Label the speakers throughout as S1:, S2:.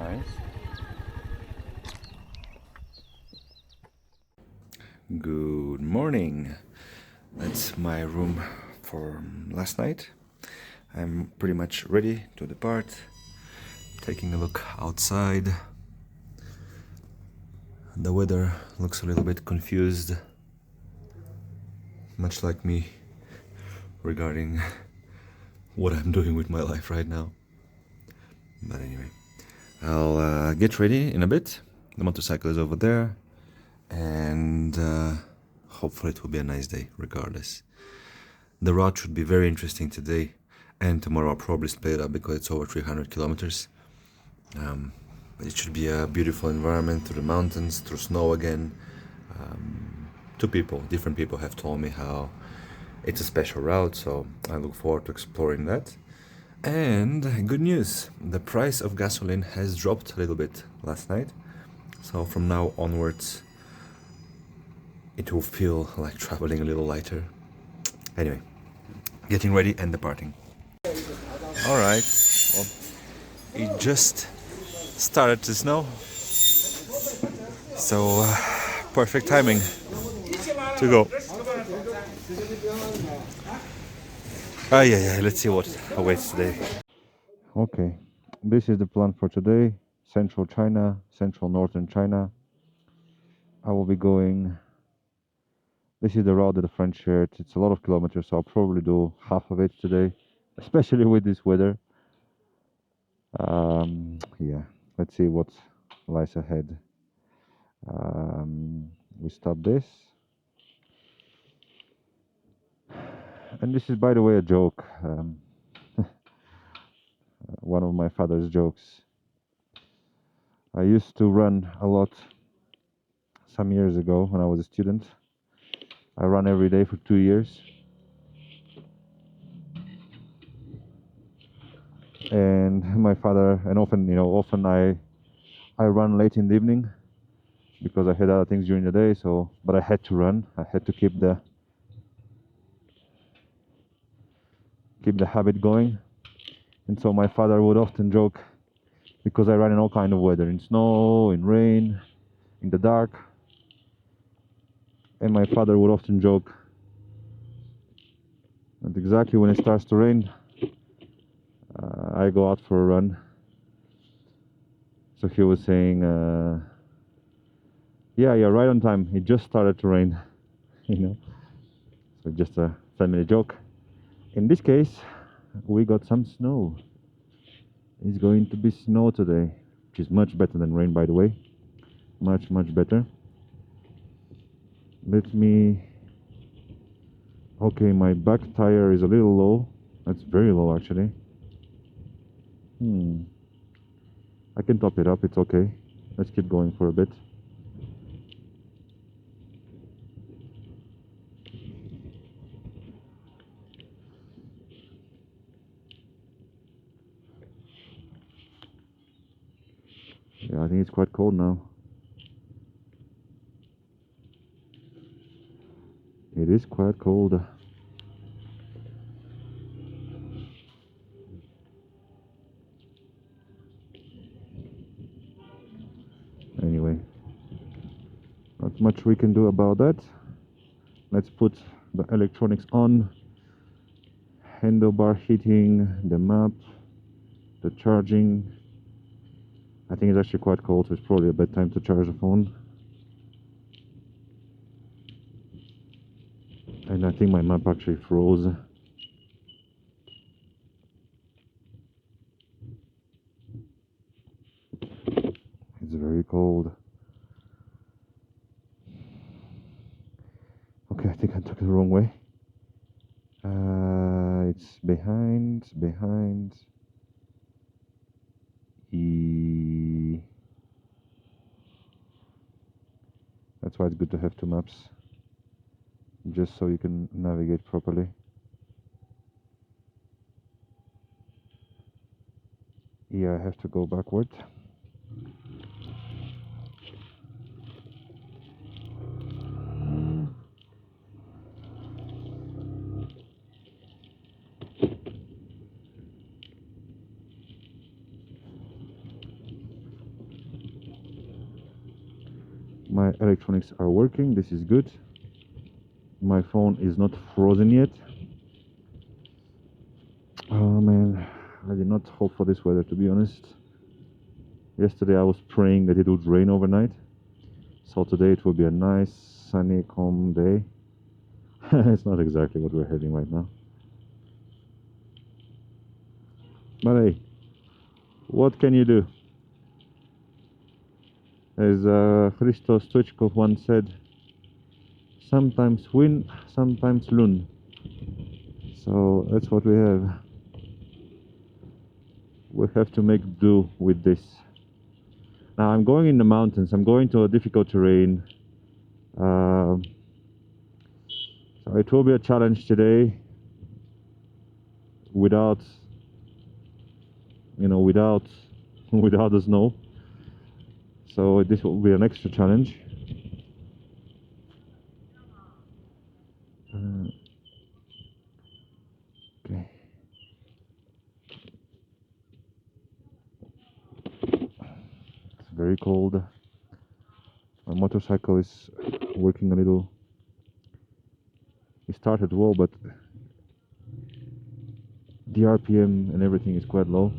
S1: nice. Good morning. That's my room for last night. I'm pretty much ready to depart. Taking a look outside. The weather looks a little bit confused, much like me regarding what I'm doing with my life right now. But anyway, I'll get ready in a bit. The motorcycle is over there, and hopefully it will be a nice day regardless. The route should be very interesting today, and tomorrow I'll probably split it up because it's over 300 kilometers. But it should be a beautiful environment through the mountains, through snow again. Different people have told me how it's a special route, so I look forward to exploring that. And good news, the price of gasoline has dropped a little bit last night. So from now onwards, it will feel like traveling a little lighter. Anyway, getting ready and departing. Alright, well, it just started to snow. So, perfect timing to go. Yeah, let's see what awaits today. Okay, this is the plan for today. Central China, central northern China. I will be going. This is the route that the French shared. It's a lot of kilometers, so I'll probably do half of it today, especially with this weather. Yeah, let's see what lies ahead. We stop this. And this is, by the way, a joke. One of my father's jokes. I used to run a lot some years ago when I was a student. I ran every day for 2 years. And my father, and often I run late in the evening because I had other things during the day. But I had to run. I had to keep the habit going. And so my father would often joke, because I ran in all kind of weather, in snow, in rain, in the dark. And my father would often joke that exactly when it starts to rain, I go out for a run. So he was saying, yeah, you're right on time. It just started to rain, So just a family joke. In this case, we got some snow. It's going to be snow today, which is much better than rain, by the way. Much, much better. Okay, my back tire is a little low. That's very low, actually. I can top it up, it's okay. Let's keep going for a bit. Yeah, I think it's quite cold now. It is quite cold. Anyway, not much we can do about that. Let's put the electronics on. Handlebar heating, the map, the charging. I think it's actually quite cold, so it's probably a bad time to charge the phone. And I think my map actually froze. It's very cold. Okay, I think I took it the wrong way. It's behind. That's why it's good to have two maps, just so you can navigate properly. Yeah, I have to go backward. My electronics are working. This is good. My phone is not frozen yet. Oh man, I did not hope for this weather, to be honest. Yesterday I was praying that it would rain overnight. So today it will be a nice, sunny, calm day. It's not exactly what we're having right now. But hey, what can you do? As Christos Stoichkov once said, sometimes win, sometimes learn. So that's what we have. We have to make do with this. Now I'm going in the mountains. I'm going to a difficult terrain. So it will be a challenge today. Without without the snow. So this will be an extra challenge. Okay. It's very cold. My motorcycle is working a little. It started well, but the RPM and everything is quite low.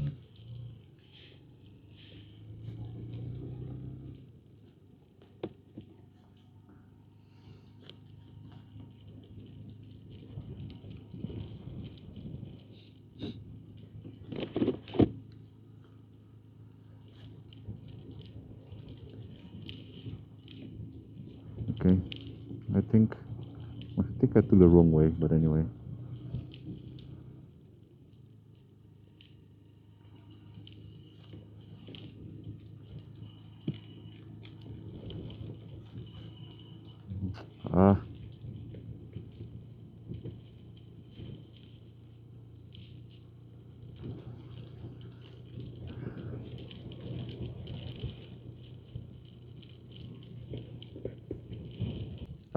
S1: Okay, I think I took the wrong way, but anyway.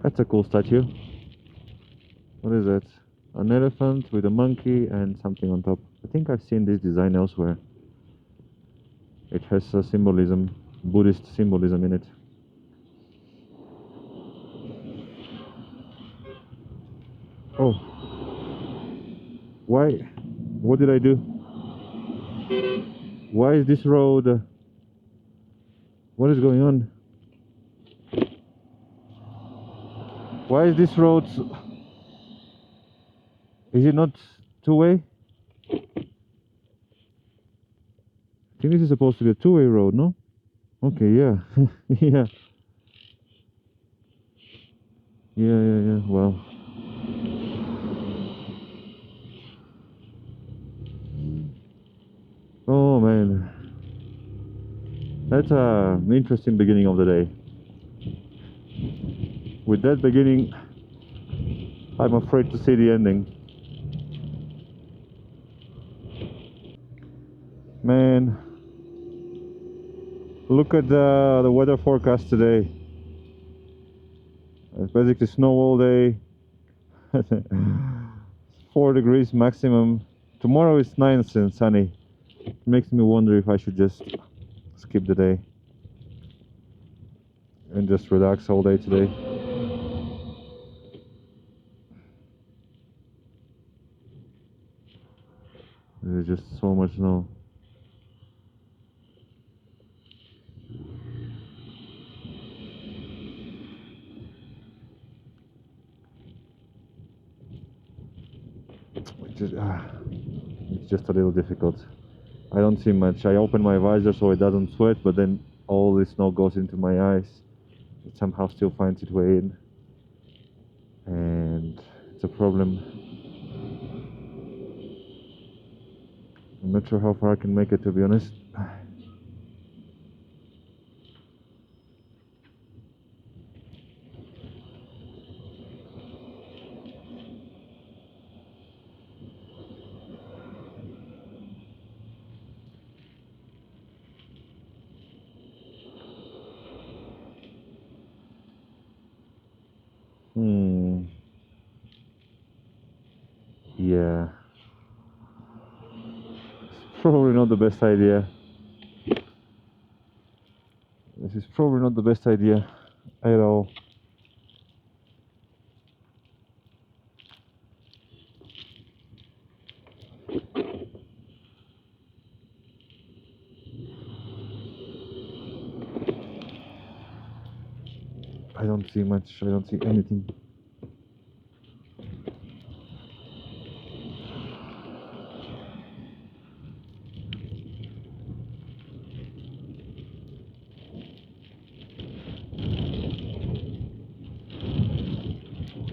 S1: That's a cool statue. What is that? An elephant with a monkey and something on top. I think I've seen this design elsewhere. It has a symbolism, Buddhist symbolism in it. Oh. Why? What did I do? Why is this road... what is going on? Why is this road... is it not two-way? I think this is supposed to be a two-way road, no? Okay, yeah. Yeah. Yeah, well... oh man. That's an interesting beginning of the day. With that beginning, I'm afraid to see the ending. Man, look at the weather forecast today. It's basically snow all day. 4 degrees maximum. Tomorrow is nice and sunny. It makes me wonder if I should just skip the day and just relax all day today. There's just so much snow. It's just a little difficult. I don't see much. I open my visor so it doesn't sweat, but then all the snow goes into my eyes. It somehow still finds its way in, and it's a problem. I'm not sure how far I can make it, to be honest. Yeah. It's probably not the best idea. This is probably not the best idea. at all. I don't see much. I don't see anything.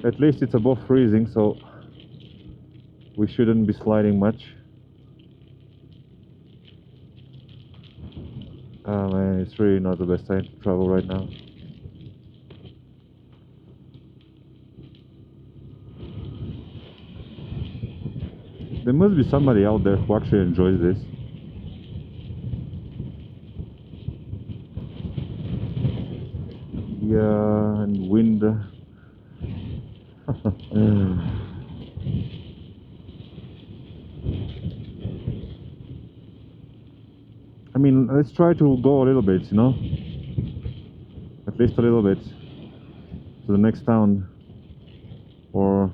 S1: At least it's above freezing, so we shouldn't be sliding much. Oh man, it's really not the best time to travel right now. There must be somebody out there who actually enjoys this. Yeah, and wind. I mean, let's try to go a little bit, you know? At least a little bit. To the next town. Or...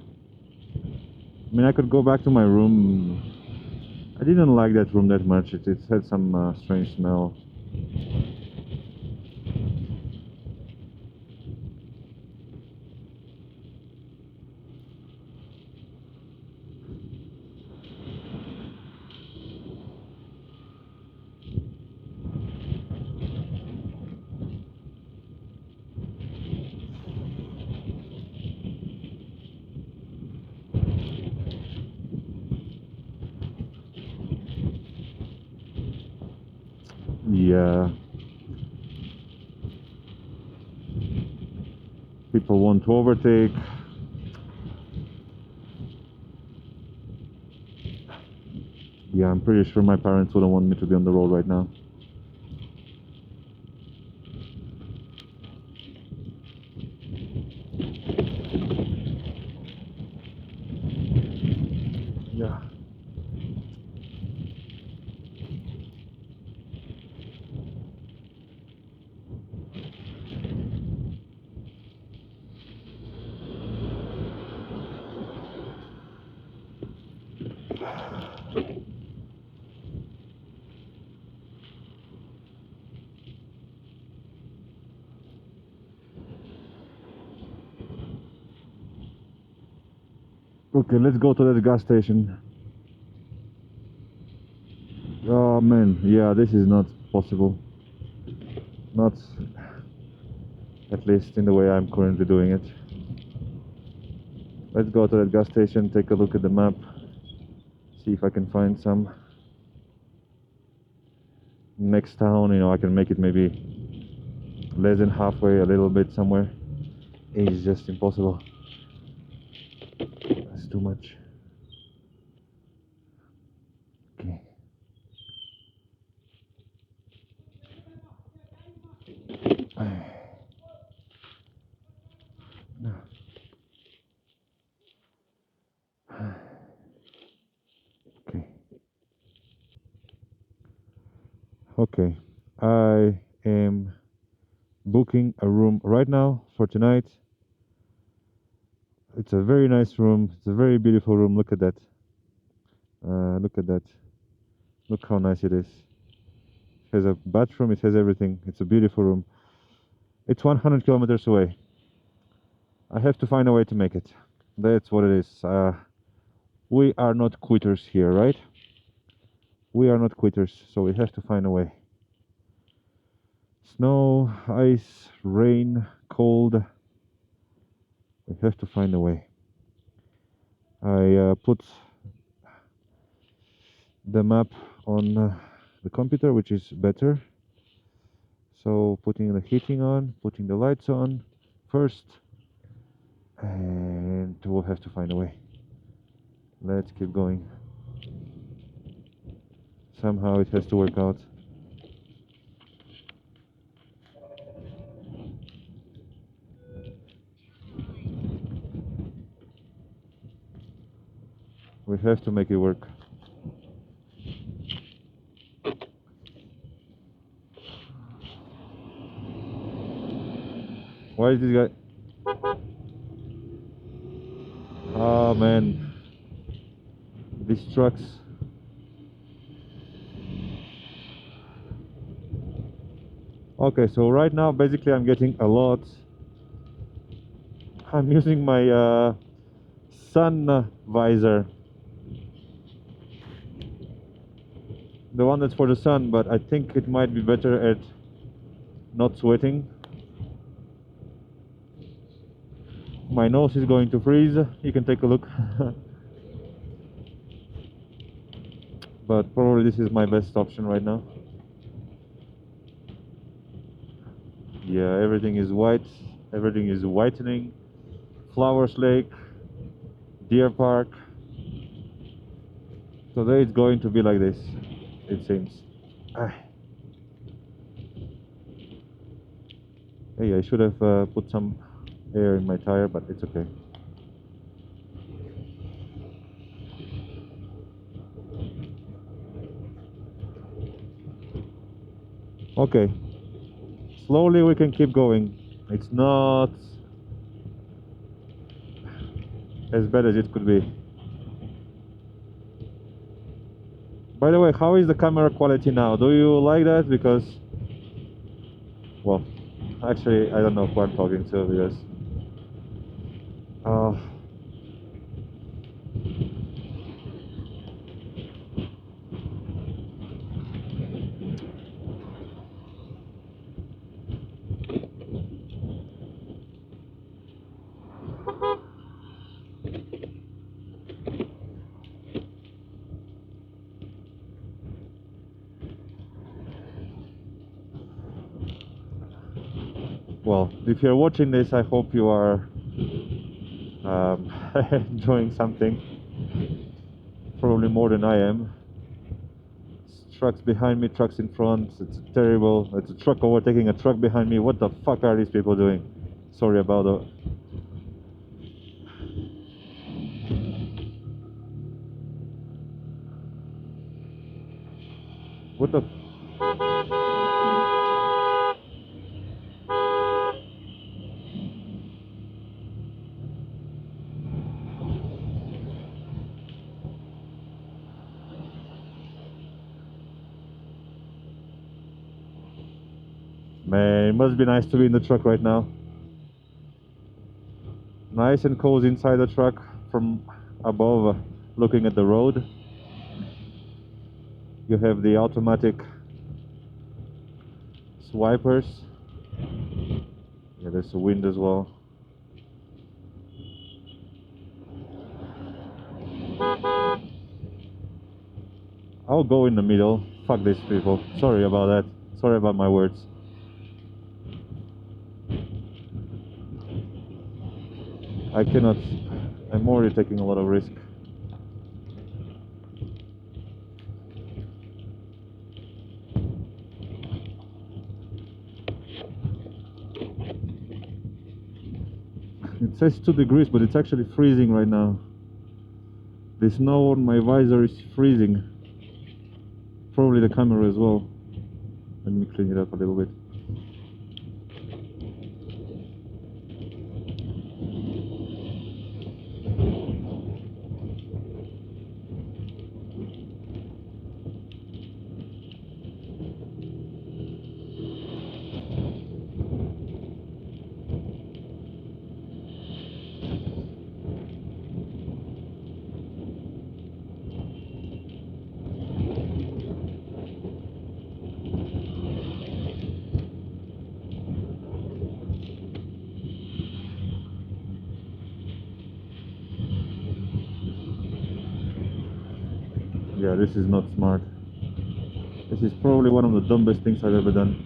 S1: I mean, I could go back to my room. I didn't like that room that much. It had some strange smell. Yeah. People want to overtake. Yeah, I'm pretty sure my parents wouldn't want me to be on the road right now. Yeah. Okay, let's go to that gas station. Oh man, yeah, this is not possible. Not at least in the way I'm currently doing it. Let's go to that gas station, take a look at the map, see if I can find some next town. You know, I can make it maybe less than halfway, a little bit somewhere. It's just impossible. That's too much. Okay. Okay. Okay. I am booking a room right now for tonight. It's a very nice room. It's a very beautiful room. Look at that. Look at that. Look how nice it is. It has a bathroom. It has everything. It's a beautiful room. It's 100 kilometers away. I have to find a way to make it. That's what it is. We are not quitters here, right? We are not quitters, so we have to find a way. Snow, ice, rain, cold. We have to find a way. I put the map on the computer, which is better. So putting the heating on, putting the lights on first, and we'll have to find a way. Let's keep going. Somehow it has to work out. We have to make it work. Why is this guy? Oh man, these trucks. Okay, so right now basically I'm getting a lot. I'm using my sun visor, the one that's for the sun, but I think it might be better at not sweating. My nose is going to freeze. You can take a look. But probably this is my best option right now. Yeah, everything is white, everything is whitening. Flowers Lake, Deer Park. Today it's going to be like this, it seems. Hey, I should have put some air in my tire, but it's okay. Okay, slowly we can keep going. It's not as bad as it could be. By the way, how is the camera quality now? Do you like that? Because, well, actually I don't know who I'm talking to, because well, if you're watching this, I hope you are enjoying something, probably more than I am. Trucks behind me, trucks in front. It's terrible. It's a truck overtaking a truck behind me. What the fuck are these people doing? Sorry about that. What the? Man, it must be nice to be in the truck right now. Nice and cozy inside the truck from above, looking at the road. You have the automatic swipers. Yeah, there's the wind as well. I'll go in the middle. Fuck these people. Sorry about that. Sorry about my words. I cannot. I'm already taking a lot of risk. It says 2 degrees, but it's actually freezing right now. The snow on my visor is freezing. Probably the camera as well. Let me clean it up a little bit. Yeah, this is not smart. This is probably one of the dumbest things I've ever done.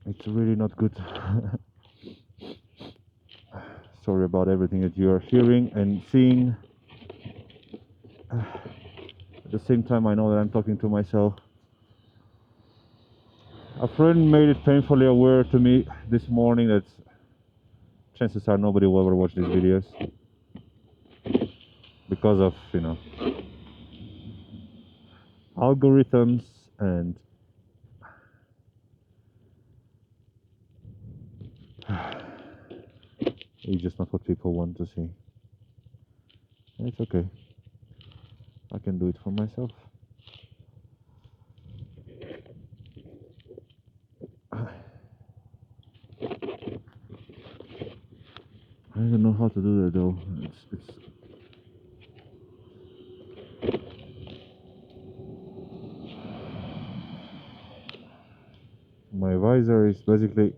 S1: It's really not good. Sorry about everything that you are hearing and seeing. At the same time, I know that I'm talking to myself. A friend made it painfully aware to me this morning that chances are nobody will ever watch these videos because of, you know, algorithms, and it's just not what people want to see. And it's okay. I can do it for myself. I don't know how to do that though. It's my visor is basically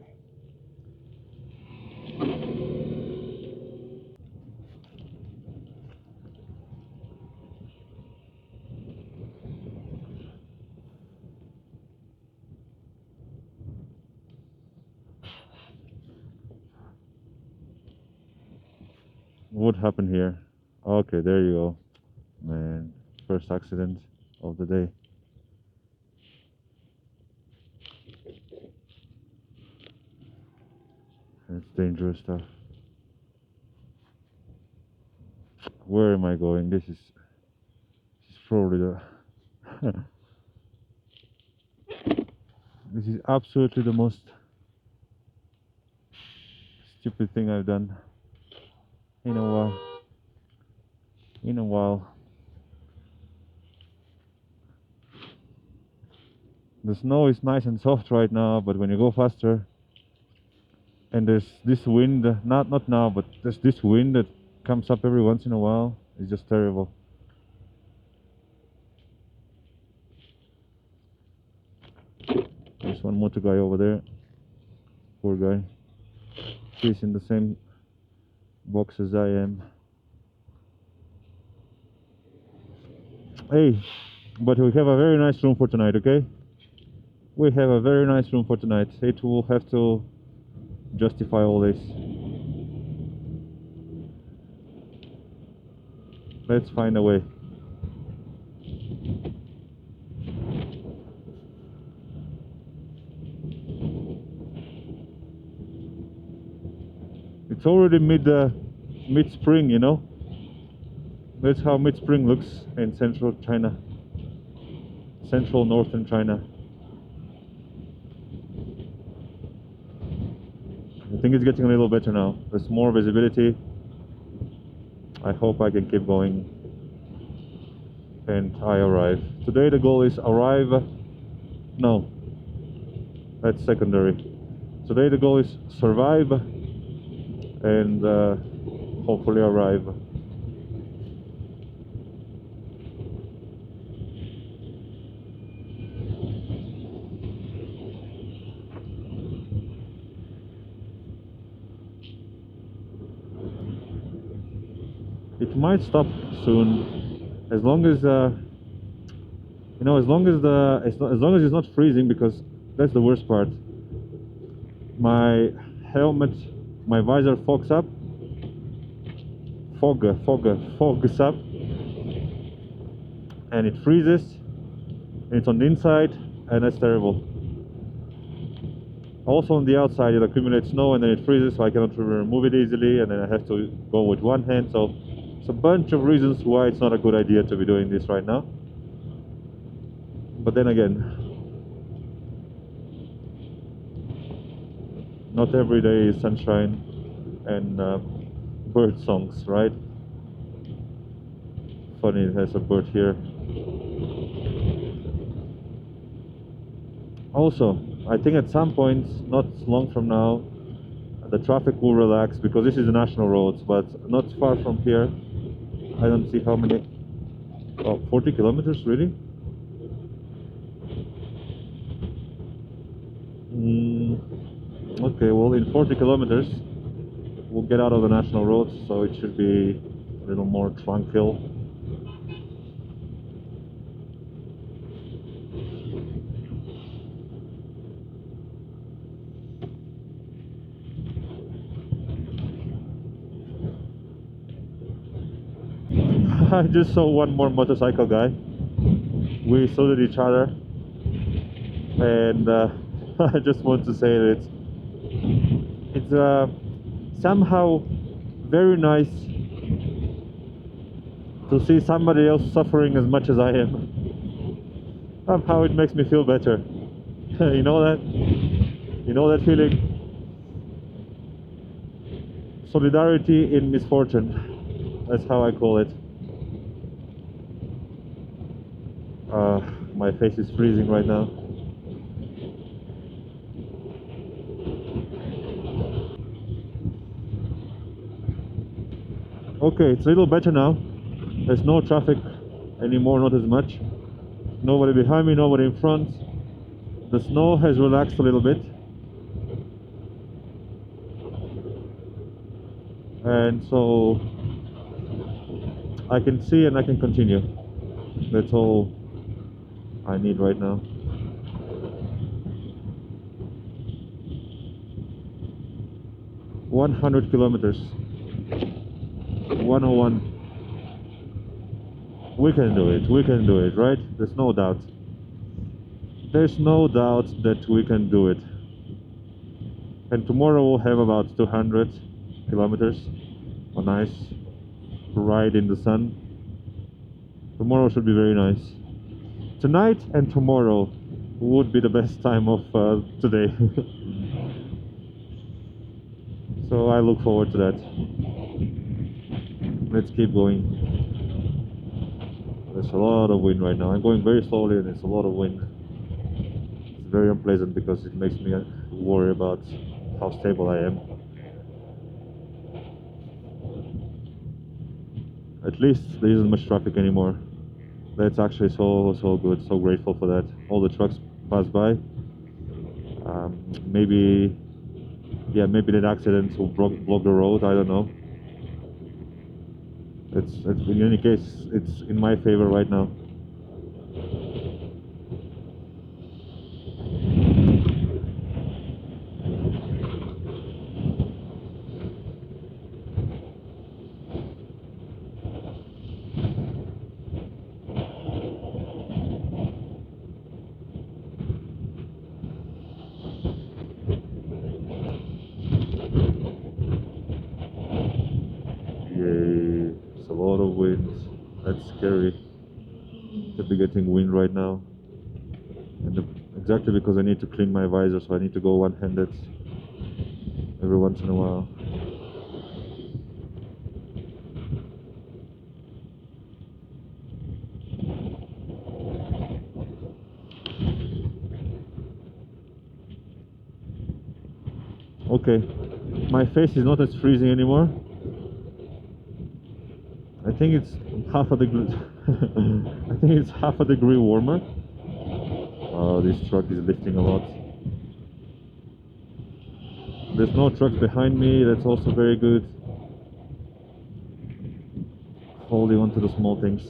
S1: what happened here. Okay, there you go. Man, first accident of the day. It's dangerous stuff. Where am I going? This is probably the this is absolutely the most stupid thing I've done in a while. The snow is nice and soft right now, but when you go faster and there's this wind, not now, but there's this wind that comes up every once in a while, it's just terrible. There's one motor guy over there. Poor guy. He's in the same box as I am. Hey, but we have a very nice room for tonight, okay? We have a very nice room for tonight. It will have to justify all this. Let's find a way. It's already mid-spring, you know? That's how mid-spring looks in central China. Central northern China. I think it's getting a little better now. There's more visibility. I hope I can keep going and I arrive. Today the goal is arrive. No, that's secondary. Today the goal is survive and hopefully arrive. It might stop soon, as long as you know, as long as it's not freezing, because that's the worst part. My helmet, my visor fogs up, and it freezes, and it's on the inside, and that's terrible. Also on the outside, it accumulates snow and then it freezes, so I cannot remove it easily, and then I have to go with one hand. So it's a bunch of reasons why it's not a good idea to be doing this right now. But then again, not every day is sunshine and bird songs, right? Funny, there's a bird here. Also, I think at some point, not long from now, the traffic will relax, because this is the national roads, but not far from here. I don't see how many. Oh, 40 kilometers, really? Okay, well, in 40 kilometers, we'll get out of the national roads, so it should be a little more tranquil. I just saw one more motorcycle guy. we saluted each other, and I just want to say that it's somehow very nice to see somebody else suffering as much as I am. Somehow it makes me feel better. You know that? You know that feeling? Solidarity in misfortune. That's how I call it. My face is freezing right now. Okay, it's a little better now. There's no traffic anymore, not as much. Nobody behind me, nobody in front. The snow has relaxed a little bit. And so I can see and I can continue. That's all I need right now. "100 kilometers. 101. We can do it, right? There's no doubt. There's no doubt that we can do it. And tomorrow we'll have about 200 kilometers. A nice ride in the sun. Tomorrow should be very nice. Tonight and tomorrow would be the best time of today. So I look forward to that. Let's keep going. There's a lot of wind right now. I'm going very slowly and it's a lot of wind. It's very unpleasant because it makes me worry about how stable I am. At least there isn't much traffic anymore. That's actually so good. So grateful for that. All the trucks pass by. Maybe that accident will block the road. I don't know. It's in any case, it's in my favor right now. Yay, it's a lot of wind. That's scary to be getting wind right now. And exactly because I need to clean my visor, so I need to go one-handed every once in a while. Okay, my face is not as freezing anymore. I think it's half a degree. I think it's half a degree warmer. Oh, this truck is lifting a lot. There's no trucks behind me. That's also very good. Holding on to the small things.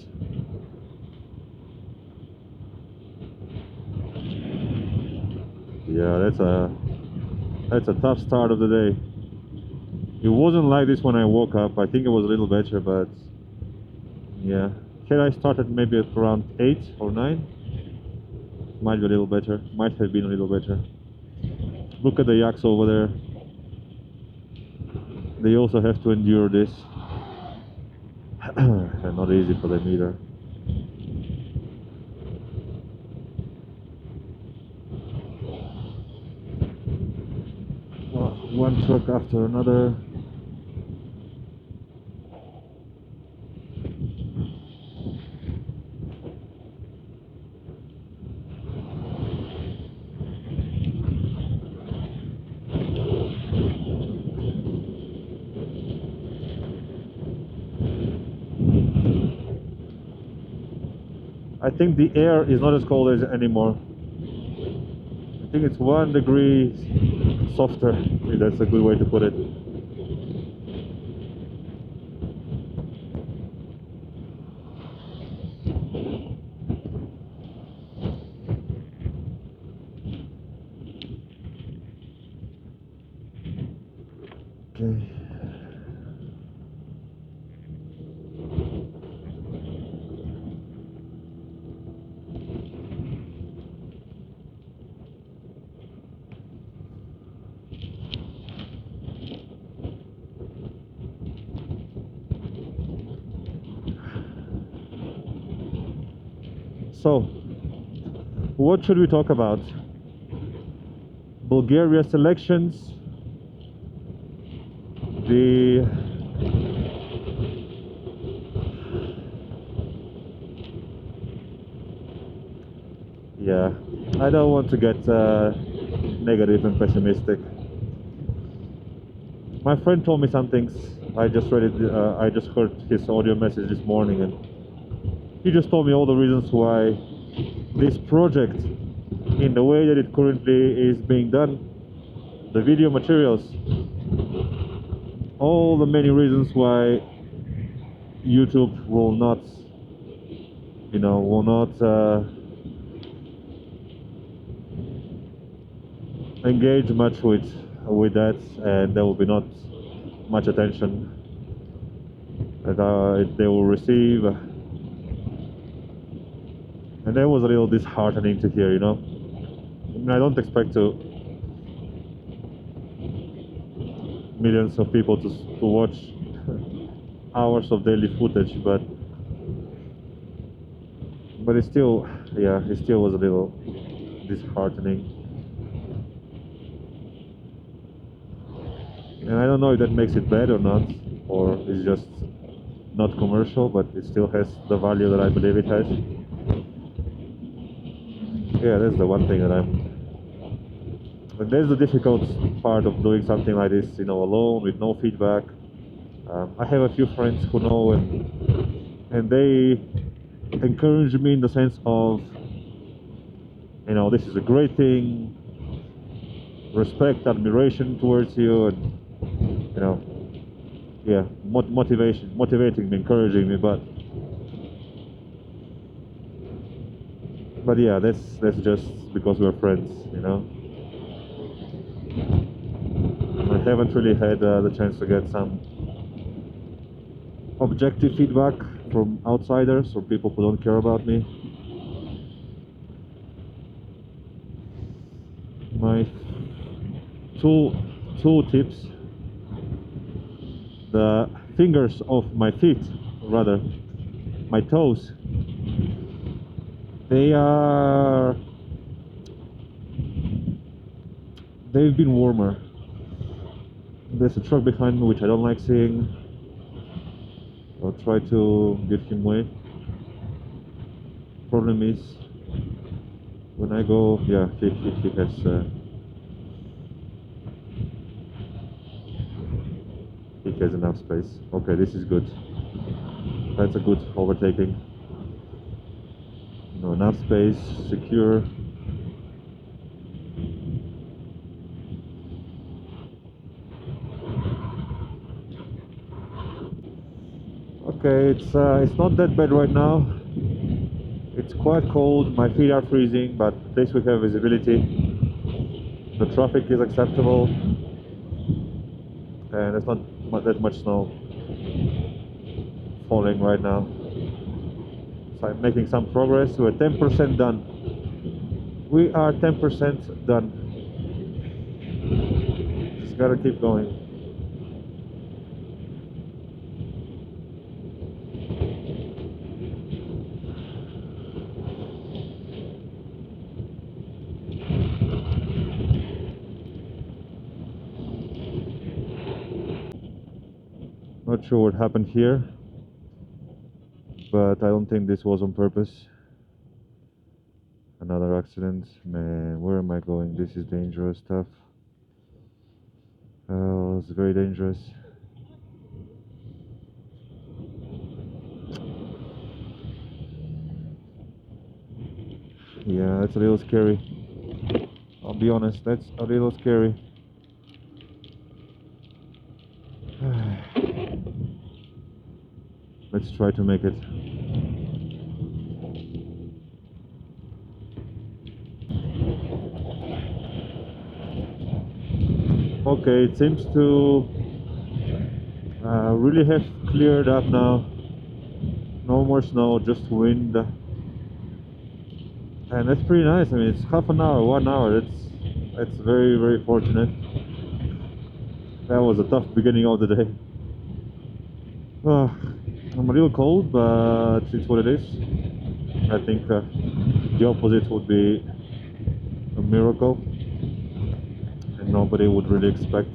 S1: Yeah, that's a tough start of the day. It wasn't like this when I woke up. I think it was a little better, but yeah. Had I started maybe at around 8 or 9, might be a little better. Might have been a little better. Look at the yaks over there. They also have to endure this. And not easy for them either. Well, one truck after another. I think the air is not as cold as anymore. I think it's 1 degree softer. Maybe that's a good way to put it. Okay. So, what should we talk about? Bulgaria's elections, the yeah, I don't want to get negative and pessimistic. My friend told me some things. I just read it. I just heard his audio message this morning, and he just told me all the reasons why this project, in the way that it currently is being done, the video materials, all the many reasons why YouTube will not, will not engage much with that, and there will be not much attention that they will receive. And that was a little disheartening to hear, I mean, I don't expect millions of people to watch hours of daily footage, but it still, it still was a little disheartening. And I don't know if that makes it bad or not, or it's just not commercial, but it still has the value that I believe it has. Yeah, that's the one thing that but there's the difficult part of doing something like this, alone, with no feedback. I have a few friends who know, and they encourage me in the sense of, this is a great thing, respect, admiration towards you, and motivating me, encouraging me, but yeah, that's just because we're friends, I haven't really had the chance to get some objective feedback from outsiders or people who don't care about me. My two tips: the fingers of my feet, rather my toes, they've been warmer. There's a truck behind me which I don't like seeing. I'll try to give him way. Problem is, when I go, he has enough space. Okay, this is good. That's a good overtaking. Enough space, secure. Okay, it's not that bad right now. It's quite cold. My feet are freezing, but at least we have visibility. The traffic is acceptable, and there's not that much snow falling right now. So I'm making some progress. We're 10% done. We are 10% done. Just gotta keep going. Not sure what happened here, but I don't think this was on purpose. Another accident. Man, where am I going? This is dangerous stuff. Oh, it's very dangerous. Yeah, that's a little scary. I'll be honest, that's a little scary. Let's try to make it. Okay, it seems to really have cleared up now. No more snow, just wind. And that's pretty nice. I mean, it's half an hour, 1 hour. That's very, very fortunate. That was a tough beginning of the day. I'm a little cold, but it's what it is.
S2: I think the opposite would be a miracle, and nobody would really expect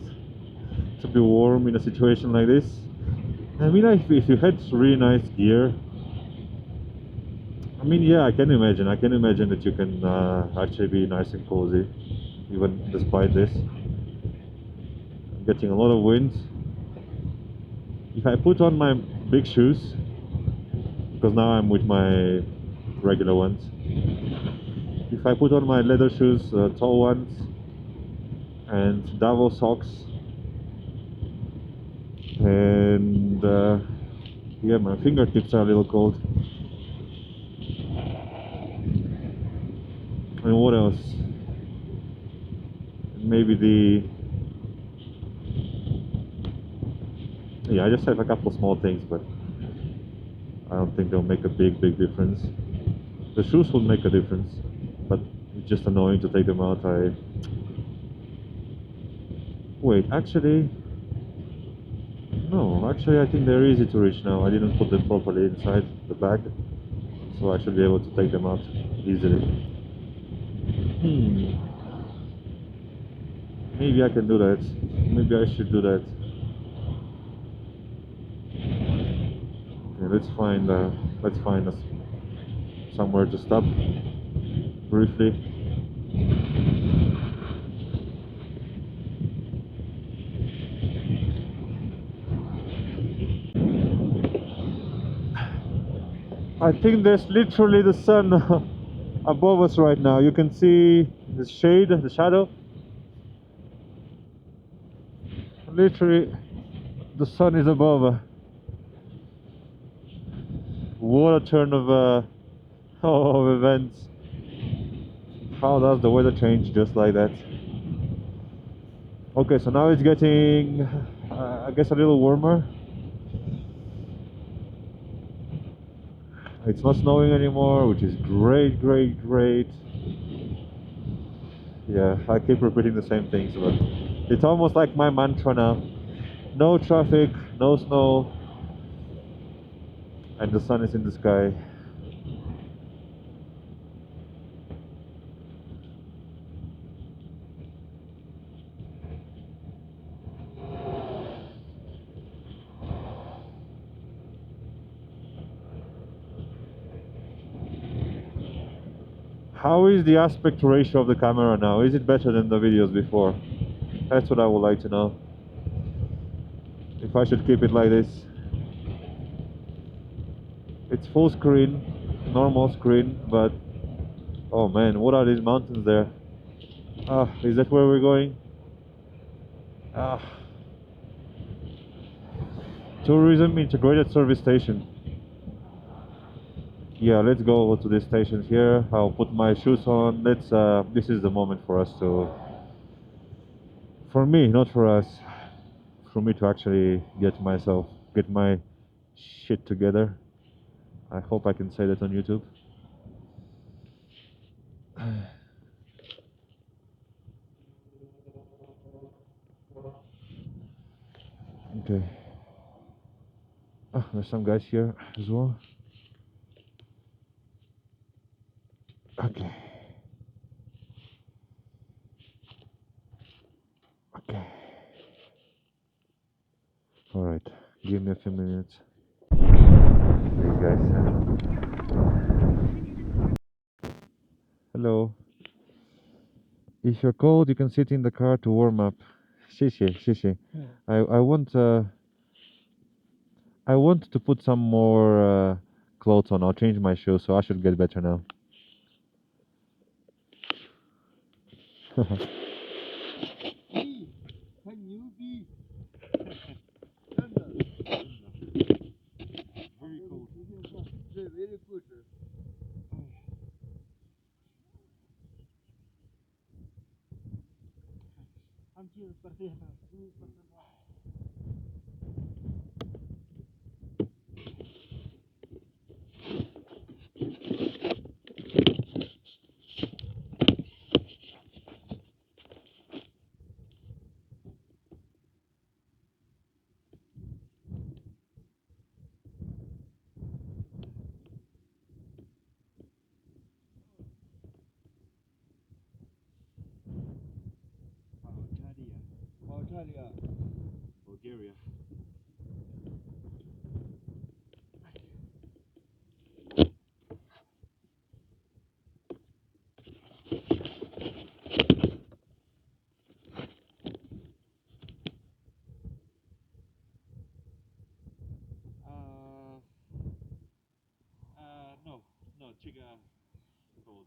S2: to be warm in a situation like this. I mean, if you had really nice gear, I mean, yeah, I can imagine. I can imagine that you can actually be nice and cozy, even despite this. I'm getting a lot of wind. If I put on my big shoes, because now I'm with my regular ones. If I put on my leather shoes, tall ones, and Davos socks, and yeah, my fingertips are a little cold. And what else? Maybe yeah, I just have a couple small things, but I don't think they'll make a big difference. The shoes will make a difference, but it's just annoying to take them out. Wait, actually, no, actually I think they're easy to reach now. I didn't put them properly inside the bag, so I should be able to take them out easily. Maybe I can do that. Maybe I should do that. Okay, let's find us somewhere to stop briefly. I think there's literally the sun above us right now. You can see the shade, the shadow. Literally, the sun is above. What a turn of of events. How does the weather change just like that? Okay, so now it's getting, I guess, a little warmer. It's not snowing anymore, which is great, great, great. Yeah, I keep repeating the same things, but it's almost like my mantra now. No traffic, no snow, and the sun is in the sky. How is the aspect ratio of the camera now? Is it better than the videos before? That's what I would like to know. If I should keep it like this. It's full screen, normal screen, but oh man, what are these mountains there? Ah, is that where we're going? Ah, tourism integrated service station. Yeah, let's go to this station here. I'll put my shoes on. This is the moment for us to, for me, not for us, for me to actually get my shit together. I hope I can say that on YouTube. Okay. Ah, there's some guys here as well. Okay. Okay. All right. Give me a few minutes. Hey guys. Hello. If you're cold, you can sit in the car to warm up. Shishi, shishi. I want to put some more clothes on. I'll change my shoes, so I should get better now.
S1: Bulgaria. No, 这个 gold.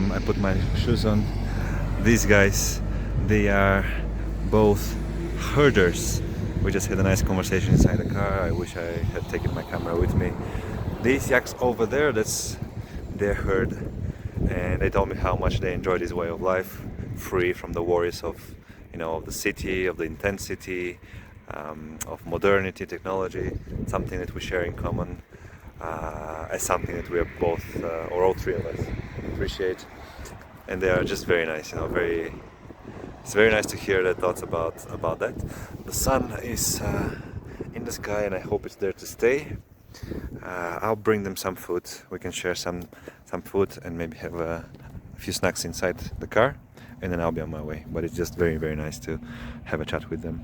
S1: I put my shoes on. These guys, they are both herders. We just had a nice conversation inside the car. I wish I had taken my camera with me. These yaks over there, that's their herd, and they told me how much they enjoy this way of life, free from the worries of, of the city, of the intensity, of modernity, technology. Something that we share in common, as something that we are both, or all three of us, appreciate. And they are just very nice, it's very nice to hear their thoughts about that. The sun is in the sky, and I hope it's there to stay. I'll bring them some food. We can share some food and maybe have a few snacks inside the car, and then I'll be on my way. But it's just very, very nice to have a chat with them.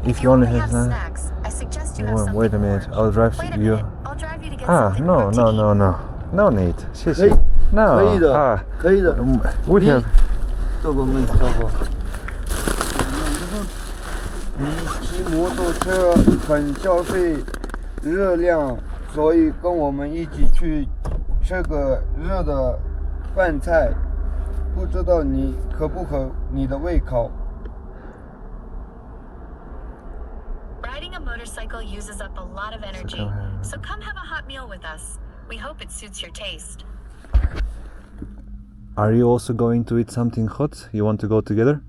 S1: If you only have
S3: snacks, I suggest you have
S1: wait a minute, I'll drive you.
S3: I'll drive you to get
S1: No, no need. 谢谢. No.
S4: 可以的，可以的。
S1: We have.
S4: 这个没错过。你骑摩托车很消费热量，所以跟我们一起去吃个热的饭菜，不知道你合不合你的胃口。
S3: Riding a motorcycle uses up a lot of energy, so come have a hot meal with us. We hope it suits your taste.
S1: Are you also going to eat something hot? You want to go together?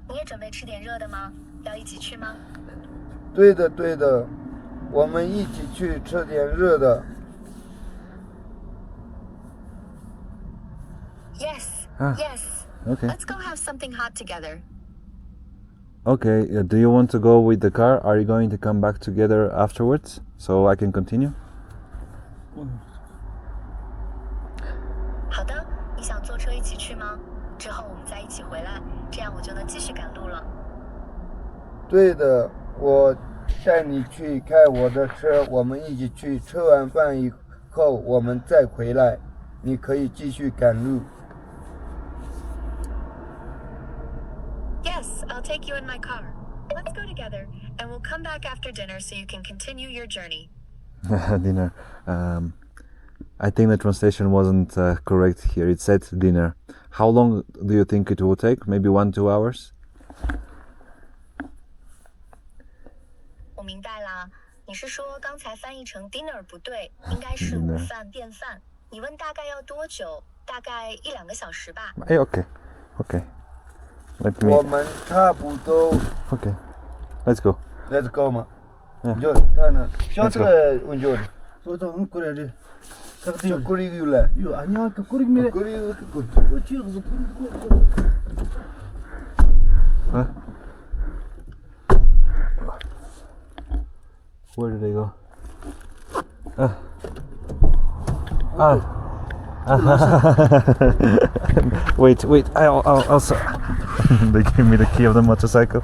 S3: 你也准备吃点热的吗？要一起去吗？
S4: 对的，对的，我们一起去吃点热的。
S3: Yes, yes.
S1: Okay.
S3: Let's go have something hot together.
S1: Okay, do you want to go with the car? Are you going to come back together afterwards so I can continue?
S3: 好的，你想坐车一起去吗？之后我们再一起回来，这样我就能继续赶路了。
S4: 对的，我带你去开我的车，我们一起去，吃完饭以后我们再回来，你可以继续赶路。
S3: Yes, I'll take you in my car. Let's go together, and we'll come back after dinner so you can continue your journey.
S1: Dinner. I think the translation wasn't correct here. It said dinner. How long do you think it will take? Maybe 1-2 hours?
S3: 我明白啦，你是说刚才翻译成 dinner 不对，应该是午饭便饭。你问大概要多久？大概1-2个小时吧。
S1: Hey, okay. Let me.
S4: 我们差不多。
S1: Okay. Let's go.
S4: Let's go 嘛。
S1: Yeah.
S4: 就他呢，小车问就，说这我们过来的。저 끓이길래.
S5: 이거 아니야, 그 끓이면
S4: 끓이고
S5: 찌어서
S1: Huh? Where did they go? Wait, I'll they gave me the key of the motorcycle.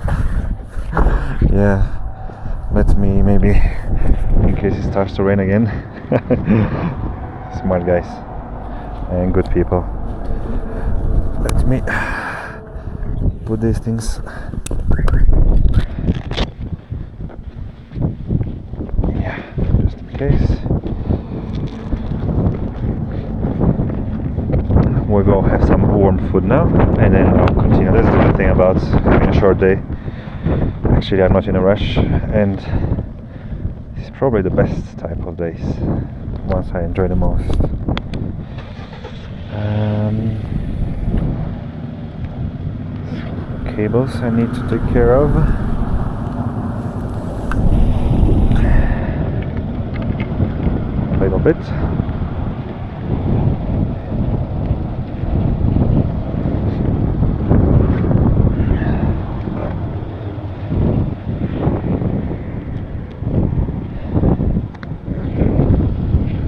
S1: Yeah, let me maybe, in case it starts to rain again. Smart guys and good people. Let me put these things. Yeah, just in case. We'll go have some warm food now and then I'll continue. That's the good thing about having a short day. Actually, I'm not in a rush and it's probably the best type of days, ones I enjoy the most. Cables I need to take care of. A little bit.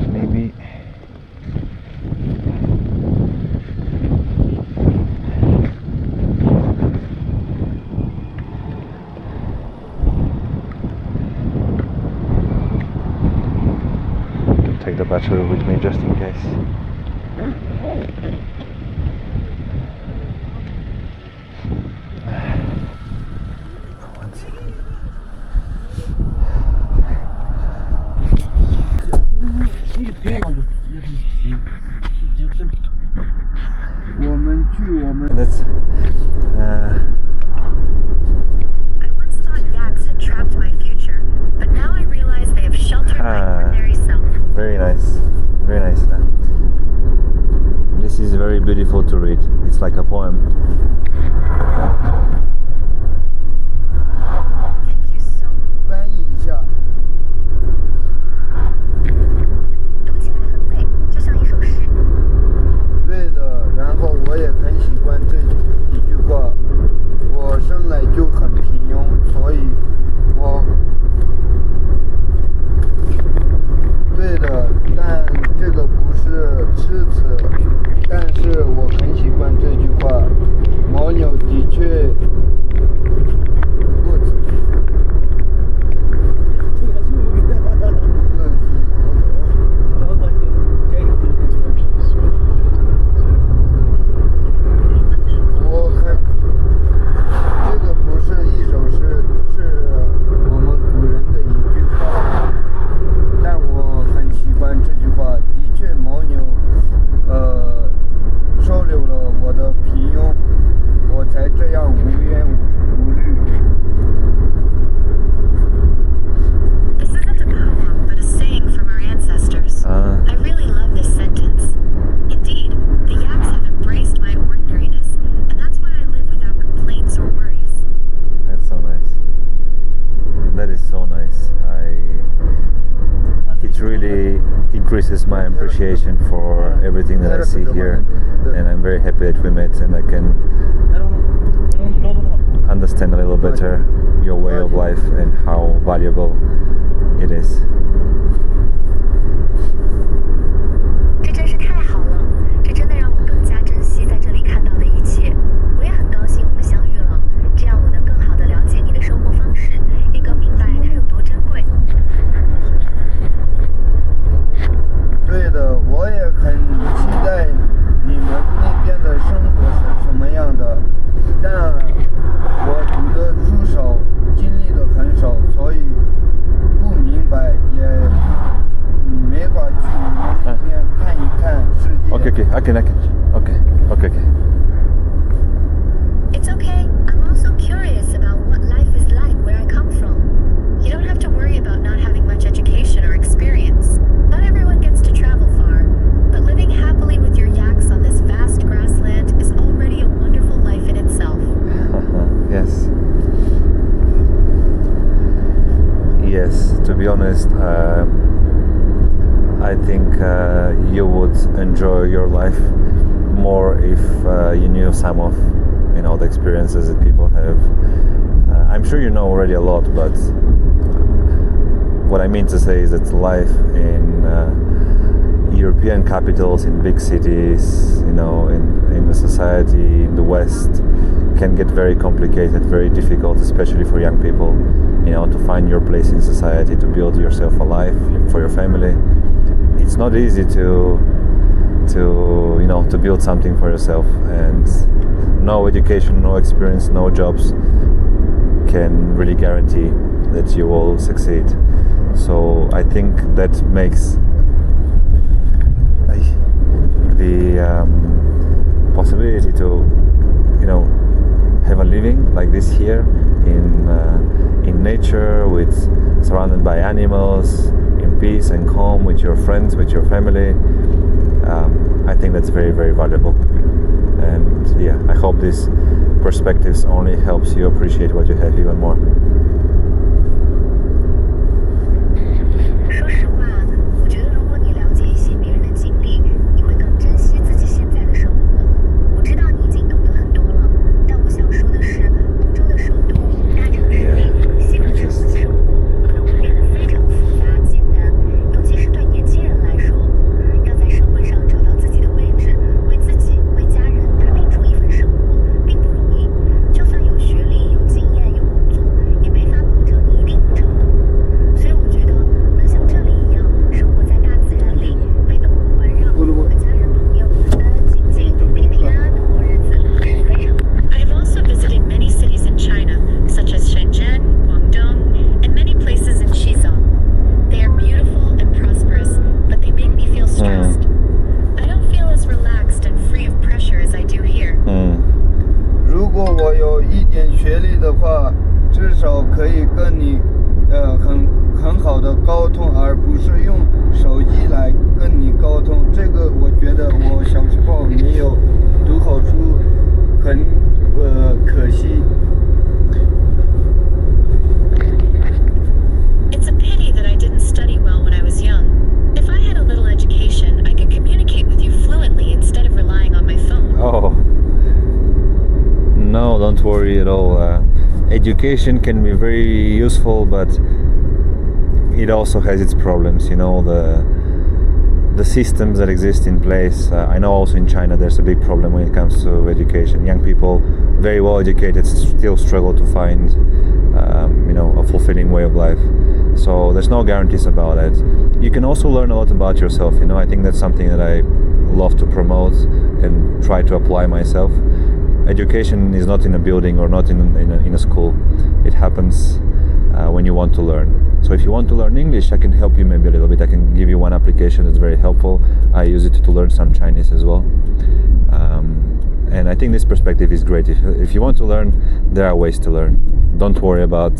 S1: Maybe take the battery with me just in case. One second.
S4: 我们去我们
S1: That's
S3: I once thought yaks had trapped my future, but now I realize they have sheltered my ordinary self.
S1: very nice, very nice. This is very beautiful to read. It's like a poem.
S3: Thank you so much.
S4: 翻译一下。
S3: 读起来很美，就像一首诗。
S4: 对的，然后我也很喜欢这一句话。我生来就很平庸，所以我对的，但这个不是诗词，但是我很喜欢这句话。牦牛的确不止。我很，这个不是一首诗，是我们古人的一句话，但我很喜欢这句话。的确，牦牛，收留了我的平庸，我才这样无忧无虑。
S3: This isn't a poem, but a saying from our ancestors. I really love this sentence. Indeed, the yaks have embraced my ordinariness, and that's why I live without complaints or worries.
S1: That's so nice. That is so nice. It really increases my appreciation for everything that I see here, and I'm very happy that we met and I can understand a little better your way of life and how valuable it is.
S3: 这真是太好了，这真的让我更加珍惜在这里看到的一切。我也很高兴我们相遇了，这样我能更好地了解你的生活方式，也更明白它有多珍贵。
S4: 对的，我也很期待你们那边的生活是什么样的，但我读的书少，经历的很少，所以不明白，也没法去你们那边看一看世界。
S1: Okay, I can. Okay.
S3: It's okay. I'm also curious about what life is like where I come from. You don't have to worry about not having much education or experience. Not everyone gets to travel far, but living happily with your yaks on this vast grassland is already a wonderful life in itself.
S1: Yes. Yes, to be honest,
S2: I think you would enjoy your life more if you knew some of the experiences that people have. I'm sure you know already a lot, but what I mean to say is that life in European capitals, in big cities, in the society in the West, can get very complicated, very difficult, especially for young people. To find your place in society, to build yourself a life for your family. It's not easy to build something for yourself, and no education, no experience, no jobs can really guarantee that you will succeed. So I think that makes the possibility to have a living like this here in nature, surrounded by animals, in peace and calm, with your friends, with your family. I think that's very, very valuable. And yeah, I hope these perspectives only helps you appreciate what you have even more.
S3: 说实话，我觉得如果你了解一些别人的经历，你会更珍惜自己现在的生活。我知道你已经懂得很多了，但我想说的是，欧洲的首都、大城市里西方城市的生活可能会变得非常复杂、艰难，尤其是对年轻人来说，要在社会上找到自己的位置，为自己、为家人打拼出一份生活，并不容易。就算有学历、有经验、有工作，也没法保证你一定能成功。所以我觉得能像这里一样生活在大自然里，被动物环绕，和家人朋友安安静静、平平安安的过日子，是非常。I've also visited many cities in China, such as Shenzhen, Guangdong, and many places in Xizang. They are beautiful and prosperous, but they make me feel stressed. I don't feel as relaxed and free of pressure as I do here.
S4: 如果我有一点学历的话，至少可以跟你很好的沟通，而不是用手机来跟你沟通。这个我觉得我小时候没有读好书，很可惜。
S3: It's a pity that I didn't study well when I was young. If I had a little education, I could communicate with you fluently instead of relying on my phone.
S2: Oh, no, don't worry at all. Education can be very useful, but it also has its problems. The systems that exist in place. I know also in China there's a big problem when it comes to education. Young people, very well educated, still struggle to find a fulfilling way of life. So there's no guarantees about it. You can also learn a lot about yourself. I think that's something that I love to promote and try to apply myself. Education is not in a building or not in a school. It happens when you want to learn. So if you want to learn English, I can help you maybe a little bit. I can give you one application that's very helpful. I use it to learn some Chinese as well. And I think this perspective is great. If you want to learn, there are ways to learn. Don't worry about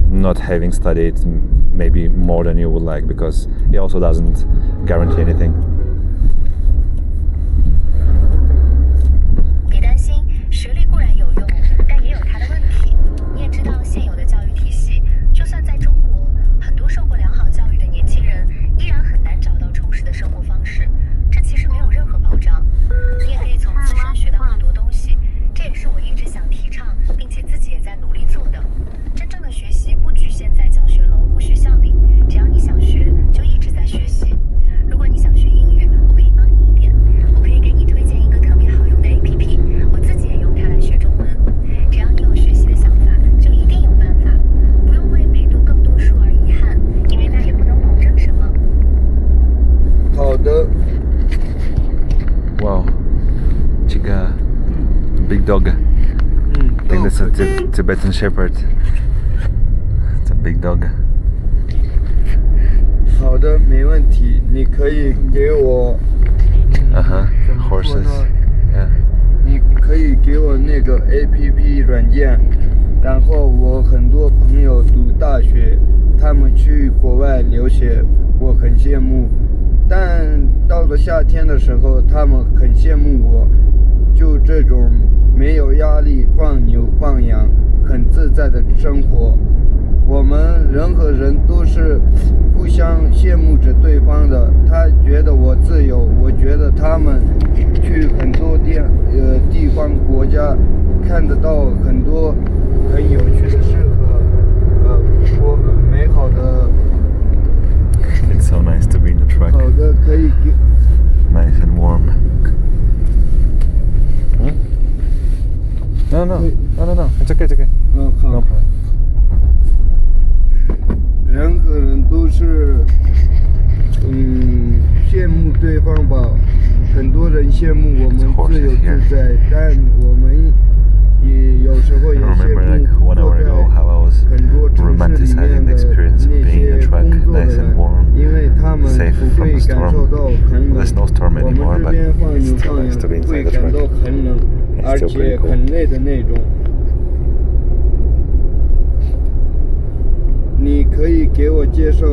S2: not having studied maybe more than you would like, because it also doesn't guarantee anything.
S3: 别担心，实力固然有用，但也有它的问题。你也知道，现有的教育体系，就算在中国，很多受过良好教育的年轻人依然很难找到充实的生活方式。这其实没有任何保障。你也可以从自身学到很多东西，这也是我一直想提倡，并且自己也在努力做的。真正的学习不局限在教学楼或学校里，只要你想学，就一直在学习。如果你想学英语，我可以帮你一点，我可以给你推荐一个特别好用的 APP， 我自己也用它来学中文。只要你有学习的想法，就一定有办法。不用为没读更多书而遗憾，因为那也不能保证什么。
S4: 好的。
S2: Wow, Chica, big dog. I think that's a Tibetan shepherd. It's a big dog.
S4: 好的，没问题。你可以给我
S2: horses. Yeah.
S4: 你可以给我那个 APP 软件，然后我很多朋友读大学，他们去国外留学，我很羡慕。但到了夏天的时候，他们很羡慕我，就这种没有压力、放牛放羊、很自在的生活。我们人和人都是互相羡慕着对方的。他觉得我自由，我觉得他们去很多地方国家看得到很多很有趣的事和美好的。
S1: It's so nice to be in the truck.
S4: 好的，可以给。
S1: Nice and warm. No. It's okay. It's okay.
S4: 好。
S1: No problem.
S4: 人和人都是，羡慕对方吧。很多人羡慕我们自由自在，但我们也有时候也
S1: I
S4: 羡
S1: remember like
S4: 慕
S1: 1 hour ago how I was
S4: 很多城市里
S1: romanticizing
S4: 面
S1: the
S4: 的
S1: experience of
S4: 那
S1: being in
S4: 些
S1: the truck,
S4: 工作的
S1: nice
S4: 人
S1: and，warm,
S4: 因为他们
S1: safe
S4: 不
S1: from
S4: 会
S1: the
S4: 感受
S1: storm.
S4: 到很冷。
S1: There's no storm
S4: 我
S1: anymore,
S4: 们这
S1: but
S4: 边放
S1: it's
S4: 牛
S1: still
S4: 放
S1: nice
S4: 羊
S1: to be
S4: 不会
S1: inside the
S4: 感到
S1: truck.
S4: 很冷，
S1: It's
S4: 而
S1: still
S4: 且
S1: pretty cool.
S4: 很累的那种。你可以给我介绍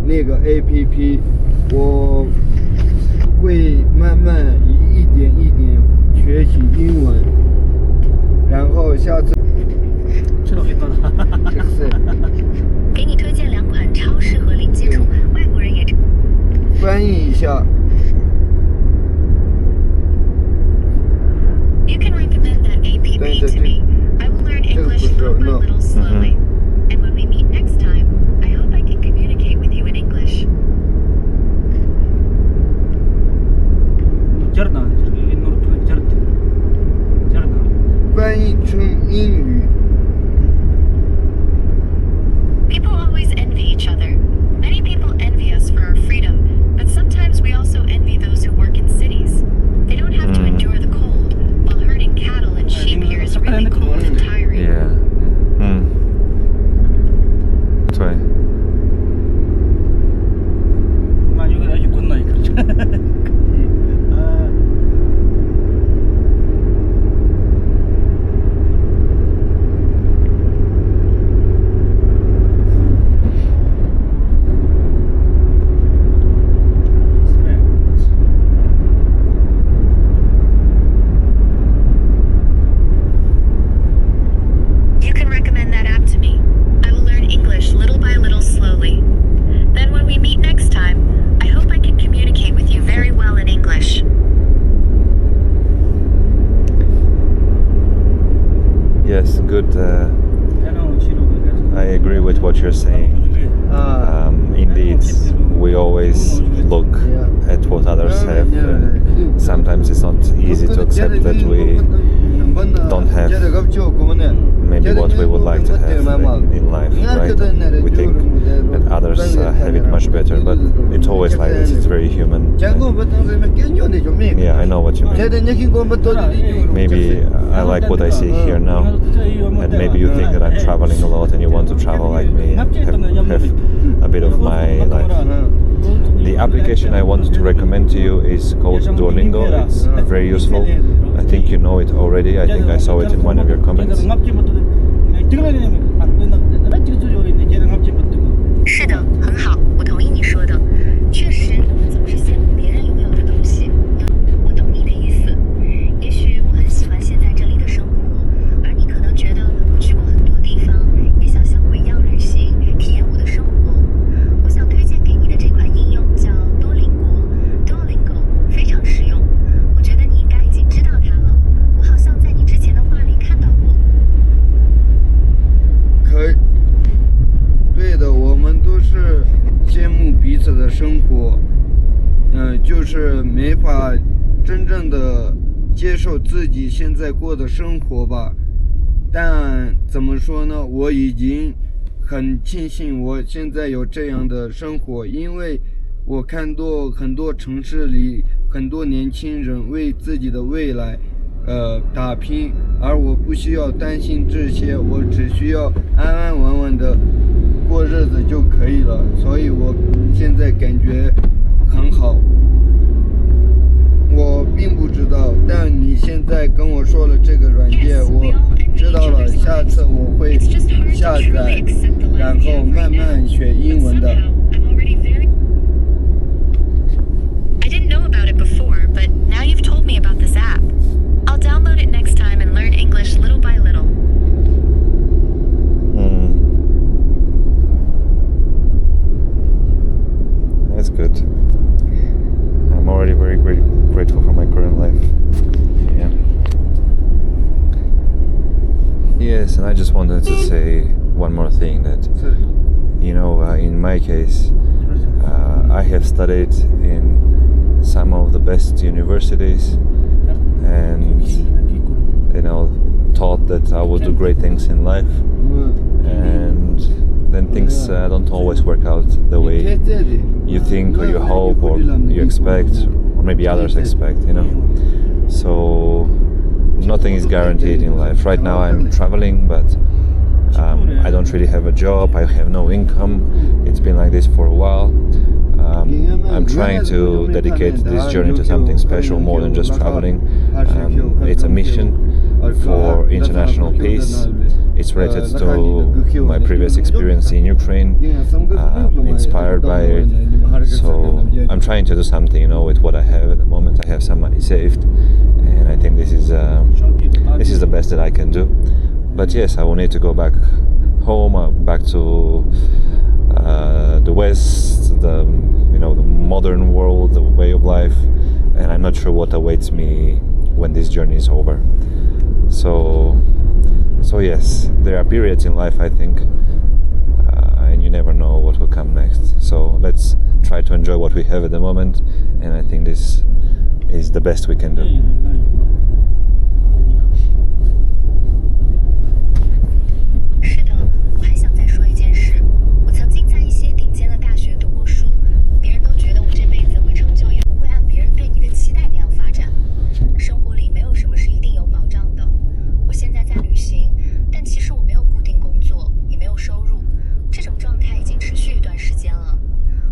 S4: 那个 APP， 我会慢慢一点一点学习英文，然后下次。
S5: 这个没到的。
S4: 是
S3: 给你推荐2款超适合零基础外国人也。
S4: 翻译一下。
S3: You can recommend that APP to me. I will learn English little by little slowly. And when we meet next time, I hope I can communicate with you in English.
S5: Jardan, Jardan.
S4: 翻译成英语。
S3: People always envy each other. Many people envy us for our freedom, but sometimes we also envy those who work in cities. They don't have to endure the cold, while herding cattle and sheep here is really cold and tiring.
S1: Yeah. That's right.
S5: 나 여기 아주 굿나잇.
S3: You can recommend that app to me. I will learn English little by little slowly. Then when we meet next time, I hope I can communicate with you very well in English.
S1: Yes, good. I agree with what you're saying. Indeed, we always look at what others have, and sometimes it's not easy to accept that we don't have maybe what we would like to have in life, right? We think that others have it much better, but it's always like this. It's very human. Yeah, I know what you mean. Maybe I like what I see here now, and maybe you think that I'm traveling a lot and you want to travel like me, have a bit of my life. The application I want to recommend to you is called Duolingo. It's very useful. I think you know it already. I think I saw it in one of your comments.
S3: 是的，很好，我同意你说的。确实，总是羡慕别人拥有的东西。我懂你的意思。也许我很喜欢现在这里的生活，而你可能觉得我去过很多地方，也想像我一样旅行，体验我的生活。我想推荐给你的这款应用叫多邻国 （Duolingo），非常实用。我觉得你应该已经知道它了。我好像在你之前的话里看到过。
S4: 可以。对的，我们都是羡慕彼此的生活，就是没法真正的接受自己现在过的生活吧。但怎么说呢，我已经很庆幸我现在有这样的生活，因为我看到很多城市里很多年轻人为自己的未来打拼，而我不需要担心这些，我只需要安安稳稳的过日子就可以了，所以我现在感觉很好。我并不知道，但你现在跟我说了这个软件，我知道了，下次我会下载，然后慢慢学英文的。
S3: I didn't know about it before, but now you've told me about this app. I'll download it next time and learn English little by little.
S1: Yes, and I just wanted to say one more thing that, you know, in my case, I have studied in some of the best universities and, you know, thought that I would do great things in life, and then things don't always work out the way you think or you hope or you expect, or maybe others expect, you know. So nothing is guaranteed in life. Right now I'm traveling, but I don't really have a job, I have no income. It's been like this for a while. I'm trying to dedicate this journey to something special more than just traveling. It's a mission for international peace. It's related to my previous experience in Ukraine, inspired by it. So I'm trying to do something, you know, with what I have at the moment. I have some money saved, and I think this is the best that I can do. But yes, I will need to go back home, back to the West, the modern world, the way of life, and I'm not sure what awaits me when this journey is over. So yes, there are periods in life, I think, and you never know what will come next. So let's try to enjoy what we have at the moment, and I think this is the best we can do.
S3: 是的，我还想再说一件事。我曾经在一些顶尖的大学读过书，别人都觉得我这辈子会成就，也不会按别人对你的期待那样发展。生活里没有什么是一定有保障的。我现在在旅行，但其实我没有固定工作，也没有收入。这种状态已经持续一段时间了。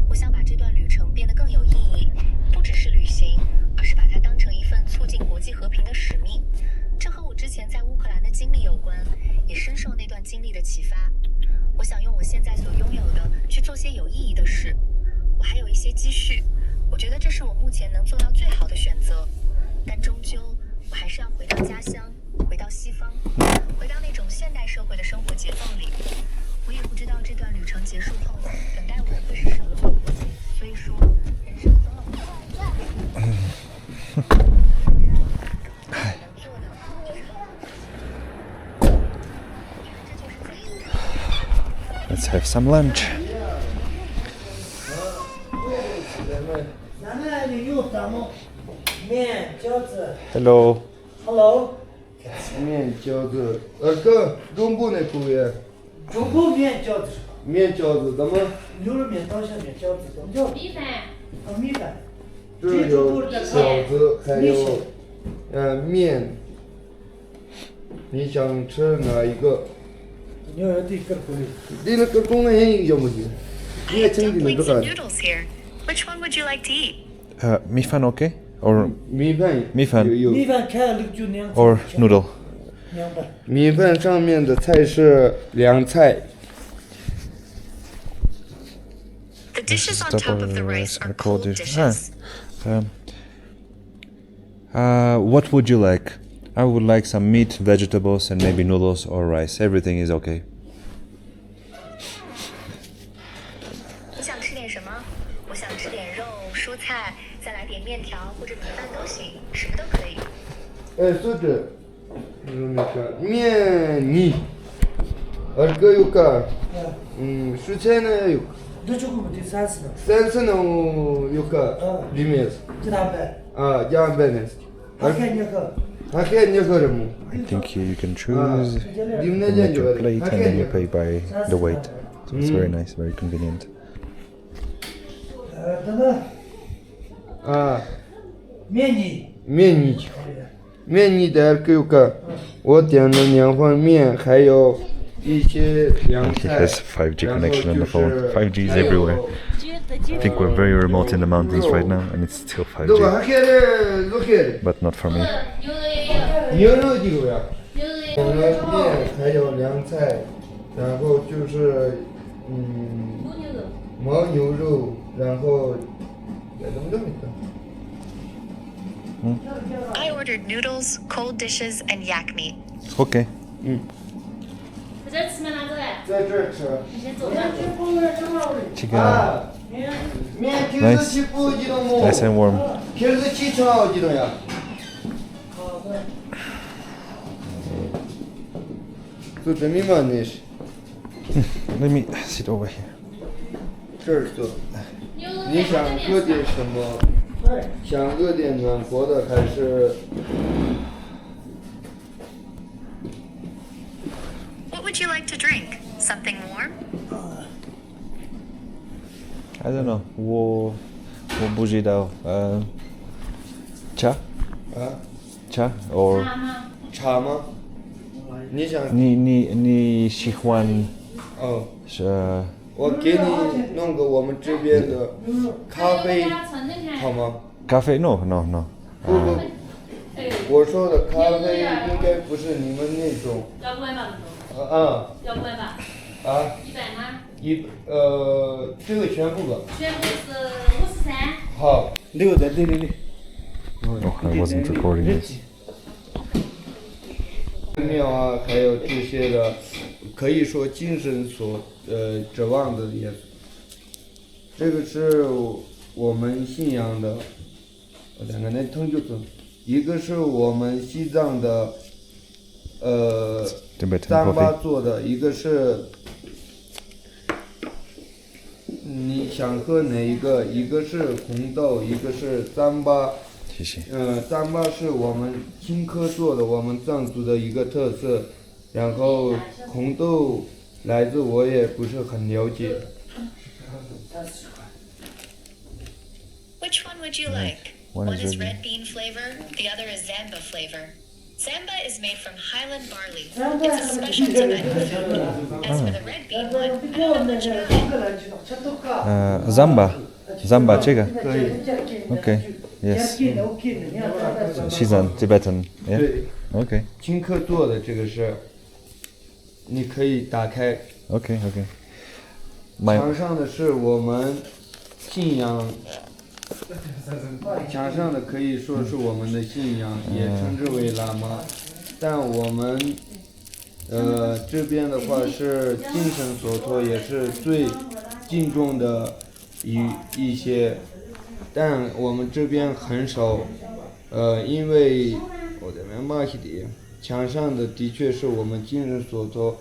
S3: 我想把这段旅程变得更有意义，不只是旅行，而是把它当成一份促进国际和平的使命。这和我之前在乌克兰的经历有关，也深受那段经历的启发。我想用我现在所拥有的去做些有意义的事。我还有一些积蓄，我觉得这是我目前能做到最好的选择。但终究，我还是要回到家乡，回到西方，回到那种现代社会的生活节奏里。我也不知道这段旅程结束后等待我的会是什么，所以说，人生总有不同的。
S1: Let's have some lunch. Hello.
S5: Hello.
S4: 面饺子，哥，中部那口味。
S5: 中国面饺子。
S4: 面饺子怎么？
S5: 牛肉面、刀削面、饺子怎么叫？米饭。米饭。
S4: 这有饺子，还有面。你想吃哪一个？ 你那个功能也有没有？你也真的能做。
S3: Noodles here. Which one would you like to eat?
S1: Mifan okay? Or
S4: 米饭
S1: Mifan or noodle?
S4: 米饭上面的菜是凉菜。
S3: The dishes on top of the rice are cold dishes.
S1: What would you like? I would like some meat, vegetables, and maybe noodles or rice. Everything is okay.
S3: 你想吃点什么？我想吃点肉、蔬菜，再来点面条或者米饭都行，什么都可以。
S4: 说着，那个面泥，个有个，蔬菜呢有。 三次呢有个里面。两百呢。I
S1: think you can choose, you make your plate, and then you pay by the weight. So it's very nice, very convenient.
S4: 面泥的有个，我点了2份面，还有一些凉菜。
S1: He has 5G connection on the phone. 5G is everywhere. I think we're very remote in the mountains right now, and it's still 5G. But not for me.
S4: 牛肉有呀，面还有凉菜，然后就是牦牛肉，然后怎么的。
S3: I ordered noodles, cold dishes, and yak meat.
S1: Okay.
S4: 在这儿吃。
S1: Chicken.
S4: 面就是不激动么？
S1: Nice and warm.
S4: 就是气超激动呀。
S3: I
S4: 坐这里吗？你是
S1: Let me sit over here.
S4: 这儿坐。你想喝点什么？想喝点暖和的还是？
S3: What would you like to drink? Something warm?
S1: I don't know. 我不知道。茶
S4: 啊，
S1: 茶 or
S4: 茶吗？你想？
S1: 你喜欢
S4: 哦，
S1: 是
S4: 我给你弄个我们这边的咖啡，好吗？
S1: 咖啡 ？No。
S4: 不，我说的咖啡应该不是你们那种。
S5: 要500吧？要500吧？
S4: 啊
S5: 100吗？
S4: 这个全部吧。
S5: 全部是53。
S4: 好，6的6。
S1: Oh, I wasn't recording this.
S4: 庙啊，还有这些的，可以说精神所指望的也，这个是我们信仰的，我两个人通就走，一个是我们西藏的糌粑做的，一个是你想喝哪一个？一个是红豆，一个是糌粑。
S1: 谢谢。
S4: 糌粑是我们青稞做的，我们藏族的一个特色。然后红豆来自我也不是很了解。
S3: Which one would you like?
S1: One
S3: One
S1: is
S3: is
S1: red
S3: red bean flavor, the other is Zamba flavor. Zamba is made from highland barley. It's a special Tibetan food. As for the red bean one, I don't know much about it.
S1: Zamba 这个
S4: 可以。
S1: Okay. Yes. Sichuan Tibetan. Yeah.
S4: 对，
S1: Okay.
S4: 青稞做的这个是，你可以打开。
S1: Okay.
S4: 墙上的是我们信仰，墙上的可以说是我们的信仰，也称之为喇嘛。但我们这边的话是精神所托，也是最敬重的一些。 但我们这边很少，因为我这边马西的墙上的的确是我们精神所托，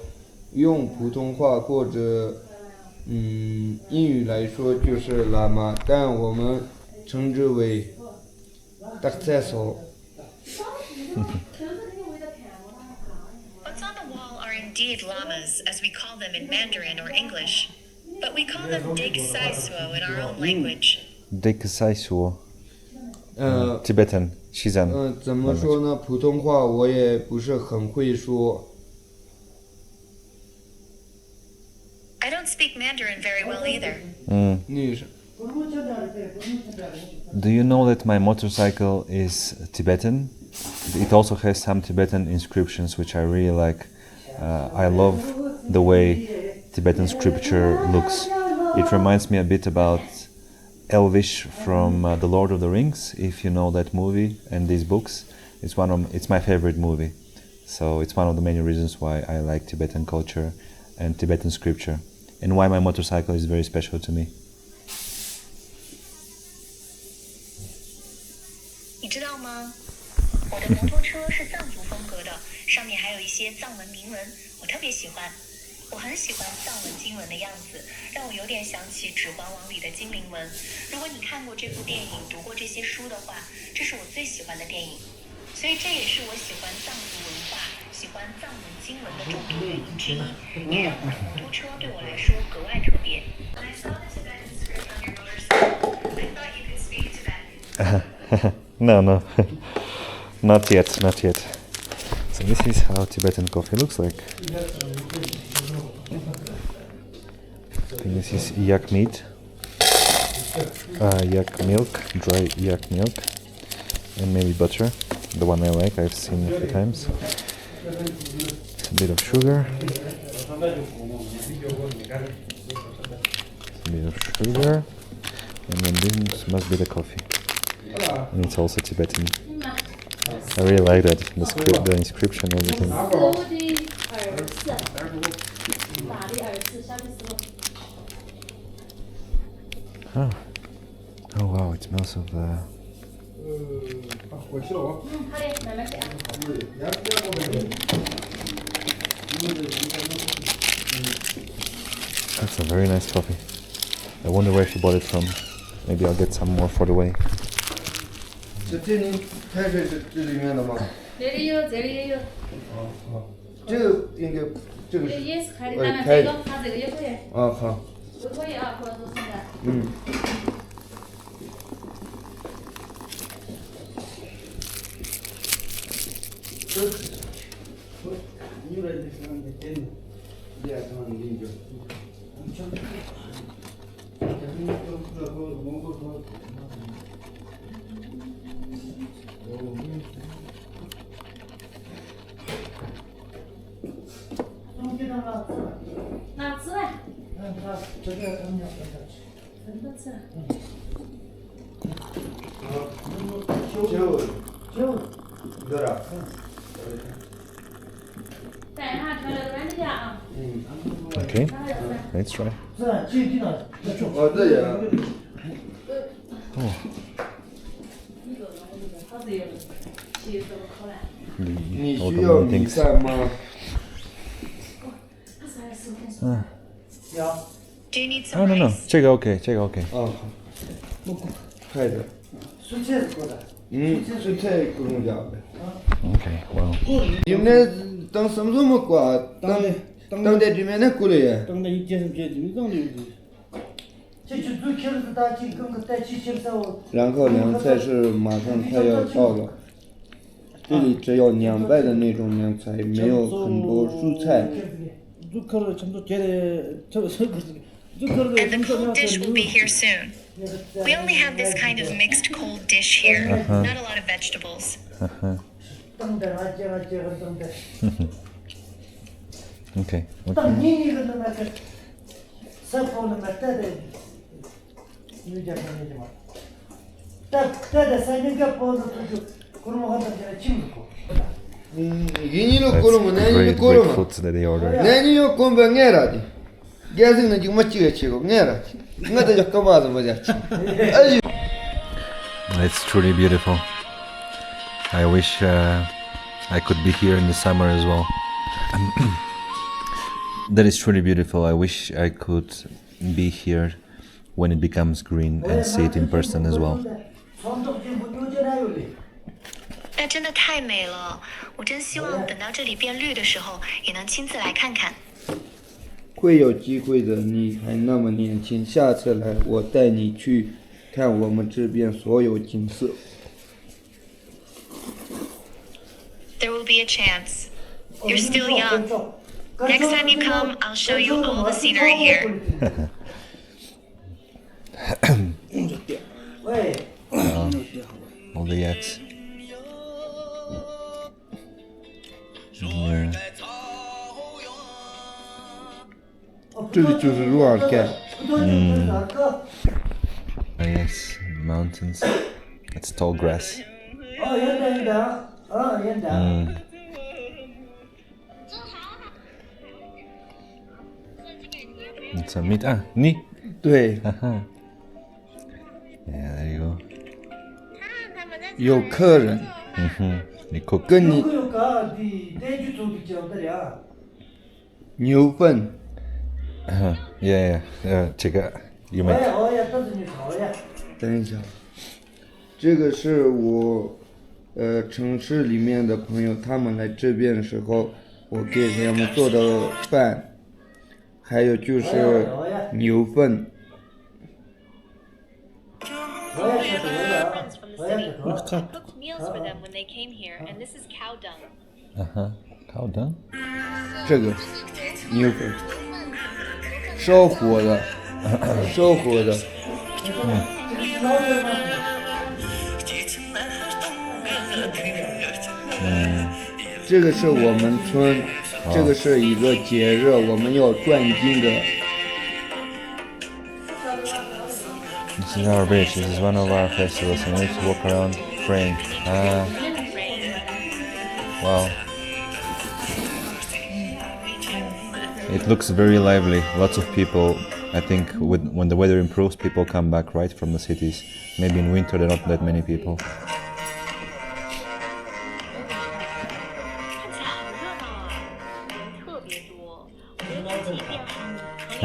S4: 用普通话或者英语来说就是喇嘛，但我们称之为达塞索。
S3: What's on the wall are indeed llamas, as we call them in Mandarin or English, but we call them dig saisuo in our own language.
S1: Dig Saisuo. Tibetan. Sichuan.
S4: 怎么说呢？普通话我也不是很会说。
S3: I don't speak Mandarin very well either.
S4: 女生。
S1: Do you know that my motorcycle is Tibetan? It also has some Tibetan inscriptions, which I really like. I love the way Tibetan scripture looks. It reminds me a bit about Elvish from The Lord of the Rings, if you know that movie and these books. It's my favorite movie. So it's one of the many reasons why I like Tibetan culture and Tibetan scripture, and why my motorcycle is very special to me.
S3: 你知道吗？我的摩托车是藏族风格的，上面还有一些藏文铭文，我特别喜欢。我很喜欢藏文经文的样子，让我有点想起《指环王》里的精灵文。如果你看过这部电影，读过这些书的话，这是我最喜欢的电影。所以这也是我喜欢藏族文化、喜欢藏文经文的众多原因之一，也让我的摩托车对我来说格外特别。When I saw the Tibetan script on your motorcycle, I thought you could speak Tibetan.
S1: No, not yet. So this is how Tibetan coffee looks like. And this is yak meat, yak milk, dry yak milk, and maybe butter, the one I like, I've seen a few times. A bit of sugar, and then this must be the coffee. And it's also Tibetan. I really like that, the inscription and everything. Oh wow, it smells of That's a very nice coffee. I wonder where she bought it from. Maybe I'll get some more for the way.
S4: 这您开水是这里面的吗？
S5: 这里有，这里也有。
S4: 这个应该这个是
S5: 也是开的，咱们这个它这个也可以。
S4: 好。
S5: 都可以啊，或者说现在。拿纸来。这个他们要分着吃。分着吃。酒。
S4: 多少？
S5: 带上调料软件啊。
S1: Okay, let's try.
S4: 哦，这也。你需要米饭吗？
S3: Do you need some
S1: No.
S3: rice?
S1: 这个 OK，这个 OK。
S4: 好。快点。蔬菜不用加呗。
S1: OK，wow。
S4: 你们那当什么时候挂？当在这边那过来呀？
S6: 当在一件别的地方的。这就最开始打进跟个带起介绍。
S4: 然后凉菜是马上快要到了。这里只有2倍的那种凉菜，没有很多蔬菜。
S3: And the cold dish will be here soon. We only have this kind of mixed cold dish here, not a lot of vegetables.
S1: Okay. Great food that they ordered. It's truly beautiful. I wish I could be here in the summer as well. That is truly beautiful. I wish I could be here when it becomes green and see it in person as well.
S3: 那真的太美了，我真希望等到这里变绿的时候，也能亲自来看看。
S4: 会有机会的，你还那么年轻，下次来我带你去看我们这边所有景色。
S3: There will be a chance. You're still young. Next time you come, I'll show you all the scenery here.
S1: All the yaks. Yeah.
S4: 这里就是鹿儿盖。
S1: Yes, mountains. It's tall grass. It's a meat. Ni.
S4: 对，
S1: Yeah, there you go.
S4: 有客人
S1: You cook.
S4: 跟你牛粪。
S1: Yeah. 这个 you make.
S4: 等一下，这个是我城市里面的朋友，他们来这边的时候，我给他们做的饭，还有就是牛粪。
S3: Friends from the city. I cooked meals for them when they came here, and this is cow dung.
S1: Cow dung.
S4: 这个牛粪，烧火的，烧火的。这个是我们村，这个是一个节日，我们要转经的。
S1: This is our beach. This is one of our festivals, and we need to walk around praying. Wow. It looks very lively. Lots of people. I think when the weather improves, people come back right from the cities. Maybe in winter there are not that many people.
S3: 看起来好热闹啊，人特别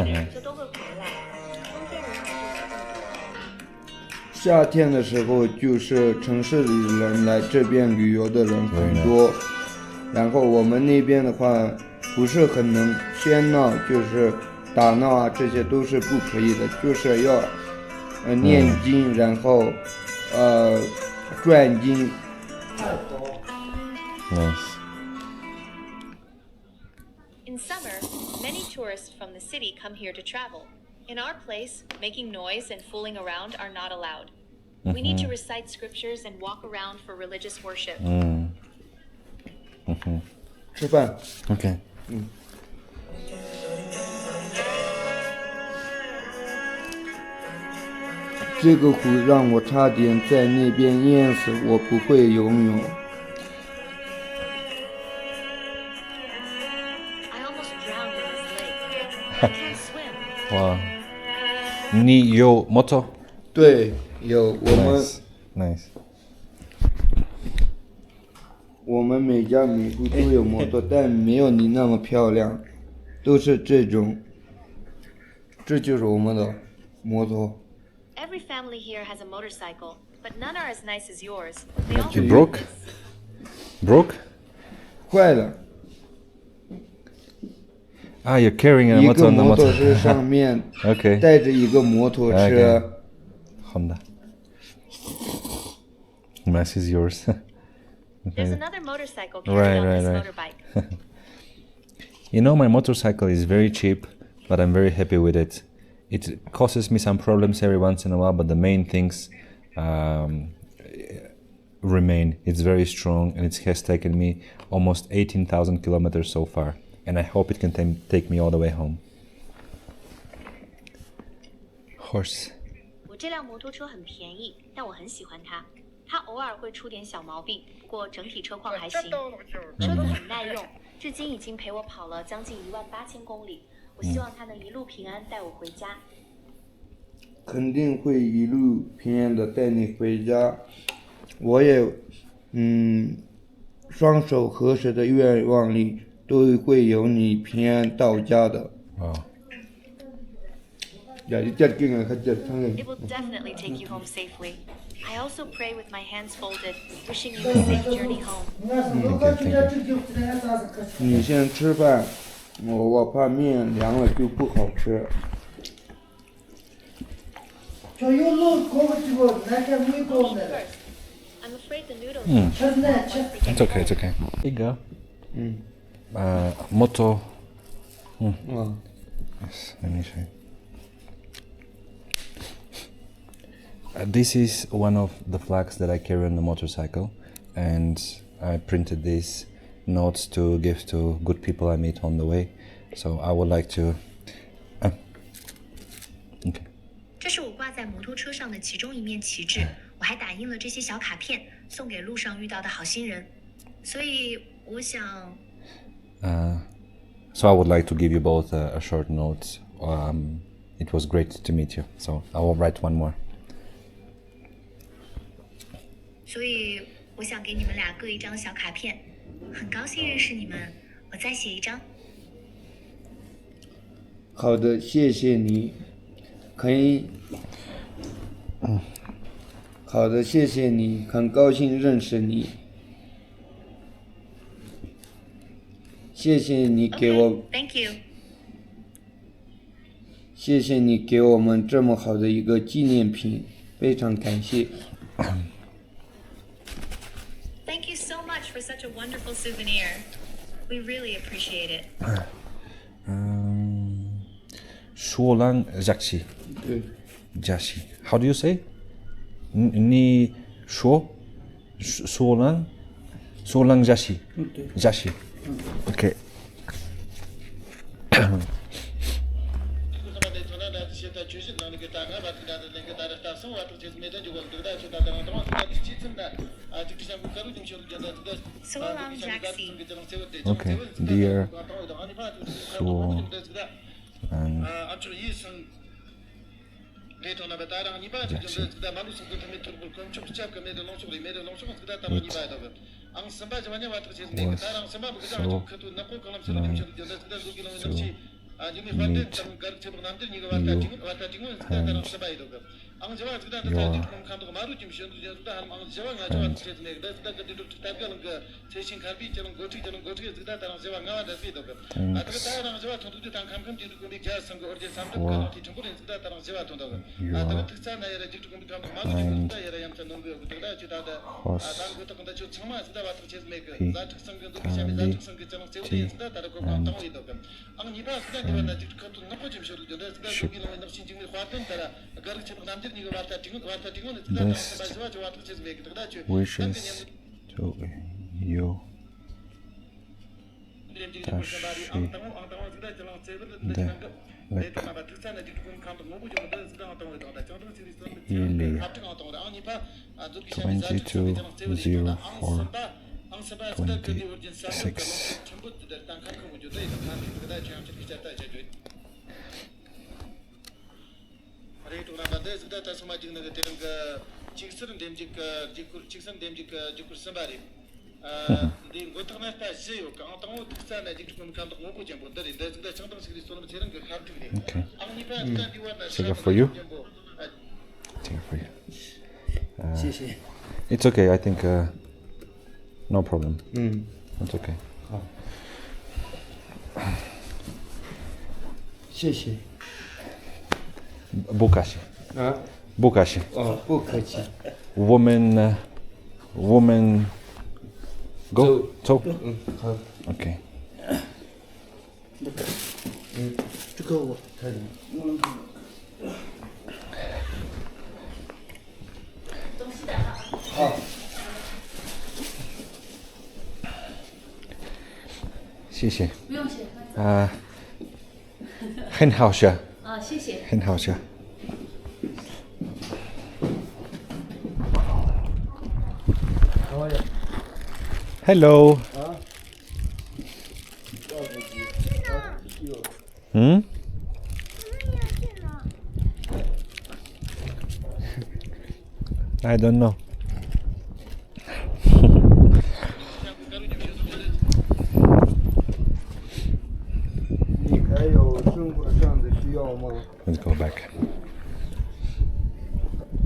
S3: 这边就都会回来。冬天人就更多。
S4: 夏天的时候，就是城市里人来这边旅游的人很多，然后我们那边的话不是很能喧闹，就是打闹啊，这些都是不可以的，就是要念经，然后转经。
S1: Nice.
S3: In summer, many tourists from the city come here to travel. In our place, making noise and fooling around are not allowed. We need to recite scriptures and walk around for religious worship.
S4: 吃饭。
S1: Okay.
S4: 这个湖让我差点在那边淹死，我不会游泳。
S3: I almost drowned in this lake. I can't swim.
S1: Wow. 你有摩托？
S4: 对，有
S1: Nice.
S4: 我们每家每户都有摩托，但没有你那么漂亮，都是这种。这就是我们的摩托。
S3: Every family here has a motorcycle, but none are as nice as yours. They all
S1: You broke? Broke?
S4: 坏了，
S1: Ah, you're carrying a
S4: 一
S1: motor
S4: 个
S1: on the
S4: 摩托
S1: motor.
S4: 车上面
S1: Okay.
S4: 带着一个摩托车。
S1: Okay. Honda. Mess is yours.
S3: There's another motorcycle
S1: Right,
S3: carried on
S1: right,
S3: this
S1: right.
S3: motorbike.
S1: You know, my motorcycle is very cheap, but I'm very happy with it. It causes me some problems every once in a while, but the main things remain. It's very strong, and it has taken me almost 18,000 kilometers so far, and I hope it can take me all the way home. Horse.
S3: 我这辆摩托车很便宜，但我很喜欢它。它偶尔会出点小毛病，不过整体车况还行。车子很耐用，至今已经陪我跑了将近18000公里。我希望它能一路平安带我回家。
S4: 肯定会一路平安的带你回家。我也，双手合十的愿望里都会有你平安到家的。
S1: Wow.
S3: It will definitely take you home safely. I also pray with my hands folded, wishing you a safe journey home.
S4: 你先吃饭，我怕面凉了就不好吃。
S6: 저 요로 고치고 나한테 물고 온다.
S3: I'm afraid the noodles.
S6: 쳤네.
S1: It's okay, it's okay. Iga. Moto. Yes, let me show you. This is one of the flags that I carry on the motorcycle, and I printed these notes to give to good people I meet on the way. So I would like to. Okay.
S3: 这是我挂在摩托车上的其中一面旗帜，我还打印了这些小卡片，送给路上遇到的好心人。所以我想。
S1: So I would like to give you both a short note. It was great to meet you. So I will write one more.
S3: 所以我想给你们俩各一张小卡片，很高兴认识你们，我再写一张。
S4: 好的，谢谢你。可以。好的，谢谢你，很高兴认识你。谢谢你给我。
S3: Okay, thank you.
S4: 谢谢你给我们这么好的一个纪念品，非常感谢。
S3: Thank you so much for such a wonderful souvenir. We really appreciate it.
S1: Shuolang Jaxi.
S4: 对。
S1: Jaxi. How do you say? Ni Shuo? Shuolang? Shuolang Jaxi. Jaxi. Okay.
S3: Solang Jaxi.
S1: Okay, dear Shuo and wishes to you Ili 220426. Okay. Take it for you. Take it for you.
S4: 谢谢。
S1: It's okay. I think no problem. It's okay.
S4: 好。谢谢。
S1: Bukashi.
S4: 啊？
S1: Bukashi.
S4: 哦，不客气。
S1: Woman. Go. So.
S4: 好。
S1: Okay.
S4: 这个我看。好。
S1: 谢谢。
S5: 不用谢。
S1: 很好笑。
S5: 谢谢。
S1: 很好笑。Hello. 嗯？ I don't know.
S4: 你还有生活上的需要吗？
S1: Let's go back.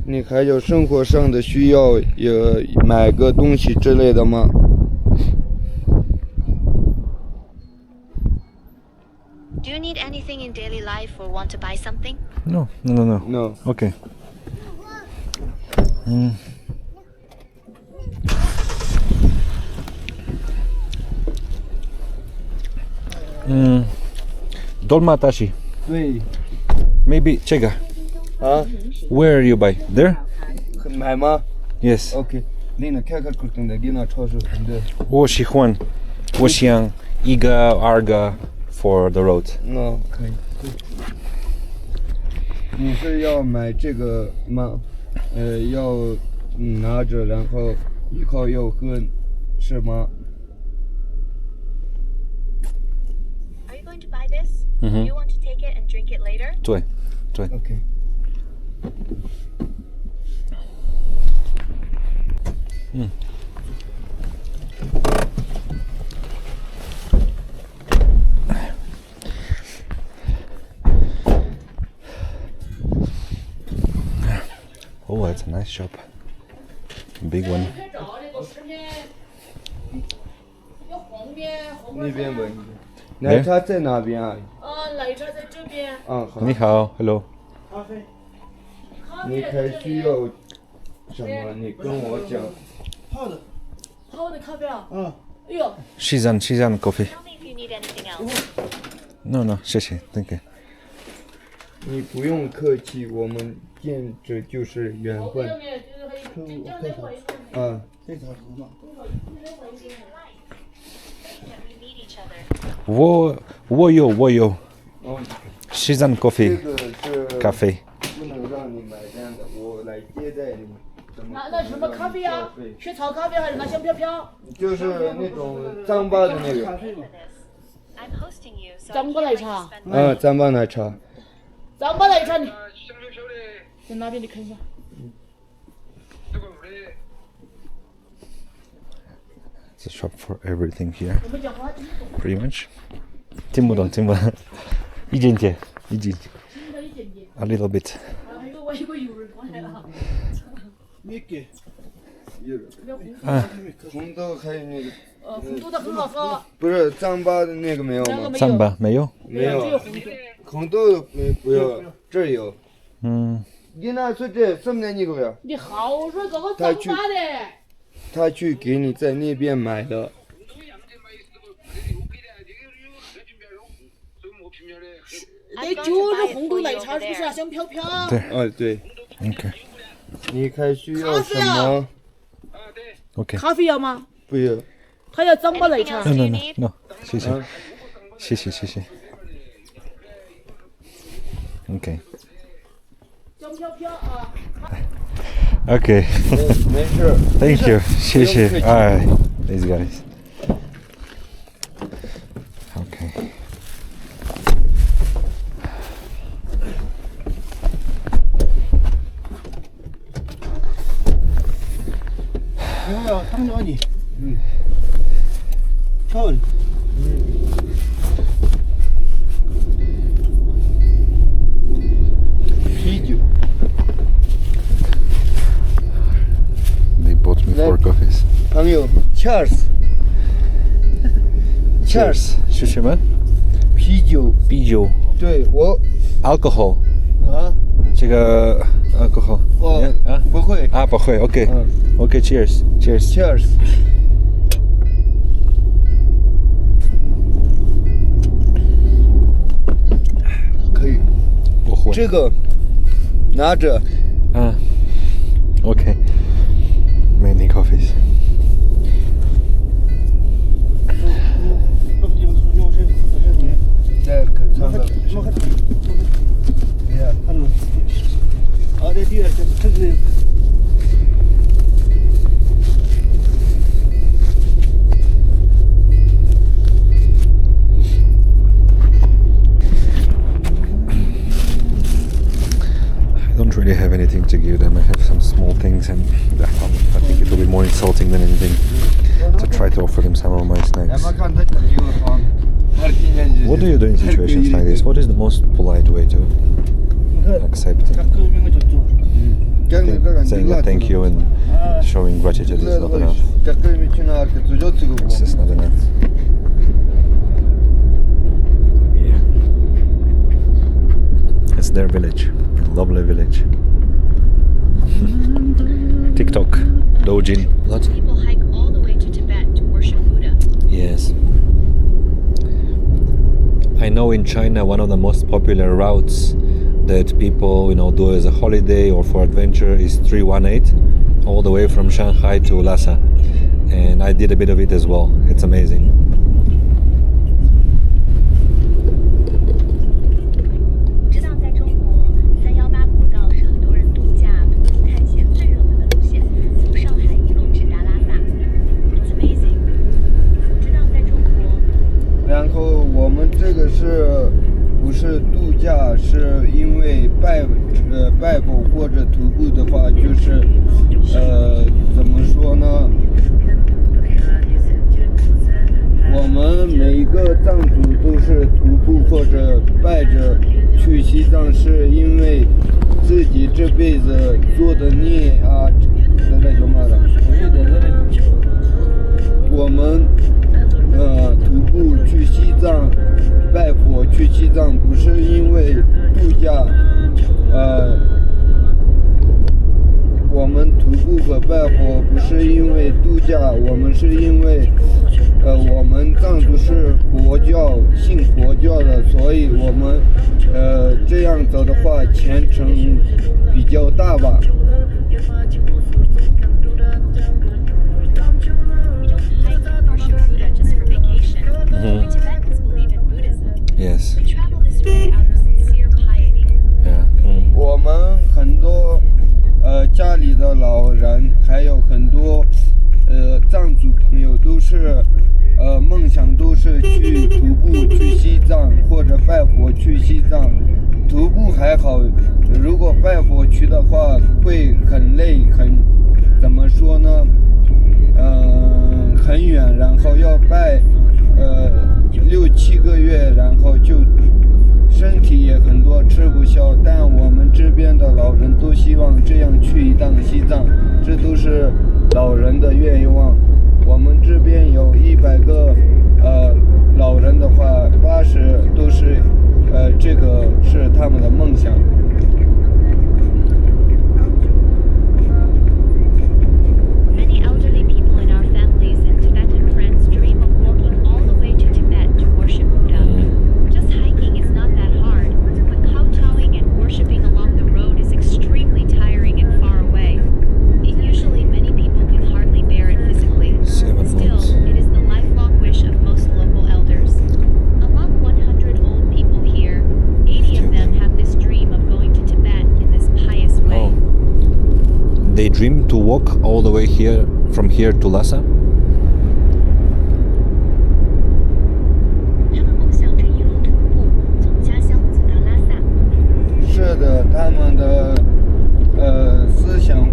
S4: 你还有生活上的需要，也买个东西之类的吗？
S3: Do you need anything in daily life or want to buy something?
S1: No.
S4: No.
S1: Okay. Dolmatashi.
S4: 对。
S1: Maybe Chega.
S4: 啊？
S1: Where you buy? There?
S4: 买吗
S1: Yes.
S4: ？OK。你那开口等的，给那超市很的。
S1: 我喜欢一个二个 for the road.
S4: 那可以。你是要买这个吗？要拿着，然后一口要喝，是吗？
S3: Are you going to buy this? Do you want to take it and drink it later?
S1: 对。
S4: OK。
S1: Oh, that's a nice shop. Big one.
S4: 那边吧，奶茶在哪边啊？
S5: 奶茶在这边。
S4: 啊，好。
S1: 你好 ，Hello。
S6: 咖啡。
S4: 你还需要什么？你跟我讲。
S6: 泡的。
S5: 泡的咖啡啊？
S6: 嗯。
S5: 哎呦。
S1: She's on coffee.
S3: Tell me if you need anything else.
S1: No, 谢谢 ，Thank you.
S4: 你不用客气，我们见着就是缘分。啊，
S6: 这条河嘛。
S3: We meet each other.
S1: 我有。
S4: 哦，
S1: She's on
S4: 这
S1: coffee.
S4: 个是
S1: 咖啡。
S4: 不能让你买单的，我来接待你。怎么？
S5: 那什么咖啡呀？雪草咖啡还是那香飘飘？
S4: 就是那种脏巴的那个。
S3: I'm hosting you, so
S5: 张波奶茶。
S4: 啊，脏巴奶茶。
S5: 张波奶茶你。在哪边？你看一下。
S1: It's a shop for everything here. Pretty much. 听不懂。一点点，a little bit。
S6: 没给。
S4: 红豆还有那个，
S5: 红豆的很好喝。
S4: 不是糌粑的那个没有吗？
S1: 糌粑没有。
S4: 没有。红豆不要，这儿有。你那说这什么年纪个呀？
S5: 你好说这个糌粑的。
S4: 他去给你在那边买的。
S5: 那就是红豆奶茶，是不是啊？香飘飘。
S1: 对。
S4: 对。
S1: OK。
S4: 你还需要什么
S1: ？OK。
S5: 咖啡要吗？
S4: 不要。
S5: 他要糌粑奶茶。
S1: No， 谢谢。OK。
S5: 香飘飘啊。
S1: OK。
S4: 没事。
S1: Thank you， 谢谢。哎 ，these guys。OK。
S6: 汤料你，漂亮。
S4: 啤酒。
S1: They bought me 4 coffees。
S4: 朋友 ，Cheers。
S1: 是什么？
S4: 啤酒。对我。
S1: Alcohol。
S4: 啊。
S1: 这个 alcohol。
S4: 不会。
S1: 不会。OK。Cheers。可以。不会。
S4: 这个拿着。
S1: OK。Many coffees。
S4: 这可唱了。
S6: 对，第二这个。
S1: I don't really have anything to give them. I have some small things, and I think it will be more insulting than anything to try to offer them some of my snacks. What do you do in situations like this? What is the most polite way to accept it? Saying a thank you and showing gratitude is not enough. It's just not enough. Yeah. It's their village. A lovely village. TikTok, Dojin. Lots.
S3: People hike all the way to Tibet to worship Buddha.
S1: Yes. I know in China one of the most popular routes that people do as a holiday or for adventure is 318, all the way from Shanghai to Lhasa, and I did a bit of it as well. It's amazing.
S3: 知道在中国318古道是很多人度假探险最热门的路线，从上海一路直达拉萨。It's amazing. 知道在中国。
S4: 然后我们这个不是度假，是因为拜佛或者徒步的话，就是怎么说呢？我们每一个藏族都是徒步或者拜着去西藏，是因为自己这辈子做的孽啊，我们徒步去西藏。拜佛去西藏不是因为度假，我们徒步和拜佛不是因为度假，我们是因为，我们藏族是信佛教的，所以我们，这样走的话前程比较大吧。
S1: Yes.
S3: We travel this way out of sincere piety.
S1: Yeah.
S4: 我们很多家里的老人，还有很多藏族朋友都是梦想都是去徒步去西藏，或者拜佛去西藏。徒步还好，如果拜佛去的话会很累，怎么说呢？很远，然后要拜6-7个月，然后就身吃不消，但我们这边的老人都希望这样去一趟西藏，这都是老人的愿望。我们这边有100个老人的话，80都是这个是他们的梦想。
S3: Many elderly people in our families and Tibetan friends dream of walking all the way to Tibet to worship Buddha. Just hiking is not that hard, but kowtowing and worshiping along the road is extremely tiring and far away. Usually many people can hardly bear it physically.
S1: Seven
S3: Still,
S1: months.
S3: it is the lifelong wish of most local elders. Among 100 old people here, 80 of them have this dream of going to Tibet in this pious way.
S1: They dream to walk all the way here, from here to Lhasa?
S3: 他们梦想着一路徒步，从家乡走到拉萨。
S4: 是的，他们的思想，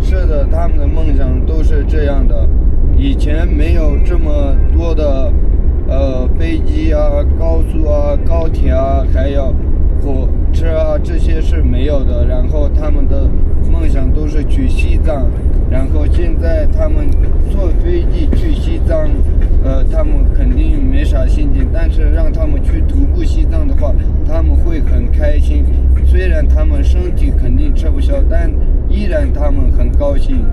S4: 是的，他们的梦想都是这样的。以前没有这么多的飞机啊、高速啊、高铁啊，还有火车啊，这些是没有的。然后他们的梦想都是去西藏，然后现在他们坐飞机去西藏，他们肯定没啥心情，但是让他们去徒步西藏的话，他们会很开心。虽然他们身体肯定吃不消，但依然他们很高兴。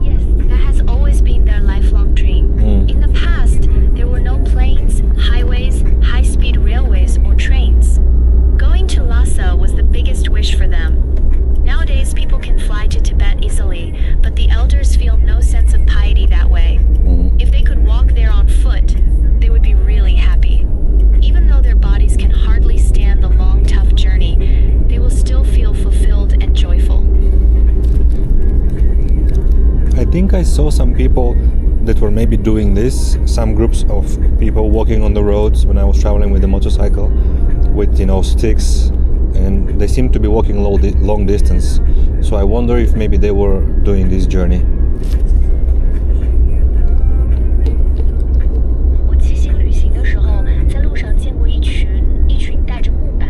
S3: Yes, that has always been their lifelong dream. In the past, there were no planes, highways, high-speed railways, or trains. Going to Lhasa was the biggest wish for them. Nowadays, people can fly to Tibet easily, but the elders feel no sense of piety that way. If they could walk there on foot, they would be really happy. Even though their bodies can hardly stand the long, tough journey, they will still feel fulfilled and joyful.
S1: I think I saw some people that were maybe doing this, some groups of people walking on the roads when I was traveling with a motorcycle with, sticks, and they seemed to be walking long distance. So I wonder if maybe they were doing this journey.
S3: 我骑行旅行的时候，在路上见过一群带着木板、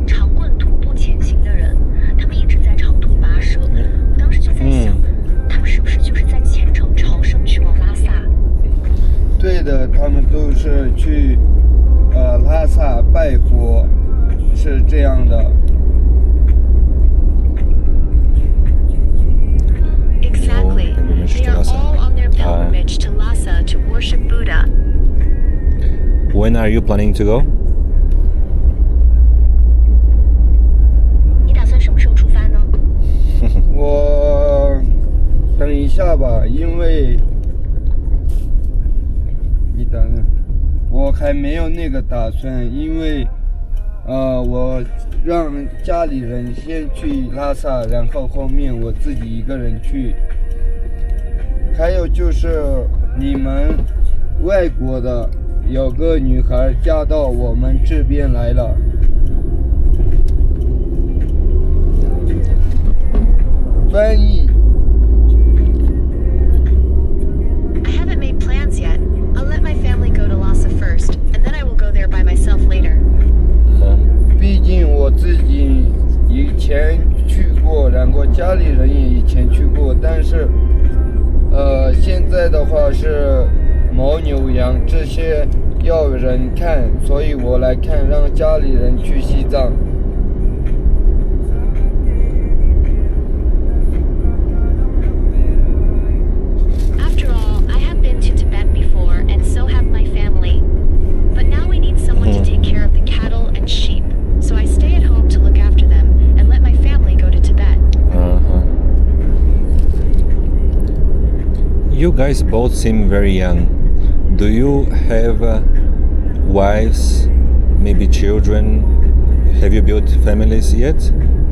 S3: 长棍徒步前行的人，他们一直在长途跋涉。我当时就在想，他们是不是就是在虔诚朝圣去往拉萨？
S4: 对的，他们都是去拉萨拜佛，是这样的。
S3: Exactly. They are all on their pilgrimage to Lhasa to worship Buddha.
S1: When are you planning to go?
S3: 你打算什么时候出发呢？
S4: 我等一下吧，因为你等等，我还没有那个打算，因为我让家里人先去拉萨，然后后面我自己一个人去。还有就是你们外国的有个女孩嫁到我们这边来了。翻译。
S3: I haven't made plans yet. I'll let my family go to Lhasa first, and then I will go there by myself later.
S4: 毕竟我自己以前去过，然后家里人也以前去过，但是现在的话是牦牛羊这些要人看，所以我来看，让家里人去西藏。
S3: After all, I have been to Tibet before, and so have my family. But now we need someone to take care of the cattle and sheep, so I stay at home to look after them and let my family go to Tibet.
S1: You guys both seem very young. Do you have wives, maybe children? Have you built families yet?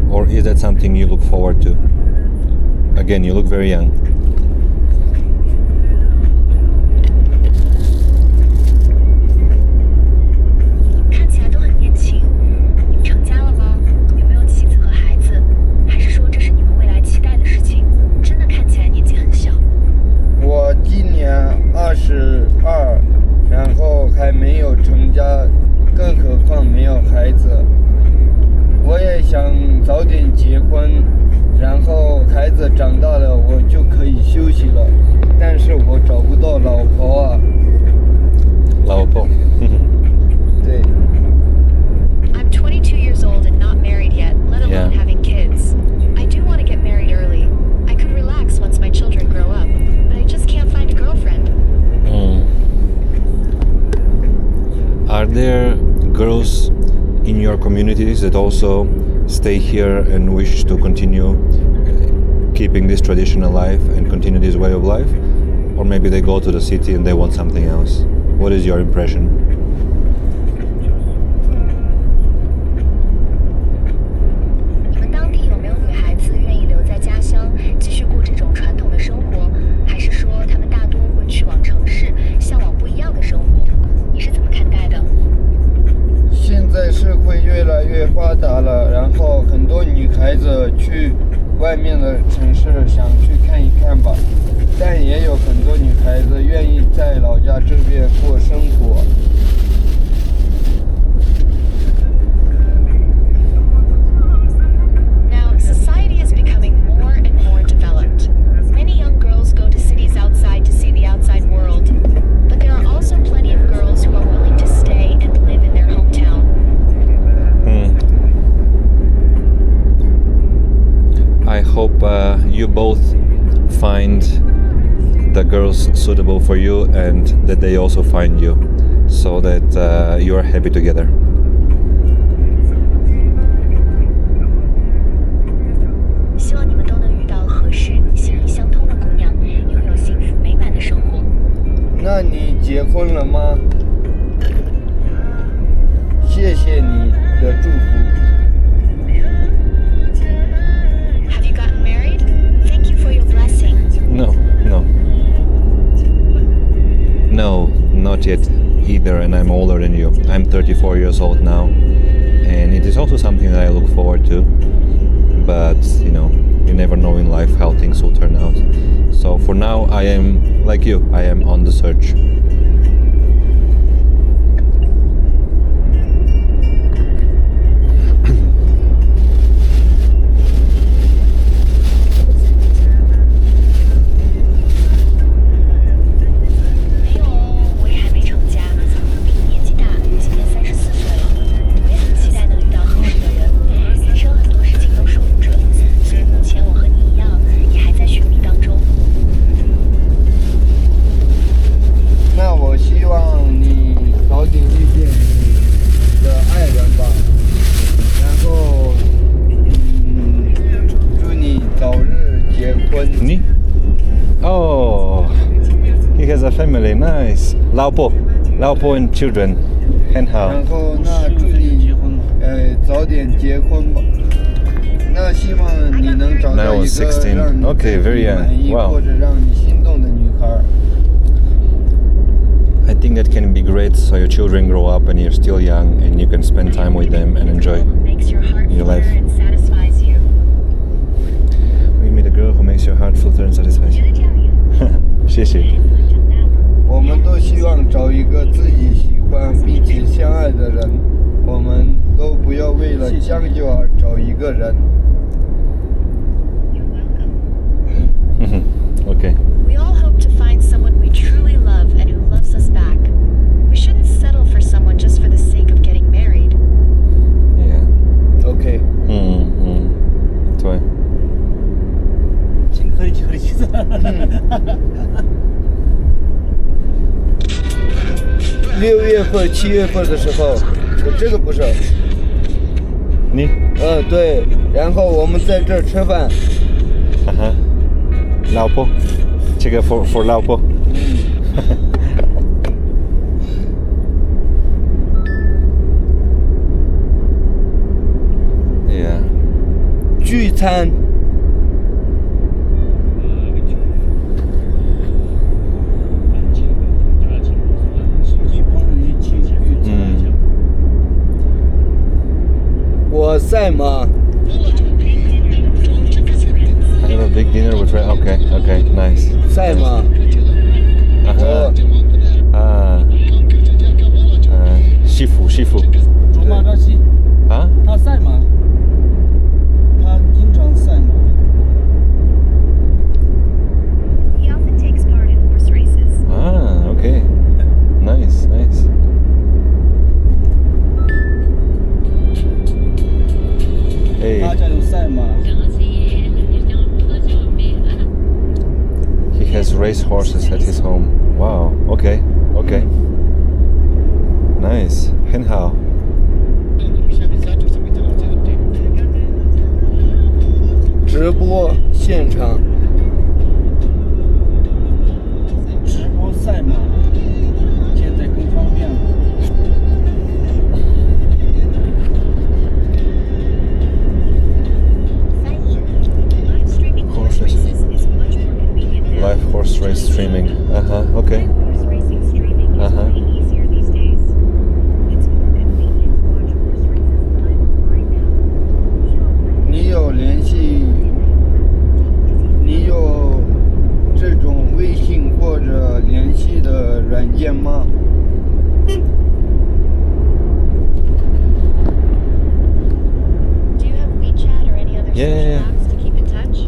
S1: Or is that something you look forward to? Again, you look very young.
S3: 看起来都很年轻。你们成家了吗？有没有妻子和孩子？还是说这是你们未来期待的事情？真的看起来年纪很小。
S4: 我今年22，结婚，然后孩子长大了，我就可以休息了。但是我找不到老婆啊。
S1: 老婆。
S4: 对。
S3: I'm 22 years old and not married yet, let alone
S1: Yeah.
S3: having kids. I do want to get married early. I could relax once my children grow up, but I just can't find a girlfriend.
S1: Are there girls in your communities that also stay here and wish to continue keeping this tradition alive and continue this way of life? Or maybe they go to the city and they want something else? What is your impression?
S3: 你们当地有没有女孩子愿意留在家乡，继续过这种传统的生活，还是说她们大多会去往城市，向往不一样的生活？你是怎么看待的？
S4: 现在社会越来越发达了，然后很多女孩子去外面的城市想去看一看吧，但也有很多女孩子愿意在老家这边过生活。
S3: Now, society is becoming more and more developed. Many young girls go to cities outside to see the outside world, but there are also plenty of girls who are willing to stay and live in their hometown.
S1: I hope you both find the girls suitable for you and that they also find you, so that you are happy together.
S3: 希望你们都能遇到合适、心意相通的姑娘，拥有幸福美满的生活。
S4: 那你结婚了吗？谢谢你的祝福。
S3: Have you gotten married? Thank you for your blessing.
S1: No, not yet either, and I'm older than you. I'm 34 years old now, and it is also something that I look forward to. But, you know, you never know in life how things will turn out. So for now, I am, like you, I am on the search. Family, nice. 老婆 and children, 很好。
S4: 然后那祝你早点结婚吧。那希望你能找到一个让你满意或者让你心动的女孩。
S1: I think that can be great, so your children grow up and you're still young and you can spend time with them and enjoy your life. We meet a girl who makes your heart flutter and satisfies you. 谢谢。
S4: 我们都希望找一个自己喜欢并且相爱的人，我们都不要为了将就而找一个人。
S1: Okay.
S3: We all hope to find someone we truly love and who loves us back. We shouldn't settle for someone just for the sake of getting married.
S1: Yeah.
S4: Okay.
S1: 对。
S6: 挺客气
S4: 6月份、7月份的时候，这个不是。
S1: 你？
S4: 对。然后我们在这儿吃饭。
S1: 老婆，这个 for 老婆。Yeah.
S4: 聚餐。我在吗？
S1: Have a big dinner with friends. Okay, nice.
S4: 在吗？
S1: 媳妇。
S6: 罗马大西。
S1: 啊？
S6: 他在吗？他今
S1: race horses at his home. Wow. Okay. Okay. Nice. 很好。
S4: 直播现场，
S6: 直播赛马，现在更方便了。
S3: Live streaming horse races is much more convenient now.
S1: Live horse race streaming. Okay.
S3: Horse racing streaming is
S1: Uh-huh.
S3: way easier these days. It's more convenient to watch horse races live online now.
S4: 你有联系？你有这种微信或者联系的软件吗？
S3: Do you have WeChat or any other social
S1: Yeah.
S3: apps to keep in touch?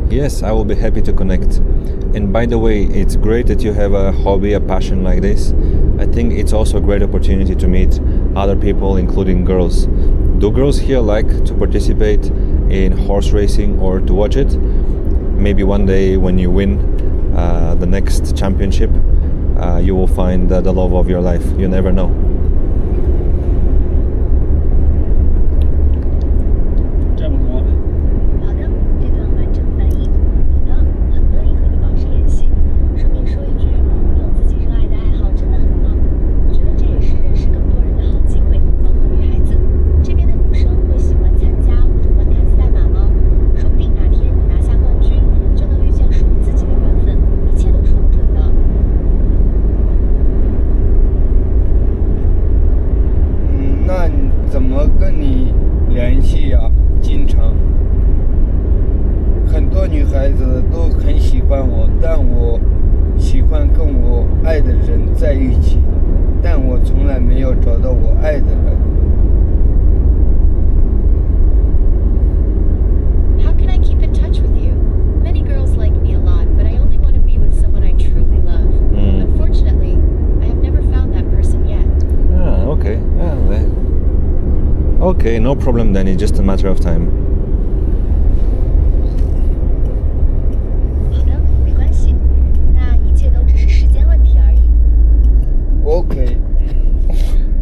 S1: Yes, I will be happy to connect. And by the way, it's great that you have a hobby, a passion like this. I think it's also a great opportunity to meet other people, including girls. Do girls here like to participate in horse racing or to watch it? Maybe one day when you win the next championship, you will find the love of your life. You never know.
S6: 这么多吧。
S3: 好的，这段完整翻译。有的，很乐意和你保持联系。顺便说一句，你有自己热爱的爱好真的很棒。我觉得这也是认识更多人的好机会，包括女孩子。这边的女生会喜欢参加或者观看赛马吗？说不定哪天你拿下冠军，就能遇见属于自己的缘分。一切都说不准的。
S4: 那你怎么跟你联系呀？经常，很多女孩子都很喜欢我，但我喜欢跟我爱的人在一起，但我从来没有找到我爱的人。
S3: How can I keep in touch with you? Many girls like me a lot, but I only want to be with someone I truly love. Unfortunately, I have never found that person yet.
S1: Okay. Okay, no problem then. It's just a matter of time.
S3: 好的，没关系，那一切都只是时间问题而已。
S4: OK，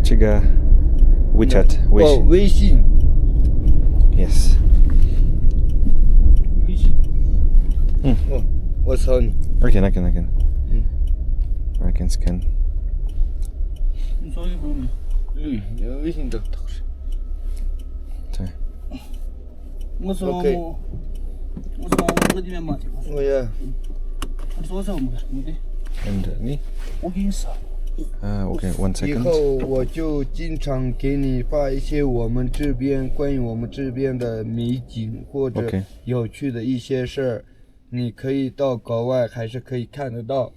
S1: 这个 WeChat 微
S4: 哦，
S1: 信。
S4: 微信。
S1: Yes.
S6: 微信。
S4: 哦，我操你！
S1: I can. I can scan.
S6: 你说一会儿没？
S4: 有微信的头像。
S1: 对。
S6: 我说
S4: OK
S6: 我里面嘛，
S4: 我也。
S6: 你说什么？没得。
S1: And 你？
S6: 我给你说。
S1: Okay, 1
S4: 以
S1: second.
S4: 后我就经常给你发一些我们这边关于我们这边的美景或者
S1: OK
S4: 有趣的一些事儿，你可以到国外还是可以看得到。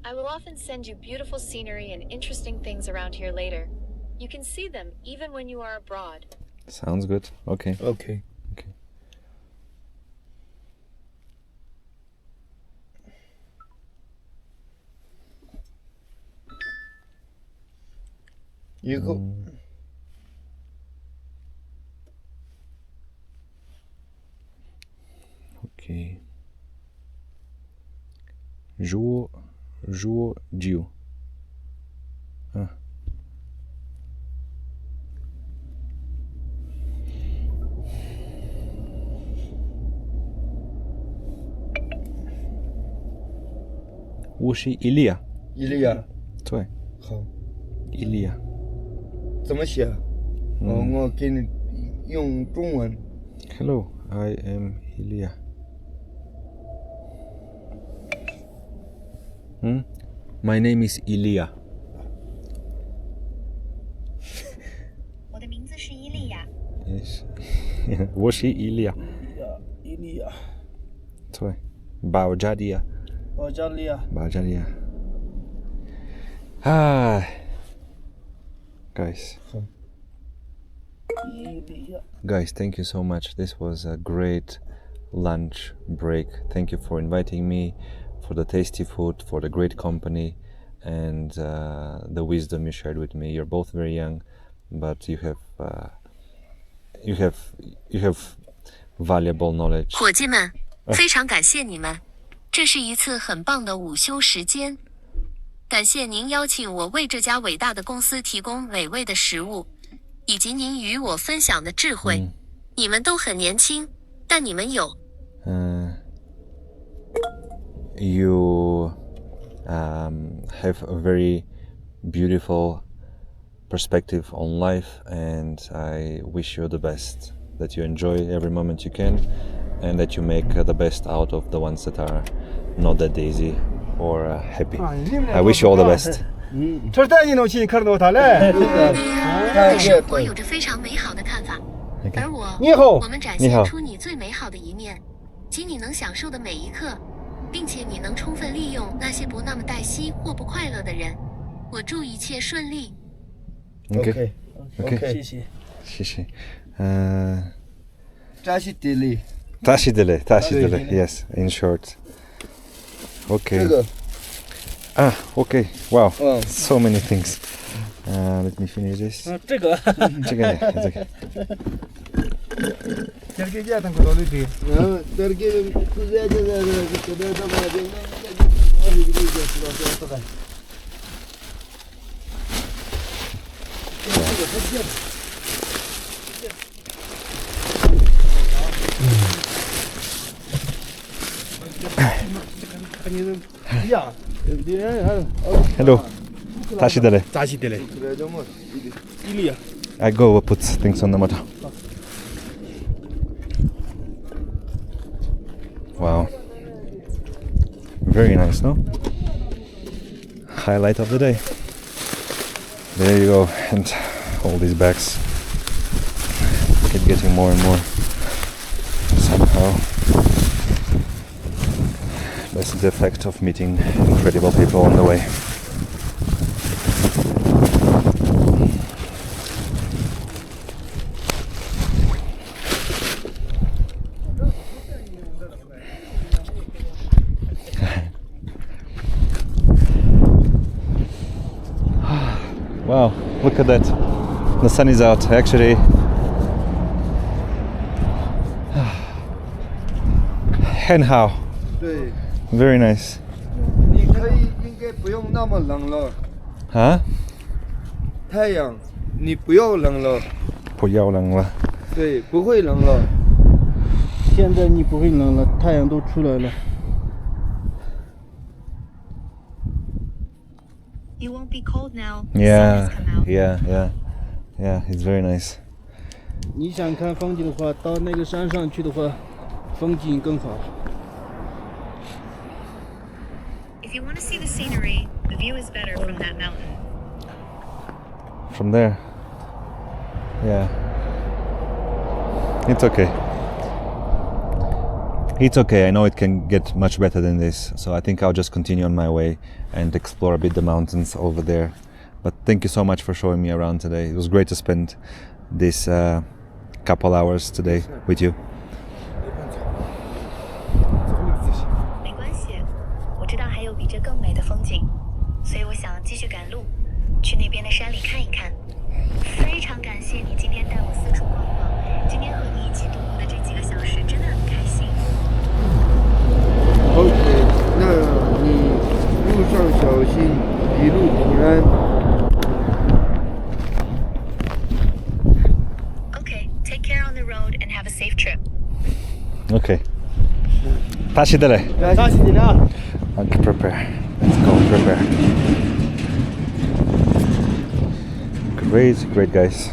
S3: I will often send you beautiful scenery and interesting things around here later. You can see them even when you are abroad.
S1: Sounds good. Okay.
S4: OK。
S1: Okay.
S4: 以后。
S1: Okay. Zoige. Ah.我是伊利亚。
S4: 伊利亚，
S1: 对，
S4: 好，
S1: 伊利亚。
S4: 怎么写？我给你用中文。
S1: Hello, I am Ilya. My name is Ilya.
S3: 我的名字是伊利亚。
S1: Yes. 我是伊利亚。
S6: 伊利亚，
S1: 对，保加利亚。
S6: 保加利亚。
S1: 保加利亚。唉 ，guys.
S6: 伊利亚。
S1: Guys, thank you so much. This was a great lunch break. Thank you for inviting me, for the tasty food, for the great company, and the wisdom you shared with me. You're both very young, but you have valuable knowledge.
S3: 伙计们，非常感谢你们，这是一次很棒的午休时间。感谢您邀请我为这家伟大的公司提供美味的食物，以及您与我分享的智慧。你们都很年轻，但你们有。
S1: You have a very beautiful perspective on life, and I wish you the best, that you enjoy every moment you can, and that you make the best out of the ones that are not that easy or happy. I wish you all the best.
S3: 生活有着非常美好的看法，而我们展现出你最美好的一面，及你能享受的每一刻，并且你能充分利用那些不那么黛西或不快乐的人。我祝一切顺利。
S1: Okay.
S6: Okay.
S1: 谢谢。
S4: Tashidele.
S1: Tashidele. Yes, in short. Okay.
S4: 这个
S1: Okay. Wow. So many things. Let me finish this.
S6: 这个
S1: It's okay.
S4: Tergele
S1: Hello. Tashidele.
S6: Tashidele.
S1: I go put things on the motor. Wow. Very nice, no? Highlight of the day. There you go, and all these bags keep getting more and more somehow. That's the effect of meeting incredible people on the way. Wow, look at that. The sun is out, actually. And how?
S4: 对，
S1: Very nice.
S4: 你可以应该不用那么冷了。
S1: Huh?
S4: 太阳，你不要冷了。
S1: 不要冷了。
S4: 对，不会冷了。
S6: 现在你不会冷了，太阳都出来了。
S3: You won't be cold now.
S1: Yeah, it's very nice.
S6: 你想看风景的话，到那个山上去的话，风景更好。
S3: If you want to see the scenery, the view is better from that mountain.
S1: From there. Yeah. It's okay. It's okay, I know it can get much better than this, so I think I'll just continue on my way and explore a bit the mountains over there. But thank you so much for showing me around today. It was great to spend this couple hours today with you.
S3: 没关系，我知道还有比这更美的风景，所以我想继续赶路，去那边的山里看一看。非常感谢你今天带我四处逛逛，今天和你一起度过的这几个小时真的很开心。
S4: OK， 那你路上小心，一路平安。
S3: Okay, take care on the road and have a safe trip.
S1: Okay. Tashidele.
S6: Tashidele.
S1: Okay, prepare. Let's go prepare. Great guys.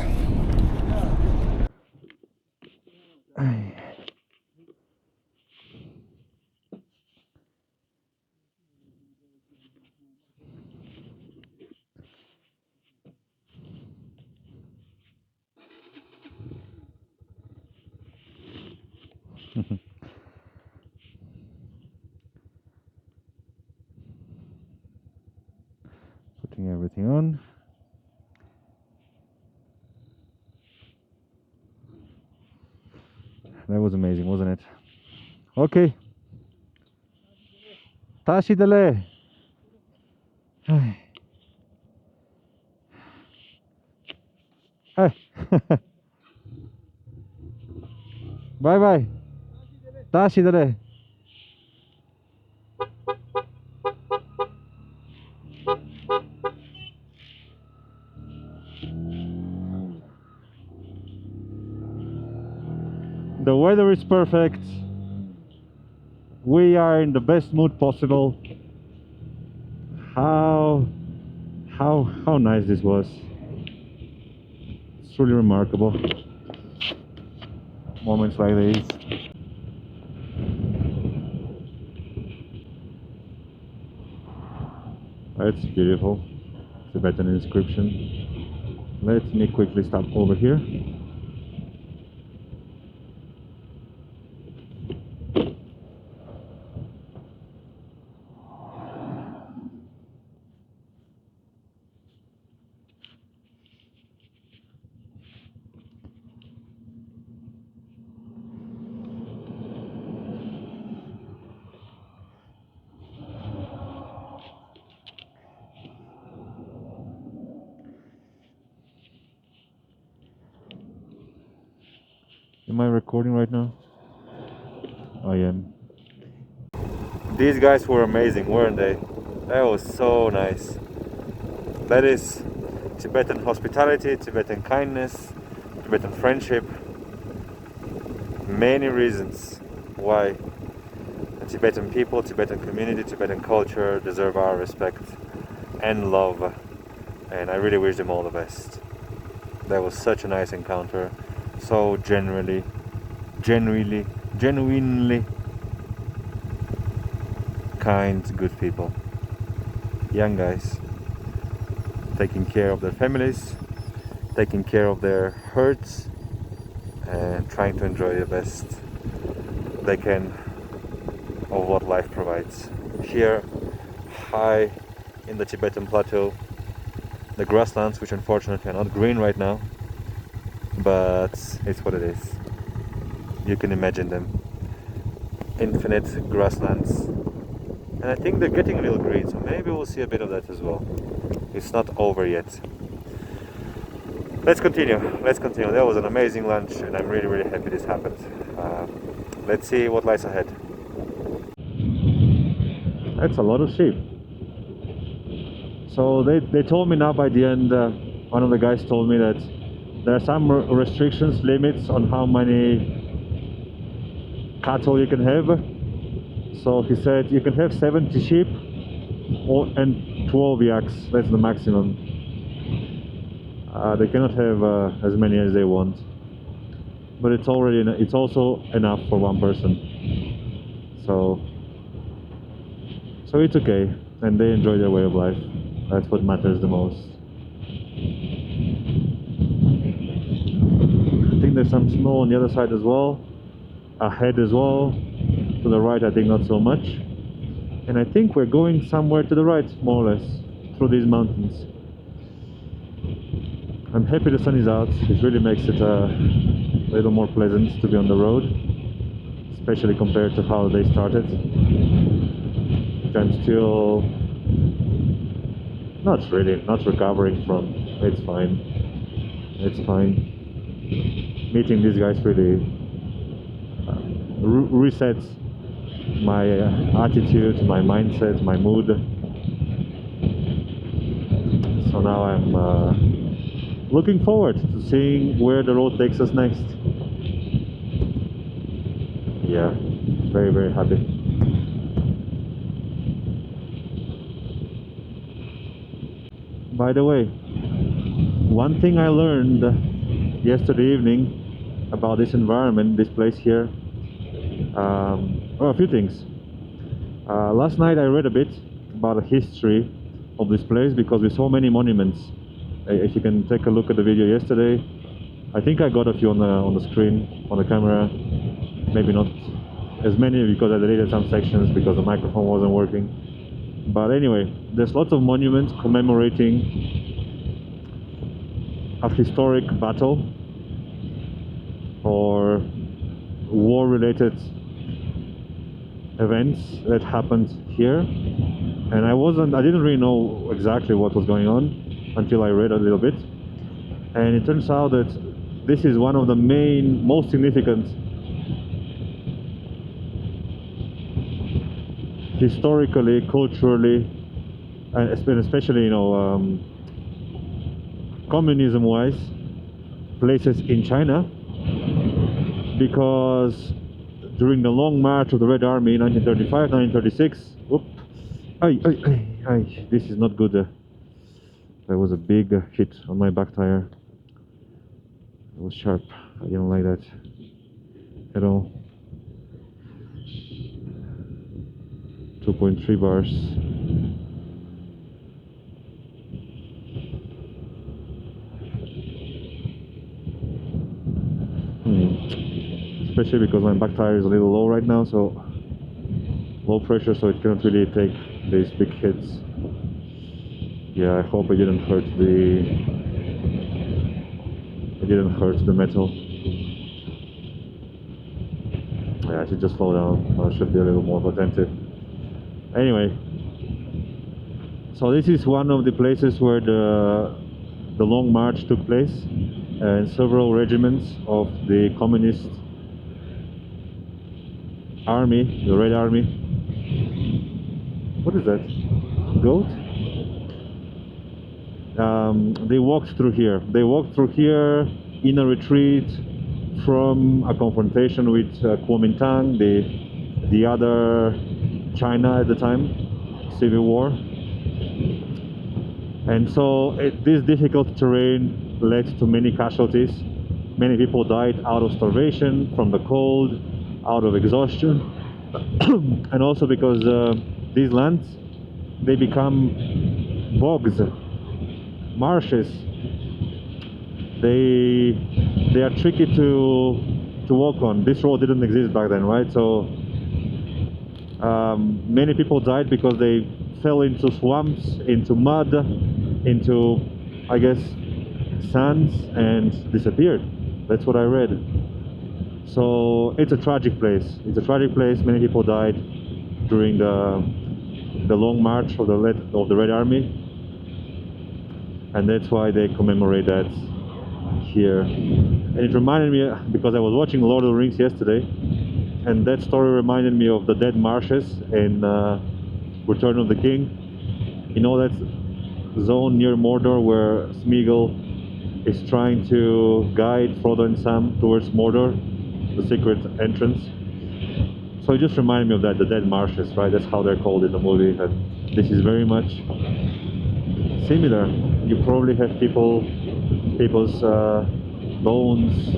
S1: Putting everything on. That was amazing, wasn't it? Okay. Tashidele. Hey.
S2: Bye bye. 다시 들어. The weather is perfect. We are in the best mood possible. How nice this was. It's truly remarkable. Moments like these. That's beautiful. Tibetan inscription. Let me quickly stop over here. Am I recording right now? I am. These guys were amazing, weren't they? That was so nice. That is Tibetan hospitality, Tibetan kindness, Tibetan friendship. Many reasons why the Tibetan people, Tibetan community, Tibetan culture deserve our respect and love. And I really wish them all the best. That was such a nice encounter. So genuinely kind, good people. Young guys, taking care of their families, taking care of their herds, and trying to enjoy the best they can of what life provides. Here, high in the Tibetan plateau, the grasslands, which unfortunately are not green right now, but it's what it is. You can imagine them. Infinite grasslands. And I think they're getting a little green, so maybe we'll see a bit of that as well. It's not over yet. Let's continue. That was an amazing lunch, and I'm really happy this happened. Let's see what lies ahead. That's a lot of sheep. So they told me now by the end, one of the guys told me that there are some restrictions, limits on how many cattle you can have. So he said you can have 70 sheep and 12 yaks. That's the maximum. They cannot have as many as they want, but it's also enough for one person. So it's okay, and they enjoy their way of life. That's what matters the most. I think there's some snow on the other side as well, ahead as well. To the right, I think not so much. And I think we're going somewhere to the right, more or less, through these mountains. I'm happy the sun is out. It really makes it a little more pleasant to be on the road, especially compared to how they started. Which I'm still not recovering from. It's fine. Meeting these guys really resets my attitude, my mindset, my mood. So now I'm looking forward to seeing where the road takes us next. Yeah, very happy. By the way, one thing I learned yesterday evening about this environment, this place here, a few things. Last night I read a bit about the history of this place because we saw many monuments. If you can take a look at the video yesterday, I think I got a few on the screen, on the camera. Maybe not as many because I deleted some sections because the microphone wasn't working. But anyway, there's lots of monuments commemorating a historic battle or war-related events that happened here. And I didn't really know exactly what was going on until I read a little bit. And it turns out that this is one of the most significant historically, culturally, and especially, you know, communism-wise, places in China, because during the Long March of the Red Army in 1935, 1936, this is not good. There was a big hit on my back tire. It was sharp. I didn't like that at all. 2.3 bars. Especially because my back tire is a little low right now, so low pressure, so it cannot really take these big hits. Yeah, I hope I didn't hurt the metal. Yeah, I should just slow down. I should be a little more attentive. Anyway, so this is one of the places where the Long March took place, and several regiments of the communist army, the Red Army. What is that? Goat? They walked through here. They walked through here in a retreat from a confrontation with Kuomintang, the other China at the time, civil war. And so this difficult terrain led to many casualties. Many people died out of starvation, from the cold, out of exhaustion, and also because these lands, they become bogs, marshes. They are tricky to walk on. This road didn't exist back then, right? So many people died because they fell into swamps, into mud, into, I guess, sands, and disappeared. That's what I read. So it's a tragic place. It's a tragic place. Many people died during the Long March of the Red Army, and that's why they commemorate that here. And it reminded me, because I was watching Lord of the Rings yesterday, and that story reminded me of the Dead Marshes in Return of the King. You know, that zone near Mordor where Smeagol is trying to guide Frodo and Sam towards Mordor, the secret entrance. So it just reminded me of that, the Dead Marshes, right? That's how they're called in the movie. And this is very much similar. You probably have people's bones,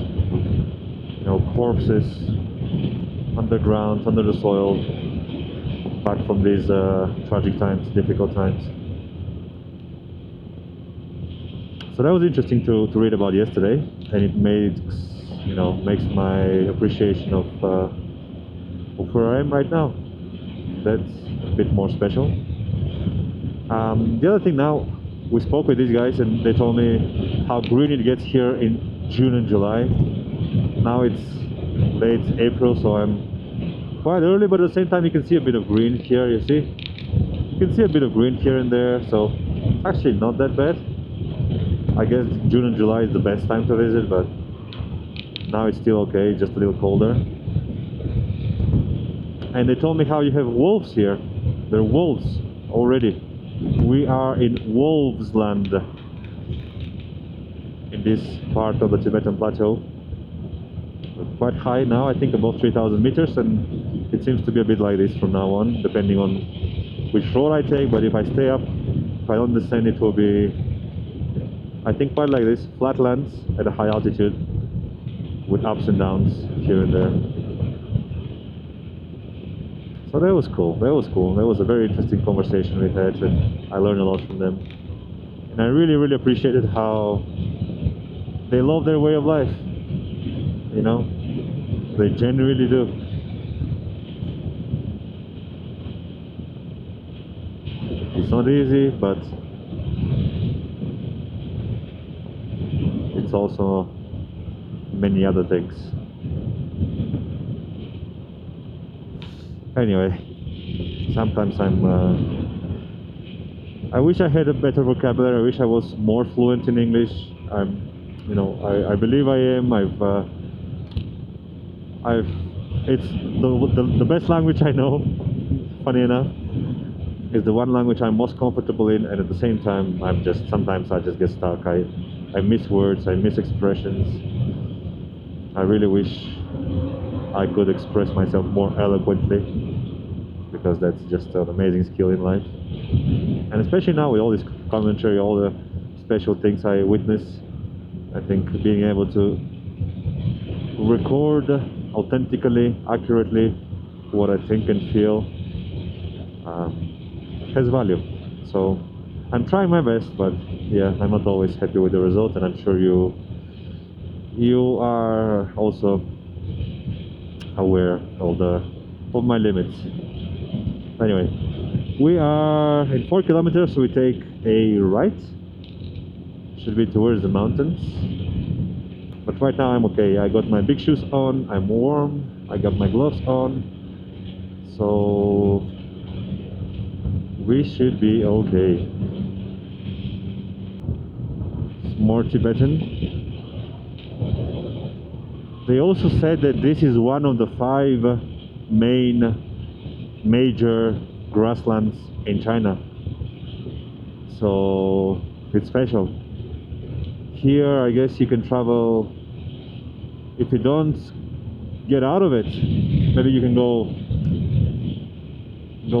S2: you know, corpses underground, under the soil, back from these tragic times, difficult times. So that was interesting to read about yesterday, and it makes my appreciation of where I am right now. That's a bit more special. The other thing, now we spoke with these guys and they told me how green it gets here in June and July. Now it's late April, so I'm quite early, but at the same time you can see a bit of green here. You see? You can see a bit of green here and there, so it's actually not that bad. I guess June and July is the best time to visit, but now it's still okay, just a little colder. And they told me how you have wolves here. There are wolves already. We are in wolves land in this part of the Tibetan plateau. We're quite high now, I think above 3,000 meters, and it seems to be a bit like this from now on, depending on which road I take. But if I stay up, if I don't descend, it will be, I think, quite like this, flatlands at a high altitude with ups and downs here and there. So that was cool. That was a very interesting conversation we had, and I learned a lot from them. And I really, really appreciated how they love their way of life. You know, they genuinely do. It's not easy, but it's also many other things. Anyway, sometimes I wish I had a better vocabulary. I wish I was more fluent in English. I believe I am. It's the best language I know. funny enough, is the one language I'm most comfortable in, and at the same time, sometimes I just get stuck. I miss words, I miss expressions. I really wish I could express myself more eloquently, because that's just an amazing skill in life. And especially now with all this commentary, all the special things I witness, I think being able to record authentically, accurately what I think and feel has value. So I'm trying my best, but yeah, I'm not always happy with the result, and I'm sure you are also aware of my limits. Anyway, we are in 4 kilometers, so we take a right. Should be towards the mountains. But right now I'm okay. I got my big shoes on, I'm warm, I got my gloves on. So we should be okay. More Tibetan. They also said that this is one of the 5 major grasslands in China. So it's special. Here I guess you can travel, if you don't get out of it, maybe you can go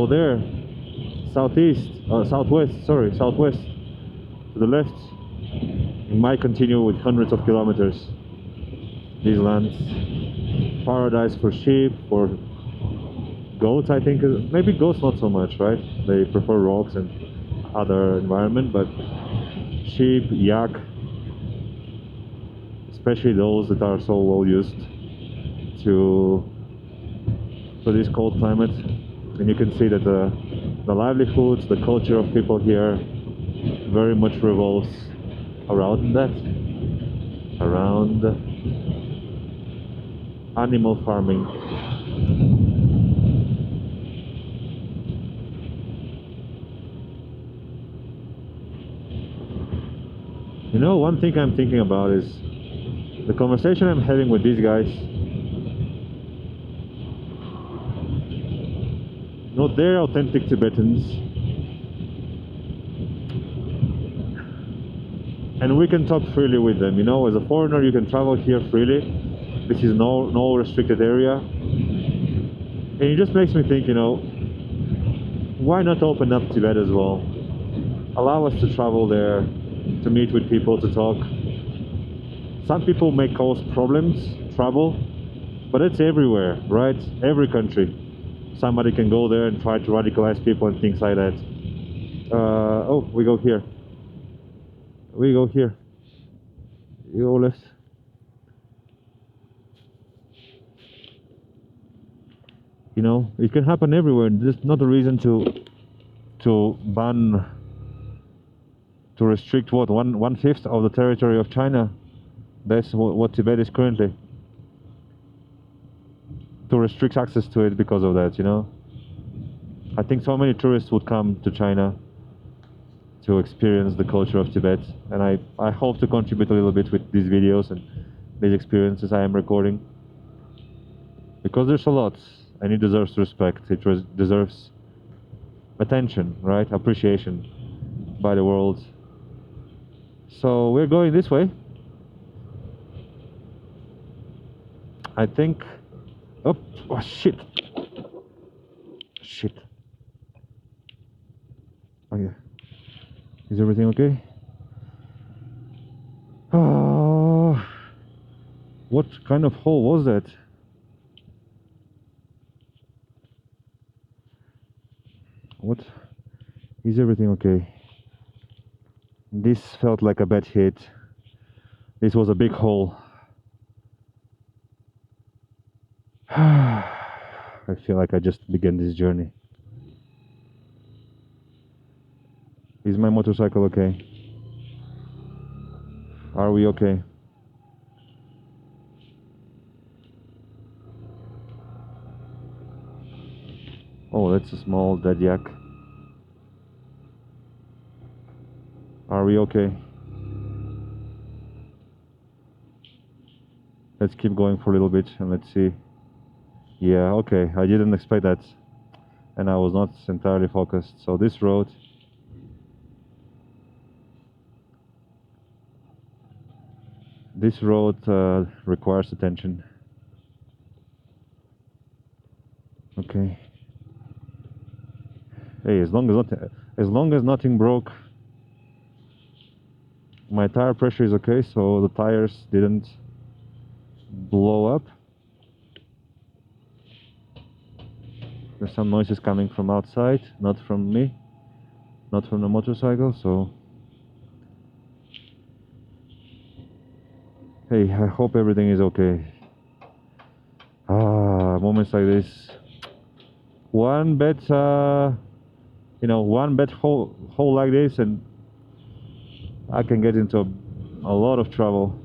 S2: there, southwest to the left. You might continue with hundreds of kilometers. These lands, paradise for sheep, for goats, I think. Maybe goats not so much, right? They prefer rocks and other environment, but sheep, yak, especially those that are so well used to this cold climate. And you can see that the livelihoods, the culture of people here very much revolves around that, around animal farming. You know, one thing I'm thinking about is the conversation I'm having with these guys. No, they're authentic Tibetans, and we can talk freely with them. You know, as a foreigner, you can travel here freely. This is no restricted area, and it just makes me think, you know, why not open up Tibet as well? Allow us to travel there, to meet with people, to talk. Some people may cause problems, trouble, but it's everywhere, right? Every country. Somebody can go there and try to radicalize people and things like that. Oh, we go here. We go here. You go left. You know, it can happen everywhere. There's not a reason to ban, to restrict what, one fifth of the territory of China. That's what Tibet is currently. To restrict access to it because of that, you know. I think so many tourists would come to China to experience the culture of Tibet, and I hope to contribute a little bit with these videos and these experiences I am recording, because there's a lot, and it deserves respect. It deserves attention, right? Appreciation by the world. So we're going this way. I think. Oh shit. Oh yeah. Is everything okay? Oh, what kind of hole was that? What? Is everything okay? This felt like a bad hit. This was a big hole. I feel like I just began this journey. Is my motorcycle okay? Are we okay? Oh, that's a small dead yak. Are we okay? Let's keep going for a little bit and let's see. Yeah, okay. I didn't expect that. and I was not entirely focused. So this road requires attention. Okay. Hey, as long as nothing broke, my tire pressure is okay, so the tires didn't blow up. There's some noises coming from outside, not from me, not from the motorcycle, so hey, I hope everything is okay. Moments like this, one bad hole like this, and I can get into a lot of trouble.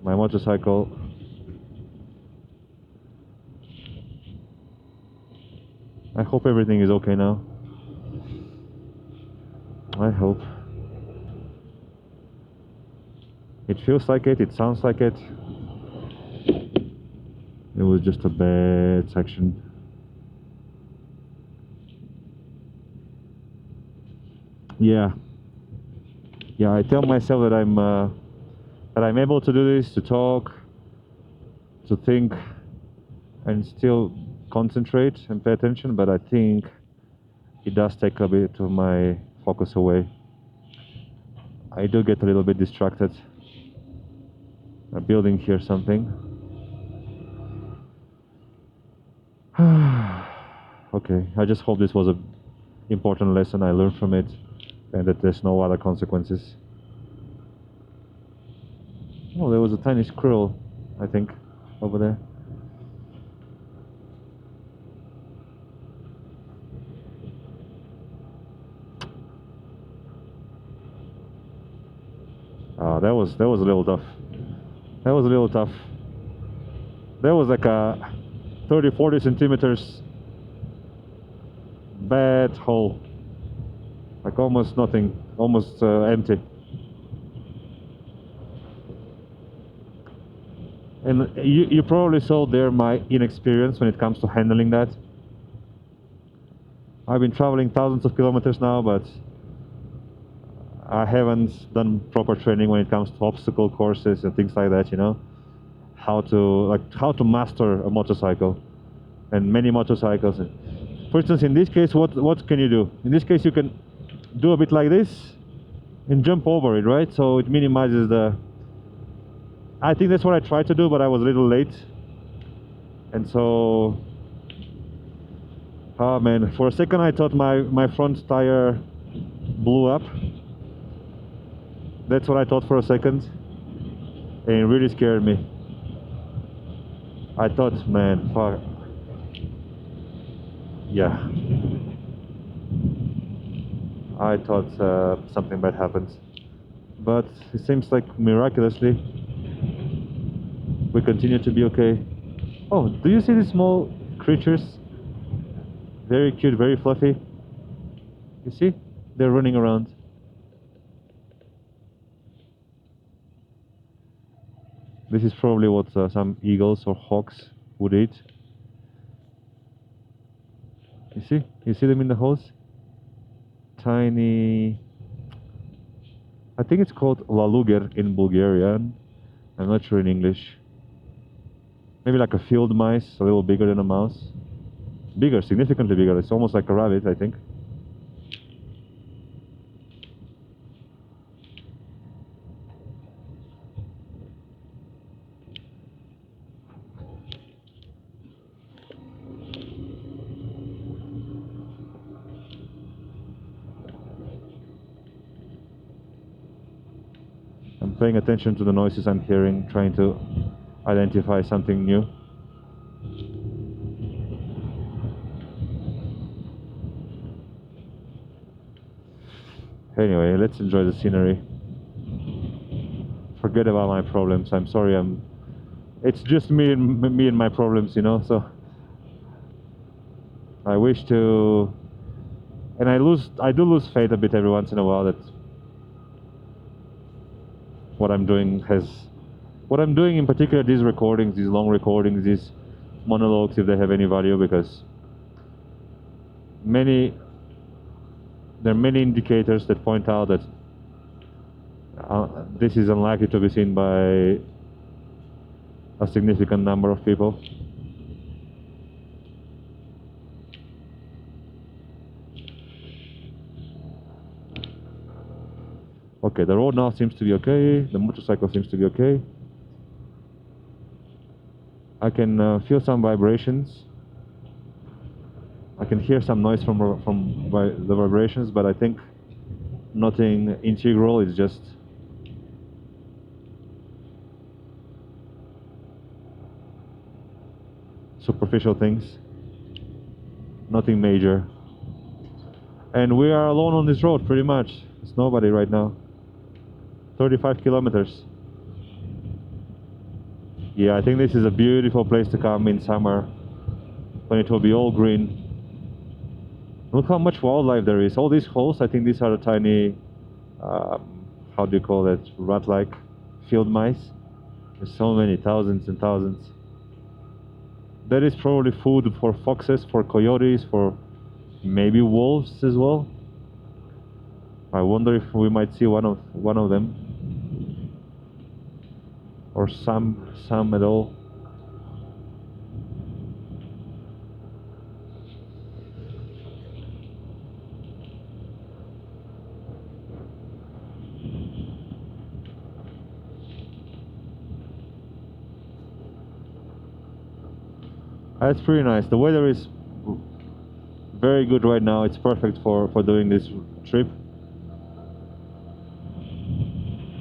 S2: My motorcycle, I hope everything is okay now. I hope. It feels like it sounds like it. It was just a bad section. Yeah, I tell myself that I'm able to do this, to talk, to think, and still concentrate and pay attention, but I think it does take a bit of my focus away. I do get a little bit distracted. A building here, something. Okay, I just hope this was an important lesson I learned from it, and that there's no other consequences. Oh, there was a tiny squirrel, I think, over there. That was a little tough. That was a little tough. There was like a 30-40 centimeters bad hole, like almost nothing, almost empty. And you probably saw there my inexperience when it comes to handling that. I've been traveling thousands of kilometers now, but I haven't done proper training when it comes to obstacle courses and things like that, you know, how to master a motorcycle and many motorcycles. For instance, in this case, what can you do? In this case, you can do a bit like this and jump over it, right? So it minimizes I think that's what I tried to do, but I was a little late. And so, oh man, for a second I thought my front tire blew up. That's what I thought for a second, and it really scared me. I thought, man, fuck. Yeah. I thought something bad happened. But it seems like miraculously we continue to be okay. Oh, do you see these small creatures? Very cute, very fluffy. You see? They're running around. This is probably what some eagles or hawks would eat. You see? You see them in the holes? Tiny... I think it's called laluger in Bulgarian. I'm not sure in English. Maybe like a field mice, a little bigger than a mouse. Bigger, significantly bigger. It's almost like a rabbit, I think. I'm paying attention to the noises I'm hearing, trying to identify something new. Anyway, let's enjoy the scenery. Forget about my problems. I'm sorry. It's just me and my problems, you know. So I wish to, and I do lose faith a bit every once in a while that what I'm doing in particular, these recordings, these long recordings, these monologues if they have any value, because there are many indicators that point out that this is unlikely to be seen by a significant number of people. Okay, the road now seems to be okay, the motorcycle seems to be okay. I can feel some vibrations. I can hear some noise from the vibrations, but I think nothing integral. It's just superficial things, nothing major. And we are alone on this road, pretty much. There's nobody right now. 35 kilometers. Yeah, I think this is a beautiful place to come in summer, when it will be all green. Look how much wildlife there is. All these holes, I think these are the tiny, how do you call it, rat-like field mice. There's so many, thousands and thousands. That is probably food for foxes, for coyotes, for maybe wolves as well. I wonder if we might see one of them, or some at all. That's pretty nice. The weather is very good right now. It's perfect for doing this trip.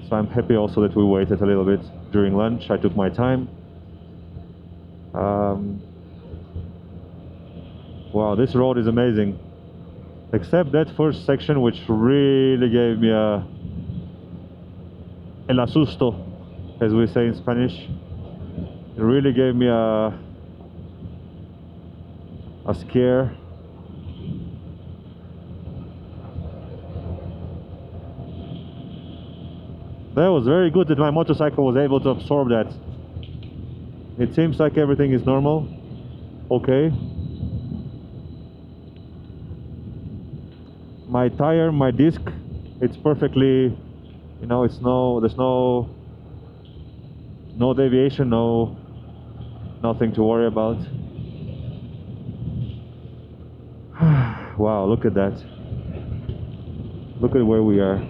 S2: So I'm happy also that we waited a little bit during lunch. I took my time. Wow, this road is amazing. Except that first section, which really gave me el asusto, as we say in Spanish. It really gave me a scare. That was very good that my motorcycle was able to absorb that. It seems like everything is normal. Okay. My tire, my disc, it's perfectly, you know, there's no deviation, nothing to worry about. Wow, look at that. Look at where we are.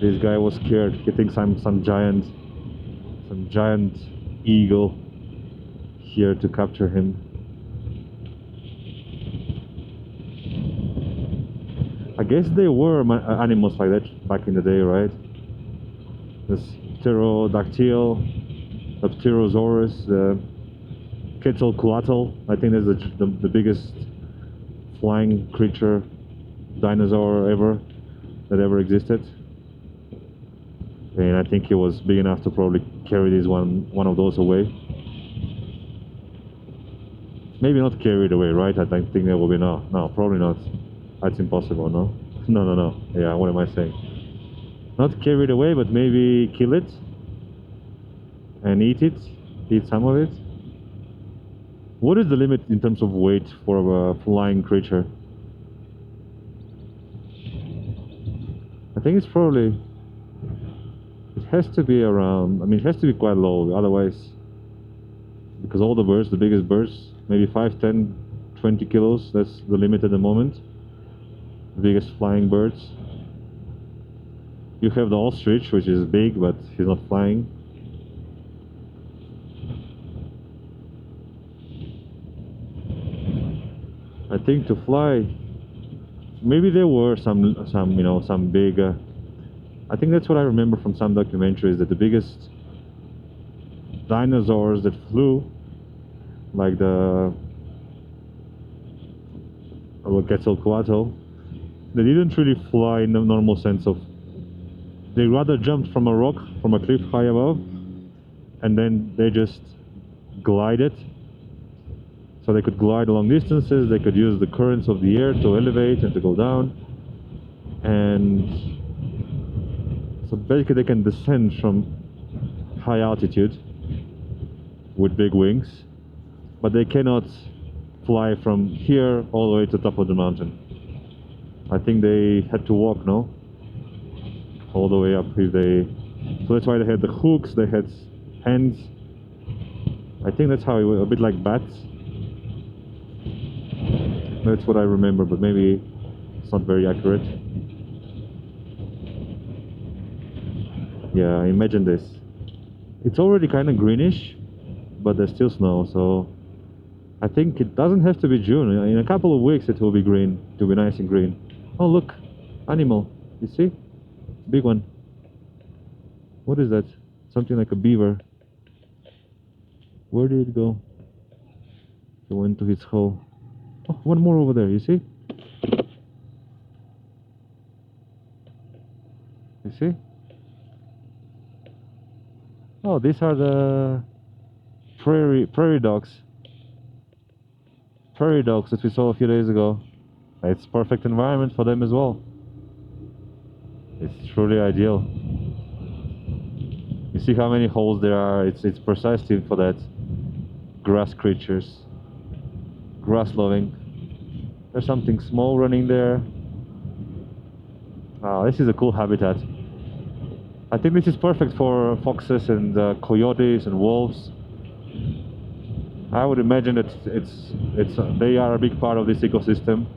S2: This guy was scared. He thinks I'm some giant eagle here to capture him. I guess there were animals like that back in the day, right? This pterodactyl, the pterosaurus, the quetzalcoatl. I think that's the biggest flying creature, dinosaur that ever existed. And I think he was big enough to probably carry this one of those away. Maybe not carry it away, right? I think there will be no, probably not. That's impossible, no? No. Yeah, what am I saying? Not carry it away, but maybe kill it and eat some of it. What is the limit in terms of weight for a flying creature? I think it's probably, it has to be around, I mean, it has to be quite low, otherwise, because all the birds, the biggest birds, maybe 5, 10, 20 kilos, that's the limit at the moment. The biggest flying birds. You have the ostrich, which is big, but he's not flying. I think to fly, maybe there were some big. I think that's what I remember from some documentaries, that the biggest dinosaurs that flew, like the Quetzalcoatl, they didn't really fly in the normal sense of. They rather jumped from a rock, from a cliff high above, and then they just glided. So they could glide long distances, they could use the currents of the air to elevate and to go down. and so basically they can descend from high altitude with big wings, but they cannot fly from here all the way to the top of the mountain. I think they had to walk, no? All the way up if they... So that's why they had the hooks, they had hands. I think that's how it was, a bit like bats. That's what I remember, but maybe it's not very accurate. Yeah, imagine this. It's already kind of greenish, but there's still snow, so I think it doesn't have to be June. In a couple of weeks it will be green, it will be nice and green. Oh look, animal, you see? Big one. What is that? Something like a beaver. Where did it go? It went to its hole. Oh, one more over there, you see? You see? Oh, these are the prairie dogs. Prairie dogs that we saw a few days ago. It's perfect environment for them as well. It's truly ideal. You see how many holes there are? It's precisely for that. Grass creatures. Grass loving. There's something small running there. Wow, this is a cool habitat. I think this is perfect for foxes and coyotes and wolves. I would imagine that they are a big part of this ecosystem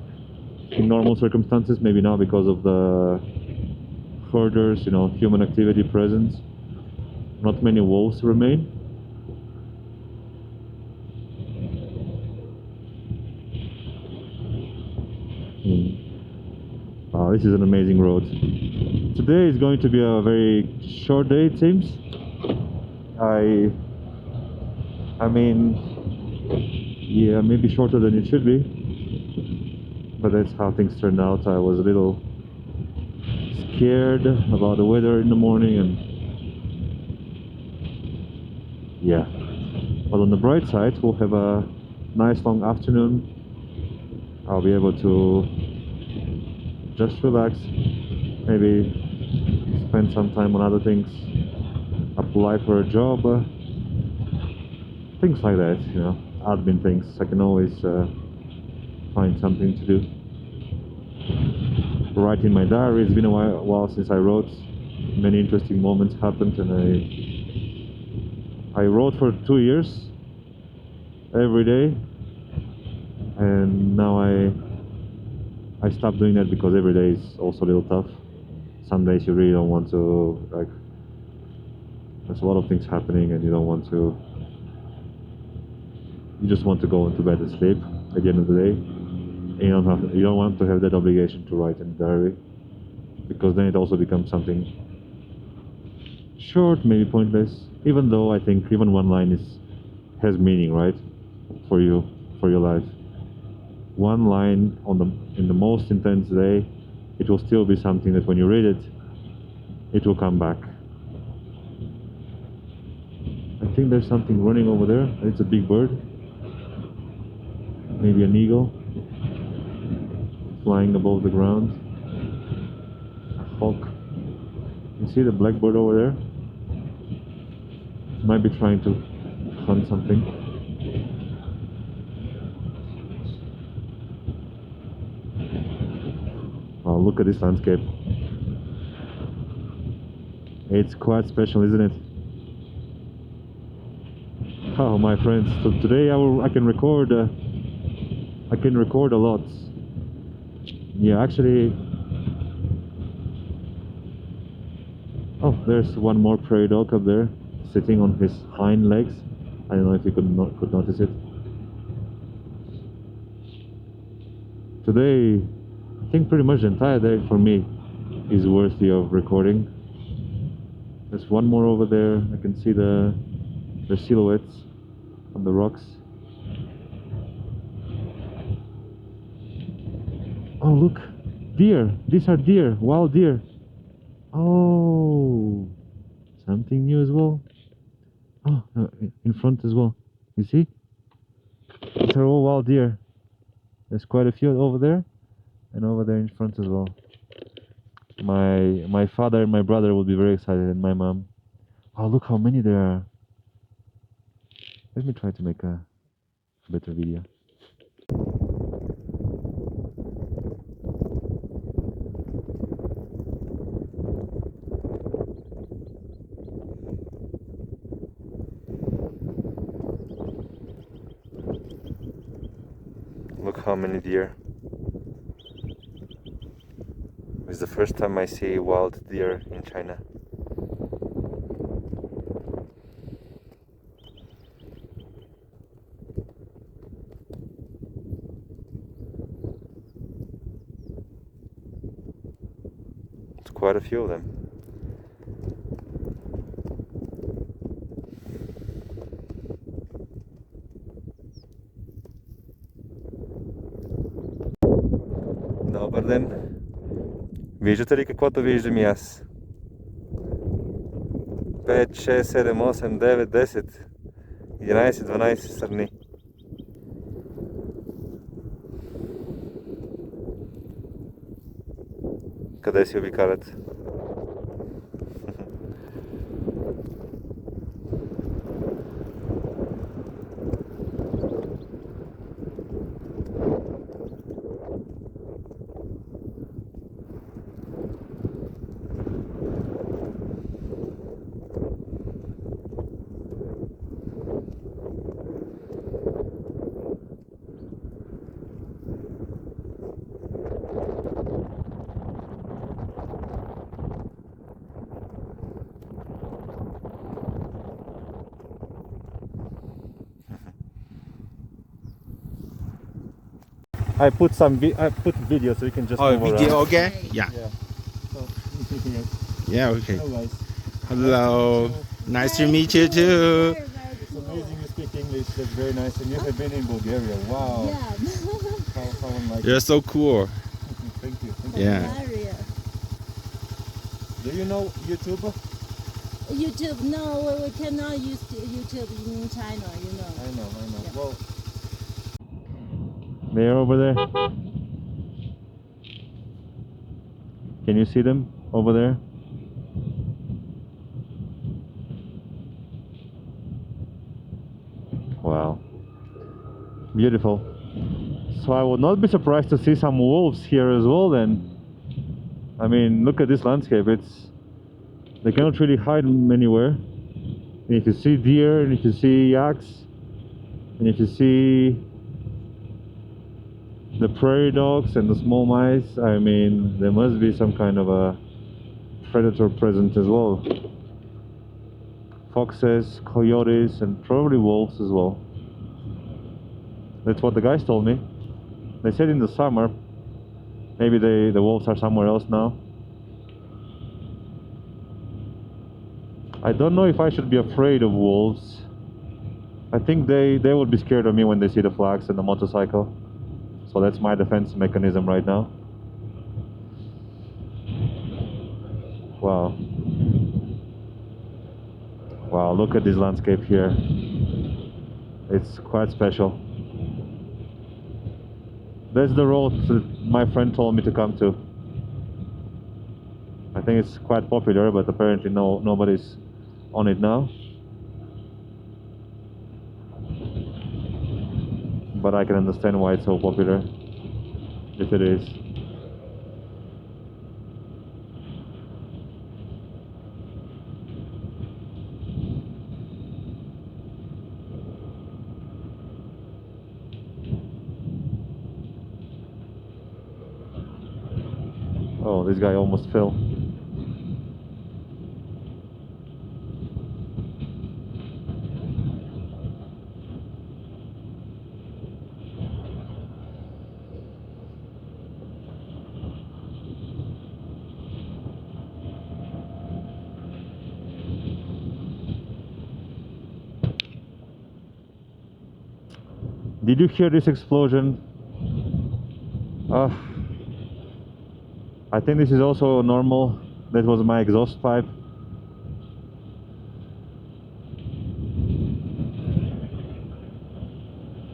S2: in normal circumstances. Maybe now because of the herders, you know, human activity presence. Not many wolves remain. Wow, this is an amazing road. Today is going to be a very short day, it seems. I mean, yeah, maybe shorter than it should be. But that's how things turned out. I was a little scared about the weather in the morning, and yeah. But on the bright side, we'll have a nice long afternoon. I'll be able to just relax, maybe spend some time on other things, apply for a job, things like that, you know, admin things. I can always find something to do. Write in my diary. It's been a while since I wrote. Many interesting moments happened, and I wrote for 2 years every day, and now I stopped doing that because every day is also a little tough. Some days you really don't want to, like, there's a lot of things happening and you don't want to, you just want to go into bed and sleep at the end of the day. And you don't want to have that obligation to write in the diary, because then it also becomes something short, maybe pointless, even though I think even one line has meaning, right, for you, for your life. One line in the most intense day, it will still be something that when you read it, it will come back. I think there's something running over there. It's a big bird, maybe an eagle flying above the ground. A hawk. You see the black bird over there? Might be trying to hunt something. Oh, look at this landscape. It's quite special, isn't it? Oh, my friends, so today I can record a lot. Yeah, actually. Oh, there's one more prairie dog up there, sitting on his hind legs. I don't know if you could notice it. Today, I think pretty much the entire day for me is worthy of recording. There's one more over there. I can see the silhouettes on the rocks. Oh, look, deer. These are deer, wild deer. Oh, something new as well. Oh, in front as well. You see? These are all wild deer. There's quite a few over there, and over there in front as well. My father and my brother will be very excited, and my mom. Oh, look how many there are. Let me try to make a better video. Look how many deer. It's the first time I see wild deer in China. It's quite a few of them. Добър ден! Виждате ли каквото виждам и аз? 5, 6, 7, 8, 9, 10, 11, 12 сърни. Къде си обикалят? I put video so you can just
S7: Oh,
S2: move
S7: video,
S2: around.
S7: okay? Yeah. Yeah, okay. Hello. Nice to meet you too.
S2: It's amazing you speak English. That's very nice. And you have been in Bulgaria. Wow.
S8: Yeah.
S2: How unlike.
S7: You're so cool.
S2: Thank you.
S7: Yeah.
S8: Bulgaria.
S2: Do you know YouTube?
S8: YouTube, no, we cannot use YouTube in China, you know.
S2: I know.
S8: Yeah.
S2: Well, they're over there. Can you see them over there? Wow. Beautiful. So I would not be surprised to see some wolves here as well then. I mean, look at this landscape. They cannot really hide anywhere. And you can see deer, and you can see yaks, and you can see the prairie dogs and the small mice. I mean, there must be some kind of a predator present as well. Foxes, coyotes, and probably wolves as well. That's what the guys told me. They said in the summer, maybe the wolves are somewhere else now. I don't know if I should be afraid of wolves. I think they would be scared of me when they see the flags and the motorcycle. So that's my defense mechanism right now. Wow. Wow, look at this landscape here. It's quite special. That's the road that my friend told me to come to. I think it's quite popular, but apparently nobody's on it now. But I can understand why it's so popular, if it is. Oh, this guy almost fell. Did you hear this explosion? I think this is also normal. That was my exhaust pipe.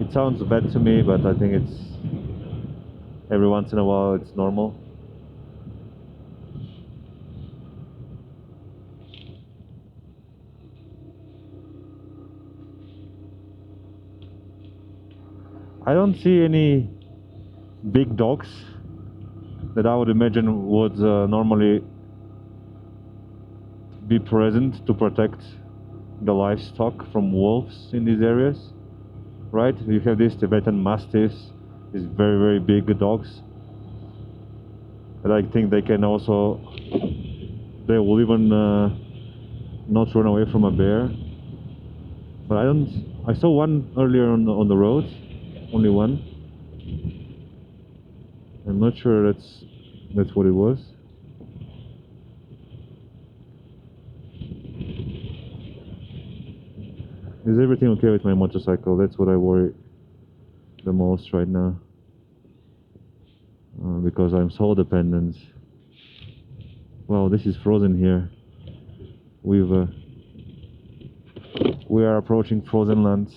S2: It sounds bad to me, but I think it's every once in a while it's normal. I don't see any big dogs that I would imagine would normally be present to protect the livestock from wolves in these areas, right? You have these Tibetan mastiffs, these very, very big dogs. And I think they can also, they will even not run away from a bear. But I saw one earlier on the road, only one. I'm not sure that's what it was. Is everything okay with my motorcycle? That's what I worry the most right now. Because I'm so dependent. Wow, this is frozen here. We are approaching frozen lands.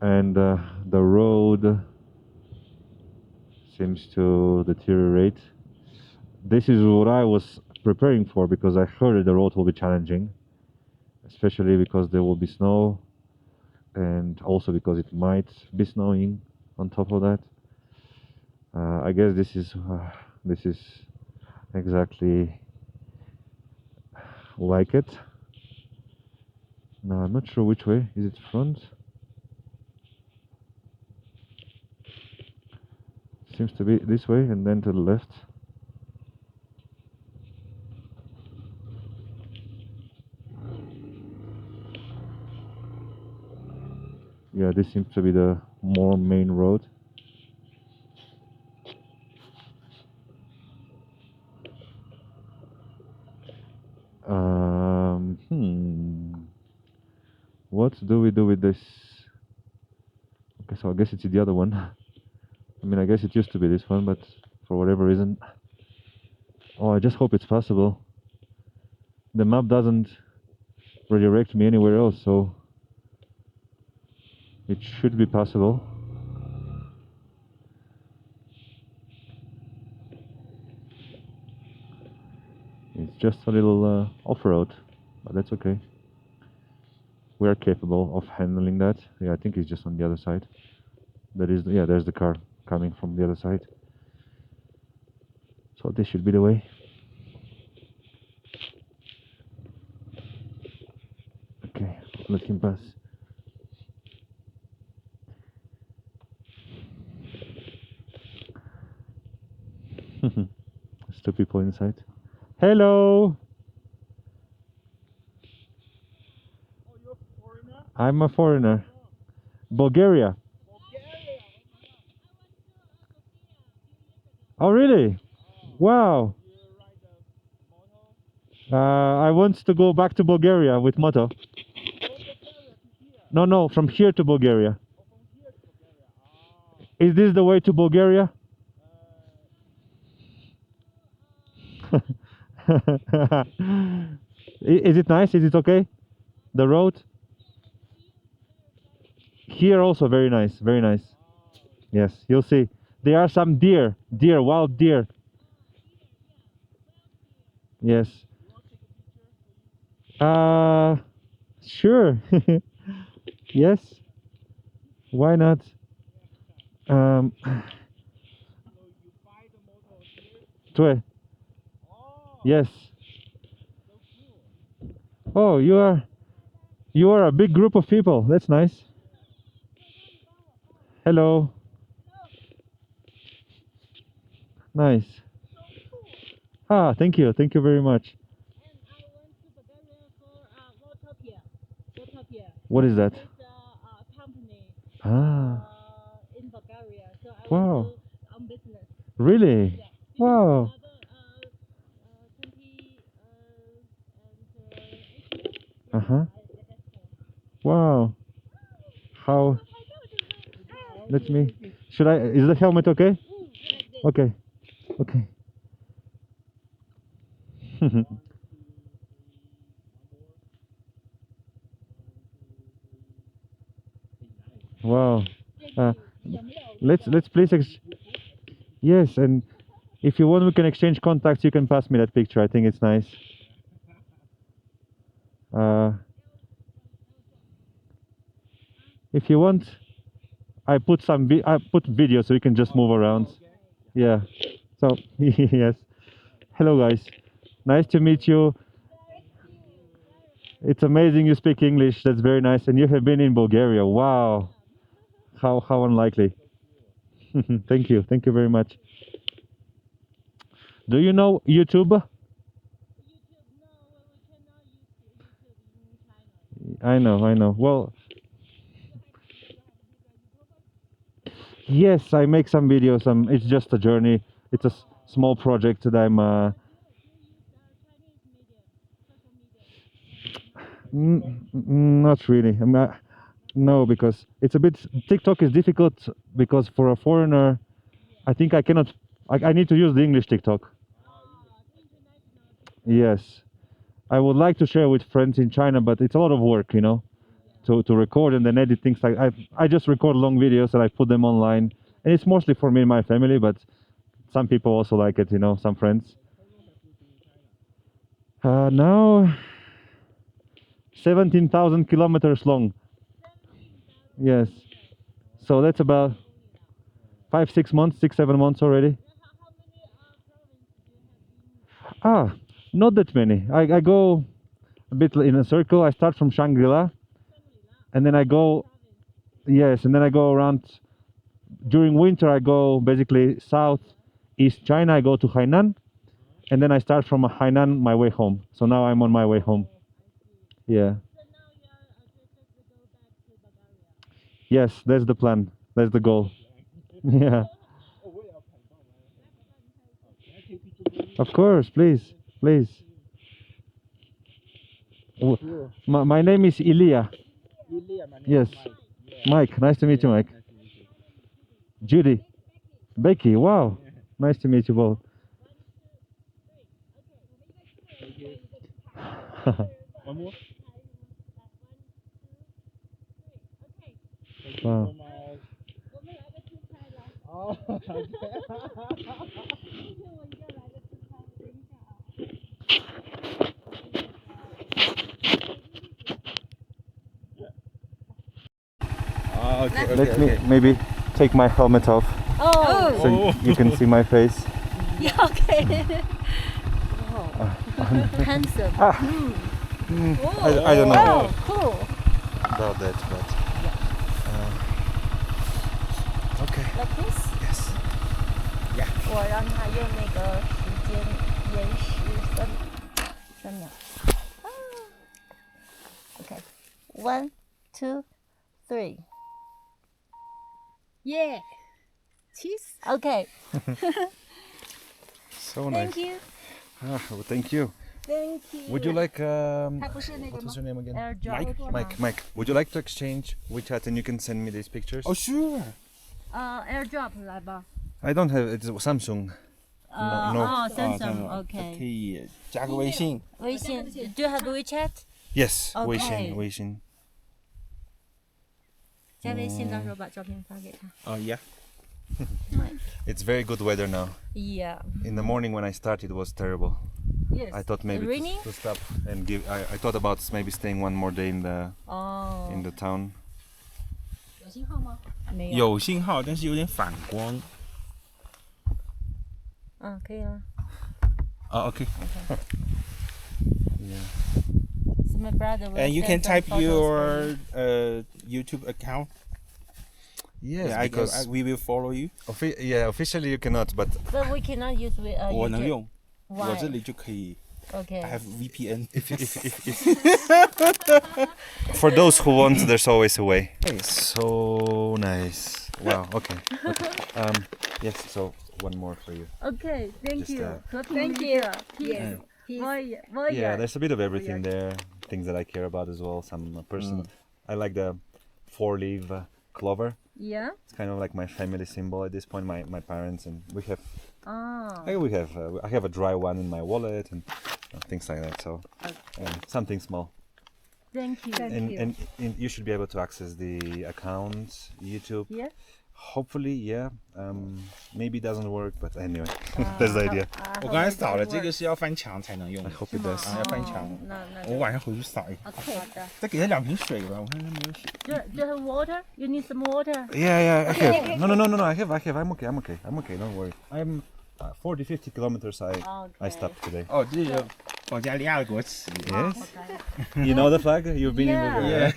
S2: And the road seems to deteriorate. This is what I was preparing for, because I heard that the road will be challenging, especially because there will be snow, and also because it might be snowing on top of that. I guess this is exactly like it. No, I'm not sure which way. Is it front? Seems to be this way, and then to the left. Yeah, this seems to be the more main road. What do we do with this? Okay, so I guess it's the other one. I mean, I guess it used to be this one, but for whatever reason. Oh, I just hope it's possible. The map doesn't redirect me anywhere else, so it should be possible. It's just a little off-road, but that's okay. We are capable of handling that. Yeah, I think it's just on the other side. Yeah, there's the car coming from the other side. So this should be the way. Okay, let him pass. There's two people inside. Hello!
S7: Oh, you're a foreigner?
S2: I'm a foreigner. Bulgaria. Oh, really? Wow. I want to go back to Bulgaria with moto. No, from here to Bulgaria. Is this the way to Bulgaria? Is it nice? Is it okay? The road? Here also very nice, very nice. Yes, you'll see. There are some deer, wild deer. Yes. Sure. Yes. Why not? Tue. Yes. Oh, you are a big group of people. That's nice. Hello. Nice. Ah, thank you very much.
S8: And I went to Bulgaria for Watopia.
S2: What is that?
S8: It's a company in Bulgaria. So I
S2: Wow.
S8: went to on business.
S2: Really?
S8: Yeah.
S2: Wow.
S8: Another 20
S2: Uh-huh. Wow. How? Let me. Should I? Is the helmet okay? Okay. Okay. Wow. Let's please. Yes, and If you want, we can exchange contacts. You can pass me that picture. I think it's nice. If you want, I put video so you can just move around. Yeah. So yes. Hello guys. Nice to meet you. It's amazing you speak English. That's very nice. And you have been in Bulgaria. Wow. How unlikely. Thank you. Thank you very much. Do you know YouTube? I know. Well, yes, I make some videos. It's just a journey. It's a small project that I'm. Not really. No, because it's a bit. TikTok is difficult because for a foreigner, I think I cannot. I need to use the English TikTok. Yes, I would like to share with friends in China, but it's a lot of work, you know, to record and then edit things. Like I just record long videos and I put them online, and it's mostly for me and my family, but some people also like it, you know, some friends. Now 17,000 kilometers long. Yes, so that's about 6 months, 7 months already. Not that many. I go a bit in a circle. I start from Shangri-La, and then I go, yes, and then I go around. During winter, I go basically south, east China. I go to Hainan, and then I start from Hainan my way home. So now I'm on my way home. Yeah. Yes, that's the plan. That's the goal. Yeah. Of course, please. My name is Ilya. Yes. Mike. Nice to meet you, Mike. Judy. Becky. Wow. Nice to meet you both.
S7: One more.
S2: Wow.
S7: Okay.
S2: Let me maybe take my helmet off
S8: Oh.
S2: so you can see my face.
S8: Yeah, okay. Handsome.
S2: I don't know
S8: Oh, cool.
S2: about that, but okay.
S8: Like this?
S2: Yes.
S8: 我让他用那个时间延时3秒。Okay. 1, 2, 3.
S5: Yeah. Cheese.
S8: Okay.
S2: So nice.
S8: Thank you.
S2: Well, thank you.
S8: Thank you.
S2: Would you like
S5: 它不是那个
S2: what
S5: 吗
S2: was your name again?
S8: AirDrop.
S2: Mike. Would you like to exchange WeChat and you can send me these pictures?
S7: Oh, sure.
S8: AirDrop 来吧。
S2: I don't have it's Samsung. No.
S8: Samsung. Okay.
S7: 可以加个微信。
S8: 微信 Do you have WeChat?
S2: Yes,
S8: Okay.
S2: 微信。
S8: 加微信，到时候把照片发给他。
S7: Oh, yeah.
S2: It's very good weather now.
S8: Yeah.
S2: In the morning when I started, it was terrible.
S8: Yes.
S2: I thought maybe
S8: Raining?
S2: to stop and give. I thought about maybe staying one more day in
S8: Oh.
S2: the town.
S5: 有信号吗？
S8: 没有。
S7: 有信号，但是有点反光。
S8: 可以了。
S7: Oh, okay.
S2: Yeah.
S8: So my brother will
S7: And you can
S8: send some
S7: type
S8: photos
S7: your
S8: for you.
S7: YouTube account.
S2: Yes,
S7: Yeah,
S2: because
S7: we will follow you.
S2: Officially you cannot, but
S8: But we cannot use with
S7: 我能
S8: YouTube.
S7: 用，
S8: Why?
S7: 我这里就可以。
S8: Okay.
S7: I have VPN.
S2: if for those who want, there's always a way. So nice. Wow. Okay. Yes. So one more for you.
S8: Okay, thank
S2: Just,
S8: you.
S5: Thank you.
S8: Peace.
S5: Yes.
S2: Yeah, there's a bit of everything there. Things that I care about as well. Some personal. I like the 4-leaf clover.
S8: Yeah.
S2: It's kind of like my family symbol at this point. My parents and we have.
S8: Oh.
S2: I have a dry one in my wallet and things like that. So something small.
S8: Thank you.
S2: And you should be able to access the account YouTube.
S8: Yeah.
S1: Hopefully, yeah. Maybe it doesn't work, but anyway, that's the idea.
S7: 我刚才扫了，这个是要翻墙才能用
S1: I。hope it does.
S7: 要翻墙。
S8: 那
S7: 我晚上回去扫一个。
S8: OK 好的。
S7: 再给他2瓶水吧，我看他没有水。
S8: Do you have water? You need some water?
S1: Yeah, I have. No, I have. I'm okay. Don't worry. I'm 40-50 kilometers. I stopped today.
S7: 哦，这是保加利亚的国旗。
S1: Yes. You know the flag? You've been in Bulgaria.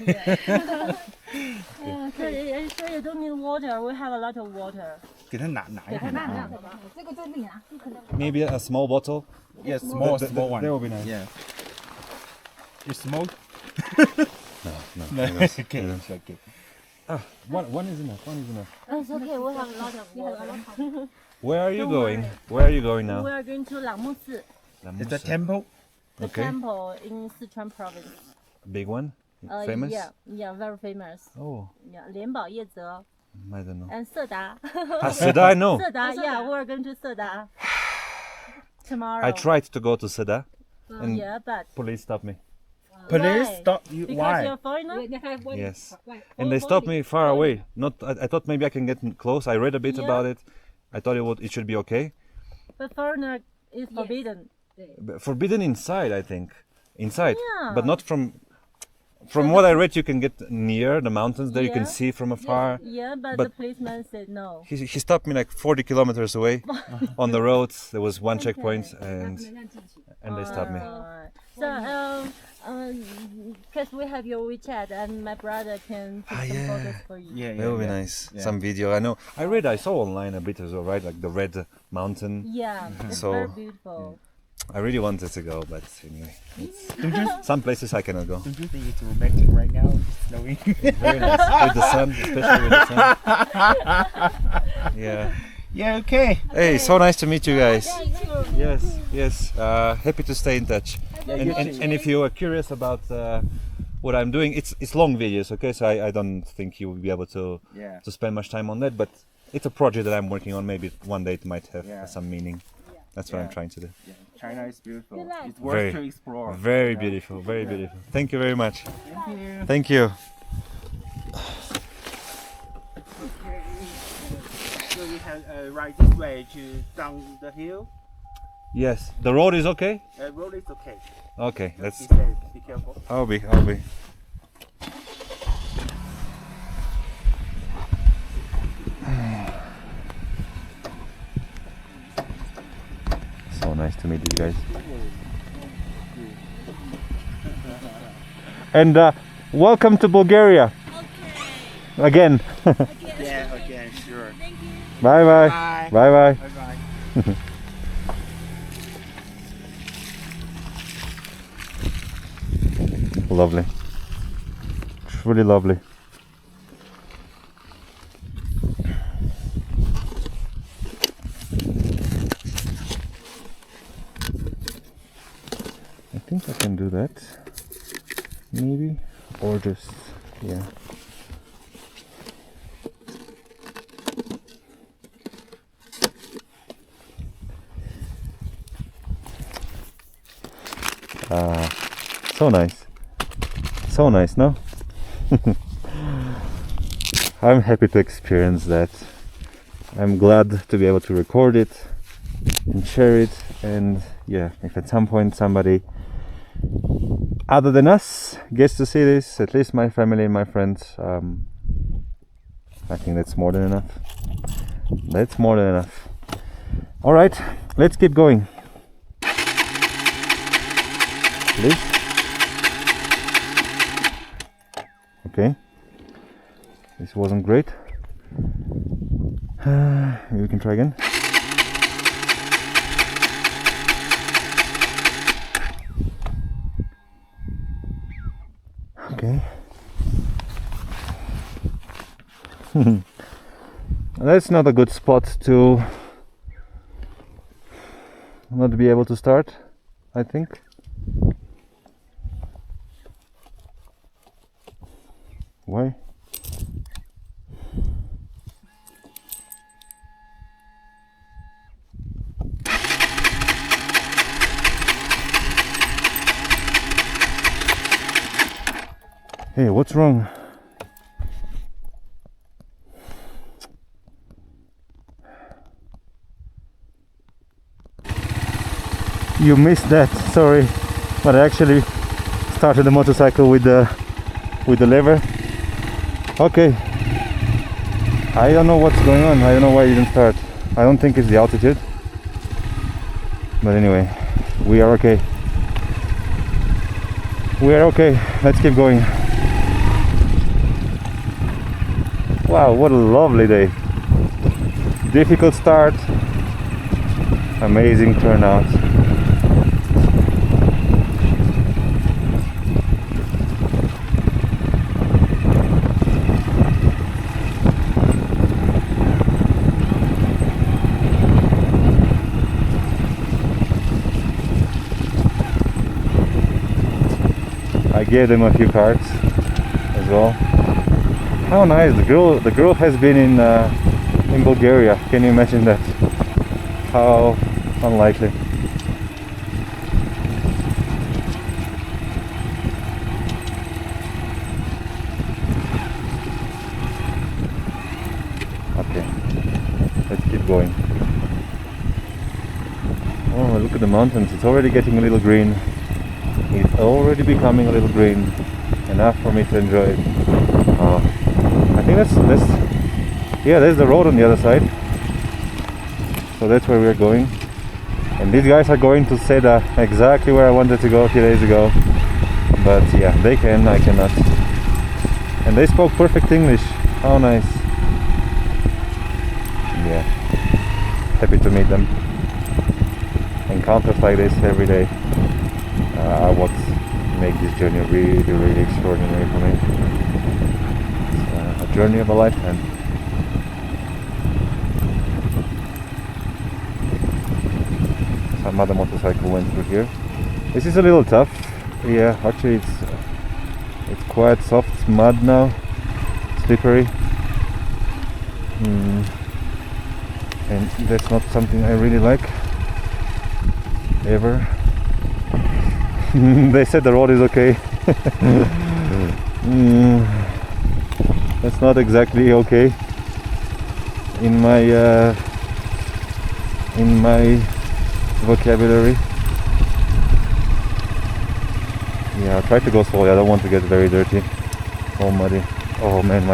S8: So you don't need water. We have a lot of water.
S7: 给他拿一瓶。
S1: Maybe a small bottle.
S7: Yes, small one.
S1: That would be nice.
S7: Yeah. You smoke?
S1: No.
S7: Okay.
S1: One is enough.
S8: It's okay. We have a lot of water.
S1: Where are you
S8: Don't
S1: going?
S8: worry.
S1: Where are you going now?
S8: We are going to Langmusi,
S7: It's a temple.
S8: the
S1: Okay.
S8: temple in Sichuan province.
S1: Big one? Famous?
S8: Yeah, very famous.
S1: Oh,
S8: Yeah, 莲宝叶泽
S1: I don't know.
S8: and 色达.
S1: Seda, I know.
S8: 色达, yeah, we are going to 色达 tomorrow.
S1: I tried to go to Seda, and
S8: Yeah, but
S1: police stopped me.
S7: Police
S8: Why?
S7: stop you.
S8: because you're
S7: Why?
S8: a foreigner.
S1: Yes. And they stopped me far away. I thought maybe I can get close. I read a bit
S8: Yeah.
S1: about it. I thought it should be okay.
S8: But foreigner is forbidden.
S1: But forbidden inside, I think. Inside.
S8: Yeah.
S1: But not from what I read, you can get near the mountains there. You can
S8: Yeah.
S1: see from afar.
S8: Yeah, but
S1: But-
S8: the policeman said no.
S1: He stopped me like 40 kilometers away on the road. There was one checkpoint and they stopped me.
S8: So, because we have your WeChat and my brother can take some
S1: yeah.
S8: photos for you.
S7: Yeah,
S1: That would be nice.
S7: Yeah.
S1: Some video. I know. I saw online a bit as well, right? Like the red mountain.
S8: Yeah, it's
S1: So-
S8: very beautiful.
S1: I really wanted to go, but anyway. Some places I cannot go.
S7: Don't you think it's romantic right now? It's snowing.
S1: Very nice. With the sun, especially with the sun. Yeah.
S7: Yeah, okay.
S1: Hey, so nice to meet you guys. Yes. Happy to stay in touch. And if you are curious about what I'm doing, it's long videos, okay? So I don't think you will be able to
S7: Yeah.
S1: spend much time on that, but it's a project that I'm working on. Maybe one day it might have
S7: Yeah.
S1: some meaning. That's what I'm
S7: Yeah.
S1: trying to do.
S7: Yeah. China is beautiful.
S8: like-
S7: It's worth
S1: Very-
S7: to explore.
S1: Very
S7: Yeah.
S1: beautiful, very beautiful. Thank you very much.
S7: Thank you.
S1: Thank you.
S7: So we have right this way to down the hill.
S1: Yes, the road is okay?
S7: Road is okay.
S1: Okay,
S7: Be
S1: let's.
S7: safe. Be careful.
S1: I'll be. So nice to meet you guys. And welcome to Bulgaria. Again.
S7: Yeah, okay, sure.
S1: Bye bye.
S7: Bye.
S1: Bye bye.
S7: Bye bye.
S1: Lovely. Truly lovely. I think I can do that. Maybe. Or just, yeah. So nice. So nice, no? I'm happy to experience that. I'm glad to be able to record it and share it, and yeah, if at some point somebody other than us gets to see this, at least my family and my friends, I think that's more than enough. That's more than enough. Alright, let's keep going. Please. Okay, this wasn't great. Maybe we can try again. Okay. That's not a good spot to not be able to start, I think. Why? Hey, what's wrong?
S2: you missed that, sorry, but I actually started the motorcycle with the lever. Okay, I don't know what's going on. I don't know why it didn't start. I don't think it's the altitude, but anyway, we are okay. We are okay. Let's keep going. Wow, what a lovely day. Difficult start, amazing turnout. I gave them a few cards as well. How nice! The girl has been in Bulgaria. Can you imagine that? How unlikely. Okay, let's keep going. Oh, look at the mountains. It's already getting a little green. It's already becoming a little green. Enough for me to enjoy it. I think yeah, there's the road on the other side. So that's where we're going. And these guys are going to Seda, exactly where I wanted to go a few days ago. But yeah, they can, I cannot. And they spoke perfect English. How nice. Yeah, happy to meet them. Encounters like this every day are what make this journey really, really extraordinary for me. It's a journey of a lifetime. Some other motorcycle went through here. This is a little tough. Yeah, actually it's quite soft mud now, slippery. And that's not something I really like ever. They said the road is okay. That's not exactly okay in my vocabulary. Yeah, I'll try to go slowly. I don't want to get very dirty, all muddy. Oh man,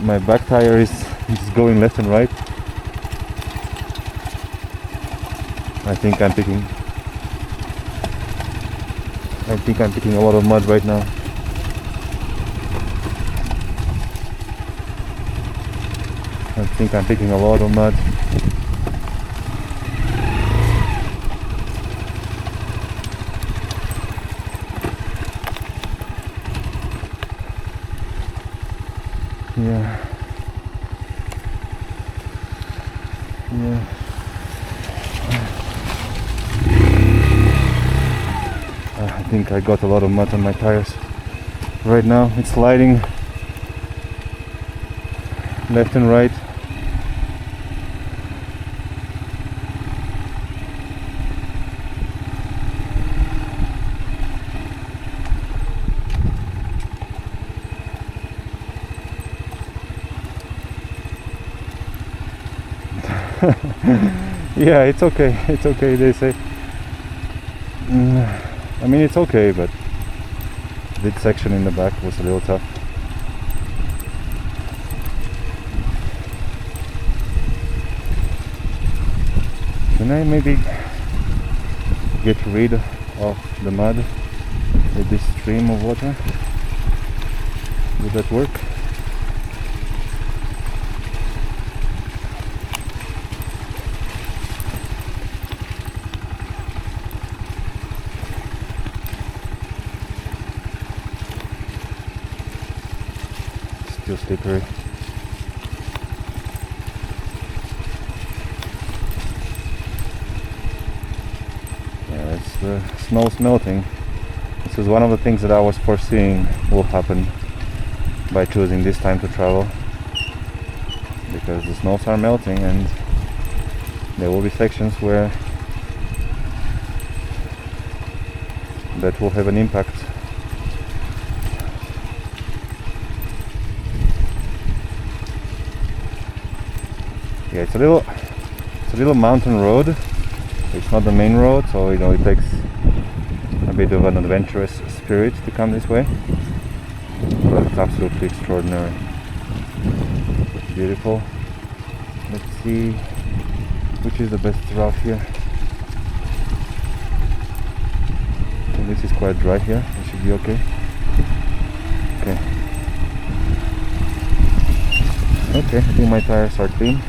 S2: my back tire is going left and right. I think I'm picking a lot of mud right now. I think I'm picking a lot of mud. Yeah. I think I got a lot of mud on my tires. Right now it's sliding left and right. Yeah, it's okay, they say. I mean, it's okay, but this section in the back was a little tough. Can I maybe get rid of the mud with this stream of water? Would that work? Still slippery. Yeah, it's the snow's melting. This is one of the things that I was foreseeing will happen by choosing this time to travel, because the snows are melting and there will be sections where that will have an impact. Yeah, it's a little mountain road. It's not the main road, so you know it takes a bit of an adventurous spirit to come this way, but it's absolutely extraordinary. Beautiful. Let's see which is the best route here. So this is quite dry here, it should be okay. Okay. Okay, I think my tires are clean.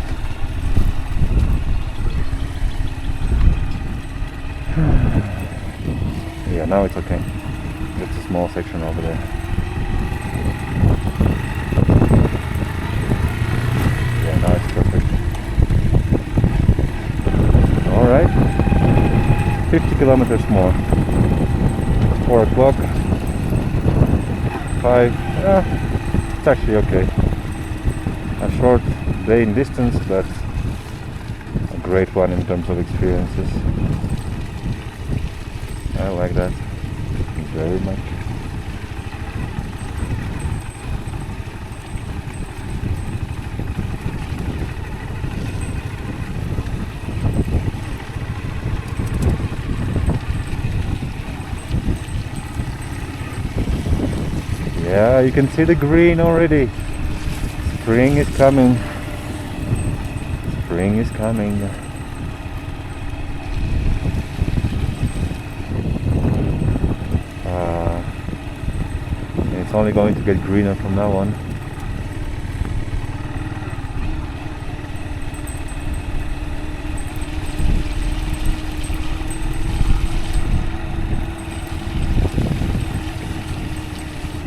S2: Yeah, now it's okay. It's a small section over there. Yeah, now it's perfect. Alright. 50 kilometers more. 4 o'clock. 5. It's actually okay. A short day in distance, but a great one in terms of experiences. I like that very much. Yeah, you can see the green already. Spring is coming. Spring is coming. It's only going to get greener from now on.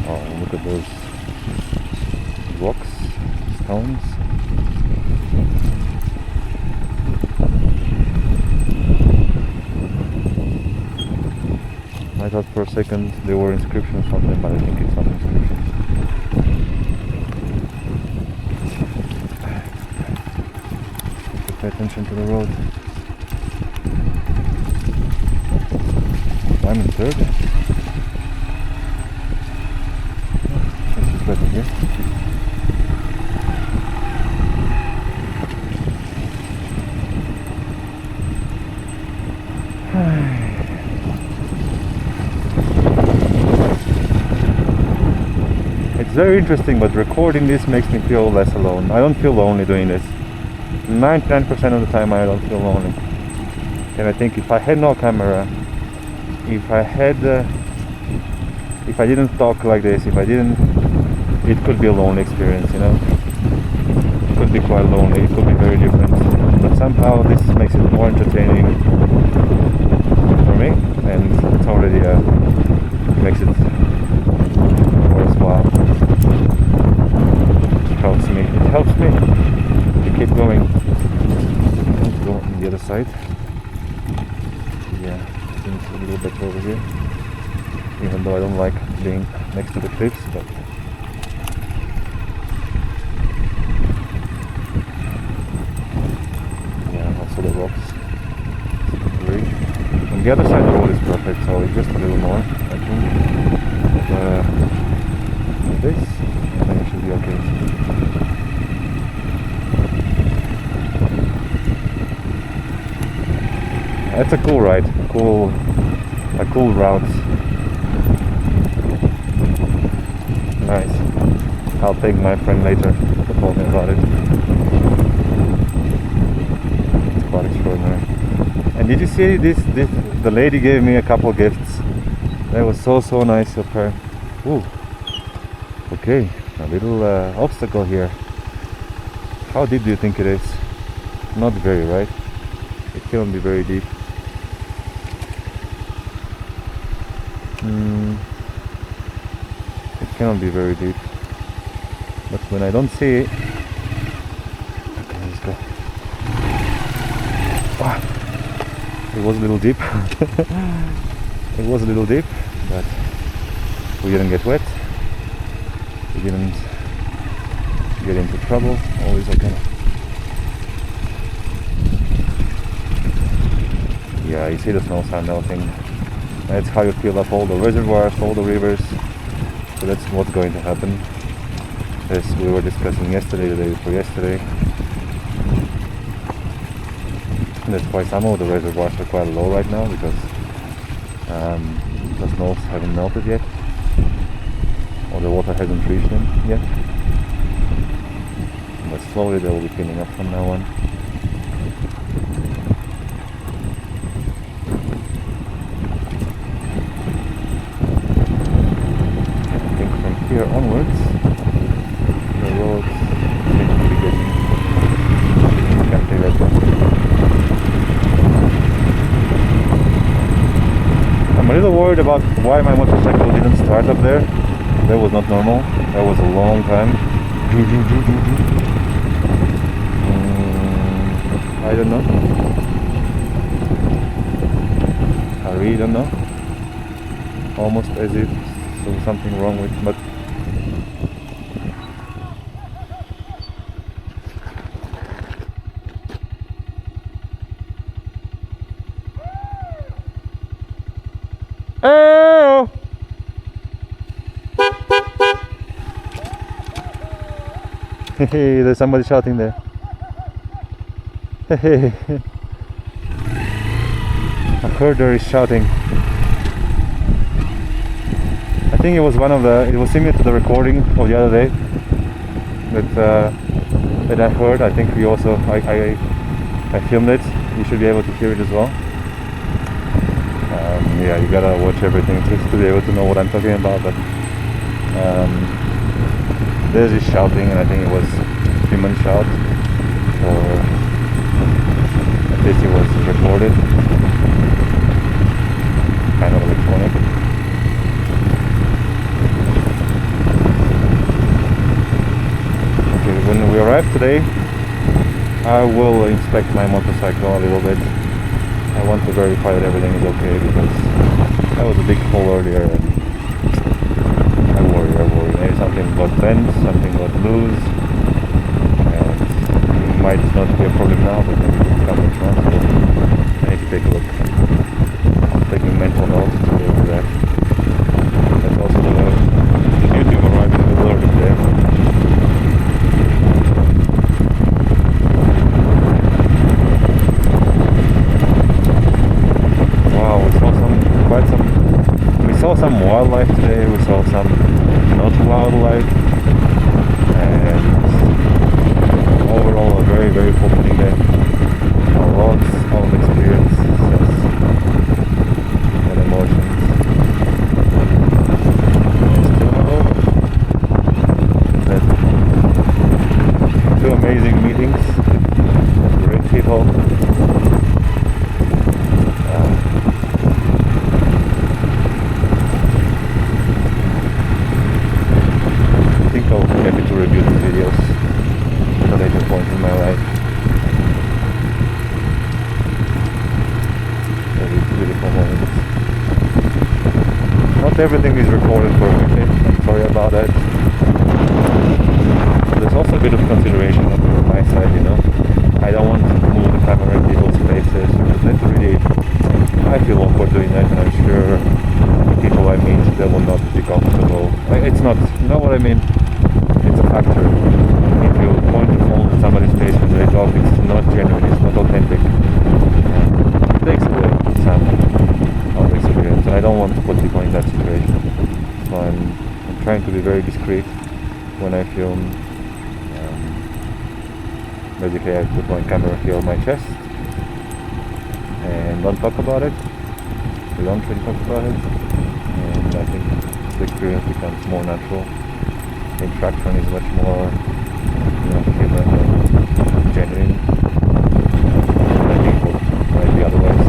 S2: Oh, look at those rocks, stones. I thought for a second they were inscriptions on them, but I think it's not inscriptions. Pay attention to the road. I'm in third. This is better here. It's very interesting, but recording this makes me feel less alone. I don't feel lonely doing this. 99% of the time I don't feel lonely. And I think if I had no camera, if I didn't talk like this, it could be a lonely experience, you know. It could be quite lonely, it could be very different. But somehow this makes it more entertaining for me, and it's already makes it worthwhile. It helps me to keep going. Let's go on the other side. Yeah, things a little better over here. Even though I don't like being next to the cliffs, but yeah, also the rocks. Great. On the other side the road is perfect, so it's just a little more, I think. Like this, I think it should be okay. That's a cool ride, a cool route. Nice. I'll thank my friend later for telling me about it. It's quite extraordinary. And did you see this? The lady gave me a couple gifts. That was so nice of her. Ooh. Okay, a little obstacle here. How deep do you think it is? Not very, right? It cannot be very deep. It cannot be very deep. But when I don't see it... Okay, let's go. Ah, it was a little deep. It was a little deep, but we didn't get wet. We didn't get into trouble. Always okay. Yeah, you see the snows are melting. That's how you fill up all the reservoirs, all the rivers. So that's what's going to happen. As we were discussing yesterday, the day before yesterday. That's why some of the reservoirs are quite low right now, because the snows haven't melted yet, or the water hasn't reached them yet. But slowly they will be cleaning up from now on. I think from here onwards, the roads seem to be getting significantly better. I'm a little worried about why my motorcycle didn't start up there. That was not normal. That was a long time. I don't know. I really don't know. Almost as if there was something wrong with it, but oh! Hey, there's somebody shouting there. Hey, a herder is shouting. I think it was it was similar to the recording of the other day that I heard. I think we also, I filmed it. You should be able to hear it as well. Yeah, you gotta watch everything to be able to know what I'm talking about, but there's this shouting, and I think it was human shout, or at least it was recorded, kind of electronic. Okay, when we arrive today, I will inspect my motorcycle a little bit. I want to verify that everything is okay, because that was a big hole earlier, and I worry. Maybe something got bent, something got loose, and it might not be a problem now, but maybe it will come later on, so I need to take a look. I'm taking mental notes to be able to do that. That's also the beauty of arriving a little early there. We saw some wildlife today, we saw some not wildlife, and overall a very, very fulfilling day. Lots of experiences and emotions. It's still not over. But 2 amazing meetings with great people. Happy to review these videos at a later point in my life. Very beautiful moments. Not everything is recorded perfectly, I'm sorry about that. There's also a bit of consideration on my side, you know. I don't want to move the camera in people's faces, because that's really, I feel awkward doing that, and I'm sure the people I meet, they will not be comfortable. It's not, you know what I mean? It's a factor. If you point the phone at somebody's face when they talk, it's not genuine, it's not authentic. It takes away some of the experience, and I don't want to put people in that situation. So I'm trying to be very discreet when I film. Basically, I put my camera here on my chest and don't talk about it. We don't really talk about it, and I think the experience becomes more natural. The interaction is much more, human and genuine. I think it might be otherwise.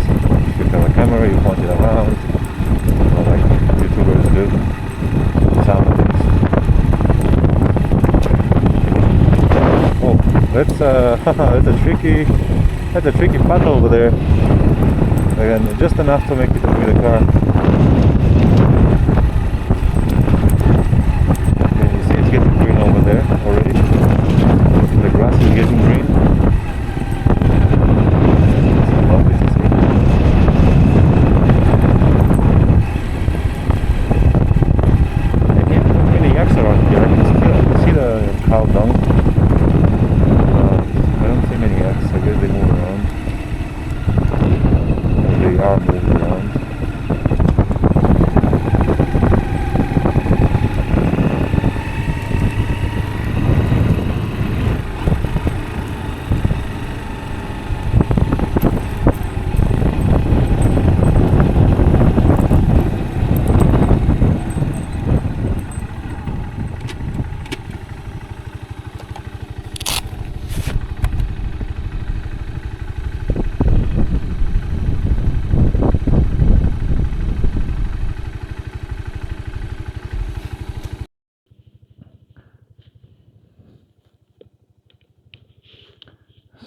S2: If you have a camera, you point it around, like YouTubers do. Some things. Oh, that's a tricky path over there. Again, just enough to make it with the car. Over there already. The grass is getting green. It's lovely to see. I can't put many yaks around here. I can see the cow dung. I don't see many yaks. I guess they move around.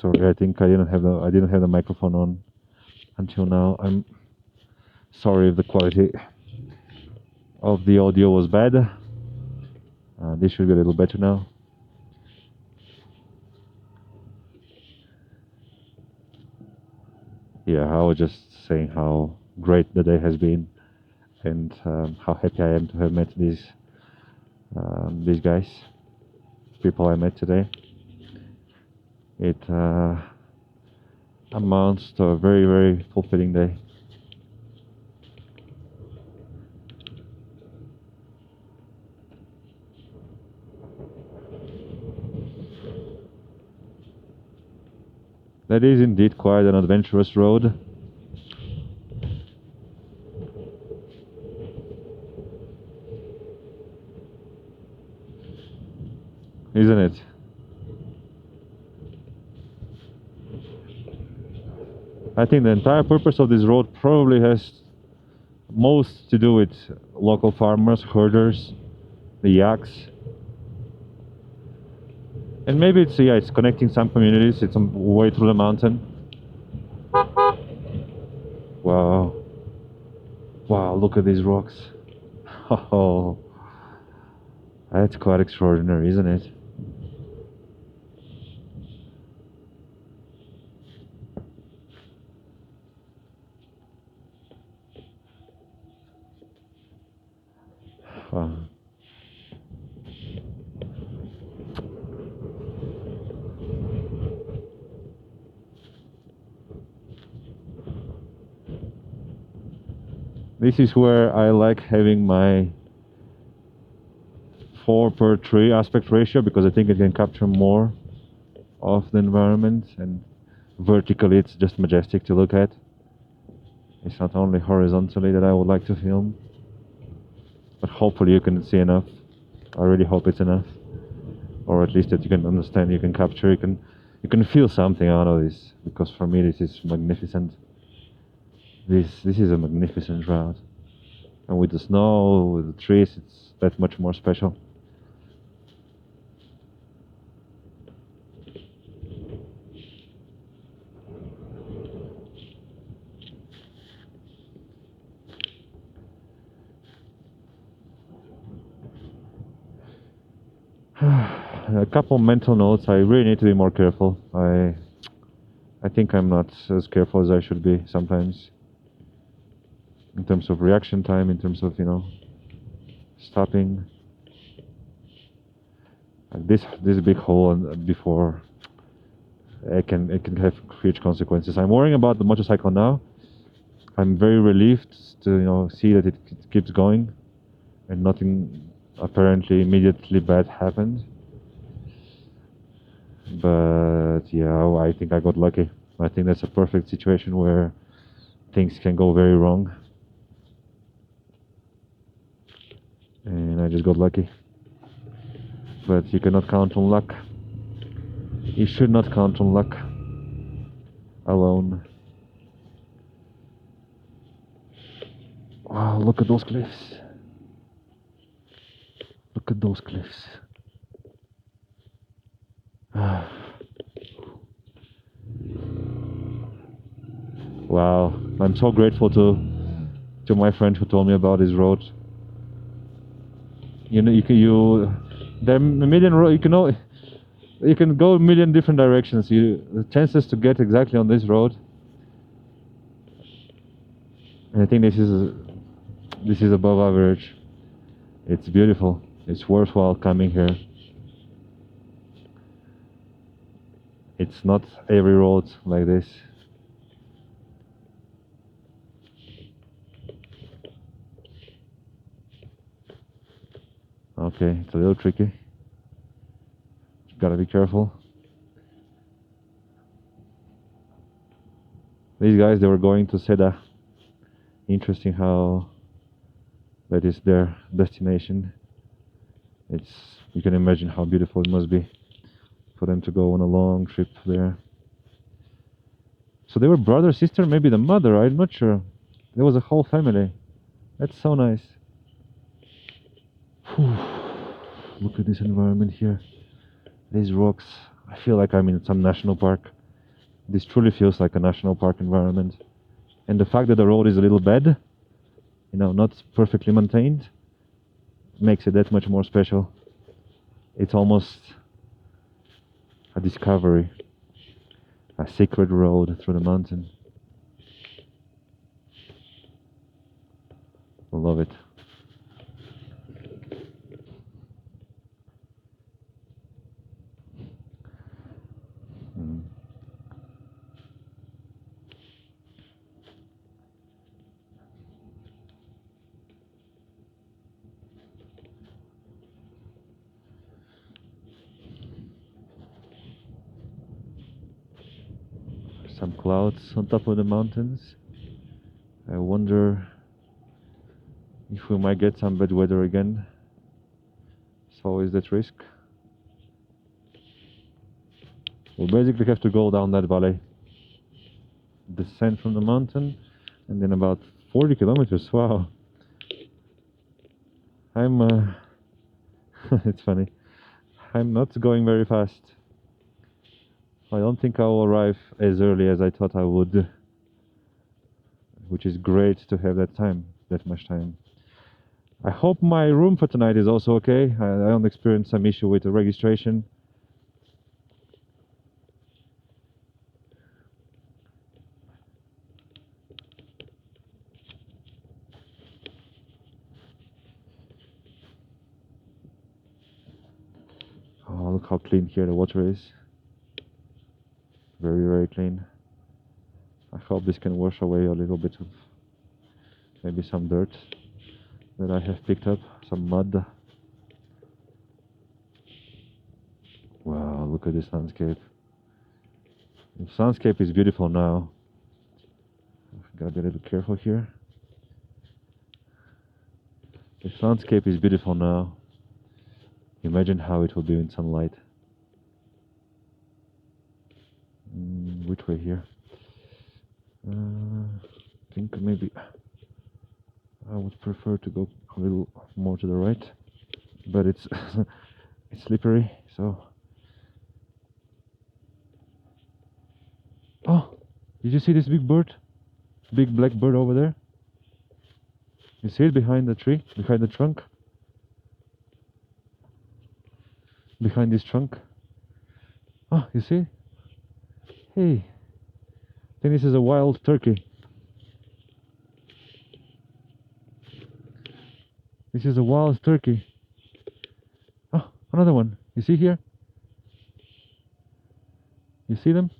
S2: Sorry, I think I didn't have the microphone on until now. I'm sorry if the quality of the audio was bad. This should be a little better now. Yeah, I was just saying how great the day has been, and how happy I am to have met these guys, people I met today. It amounts to a very, very fulfilling day. That is indeed quite an adventurous road. Isn't it? I think the entire purpose of this road probably has most to do with local farmers, herders, the yaks. And maybe it's connecting some communities. It's a way through the mountain. Wow. Wow, look at these rocks. Oh, that's quite extraordinary, isn't it? Wow. This is where I like having my 4:3 aspect ratio, because I think it can capture more of the environment, and vertically it's just majestic to look at. It's not only horizontally that I would like to film, but hopefully you can see enough. I really hope it's enough, or at least that you can understand, you can capture, you can feel something out of this, because for me this is magnificent. This is a magnificent route, and with the snow, with the trees, it's that much more special. A couple mental notes. I really need to be more careful. I think I'm not as careful as I should be sometimes, in terms of reaction time, in terms of, stopping. This big hole before it can have huge consequences. I'm worrying about the motorcycle now. I'm very relieved to see that it keeps going and nothing apparently immediately bad happened. But yeah, I think I got lucky. I think that's a perfect situation where things can go very wrong, and I just got lucky. But you cannot count on luck. You should not count on luck alone. Wow, look at those cliffs. Look at those cliffs. Wow, I'm so grateful to my friend who told me about this road. There are a million roads. You can go a million different directions. The chances to get exactly on this road, and I think this is above average. It's beautiful. It's worthwhile coming here. It's not every road like this. Okay, it's a little tricky. Gotta be careful. These guys, they were going to Seda. Interesting how that is their destination. You can imagine how beautiful it must be for them to go on a long trip there. So they were brother, sister, maybe the mother, I'm not sure. There was a whole family. That's so nice. Whew. Look at this environment here. These rocks. I feel like I'm in some national park. This truly feels like a national park environment. And the fact that the road is a little bad, not perfectly maintained, makes it that much more special. It's almost a discovery, a sacred road through the mountain. I love it. Some clouds on top of the mountains. I wonder if we might get some bad weather again. It's always that risk. We basically have to go down that valley, descend from the mountain, and then about 40 kilometers. Wow. It's funny. I'm not going very fast. I don't think I will arrive as early as I thought I would, which is great to have that much time. I hope my room for tonight is also okay. I don't experience some issue with the registration. Oh, look how clean here the water is. Very, very clean. I hope this can wash away a little bit of maybe some dirt that I have picked up, some mud. Wow, look at this landscape. The landscape is beautiful now. Gotta be a little careful here. The landscape is beautiful now. Imagine how it will be in sunlight. Which way here? I think maybe I would prefer to go a little more to the right, but it's it's slippery, so. Oh, did you see this big bird? Big black bird over there? You see it behind the tree, behind the trunk? Behind this trunk? Oh, you see? Hey, I think this is a wild turkey. This is a wild turkey. Oh, another one. You see here? You see them?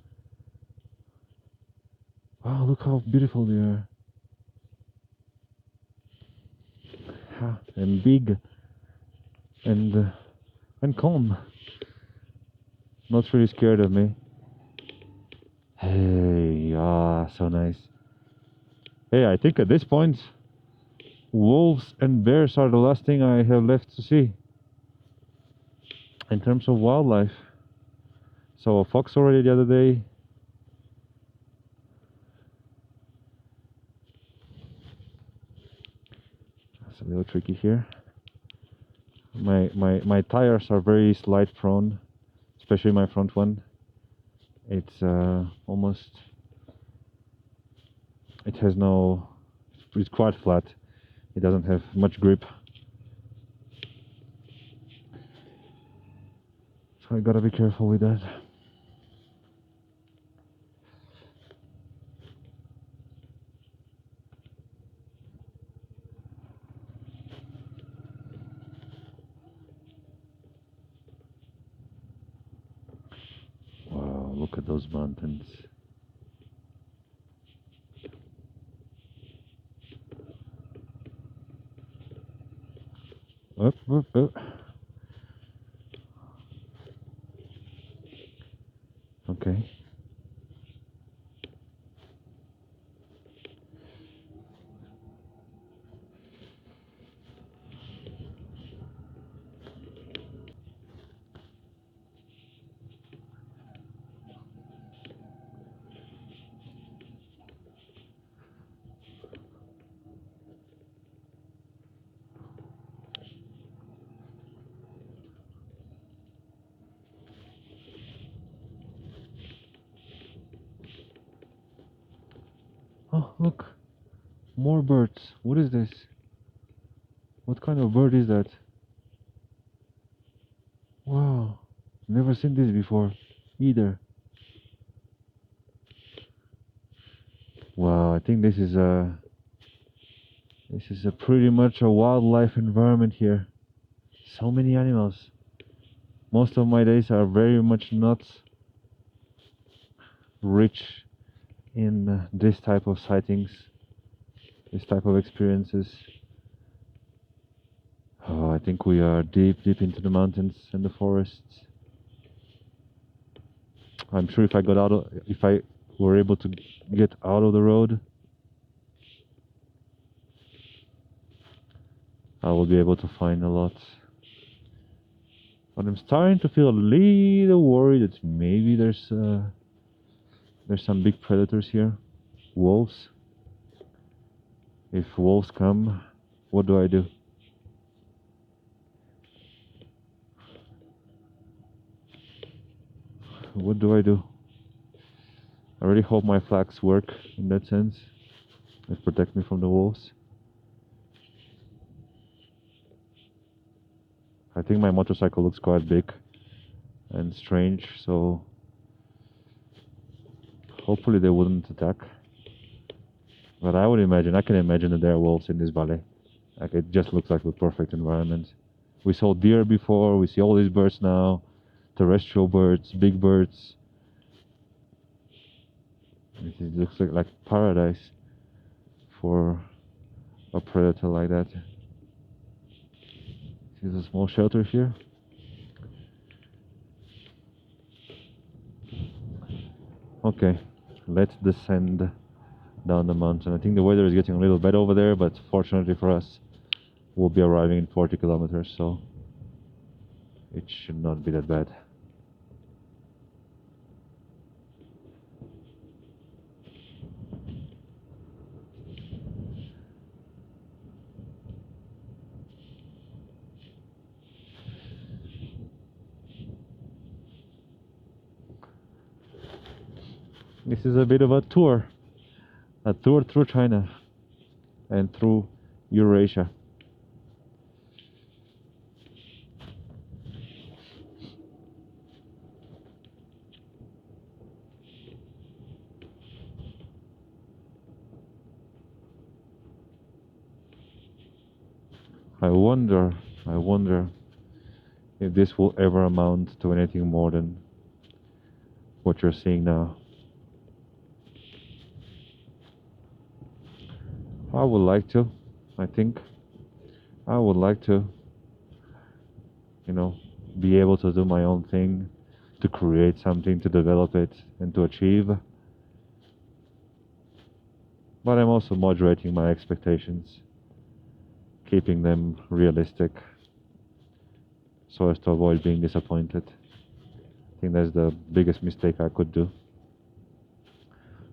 S2: Wow, look how beautiful they are. And big and calm. Not really scared of me. Hey, so nice. Hey, I think at this point, wolves and bears are the last thing I have left to see in terms of wildlife. Saw a fox already the other day. That's a little tricky here. My tires are very slide prone, especially my front one. It's almost, it has no, it's quite flat. It doesn't have much grip. So I gotta be careful with that. Wow, look at those mountains. Up, up, up. Okay. Oh, look, more birds. What is this? What kind of bird is that? Wow, never seen this before either. Wow, I think this is a pretty much a wildlife environment here. So many animals. Most of my days are very much not rich in this type of sightings, this type of experiences. Oh, I think we are deep into the mountains and the forests. I'm sure if I were able to get out of the road, I will be able to find a lot. But I'm starting to feel a little worried that maybe there's some big predators here, wolves. If wolves come, what do I do? What do I do? I really hope my flags work in that sense. They protect me from the wolves. I think my motorcycle looks quite big and strange, so hopefully they wouldn't attack. But I can imagine that there are wolves in this valley. Like, it just looks like the perfect environment. We saw deer before, we see all these birds now, terrestrial birds, big birds. It looks like paradise for a predator like that. There's a small shelter here. Okay, let's descend down the mountain. I think the weather is getting a little bad over there, but fortunately for us, we'll be arriving in 40 kilometers, so it should not be that bad. This is a bit of a tour through China and through Eurasia. I wonder if this will ever amount to anything more than what you're seeing now. I would like to, I think. I would like to, be able to do my own thing, to create something, to develop it, and to achieve. But I'm also moderating my expectations, keeping them realistic, so as to avoid being disappointed. I think that's the biggest mistake I could do.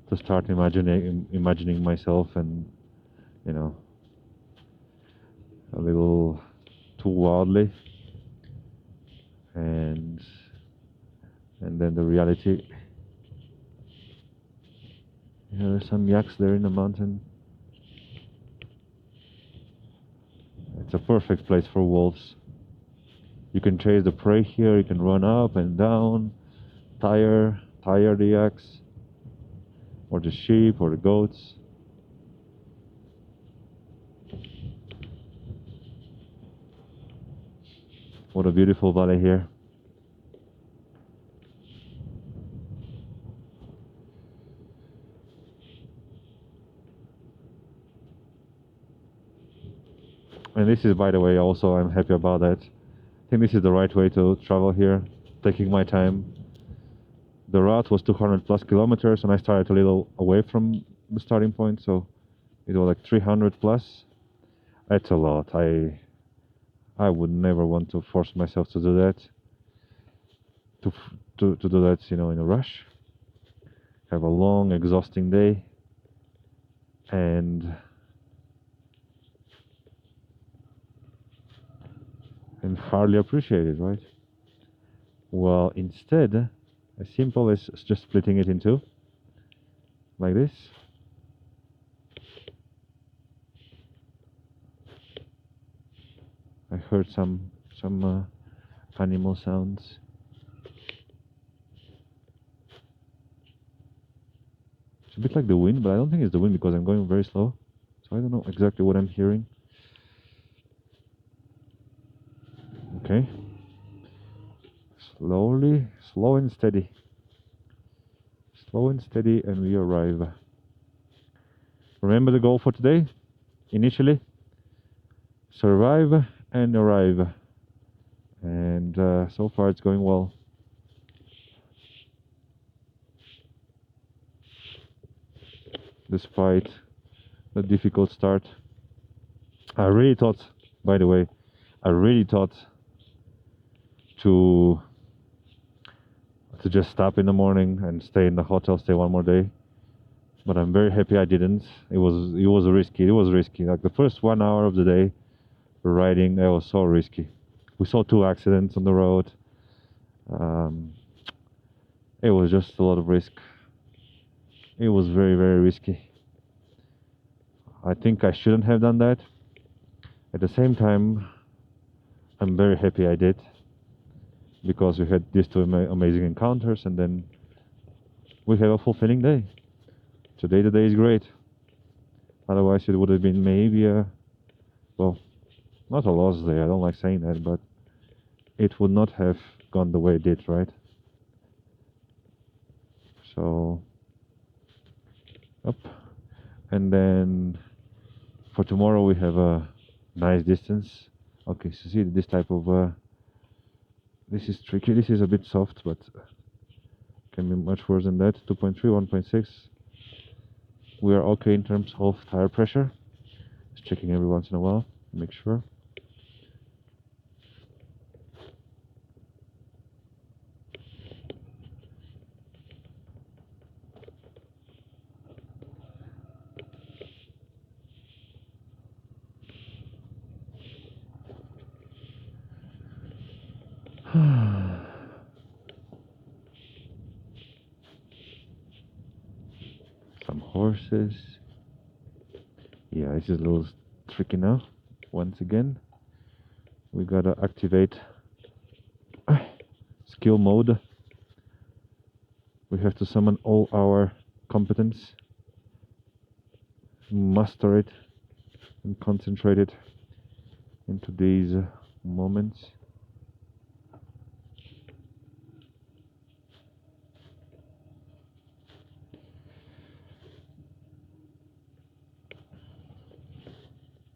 S2: To start imagining myself and, a little too wildly, and then the reality. There's some yaks there in the mountain. It's a perfect place for wolves. You can chase the prey here, you can run up and down, tire the yaks, or the sheep, or the goats. What a beautiful valley here. And this is, by the way, also, I'm happy about that. I think this is the right way to travel here, taking my time. The route was 200 plus kilometers, and I started a little away from the starting point, so it was like 300 plus. That's a lot. I would never want to force myself to do that. To do that, in a rush. Have a long, exhausting day, and hardly appreciate it, right? Well, instead, as simple as just splitting it in two, like this. heard some animal sounds. It's a bit like the wind, but I don't think it's the wind because I'm going very slow. So I don't know exactly what I'm hearing. Okay. Slowly, slow and steady. Slow and steady, and we arrive. Remember the goal for today? Initially, survive and arrive. And so far it's going well. Despite the difficult start. I really thought, by the way, to just stop in the morning and stay in the hotel, stay one more day. But I'm very happy I didn't. It was risky. It was risky. Like the first 1 hour of the day riding, it was so risky. We saw 2 accidents on the road. It was just a lot of risk. It was very, very risky. I think I shouldn't have done that. At the same time, I'm very happy I did, because we had these 2 amazing encounters, and then we have a fulfilling day. Today the day is great. Otherwise it would have been maybe well, not a lost day, I don't like saying that, but it would not have gone the way it did, right? So, up. And then for tomorrow we have a nice distance. Okay, so see this type of this is tricky. This is a bit soft, but can be much worse than that. 2.3, 1.6. We are okay in terms of tire pressure. Just checking every once in a while, make sure. Some horses. Yeah, this is a little tricky now. Once again, we gotta activate skill mode. We have to summon all our competence, master it, and concentrate it into these moments.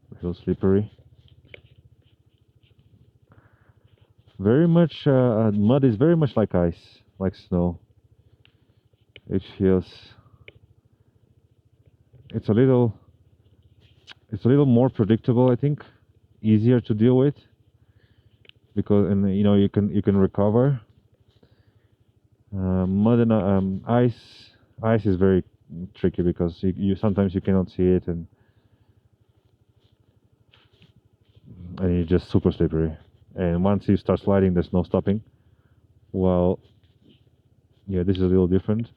S2: A little slippery. Very much, mud is very much like ice, like snow. It feels, it's a little more predictable, I think, easier to deal with, because, and you know, you can recover. Mud and ice is very tricky because you sometimes you cannot see it, and it's just super slippery. And once you start sliding, there's no stopping. Well, yeah, this is a little different.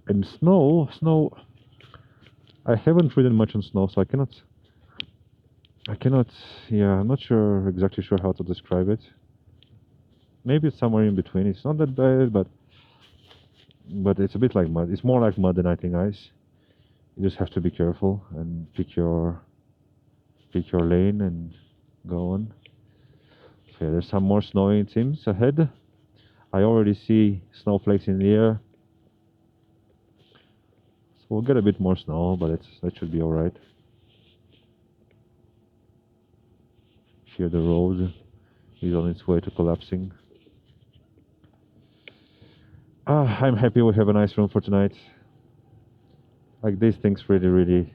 S2: And snow, I haven't ridden much on snow, so I cannot, yeah, I'm not exactly sure how to describe it. Maybe it's somewhere in between. It's not that bad, but it's a bit like mud. It's more like mud than I think ice. You just have to be careful and pick your lane and go on. Okay, there's some more snowing, it seems, ahead. I already see snowflakes in the air. So we'll get a bit more snow, but that should be alright. Here the road is on its way to collapsing. I'm happy we have a nice room for tonight. Like, these things really,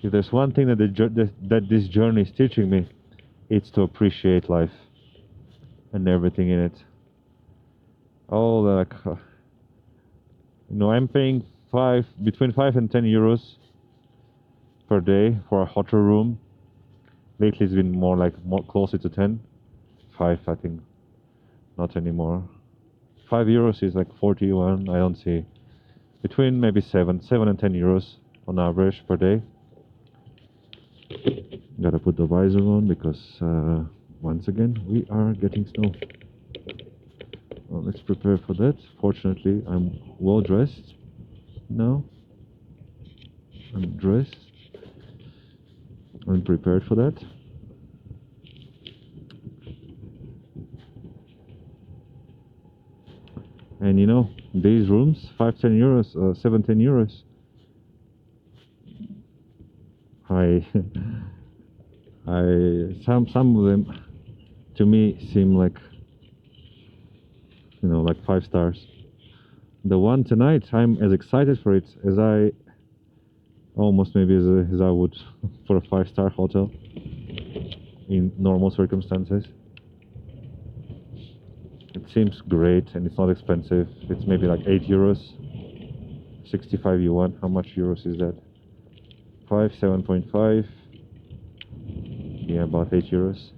S2: if there's one thing that this journey is teaching me, it's to appreciate life and everything in it. All the, you know, I'm paying between 5 and 10 euros per day for a hotel room. Lately it's been more closer to 10. 5, I think, not anymore. 5 euros is like 41. I don't see. Between maybe 7 and 10 euros on average per day. Gotta put the visor on because once again we are getting snow. Well, let's prepare for that. Fortunately, I'm well dressed now. I'm dressed. I'm prepared for that. And you know, these rooms, 5-10 euros, 7-10 euros. Some of them to me seem like, you know, like 5 stars. The one tonight, I'm as excited for it as I almost maybe as I would for a 5-star hotel in normal circumstances. It seems great and it's not expensive. It's maybe like 8 euros, 65 yuan. How much euros is that? 7.5. Yeah, about 8 euros.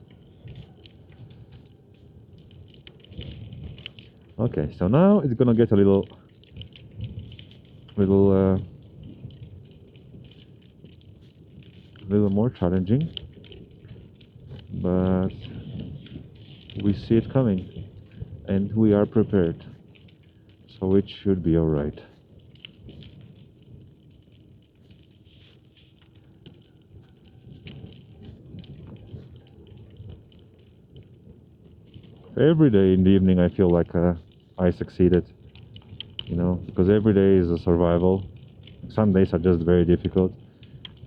S2: Okay, so now it's gonna get a little more challenging, but we see it coming and we are prepared, so it should be all right. Every day in the evening I feel like I succeeded, you know, because every day is a survival. Some days are just very difficult,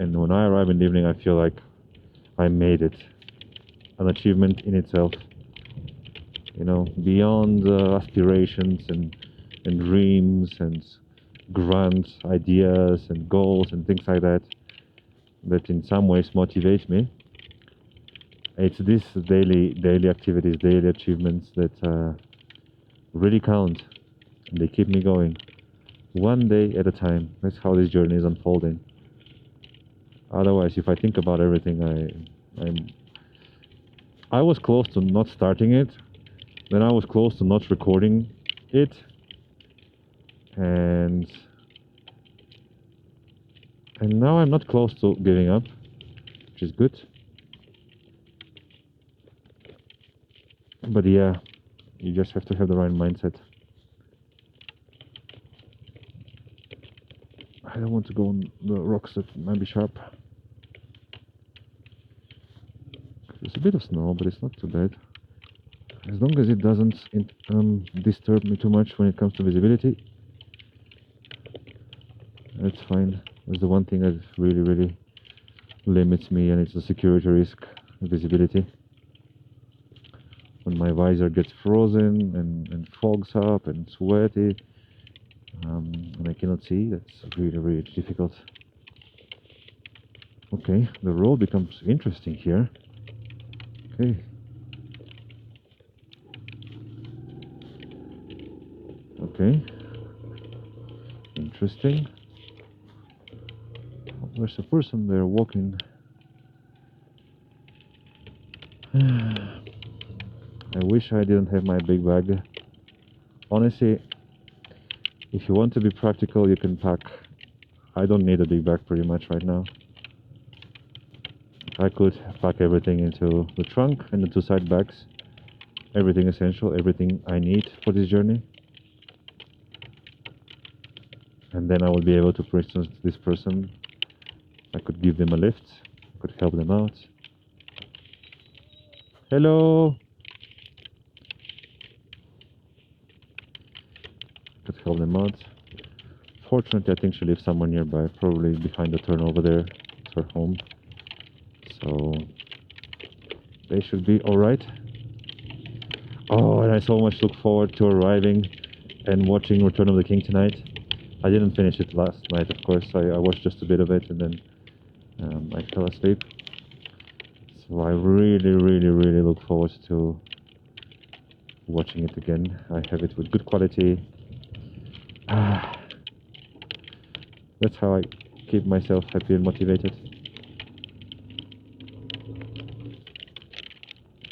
S2: and when I arrive in the evening I feel like I made it, an achievement in itself, you know, beyond aspirations and dreams and grand ideas and goals and things like that in some ways motivate me. It's these daily activities, daily achievements that really count, and they keep me going one day at a time. That's how this journey is unfolding. Otherwise, if I think about everything, I was close to not starting it, then I was close to not recording it, and now I'm not close to giving up, which is good. But yeah, you just have to have the right mindset. I don't want to go on the rocks that might be sharp. There's a bit of snow, but it's not too bad. As long as it doesn't disturb me too much when it comes to visibility, that's fine. That's the one thing that really limits me, and it's the security risk, visibility. When my visor gets frozen and fogs up and sweaty, and I cannot see, that's really difficult. Okay, the road becomes interesting here. Okay. Okay. Interesting. There's a person there walking. I wish I didn't have my big bag. Honestly, if you want to be practical, you can pack. I don't need a big bag pretty much right now. I could pack everything into the trunk and the 2 side bags. Everything essential, everything I need for this journey. And then I would be able to, for instance, this person, I could give them a lift, could help them out. Hello! Could help them out. Fortunately, I think she lives somewhere nearby, probably behind the turn over there. It's her home. So they should be alright. Oh, and I so much look forward to arriving and watching Return of the King tonight. I didn't finish it last night, of course. I watched just a bit of it and then I fell asleep. So I really look forward to watching it again. I have it with good quality. That's how I keep myself happy and motivated.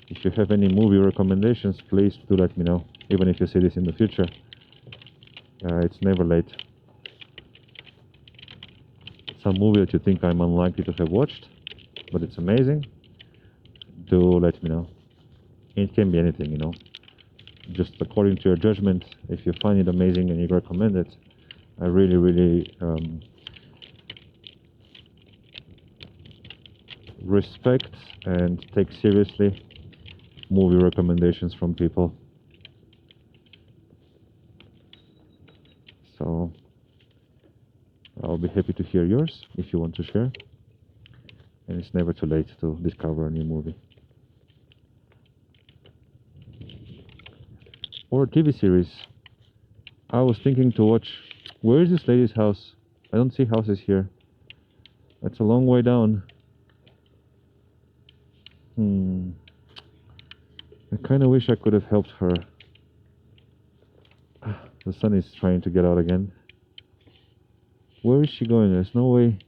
S2: If you have any movie recommendations, please do let me know, even if you see this in the future. It's never late. Some movie that you think I'm unlikely to have watched, but it's amazing, do let me know. It can be anything, you know. Just according to your judgment, if you find it amazing and you recommend it, I really, really respect and take seriously movie recommendations from people. So I'll be happy to hear yours if you want to share. And it's never too late to discover a new movie. Or a TV series. I was thinking to watch... Where is this lady's house? I don't see houses here. That's a long way down. I kind of wish I could have helped her. The sun is trying to get out again. Where is she going? There's no way.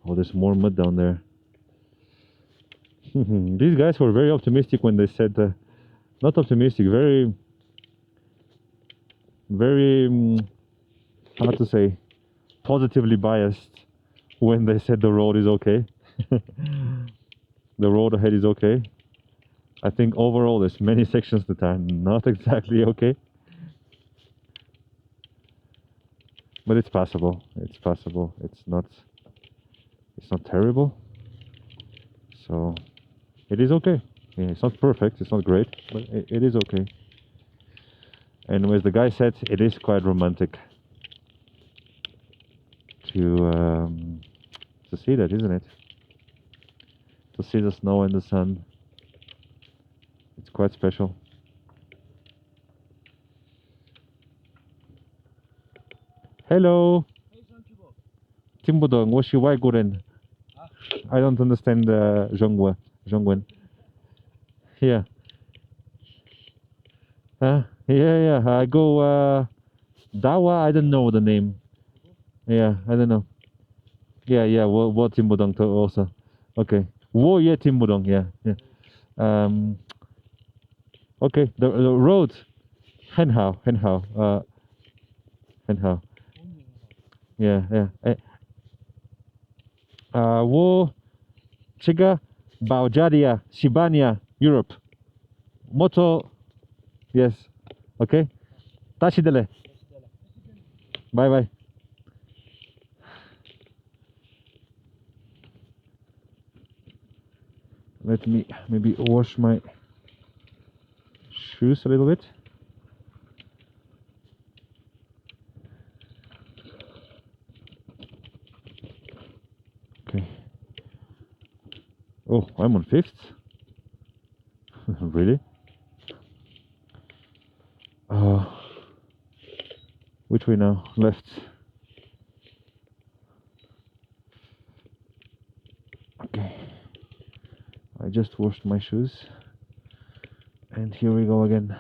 S2: Oh, there's more mud down there. These guys were very optimistic when they said... not optimistic, very... how to say, positively biased when they said the road is okay. The road ahead is okay. I think overall there's many sections that are not exactly okay. But it's passable. It's passable. It's not terrible. So it is okay. Yeah, it's not perfect, it's not great, but it is okay. And as the guy said, it is quite romantic to see that, isn't it? To see the snow and the sun. It's quite special. Hello. Timbudong, washi wai guren. I don't understand Zhongwen. Yeah. Yeah. I go Dawa. I don't know the name. Yeah, I don't know. Yeah. What Timbudong also. Okay. Wo ye Timbudong. Yeah. Okay. The road. Henhao. Henhao. Yeah. Wo Chiga Baojadia Shibania Europe. Moto. Yes. Okay. Tashidele. Bye. Let me maybe wash my shoes a little bit. Okay. Oh, I'm on 5th. Really? Which way now? Left. Okay. I just washed my shoes. And here we go again.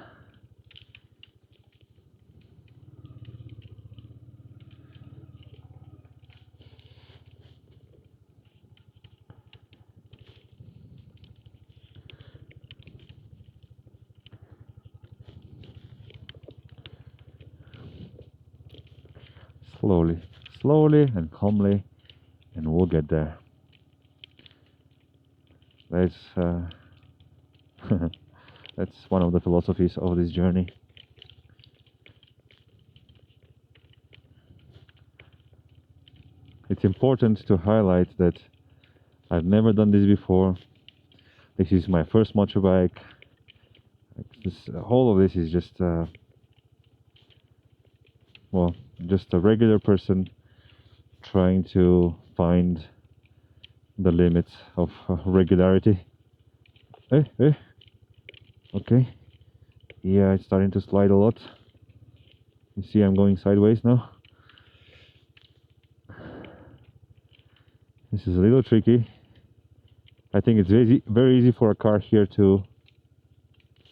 S2: Slowly and calmly, and we'll get there. That's that's one of the philosophies of this journey. It's important to highlight that I've never done this before. This is my first motorbike. All of this is just just a regular person trying to find the limits of regularity. Okay. Yeah, it's starting to slide a lot. You see I'm going sideways now. This is a little tricky. I think it's very easy for a car here to...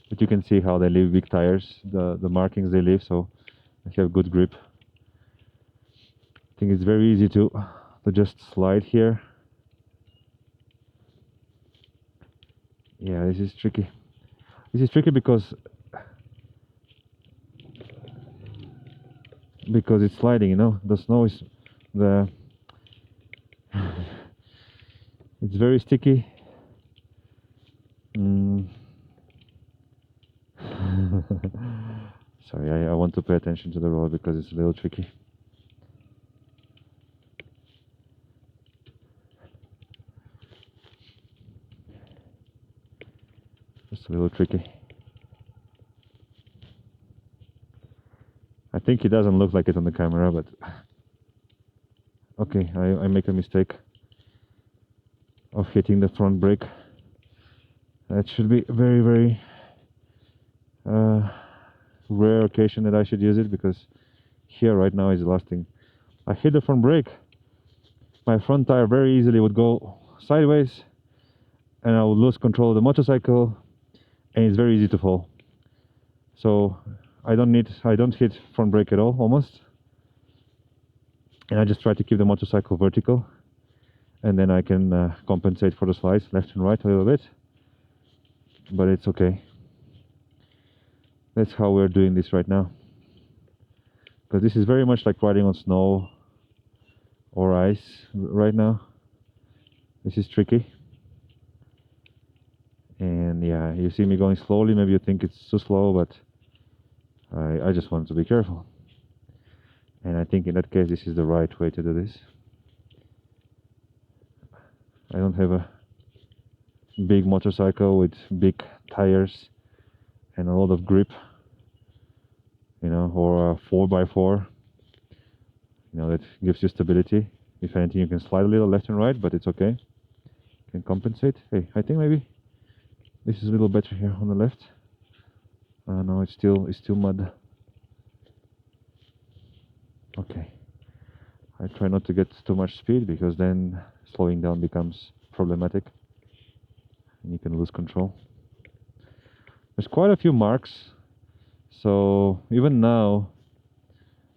S2: But you can see how they leave big tires, the markings they leave, so I have good grip. I think it's very easy to just slide here. Yeah, this is tricky. This is tricky because it's sliding, you know. The snow is it's It's very sticky. Sorry, I want to pay attention to the road because it's a little tricky. Just a little tricky. I think it doesn't look like it on the camera, but okay, I make a mistake of hitting the front brake. That should be a very, very rare occasion that I should use it, because here right now is the last thing. I hit the front brake, my front tire very easily would go sideways and I would lose control of the motorcycle, and it's very easy to fall. So I don't hit front brake at all, almost, and I just try to keep the motorcycle vertical, and then I can compensate for the slides left and right a little bit, but it's okay. That's how we're doing this right now, because this is very much like riding on snow or ice right now. This is tricky, and yeah, you see me going slowly, maybe you think it's too slow, but I just want to be careful, and I think in that case this is the right way to do this. I don't have a big motorcycle with big tires and a lot of grip, you know, or a 4x4, you know, that gives you stability. If anything, you can slide a little left and right, but it's okay. You can compensate. Hey, I think maybe this is a little better here on the left. No, it's still mud. Okay. I try not to get too much speed, because then slowing down becomes problematic and you can lose control. There's quite a few marks, so even now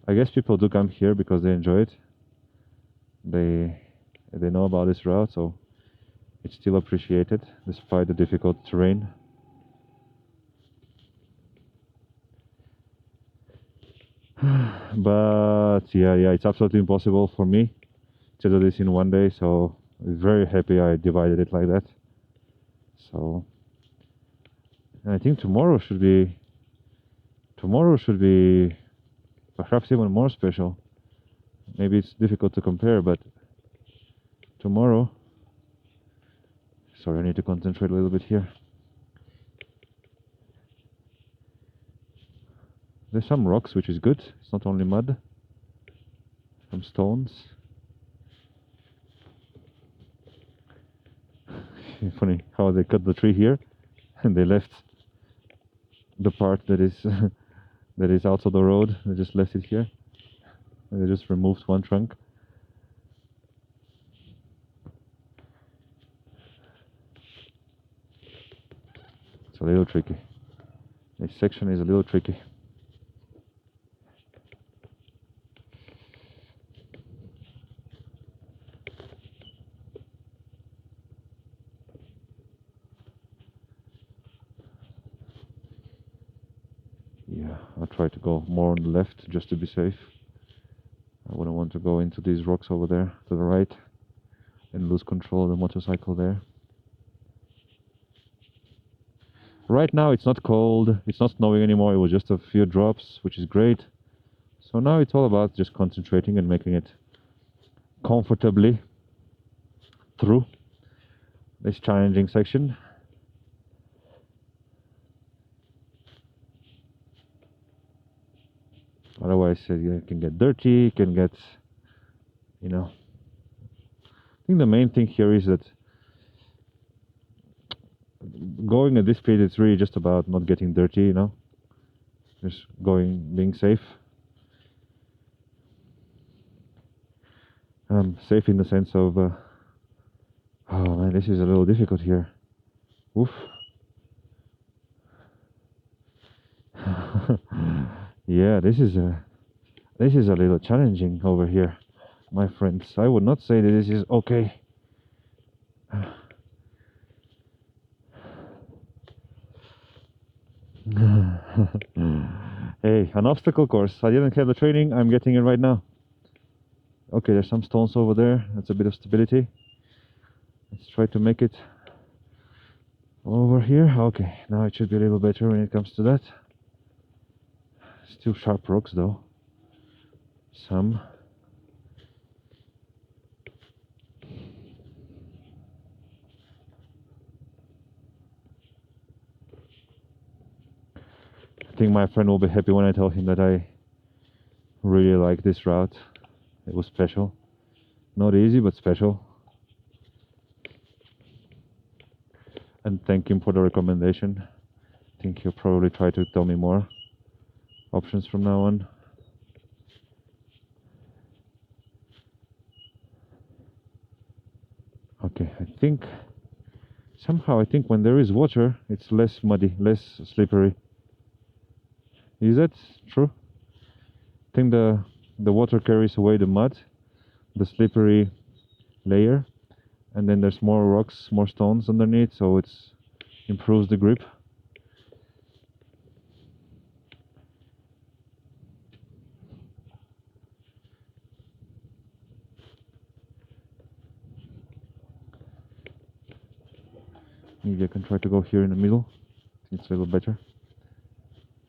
S2: I guess people do come here because they enjoy it. They know about this route, so it's still appreciated despite the difficult terrain. But yeah, it's absolutely impossible for me to do this in one day, so I'm very happy I divided it like that. So, and I think tomorrow should be perhaps even more special. Maybe it's difficult to compare, but tomorrow, sorry, I need to concentrate a little bit here. There's some rocks, which is good. It's not only mud. Some stones. Funny how they cut the tree here and they left the part that is that is out of the road. They just left it here. They just removed one trunk. It's a little tricky. This section is a little tricky. Yeah, I'll try to go more on the left just to be safe. I wouldn't want to go into these rocks over there to the right and lose control of the motorcycle there. Right now it's not cold, it's not snowing anymore, it was just a few drops, which is great. So now it's all about just concentrating and making it comfortably through this challenging section. Otherwise it can get dirty, it can get, you know. I think the main thing here is that going at this speed, it's really just about not getting dirty, you know. Just being safe. Safe in the sense of, oh man, this is a little difficult here. Oof. Yeah, this is a little challenging over here, my friends. I would not say that this is okay. Hey, an obstacle course. I didn't have the training, I'm getting it right now. Okay, there's some stones over there. That's a bit of stability. Let's try to make it over here. Okay, now it should be a little better when it comes to that. Still sharp rocks though. Some. I think my friend will be happy when I tell him that I really like this route. It was special. Not easy, but special. And thank him for the recommendation. I think he'll probably try to tell me more options from now on. Okay, I think when there is water, it's less muddy, less slippery. Is that true? I think the water carries away the mud, the slippery layer, and then there's more rocks, more stones underneath, so it improves the grip. Maybe I can try to go here in the middle. It's a little better.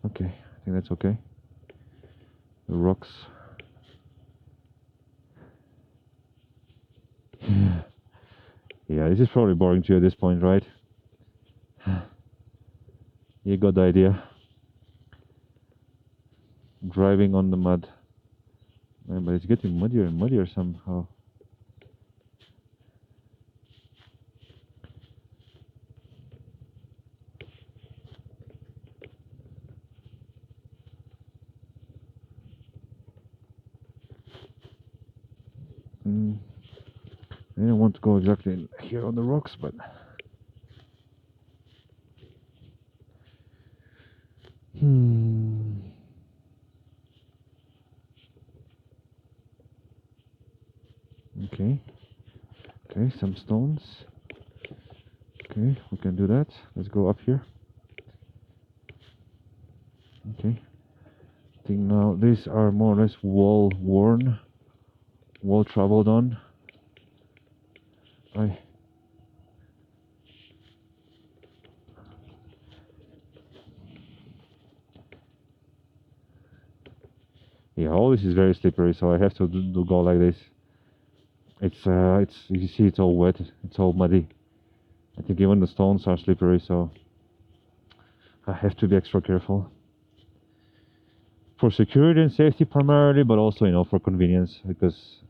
S2: Okay, I think that's okay. The rocks. Yeah, this is probably boring to you at this point, right? You got the idea. Driving on the mud. But it's getting muddier and muddier somehow. I don't want to go exactly here on the rocks, but okay, some stones. Okay, we can do that. Let's go up here. Okay, I think now these are more or less wall worn, wall traveled on. Yeah, all this is very slippery, so I have to go like this. It's you see, it's all wet, it's all muddy. I think even the stones are slippery, so I have to be extra careful. For security and safety primarily, but also, for convenience, because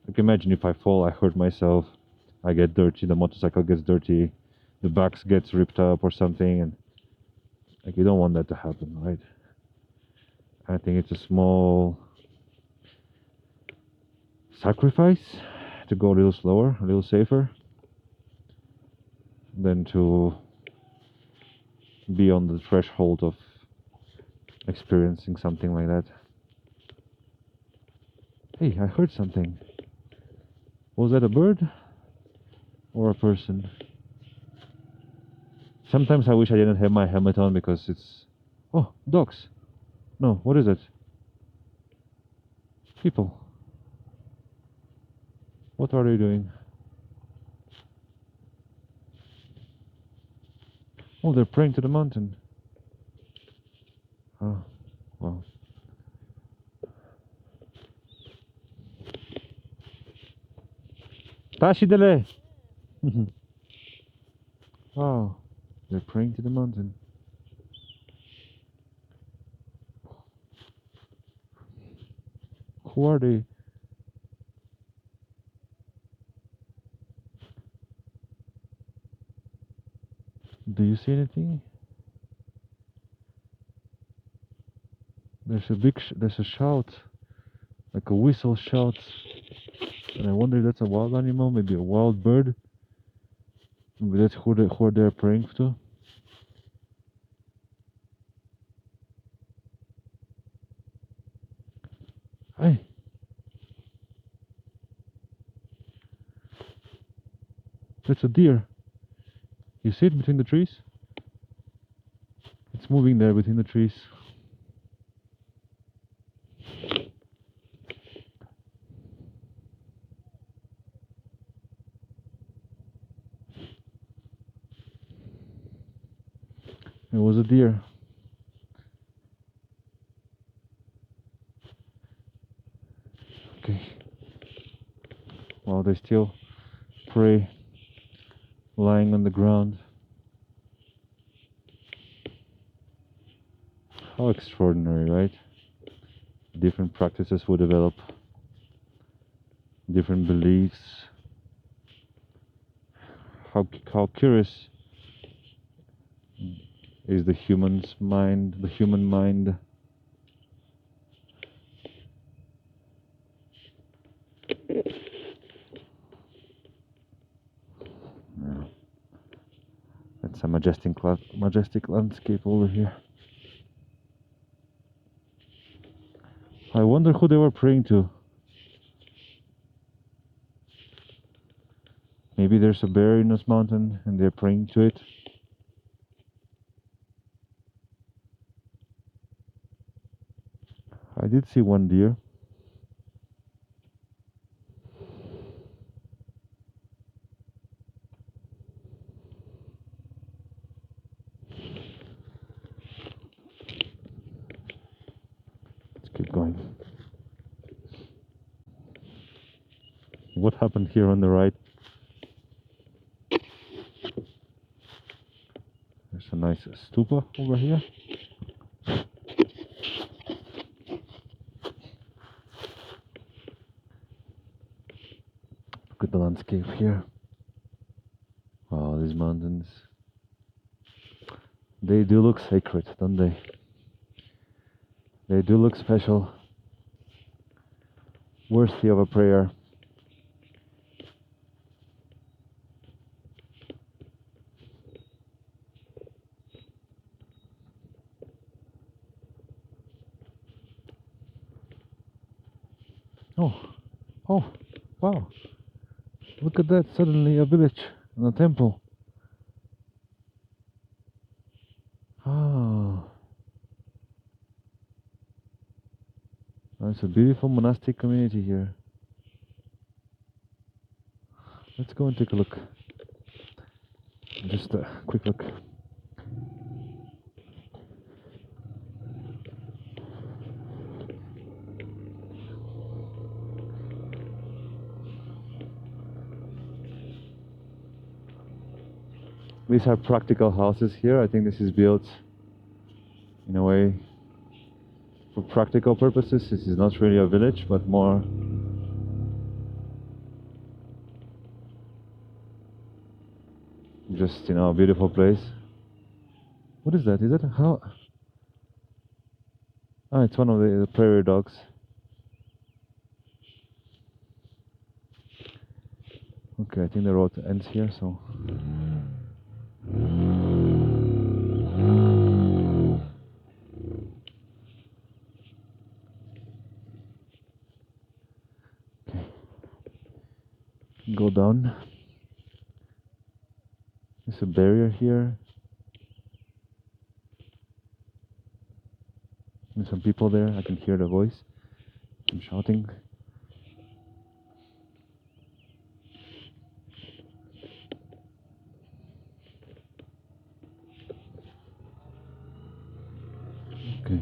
S2: I can imagine if I fall, I hurt myself, I get dirty, the motorcycle gets dirty, the back gets ripped up or something, and like you don't want that to happen, right? I think it's a small sacrifice to go a little slower, a little safer, than to be on the threshold of experiencing something like that. Hey, I heard something. Was that a bird or a person? Sometimes I wish I didn't have my helmet on because it's... Oh, dogs. No, what is it? People. What are they doing? Oh, they're praying to the mountain. Oh, well. Tashidele! Oh, they're praying to the mountain. Who are they? Do you see anything? There's a shout, like a whistle shout, and I wonder if that's a wild animal, maybe a wild bird. Maybe that's who they're praying to. Hey, that's a deer. You see it between the trees? It's moving there between the trees. It was a deer. Okay. Well, they still prey lying on the ground. How extraordinary, right? Different practices will develop, different beliefs. How curious is the human mind. Yeah. It's a majestic landscape over here. I wonder who they were praying to. Maybe there's a bear in this mountain and they're praying to it. I did see one deer. Let's keep going. What happened here on the right? There's a nice stupa over here. Look at the landscape here. Wow, these mountains. They do look sacred, don't they? They do look special. Worthy of a prayer. Oh, wow. Look at that, suddenly a village and a temple. Ah. It's a beautiful monastic community here. Let's go and take a look. Just a quick look. These are practical houses here. I think this is built in a way for practical purposes. This is not really a village, but more just, you know, a beautiful place. What is that? Is that how? Ah, it's one of the prairie dogs. Okay, I think the road ends here, so. Okay. Go down. There's a barrier here. There's some people there. I can hear the voice. I'm shouting. Okay.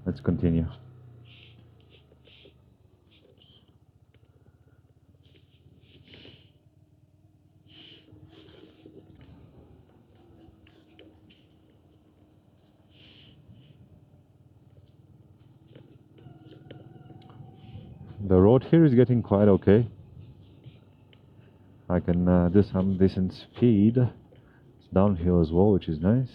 S2: Let's continue. The road here is getting quite okay. I can do some decent speed. It's downhill as well, which is nice.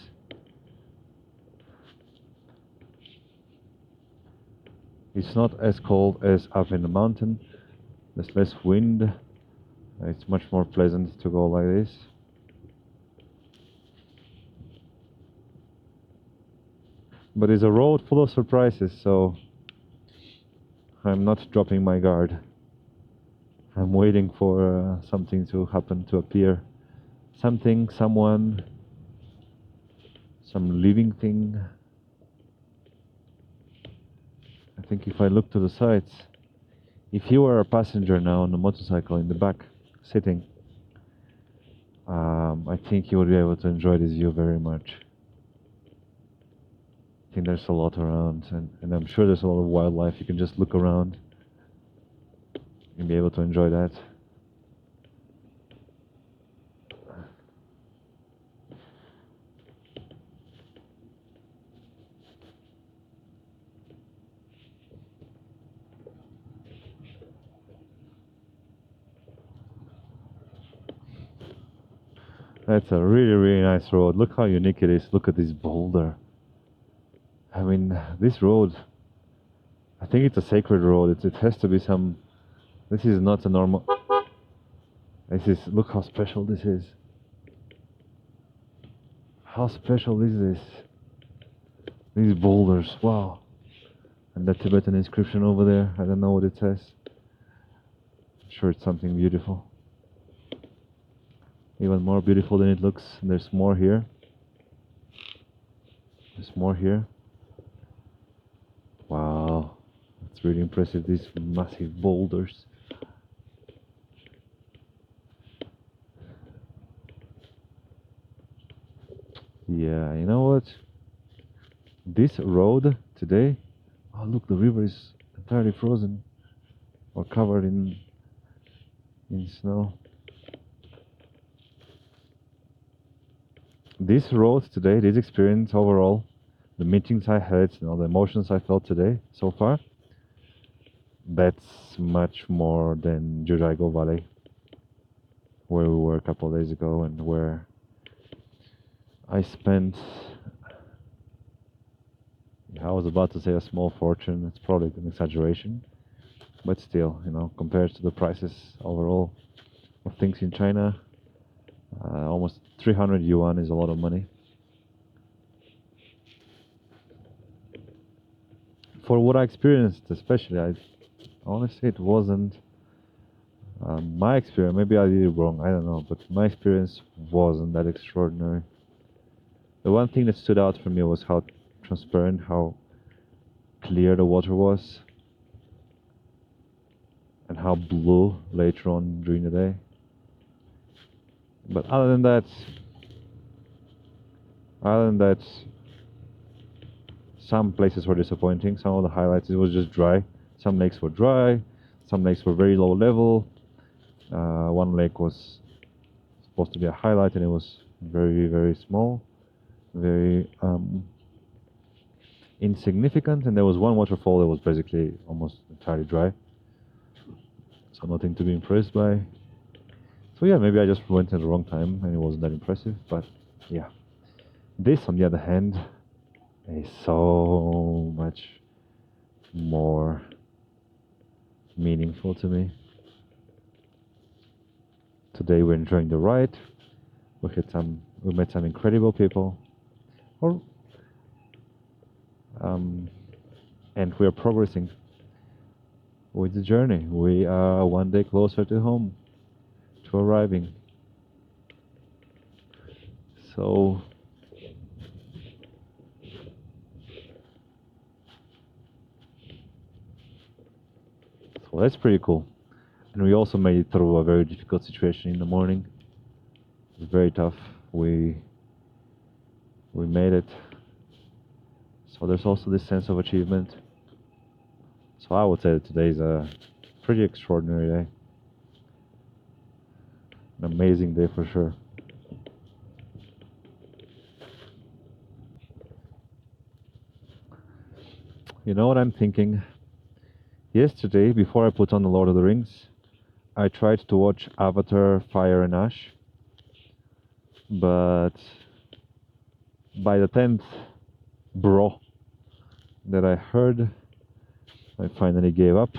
S2: It's not as cold as up in the mountain. There's less wind. It's much more pleasant to go like this. But it's a road full of surprises, so I'm not dropping my guard. I'm waiting for something to happen, to appear. Something, someone, some living thing. I think if I look to the sides, if you were a passenger now on a motorcycle in the back, sitting, I think you would be able to enjoy this view very much. I think there's a lot around, and I'm sure there's a lot of wildlife. You can just look around and be able to enjoy that. That's a really, really nice road. Look how unique it is. Look at this boulder. I mean, this road, I think it's a sacred road. It has to be some... This is not a normal... This is... Look how special this is. How special is this? These boulders, wow. And the Tibetan inscription over there, I don't know what it says. I'm sure it's something beautiful. Even more beautiful than it looks. And there's more here. There's more here. Wow, that's really impressive, these massive boulders. Yeah, you know what? This road today, oh look, the river is entirely frozen or covered in snow. This road today, this experience overall, the meetings I had, you know, the emotions I felt today so far, that's much more than Zoige Valley, where we were a couple of days ago and where I spent, I was about to say a small fortune. It's probably an exaggeration, but still, you know, compared to the prices overall of things in China, almost 300 yuan is a lot of money. For what I experienced, especially, I honestly, it wasn't my experience. Maybe I did it wrong, I don't know, but my experience wasn't that extraordinary. The one thing that stood out for me was how transparent, how clear the water was, and how blue later on during the day. But other than that, some places were disappointing. Some of the highlights, it was just dry. Some lakes were dry, some lakes were very low level. One lake was supposed to be a highlight and it was very, very small, very insignificant. And there was one waterfall that was basically almost entirely dry, so nothing to be impressed by. So yeah, maybe I just went at the wrong time and it wasn't that impressive, but yeah. This, on the other hand, is so much more meaningful to me. Today we're enjoying the ride. We met some incredible people, and we are progressing with the journey. We are one day closer to home, to arriving. So that's pretty cool. And we also made it through a very difficult situation in the morning. It was very tough. We made it. So there's also this sense of achievement. So I would say that today is a pretty extraordinary day. An amazing day for sure. You know what I'm thinking? Yesterday, before I put on the Lord of the Rings, I tried to watch Avatar, Fire and Ash, but by the 10th bro that I heard, I finally gave up,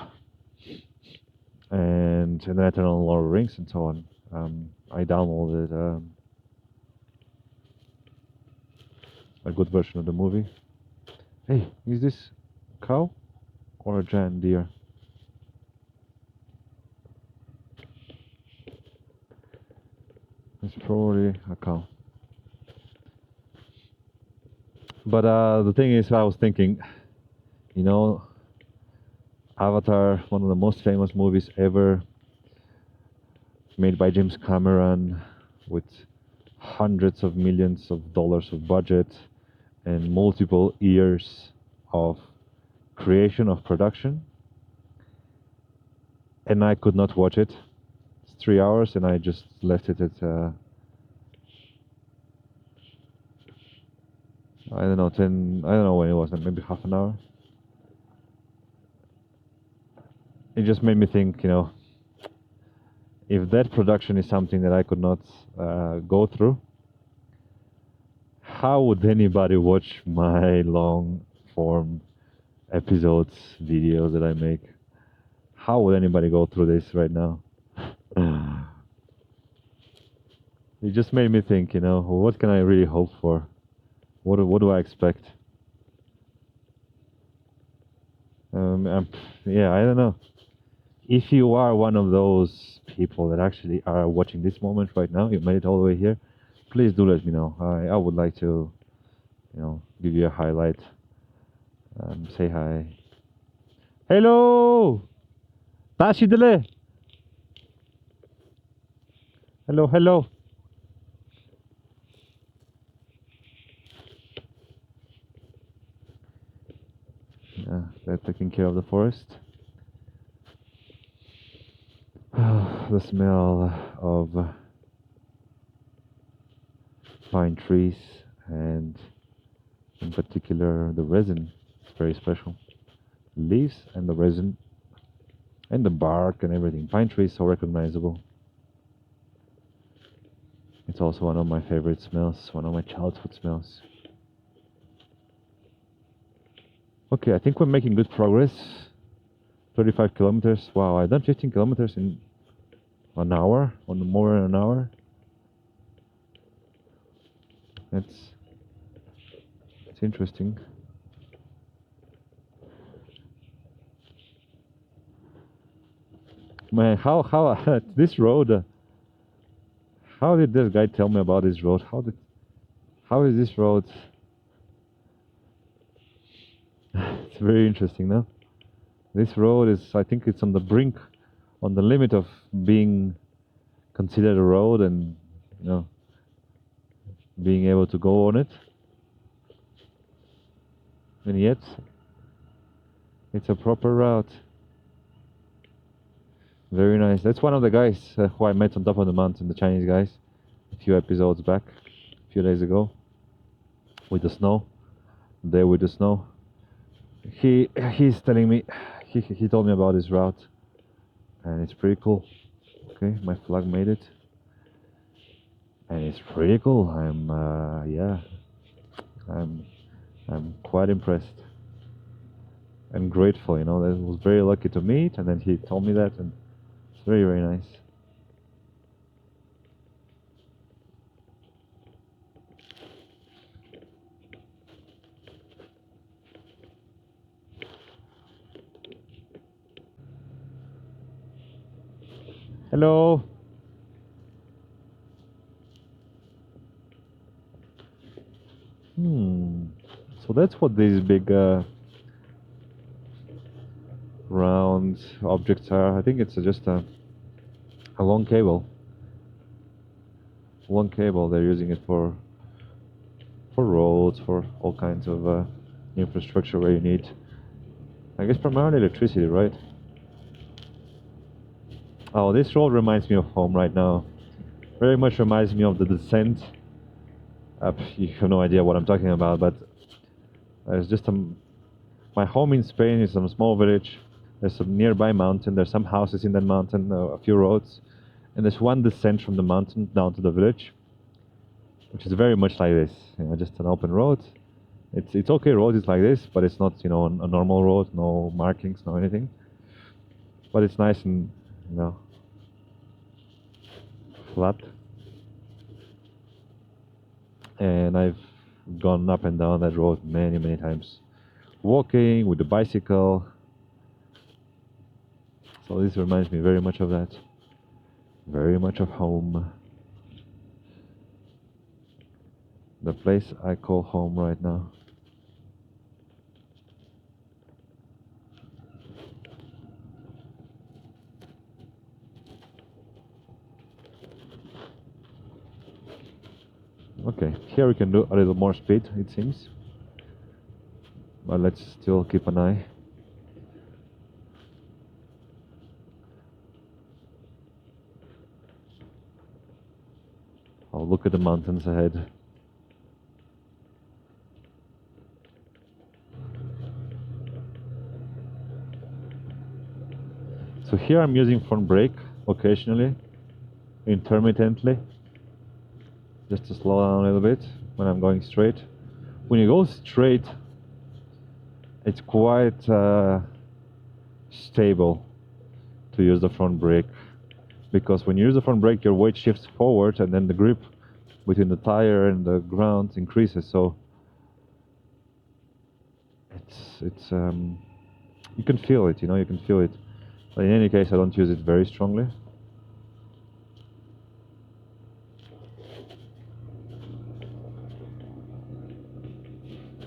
S2: and then I turned on Lord of the Rings and so on. I downloaded a good version of the movie. Hey, is this a cow or a giant deer? It's probably a cow. But the thing is, I was thinking, you know, Avatar, one of the most famous movies ever, made by James Cameron, with hundreds of millions of dollars of budget and multiple years of creation, of production. And I could not watch it. It's 3 hours, and I just left it at I don't know, 10, I don't know when it was, maybe half an hour. It just made me think, you know, if that production is something that I could not go through, how would anybody watch my long form episodes, videos that I make? How would anybody go through this right now? It just made me think, you know, what can I really hope for? What do I expect? Yeah, I don't know. If you are one of those people that actually are watching this moment right now, you made it all the way here, please do let me know. I would like to, you know, give you a highlight. Say hi. Hello! Tashidele! Hello, hello. Yeah, they're taking care of the forest. The smell of pine trees, and in particular the resin, it's very special. Leaves and the resin and the bark and everything. Pine tree is so recognizable. It's also one of my favorite smells, one of my childhood smells. Okay, I think we're making good progress. 35 kilometers. Wow, I've done 15 kilometers in an hour, on more than an hour. It's interesting. Man, how this road? How did this guy tell me about this road? How is this road? It's very interesting, no? This road is, I think it's on the brink, on the limit of being considered a road, and you know, being able to go on it. And yet, it's a proper route. Very nice. That's one of the guys who I met on top of the mountain, the Chinese guys, a few episodes back, a few days ago, with the snow. There with the snow. He's telling me, he told me about his route, and it's pretty cool. Okay, my flag made it, and it's pretty cool. I'm quite impressed and grateful. You know, I was very lucky to meet, and then he told me that, and it's very, very nice. Hello. So that's what these big round objects are. I think it's just a long cable. Long cable. They're using it for roads, for all kinds of infrastructure where you need, I guess, primarily electricity, right? Oh, this road reminds me of home right now. Very much reminds me of the descent. You have no idea what I'm talking about, but there's just my home in Spain is a small village. There's some nearby mountain. There's some houses in that mountain, a few roads, and there's one descent from the mountain down to the village, which is very much like this. You know, just an open road. It's okay. Road is like this, but it's not, you know, a normal road. No markings, no anything. But it's nice and, you know, flat. And I've gone up and down that road many, many times, walking with the bicycle. So this reminds me very much of that, very much of home, the place I call home right now. Okay, here we can do a little more speed, it seems. But let's still keep an eye. I'll look at the mountains ahead. So here I'm using front brake occasionally, intermittently, just to slow down a little bit when I'm going straight. When you go straight, it's quite stable to use the front brake, because when you use the front brake, your weight shifts forward and then the grip between the tire and the ground increases. So it's you can feel it, you can feel it. But in any case, I don't use it very strongly.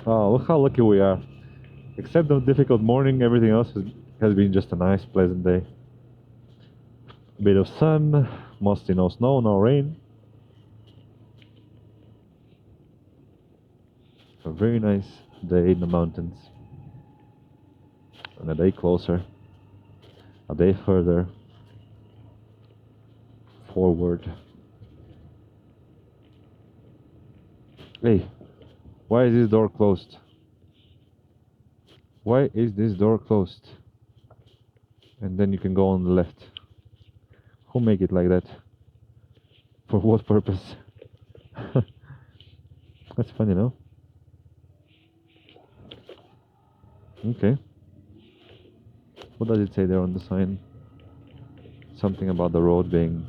S2: Oh, look how lucky we are. Except the difficult morning, everything else has been just a nice, pleasant day. A bit of sun, mostly no snow, no rain. A very nice day in the mountains. And a day closer, a day further forward. Hey, why is this door closed? Why is this door closed? And then you can go on the left. Who make it like that? For what purpose? That's funny, no? Okay. What does it say there on the sign? Something about the road being...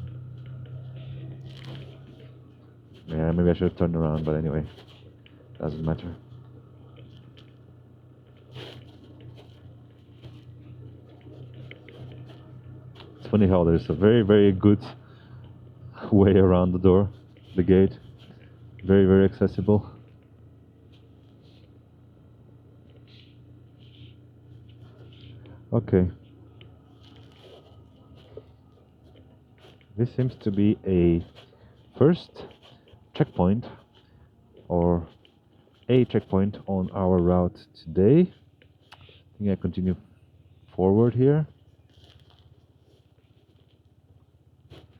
S2: Yeah, maybe I should turn around, but anyway, doesn't matter. It's funny how there's a very, very good way around the door, the gate. Very, very accessible. Okay. This seems to be a first checkpoint, or a checkpoint on our route today. I think I continue forward here.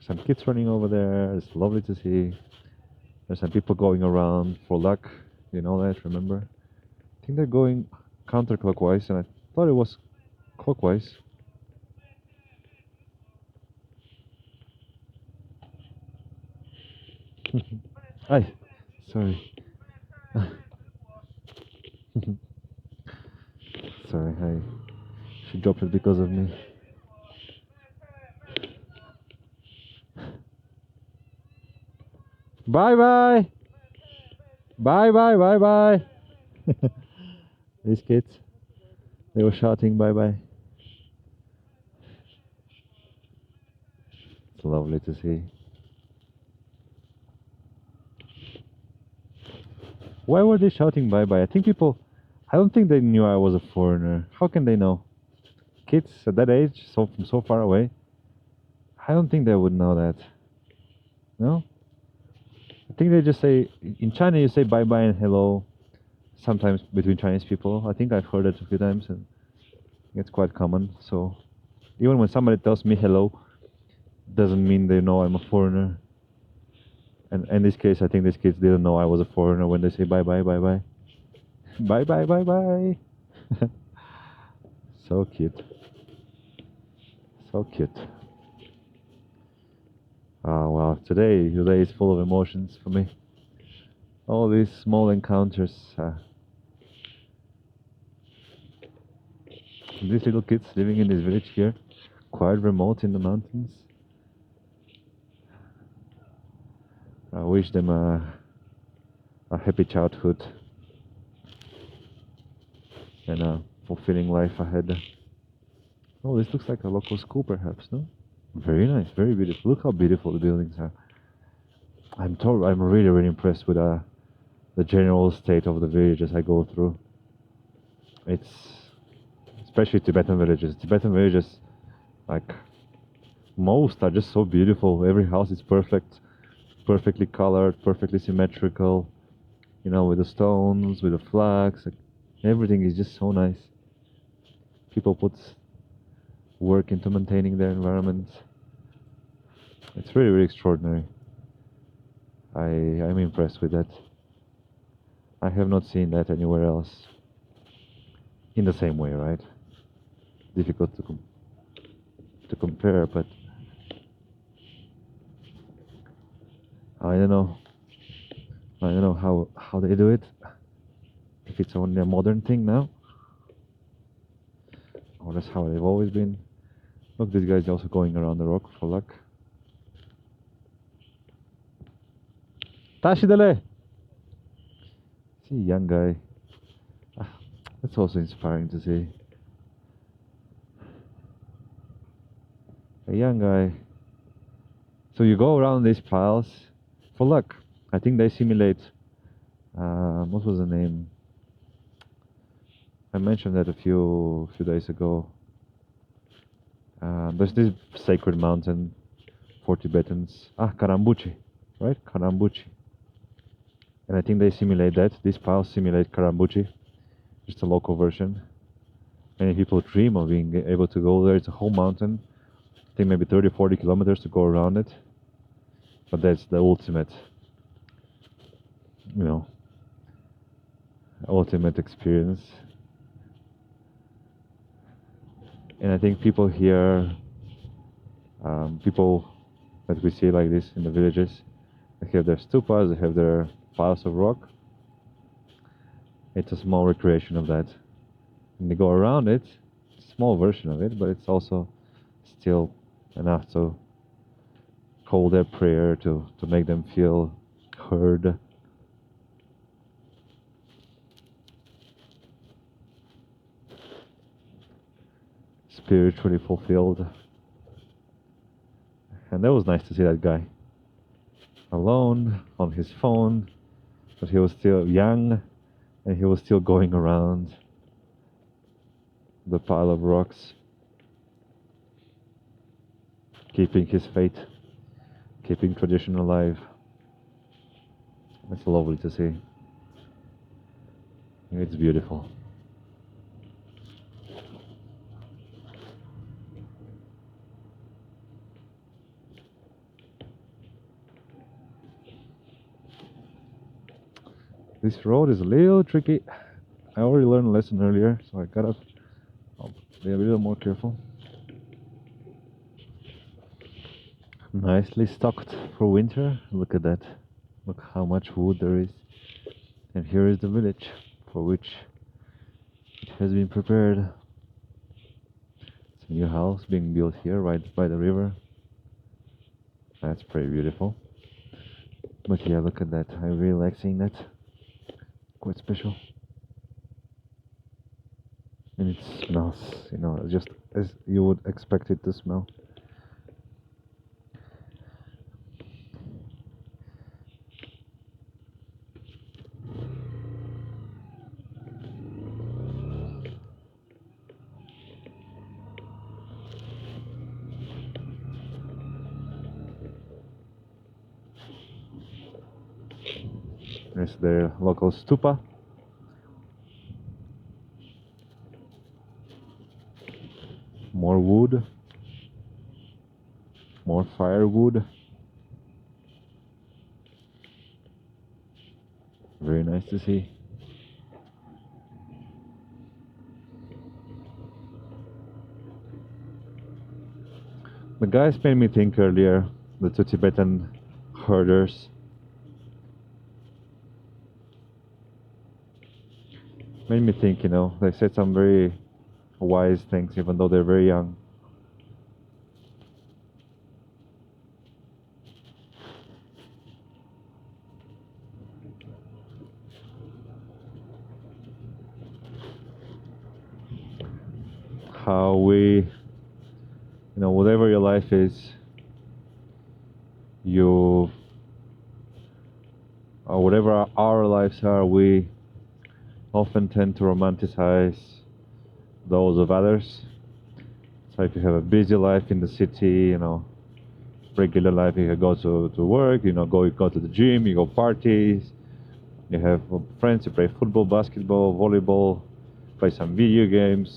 S2: Some kids running over there. It's lovely to see. There's some people going around for luck. You know that, remember? I think they're going counterclockwise, and I thought it was clockwise. Hi, sorry. Sorry, she dropped it because of me. Bye bye. Bye bye bye bye. These kids, they were shouting bye bye. It's lovely to see. Why were they shouting bye bye? I don't think they knew I was a foreigner. How can they know? Kids at that age, from so far away, I don't think they would know that. No? I think they just say, in China you say bye bye and hello, sometimes between Chinese people. I think I've heard it a few times, and it's quite common. So even when somebody tells me hello, doesn't mean they know I'm a foreigner. And in this case, I think these kids didn't know I was a foreigner when they say bye bye bye bye. Bye bye bye bye. So cute. So cute. Oh wow, today is full of emotions for me. All these small encounters. These little kids living in this village here, quite remote in the mountains. I wish them a happy childhood and a fulfilling life ahead. Oh, this looks like a local school perhaps, no? Very nice, very beautiful. Look how beautiful the buildings are. I'm really, really impressed with the general state of the village as I go through. It's especially Tibetan villages. Tibetan villages, like most, are just so beautiful. Every house is perfect. perfectly colored, perfectly symmetrical, you know, with the stones, with the flags. Like, everything is just so nice. People put work into maintaining their environment. It's really, really extraordinary. I'm impressed with that. I have not seen that anywhere else in the same way, right? Difficult to compare, but I don't know. I don't know how they do it. If it's only a modern thing now, or that's how they've always been. Look, this guy's also going around the rock for luck. Tashidale! See, young guy. That's also inspiring to see. A young guy. So you go around these piles for luck. I think they simulate. What was the name? I mentioned that a few days ago. There's this sacred mountain for Tibetans. Karambuchi, right? Karambuchi. And I think they simulate that. These piles simulate Karambuchi. Just a local version. Many people dream of being able to go there. It's a whole mountain. I think maybe 30-40 kilometers to go around it. But that's the ultimate, you know, ultimate experience. And I think people here, people that we see like this in the villages, they have their stupas, they have their piles of rock. It's a small recreation of that. And they go around it, small version of it, but it's also still enough to call their prayer, to make them feel heard. Spiritually fulfilled. And that was nice to see that guy alone on his phone, but he was still young and he was still going around the pile of rocks, keeping his faith, keeping tradition alive. It's lovely to see. It's beautiful. This road is a little tricky. I already learned a lesson earlier, so I'll be a little more careful. Nicely stocked for winter. Look at that. Look how much wood there is. And here is the village for which it has been prepared. It's a new house being built here right by the river. That's pretty beautiful. But yeah, look at that. I really like seeing that. Quite special. And it smells, you know, just as you would expect it to smell. There's their local stupa. More wood. More firewood. Very nice to see. The guys made me think earlier, the two Tibetan herders. Made me think, you know, they said some very wise things even though they're very young. How we, you know, whatever your life is, or whatever our lives are, we often tend to romanticize those of others. So if you have a busy life in the city, you know, regular life. You go to work, you know, go to the gym, you go parties, you have friends, you play football, basketball, volleyball, play some video games,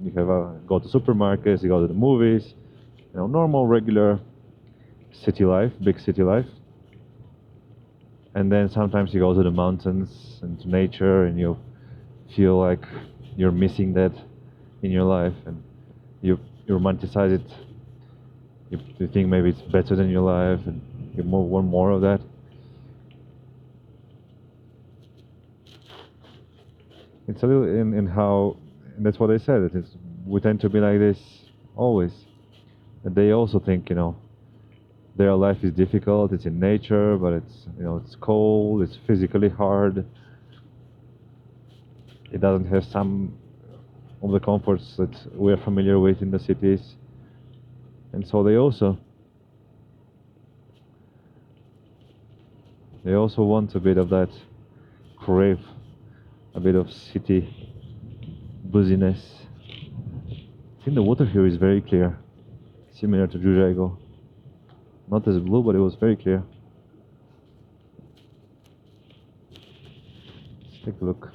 S2: you have go to supermarkets, you go to the movies, you know, normal, regular city life, big city life. And then sometimes you go to the mountains and to nature, and you feel like you're missing that in your life, and you romanticize it. You think maybe it's better than your life, and you want more of that. It's a little in how, and that's what they said. It is, we tend to be like this always, and they also think, you know, their life is difficult. It's in nature, but it's, you know, it's cold. It's physically hard. It doesn't have some of the comforts that we're familiar with in the cities, and so they also want a bit of that, crave a bit of city busyness. I think the water here is very clear, similar to Zoige. Not as blue, but it was very clear. Let's take a look.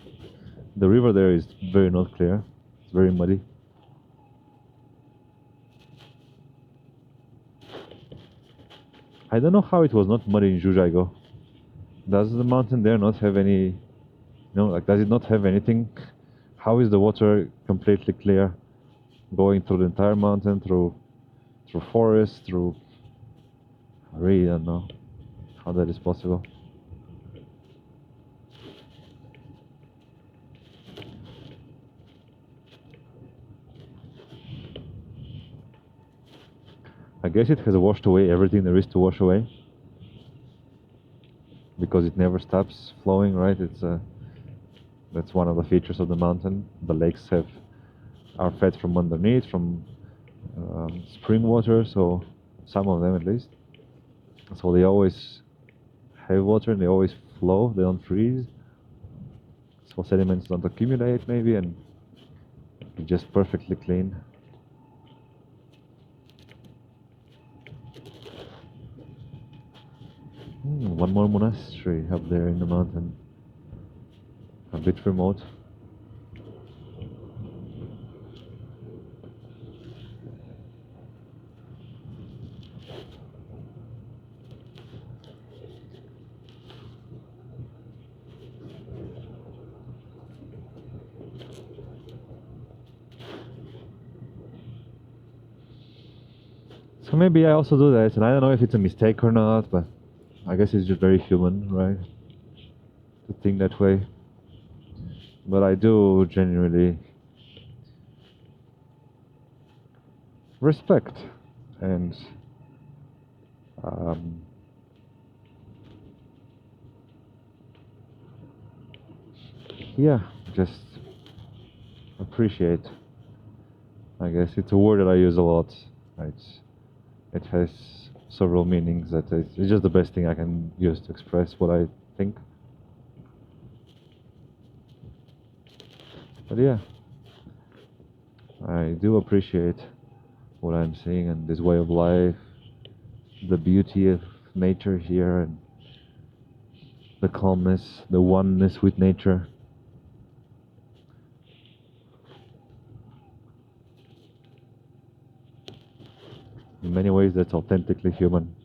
S2: The river there is very not clear. It's very muddy. I don't know how it was not muddy in Zoige. Does the mountain there not have any, you know, like, does it not have anything? How is the water completely clear, going through the entire mountain, through forest, through... I really don't know how that is possible. I guess it has washed away everything there is to wash away, because it never stops flowing, right? It's that's one of the features of the mountain. The lakes are fed from underneath, from spring water, so some of them at least. So they always have water and they always flow, they don't freeze. So sediments don't accumulate maybe, and it's just perfectly clean. One more monastery up there in the mountain, a bit remote. So maybe I also do that, and I don't know if it's a mistake or not, but I guess it's just very human, right, to think that way. But I do genuinely respect and yeah, just appreciate. I guess it's a word that I use a lot. It has several meanings. That it's just the best thing I can use to express what I think. But yeah, I do appreciate what I'm seeing and this way of life, the beauty of nature here, and the calmness, the oneness with nature. In many ways, that's authentically human.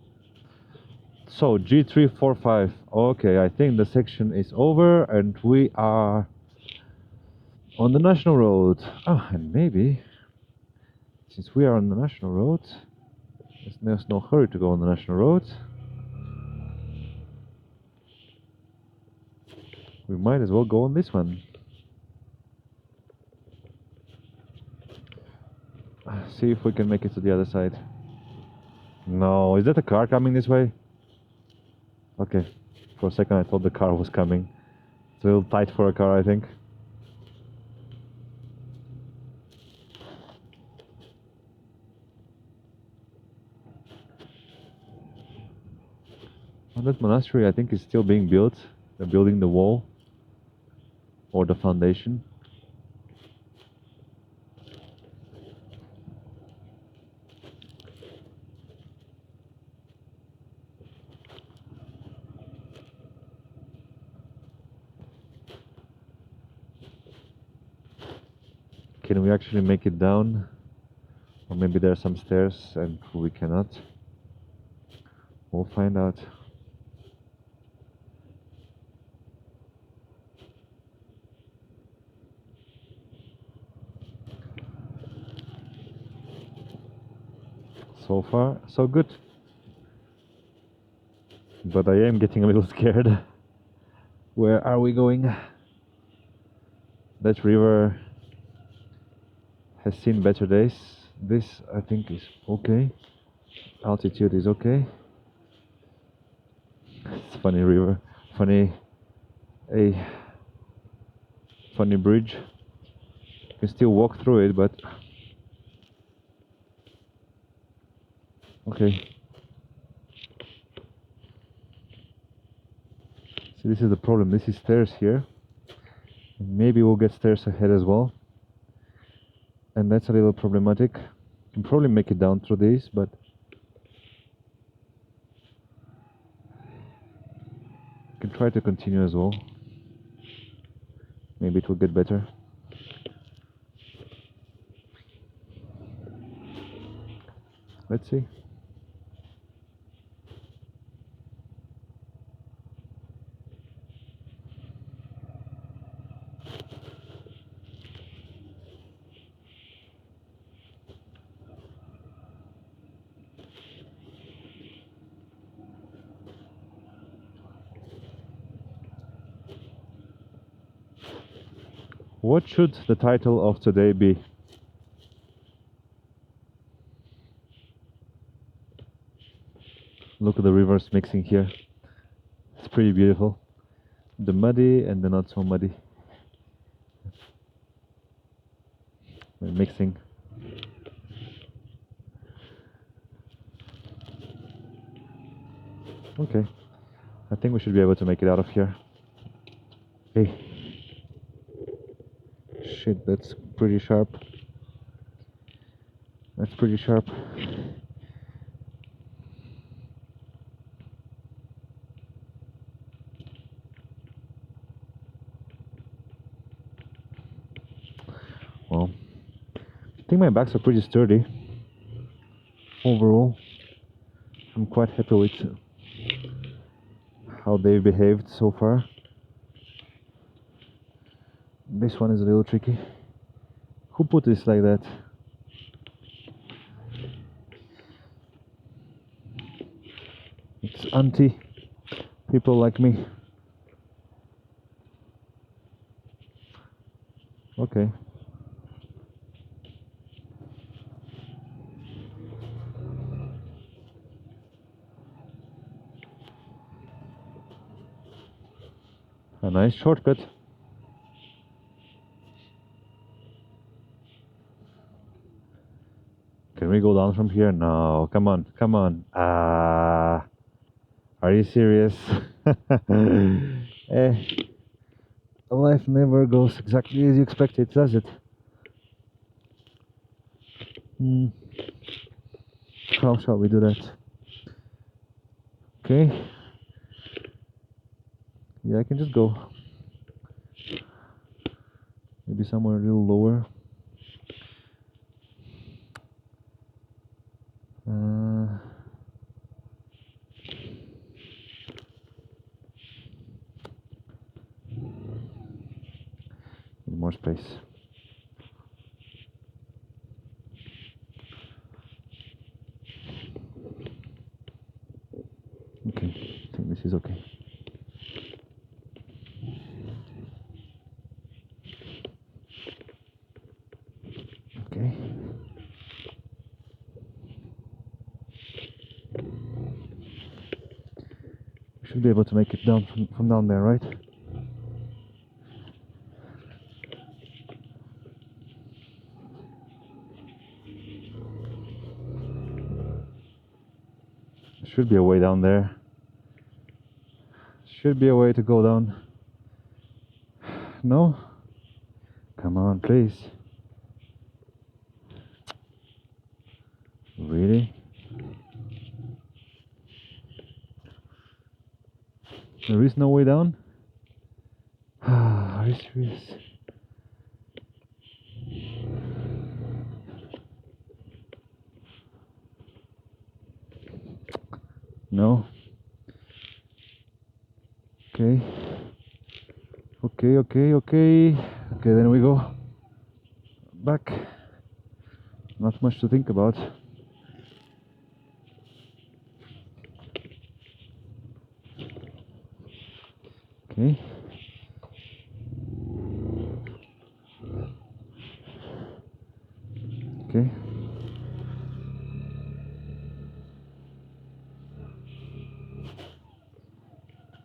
S2: So, G345. Okay, I think the section is over and we are on the national road. Ah, and maybe, since we are on the national road, there's no hurry to go on the national road. We might as well go on this one. See if we can make it to the other side. No, is that a car coming this way? Okay, for a second I thought the car was coming. It's a little tight for a car, I think. Well, that monastery, I think, is still being built. They're building the wall or the foundation. Can we actually make it down? Or maybe there are some stairs and we cannot. We'll find out. So far, so good. But I am getting a little scared. Where are we going? That river has seen better days. This, I think, is okay. Altitude is okay. It's funny river, funny bridge. You can still walk through it, but okay. See, this is the problem. This is stairs here. Maybe we'll get stairs ahead as well. And that's a little problematic. Can probably make it down through these, but can try to continue as well. Maybe it will get better. Let's see. What should the title of today be? Look at the rivers mixing here. It's pretty beautiful. The muddy and the not so muddy. They're mixing. Okay. I think we should be able to make it out of here. Hey. Shit, that's pretty sharp. That's pretty sharp. Well, I think my backs are pretty sturdy. Overall, I'm quite happy with how they've behaved so far. This one is a little tricky. Who put this like that? It's anti people like me. Okay. A nice shortcut. Can we go down from here? No, come on, come on. Are you serious? Life never goes exactly as you expect it, does it? How shall we do that? Okay. Yeah, I can just go. Maybe somewhere a little lower. Need more space. Okay, I think this is okay. Okay. We should be able to make it down from down there, right? Should be a way down there. Should be a way to go down. No? Come on, please. Really? There is no way down? Are you serious? No. Okay. Okay, then we go back. Not much to think about. Okay. Okay.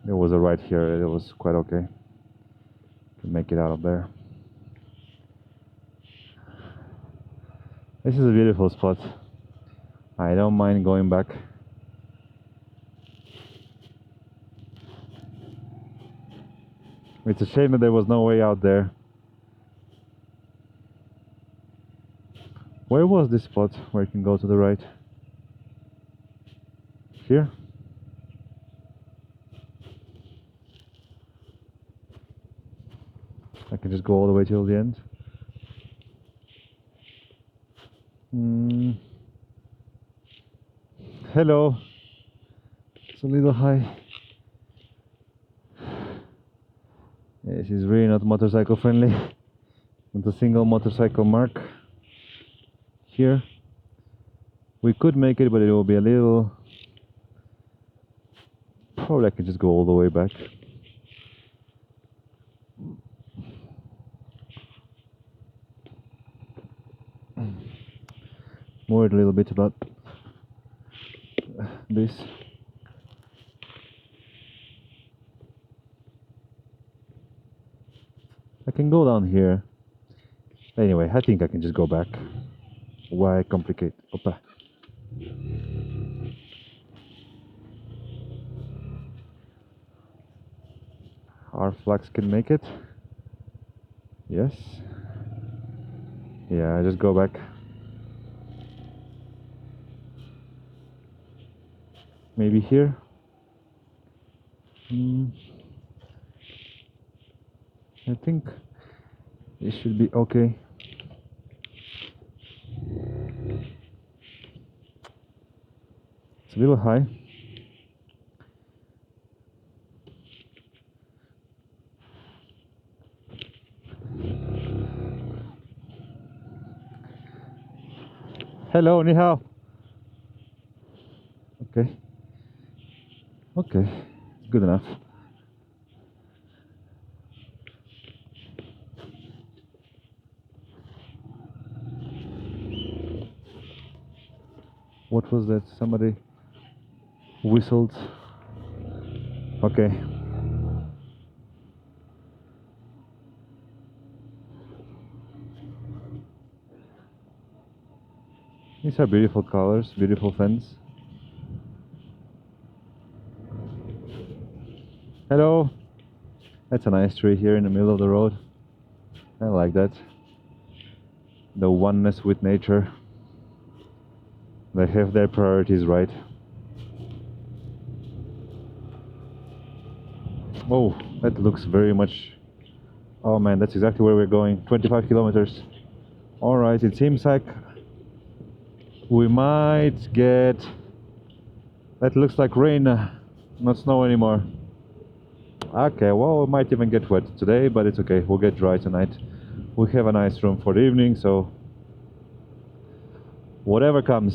S2: There was a right here, it was quite okay. Can make it out of there. This is a beautiful spot. I don't mind going back. It's a shame that there was no way out there. Where was this spot where you can go to the right? Here? I can just go all the way till the end. Hello. It's a little high. This is really not motorcycle friendly. Not a single motorcycle mark here. We could make it, but it will be a little... Probably I can just go all the way back. Worried a little bit about this. I can go down here. Anyway, I think I can just go back. Why complicate? Opa. Our flags can make it. Yes. Yeah, I just go back. Maybe here. I think it should be okay. It's a little high. Hello, ni hao. Okay. Okay, good enough. What was that? Somebody whistled. Okay. These are beautiful colors, beautiful fence. Hello. That's a nice tree here in the middle of the road. I like that. The oneness with nature. They have their priorities right. Oh, that looks very much... Oh man, that's exactly where we're going. 25 kilometers. Alright, it seems like we might get... That looks like rain, not snow anymore. Okay, well, we might even get wet today, but it's okay. We'll get dry tonight. We have a nice room for the evening, so... Whatever comes.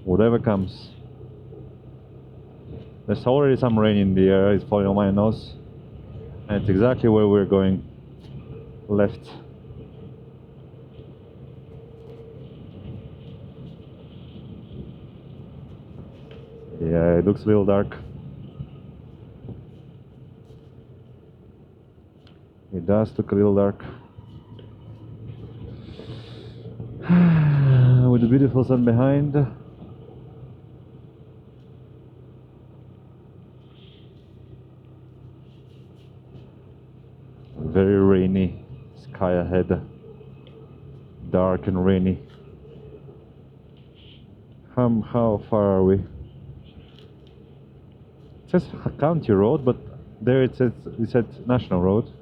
S2: Whatever comes. There's already some rain in the air. It's falling on my nose. And it's exactly where we're going. Left. Yeah, it looks a little dark. It does look a little dark. With the beautiful sun behind. Very rainy sky ahead. Dark and rainy. How far are we? It says county road, but there it said national road.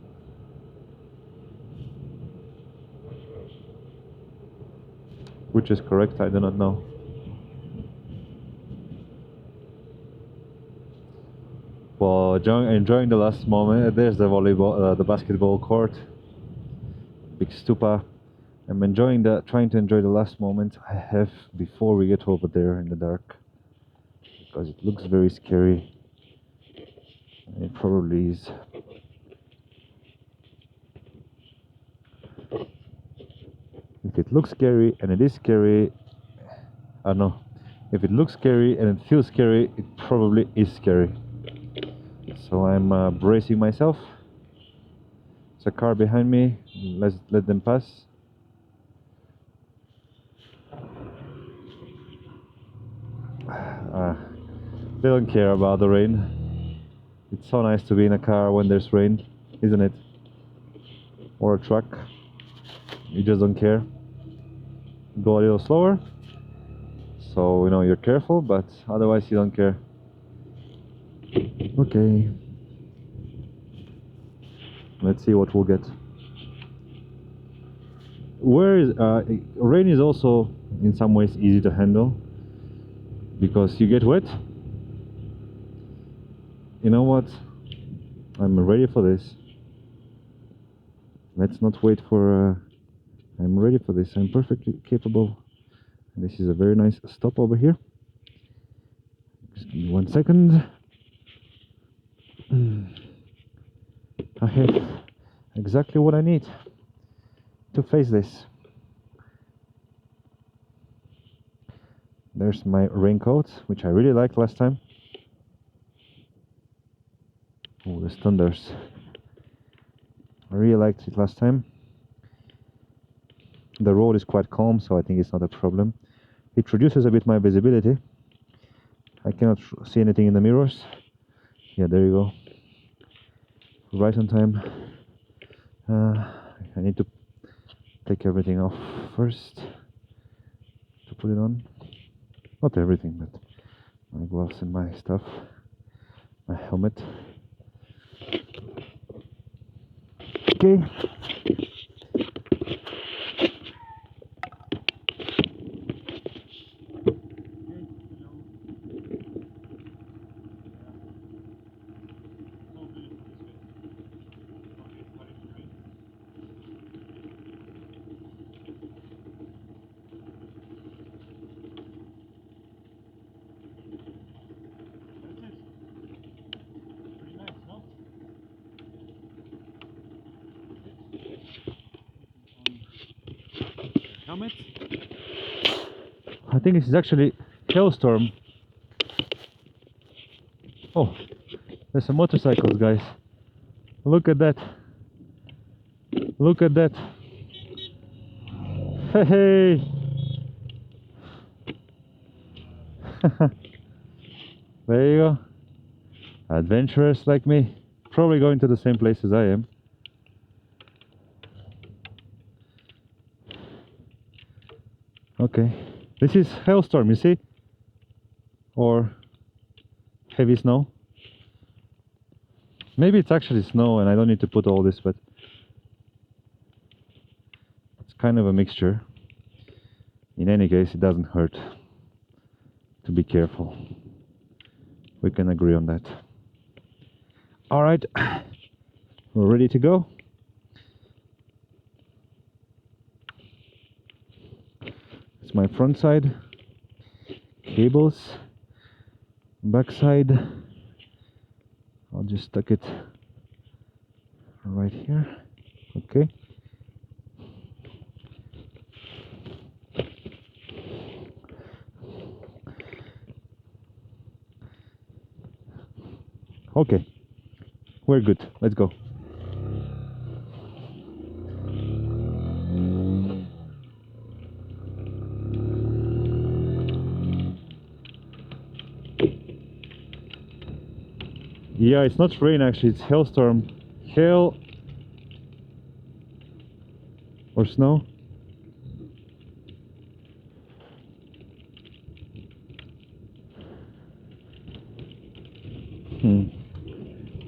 S2: Which is correct, I do not know. enjoying the last moment. There's the volleyball, the basketball court, big stupa. I'm trying to enjoy the last moment I have before we get over there in the dark, because it looks very scary. And it probably is. If it looks scary and it is scary, I don't know. If it looks scary and it feels scary, it probably is scary. So I'm bracing myself. There's a car behind me. Let's let them pass. They don't care about the rain. It's so nice to be in a car when there's rain, isn't it? Or a truck. You just don't care. Go a little slower, so you know you're careful, but otherwise you don't care. Okay. Let's see what we'll get. Rain is also in some ways easy to handle, because you get wet. You know what? I'm ready for this. Let's not wait for... I'm ready for this. I'm perfectly capable. This is a very nice stop over here. Just give me 1 second. I have exactly what I need to face this. There's my raincoat, which I really liked last time. Oh, the thunders. I really liked it last time. The road is quite calm, so I think it's not a problem. It reduces a bit my visibility. I cannot see anything in the mirrors. Yeah, there you go. Right on time. I need to take everything off first to put it on. Not everything, but my gloves and my stuff. My helmet. Okay. Helmet. I think this is actually hailstorm. Oh, there's some motorcycles, guys. Look at that. Look at that. Hey. There you go. Adventurers like me. Probably going to the same place as I am. Okay, this is hailstorm, you see? Or heavy snow. Maybe it's actually snow and I don't need to put all this, but it's kind of a mixture. In any case, it doesn't hurt to be careful. We can agree on that. Alright, we're ready to go. It's my front side, cables, back side. I'll just tuck it right here. Okay. Okay, we're good. Let's go. Yeah, it's not rain actually, it's hailstorm. Hail or snow.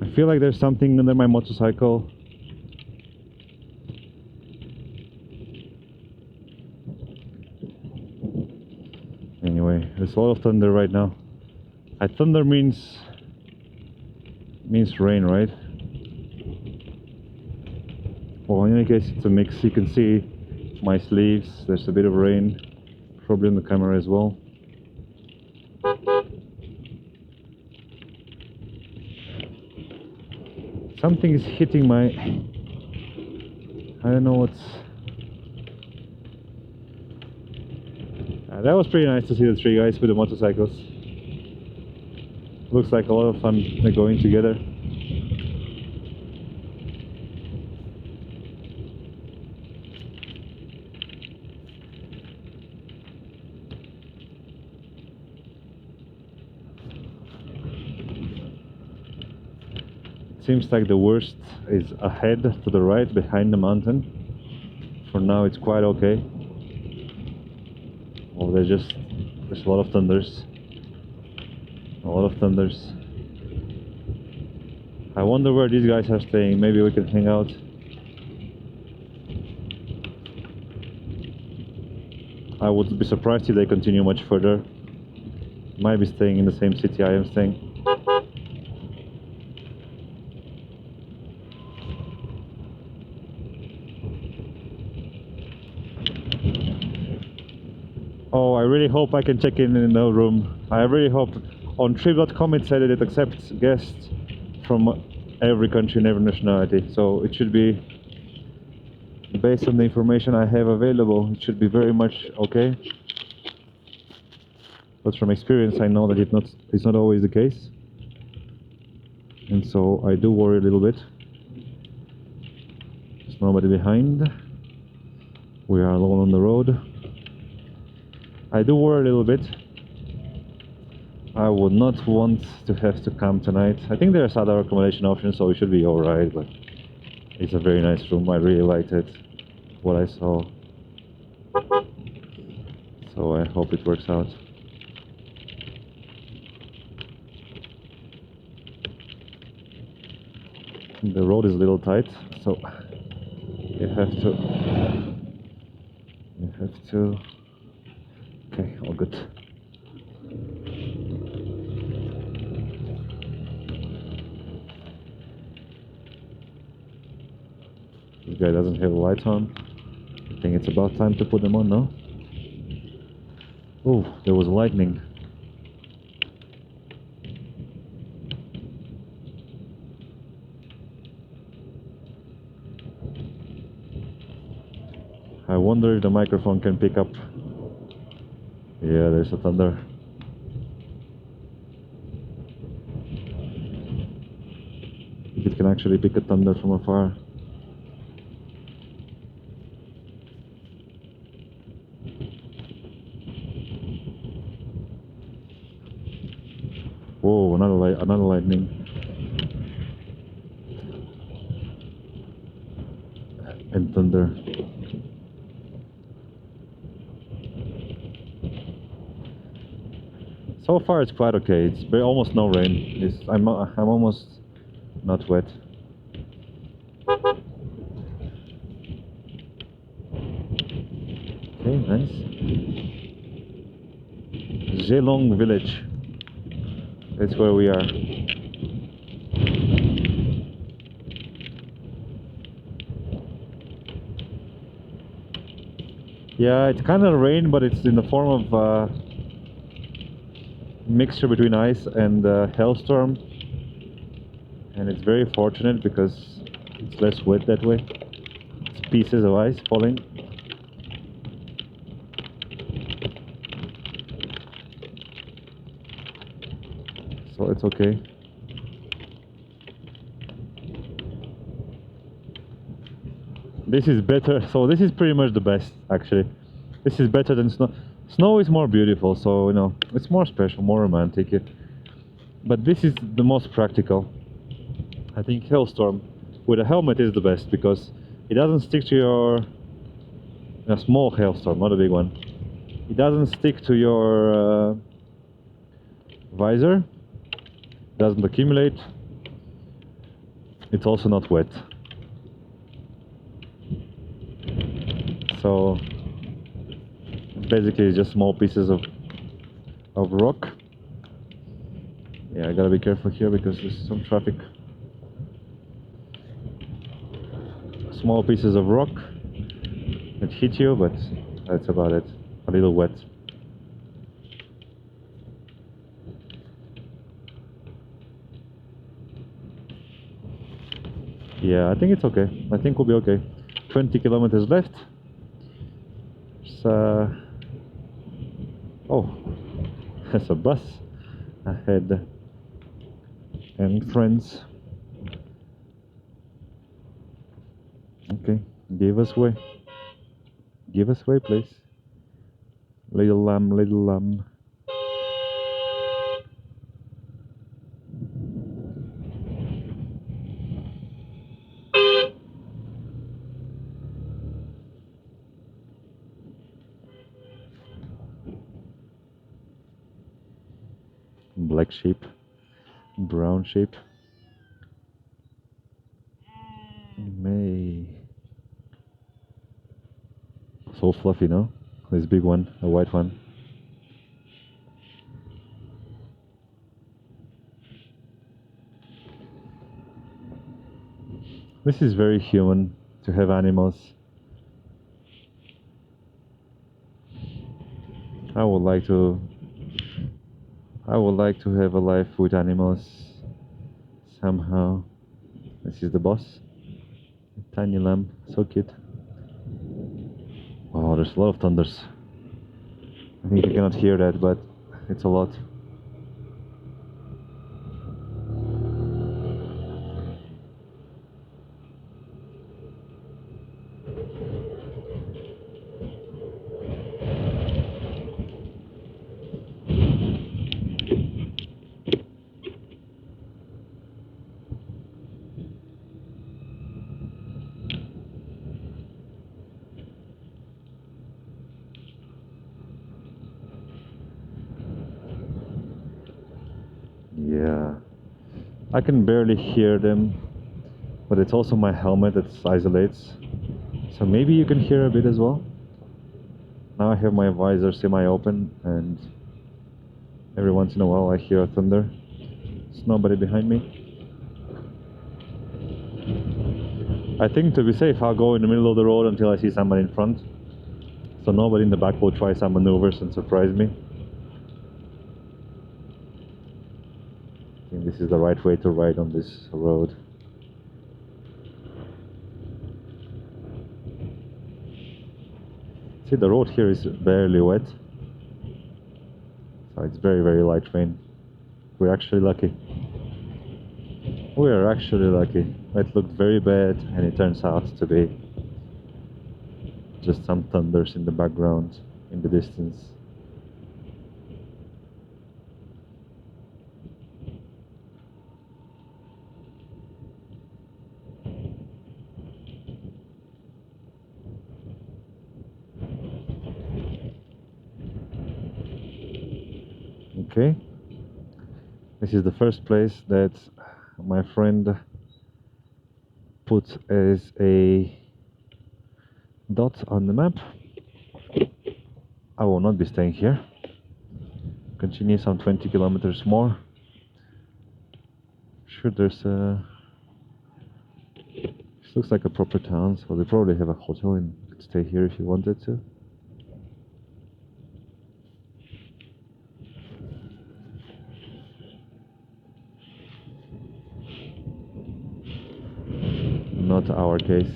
S2: I feel like there's something under my motorcycle. Anyway, there's a lot of thunder right now. Thunder means Means rain, right? Well, in any case, it's a mix. You can see my sleeves. There's a bit of rain, probably on the camera as well. Something is hitting my... I don't know what's... that was pretty nice to see the three guys with the motorcycles. Looks like a lot of fun they're going together. Seems like the worst is ahead to the right, behind the mountain. For now it's quite okay. Well, there's a lot of thunders. A lot of thunders. I wonder where these guys are staying. Maybe we can hang out. I would be surprised if they continue much further. Might be staying in the same city I am staying. Oh, I really hope I can check in the room. I really hope. On trip.com it said that it accepts guests from every country and every nationality. So it should be, based on the information I have available, it should be very much okay. But from experience I know that it's not always the case. And so I do worry a little bit. There's nobody behind. We are alone on the road. I do worry a little bit. I would not want to have to camp tonight. I think there's other accommodation options, so we should be alright, but it's a very nice room. I really liked it, what I saw. So I hope it works out. The road is a little tight, so you have to... Okay, all good. This guy doesn't have the lights on. I think it's about time to put them on, no? Oh, there was lightning. I wonder if the microphone can pick up. Yeah, there's a thunder. If it can actually pick a thunder from afar. Whoa, another lightning. And thunder. So far it's quite okay. It's almost no rain. I'm almost not wet. Okay, nice. Zhelong village. That's where we are. Yeah, it's kind of rain, but it's in the form of mixture between ice and hailstorm, and it's very fortunate because it's less wet that way. It's pieces of ice falling. So it's okay. This is better, so this is pretty much the best actually. This is better than snow. Snow is more beautiful, so you know, it's more special, more romantic. But this is the most practical. I think hailstorm with a helmet is the best because it doesn't stick to your... a small hailstorm, not a big one. It doesn't stick to your visor, doesn't accumulate. It's also not wet. So basically it's just small pieces of rock. Yeah, I gotta be careful here because there's some traffic small pieces of rock that hit you, but that's about it. A little wet. Yeah, I think it's okay. I think we'll be okay. 20 kilometers left. So, oh, there's a bus ahead. And friends. Okay, give us way. Give us way, please. Little lamb, little lamb. Black sheep, brown sheep. May. So fluffy, no? This big one, a white one. This is very human to have animals. I would like to have a life with animals somehow. This is the boss. A tiny lamb, so cute. Oh, there's a lot of thunders. I think you cannot hear that, but it's a lot. Yeah, I can barely hear them, but it's also my helmet that isolates, so maybe you can hear a bit as well. Now I have my visor semi-open, and every once in a while I hear a thunder. There's nobody behind me. I think to be safe I'll go in the middle of the road until I see somebody in front, so nobody in the back will try some maneuvers and surprise me. I think this is the right way to ride on this road. See, the road here is barely wet, so it's very, very light rain. We're actually lucky. We are actually lucky. It looked very bad, and it turns out to be just some thunders in the background, in the distance. Okay, this is the first place that my friend put as a dot on the map. I will not be staying here. Continue some 20 kilometers more. Sure, there's a... This looks like a proper town, so they probably have a hotel and you could stay here if you wanted to. Not our case.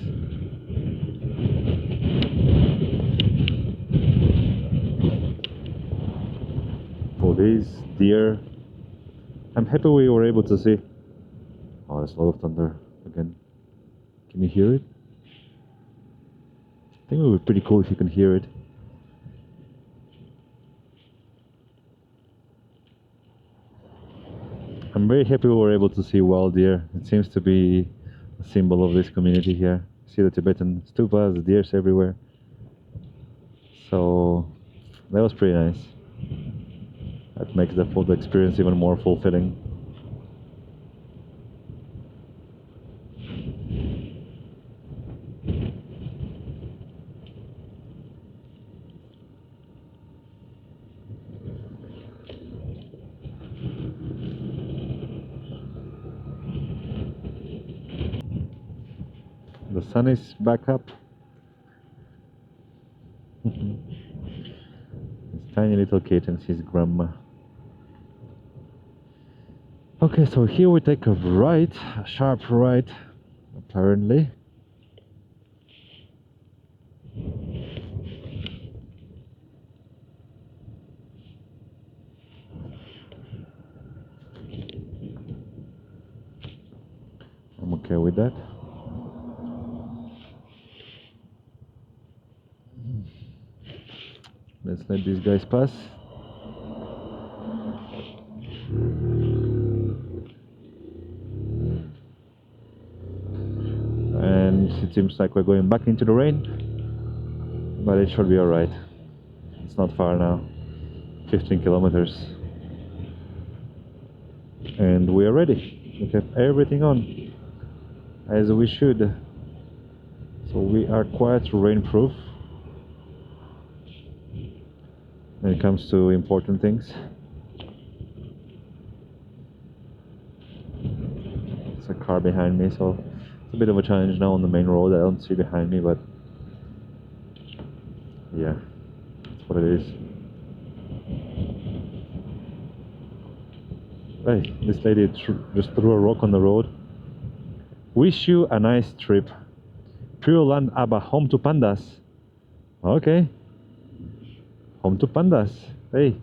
S2: For these deer, I'm happy we were able to see. Oh, there's a lot of thunder again. Can you hear it? I think it would be pretty cool if you can hear it. I'm very happy we were able to see wild deer. It seems to be a symbol of this community here. See the Tibetan stupas, the deers everywhere. So that was pretty nice. That makes the photo experience even more fulfilling. The sun is back up. This tiny little kid and his grandma. Okay, so here we take a right, a sharp right, apparently. I'm okay with that. Let's let these guys pass. And it seems like we're going back into the rain, but it should be alright. It's not far now, 15 kilometers. And we are ready. We have everything on, as we should. So we are quite rainproof when it comes to important things. There's a car behind me, so it's a bit of a challenge now on the main road. I don't see behind me, but yeah, that's what it is. Hey, this lady just threw a rock on the road. Wish you a nice trip. Pure land aber home to pandas. Okay. Home to pandas. Hey.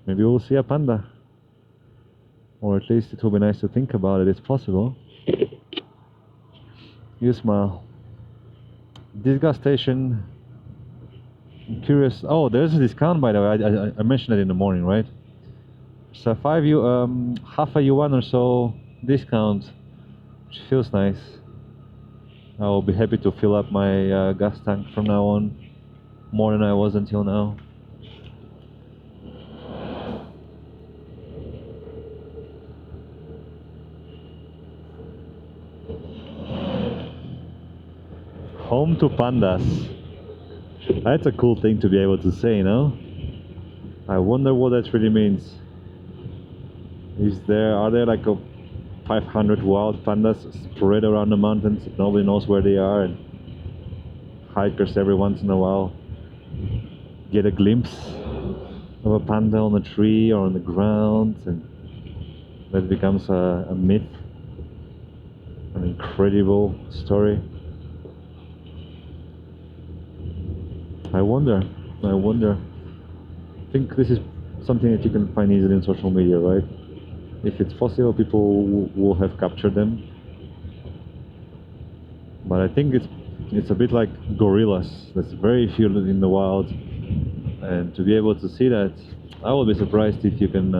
S2: Maybe we'll see a panda. Or at least it will be nice to think about it. It's possible. You smile. This gas station. I'm curious. Oh, there's a discount, by the way. I mentioned it in the morning, right? So half a yuan or so discount, which feels nice. I will be happy to fill up my gas tank from now on, more than I was until now. Home to pandas. That's a cool thing to be able to say, no? I wonder what that really means. Are there like 500 wild pandas spread around the mountains? Nobody knows where they are, and hikers every once in a while get a glimpse of a panda on a tree or on the ground, and that becomes a myth, an incredible story. I wonder. I think this is something that you can find easily in social media, right? If it's possible, people will have captured them. But I think it's a bit like gorillas. There's very few in the wild, and to be able to see that, I will be surprised if you can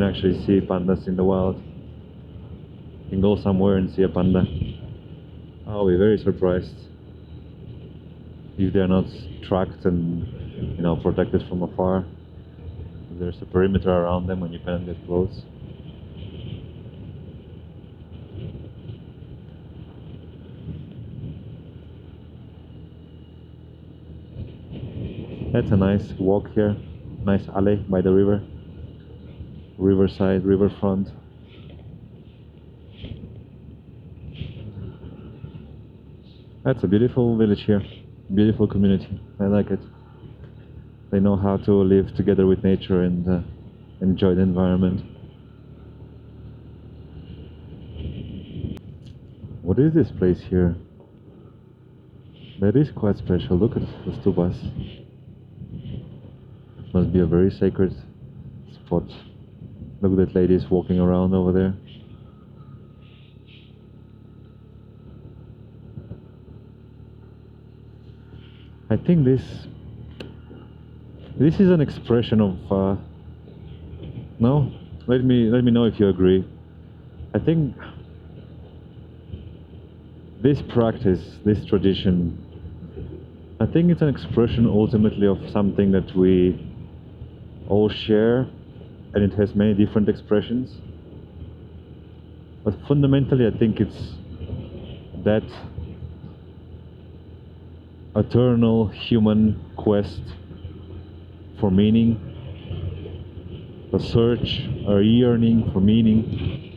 S2: actually see pandas in the wild. You can go somewhere and see a panda. I'll be very surprised if they're not tracked and protected from afar. There's a perimeter around them and you can't get close. That's a nice walk here, nice alley by the river, riverside, riverfront. That's a beautiful village here, beautiful community. I like it. They know how to live together with nature and enjoy the environment. What is this place here? That is quite special. Look at the stupas. It must be a very sacred spot. Look at that lady is walking around over there. I think this is an expression of no? Let me know if you agree. I think this practice, this tradition, I think it's an expression ultimately of something that we all share, and it has many different expressions. But fundamentally, I think it's that eternal human quest for meaning, a search, a yearning for meaning.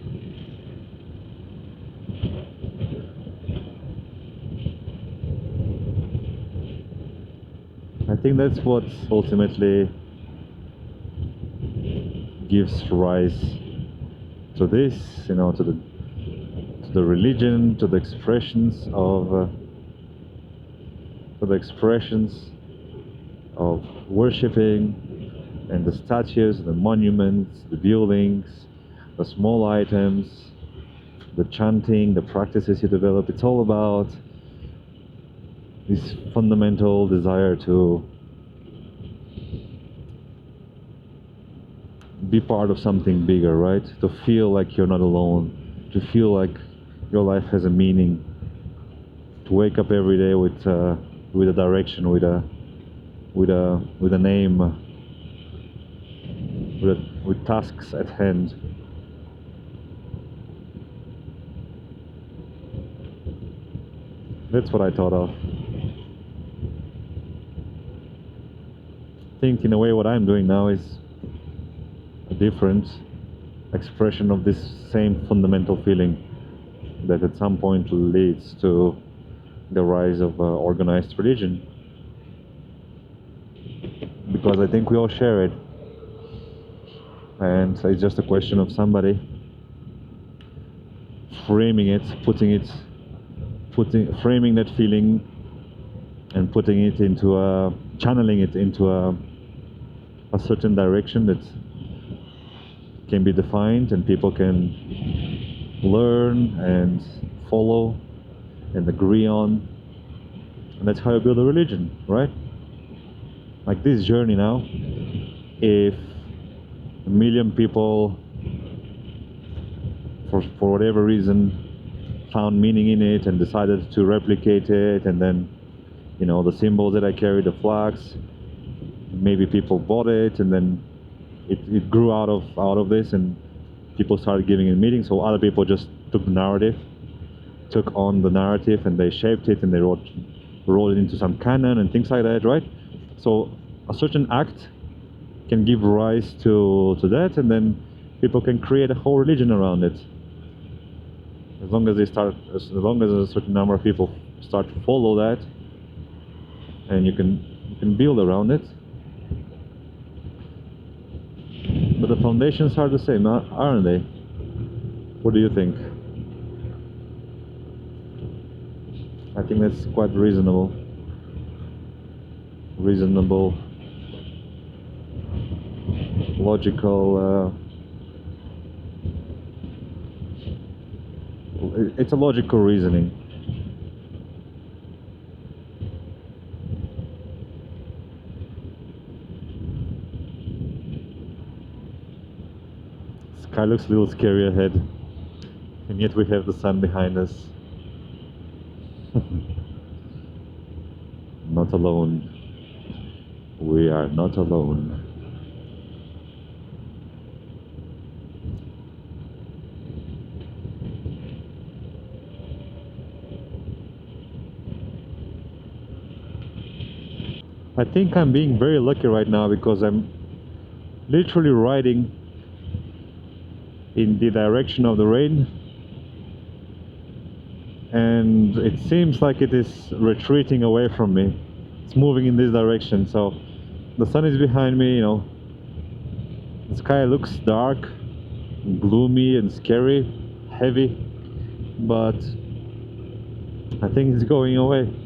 S2: I think that's what ultimately gives rise to this, you know, to the religion, to the expressions of worshipping, and the statues, the monuments, the buildings, the small items, the chanting, the practices you develop. It's all about this fundamental desire to be part of something bigger, right? To feel like you're not alone, to feel like your life has a meaning, to wake up every day with a direction, with a name, with tasks at hand. That's what I thought of. I think in a way what I'm doing now is a different expression of this same fundamental feeling that at some point leads to the rise of organized religion. Because I think we all share it. And it's just a question of somebody framing it, framing that feeling and putting it into channeling it into a certain direction that can be defined and people can learn and follow and agree on. And that's how you build a religion, right? Like this journey now, if 1 million people for whatever reason found meaning in it and decided to replicate it, and then, you know, the symbols that I carry, the flags, maybe people bought it, and then it grew out of this, and people started giving it meaning. So other people just took on the narrative, and they shaped it, and they wrote it into some canon and things like that, right? So a certain act can give rise to that, and then people can create a whole religion around it. As long as a certain number of people start to follow that, and you can build around it. But the foundations are the same, aren't they? What do you think? I think that's quite reasonable. Logical. It's a logical reasoning. Sky looks a little scary ahead, and yet we have the sun behind us. Not alone. We are not alone. I think I'm being very lucky right now because I'm literally riding in the direction of the rain, and it seems like it is retreating away from me. It's moving in this direction, so the sun is behind me, you know. The sky looks dark, gloomy and scary, heavy, but I think it's going away.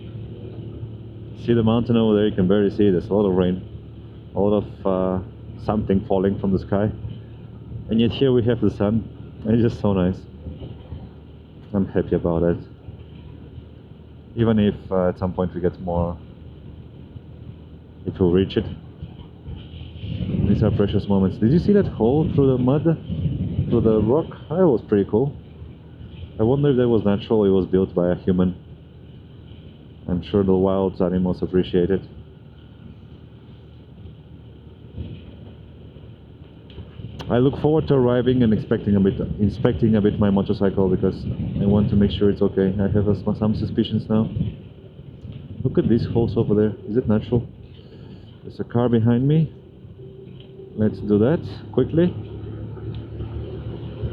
S2: See the mountain over there? You can barely see it. There's a lot of rain, a lot of something falling from the sky, and yet here we have the sun, and it's just so nice. I'm happy about it. Even if at some point we get more, it will reach it. These are precious moments. Did you see that hole through the mud, through the rock? That was pretty cool. I wonder if that was natural or it was built by a human. I'm sure the wild animals appreciate it. I look forward to arriving and inspecting a bit my motorcycle, because I want to make sure it's okay. I have some suspicions now. Look at these holes over there. Is it natural? There's a car behind me. Let's do that quickly,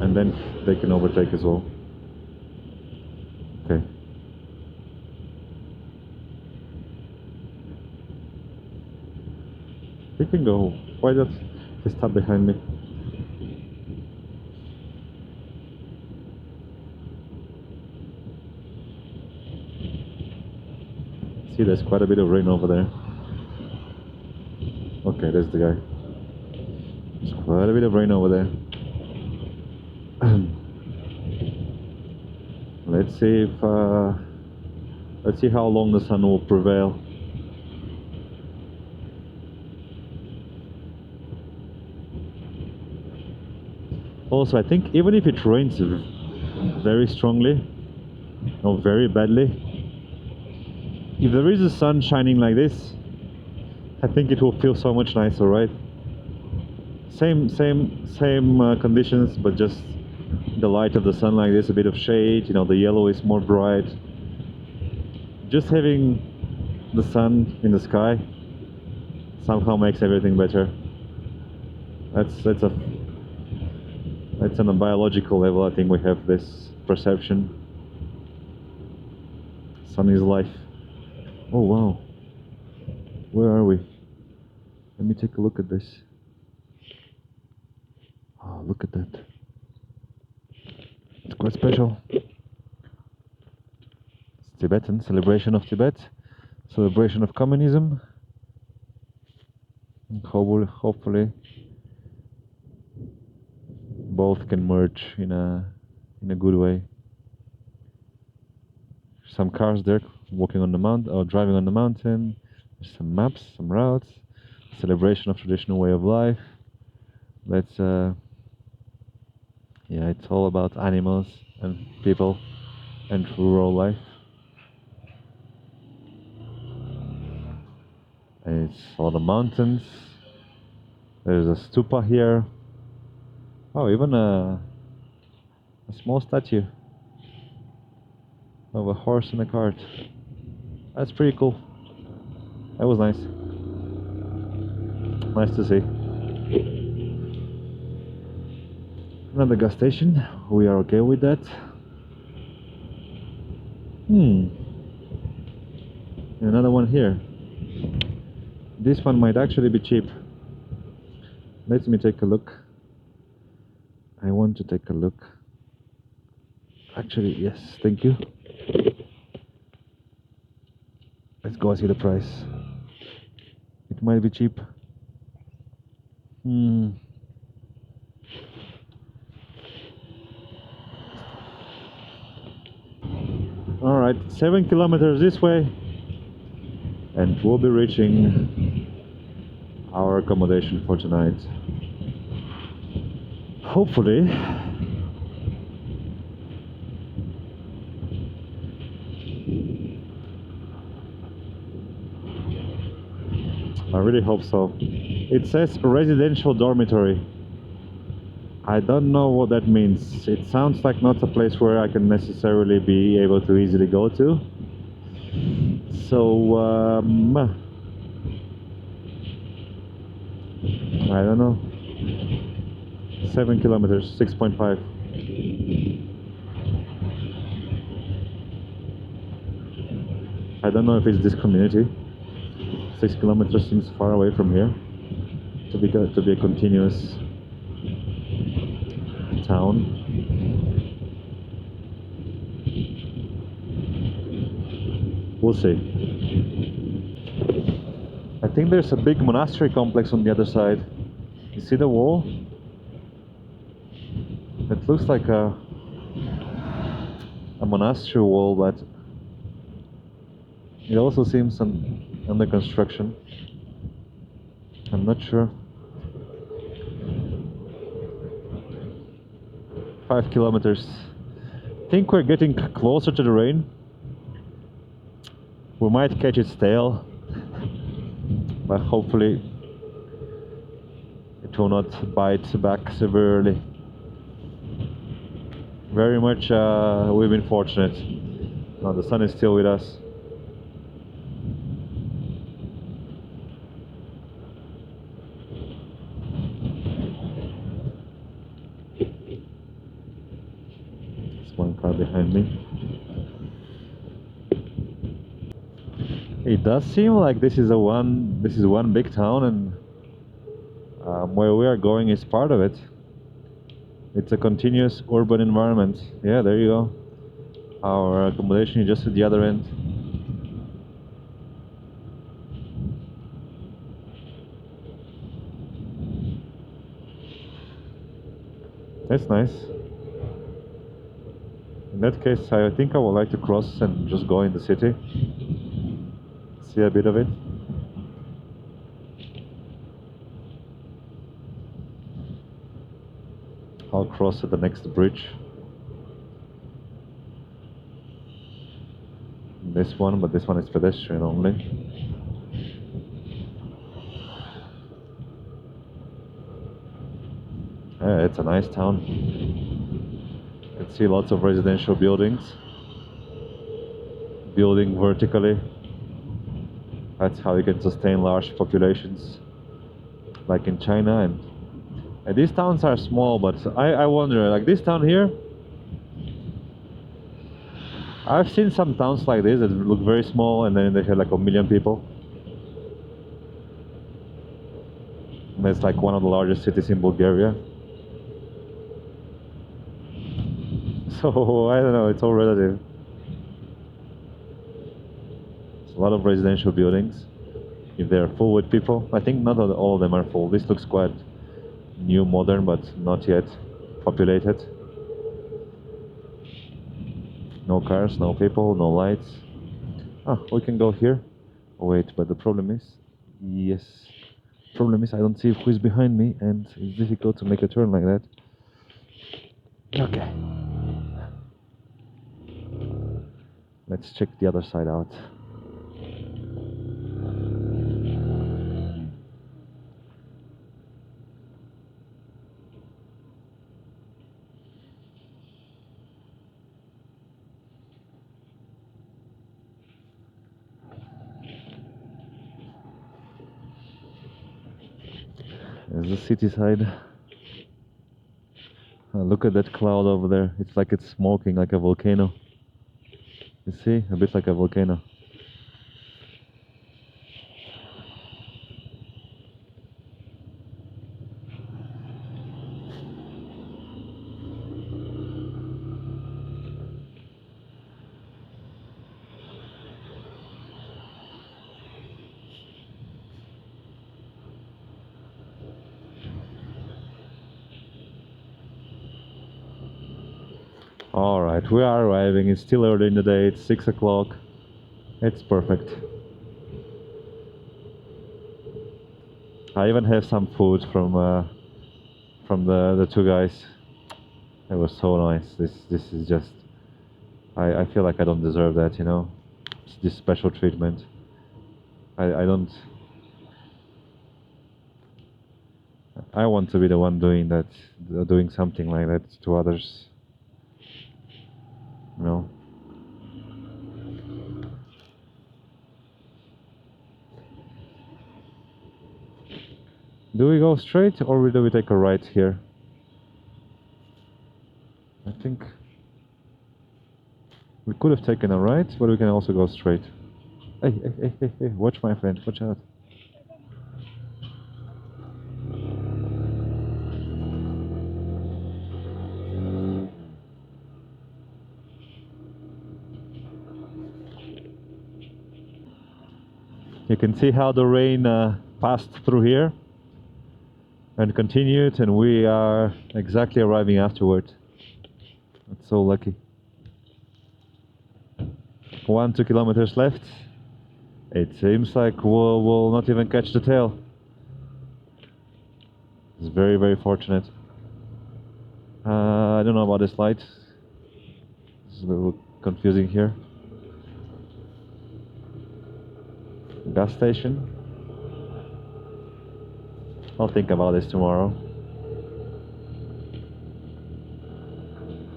S2: and then they can overtake as well. Okay. He can go. Why does he stop behind me? See, there's quite a bit of rain over there. Okay, there's the guy. There's quite a bit of rain over there. Let's see if let's see how long the sun will prevail. Also, I think even if it rains very strongly or very badly, if there is the sun shining like this, I think it will feel so much nicer, right? Same conditions, but just the light of the sun like this, a bit of shade, you know, the yellow is more bright. Just having the sun in the sky somehow makes everything better. That's on a biological level. I think we have this perception. Sun is life. Oh wow, where are we? Let me take a look at this. Oh, look at that. It's quite special. It's Tibetan, celebration of Tibet, celebration of communism. And hopefully both can merge in a good way. Some cars there walking on the mountain or driving on the mountain. There's some maps, some routes, celebration of traditional way of life. Let's yeah, it's all about animals and people and rural life. And it's all the mountains. There's a stupa here. Oh, even a small statue of a horse and a cart. That's pretty cool. That was nice. Nice to see. Another gas station. We are okay with that. Another one here. This one might actually be cheap. Let me take a look. I want to take a look. Actually, yes, thank you. Let's go see the price. It might be cheap. Alright, 7 kilometers this way and we'll be reaching our accommodation for tonight. Hopefully. I really hope so. It says residential dormitory. I don't know what that means. It sounds like not a place where I can necessarily be able to easily go to. So, I don't know. 7 kilometers, 6.5. I don't know if it's this community. 6 kilometers seems far away from here to be a continuous town. We'll see. I think there's a big monastery complex on the other side. You see the wall? It looks like a monastery wall, but it also seems under construction. I'm not sure. 5 kilometers. I think we're getting closer to the rain. We might catch its tail, but hopefully it will not bite back severely. Very much we've been fortunate. Now the sun is still with us. One car behind me. It does seem like this is one big town, and Where we are going is part of it. It's a continuous urban environment. Yeah, there you go. Our accommodation is just at the other end. That's nice. In that case, I think I would like to cross and just go in the city. See a bit of it. I'll cross at the next bridge. This one, but this one is pedestrian only. Yeah, it's a nice town. You can see lots of residential buildings. Building vertically. That's how you can sustain large populations, like in China. And these towns are small, but I wonder, like this town here, I've seen some towns like this that look very small and then they have like 1 million people. And it's like one of the largest cities in Bulgaria. So, I don't know, it's all relative. It's a lot of residential buildings. If they're full with people, I think not all of them are full. This looks quite new, modern, but not yet populated. No cars, no people, no lights. Ah, we can go here. Oh, wait, but the problem is... Yes. Problem is I don't see who is behind me and it's difficult to make a turn like that. Okay. Let's check the other side out. There's the city side. Look at that cloud over there. It's like it's smoking like a volcano. You see? A bit like a volcano. Alright, we are arriving. It's still early in the day. It's 6 o'clock. It's perfect. I even have some food from the two guys. It was so nice. This is just... I feel like I don't deserve that, you know? It's this special treatment. I don't... I want to be the one doing that, doing something like that to others. You know? Do we go straight or do we take a right here? I think we could have taken a right, but we can also go straight. Hey, watch my friend, watch out. You can see how the rain passed through here and continued, and we are exactly arriving afterward. That's so lucky. 1-2 kilometers left. It seems like we'll not even catch the tail. It's very, very fortunate. I don't know about this light. It's a little confusing here. Gas station. I'll think about this tomorrow.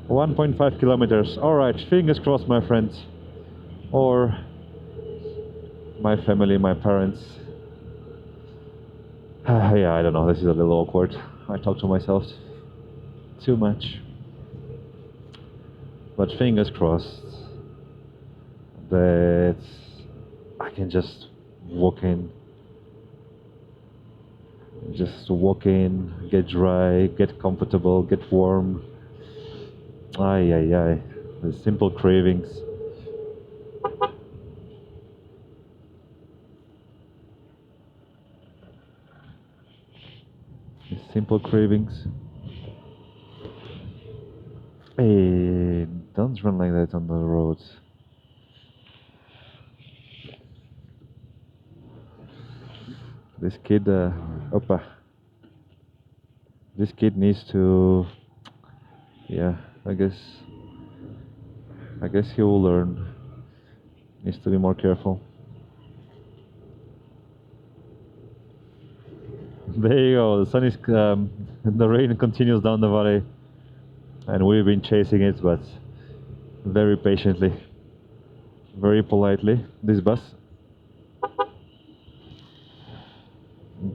S2: 1.5 kilometers. Alright, fingers crossed, my friends. Or my family, my parents. Yeah, I don't know, this is a little awkward. I talk to myself too much. But fingers crossed that I can just walk in Just walk in, get dry, get comfortable, get warm. Ay, ay, ay. The simple cravings. The simple cravings. Hey, don't run like that on the roads. This kid, oppa. This kid needs to, yeah, I guess he will learn. Needs to be more careful. There you go. The sun is, the rain continues down the valley, and we've been chasing it, but very patiently, very politely. This bus.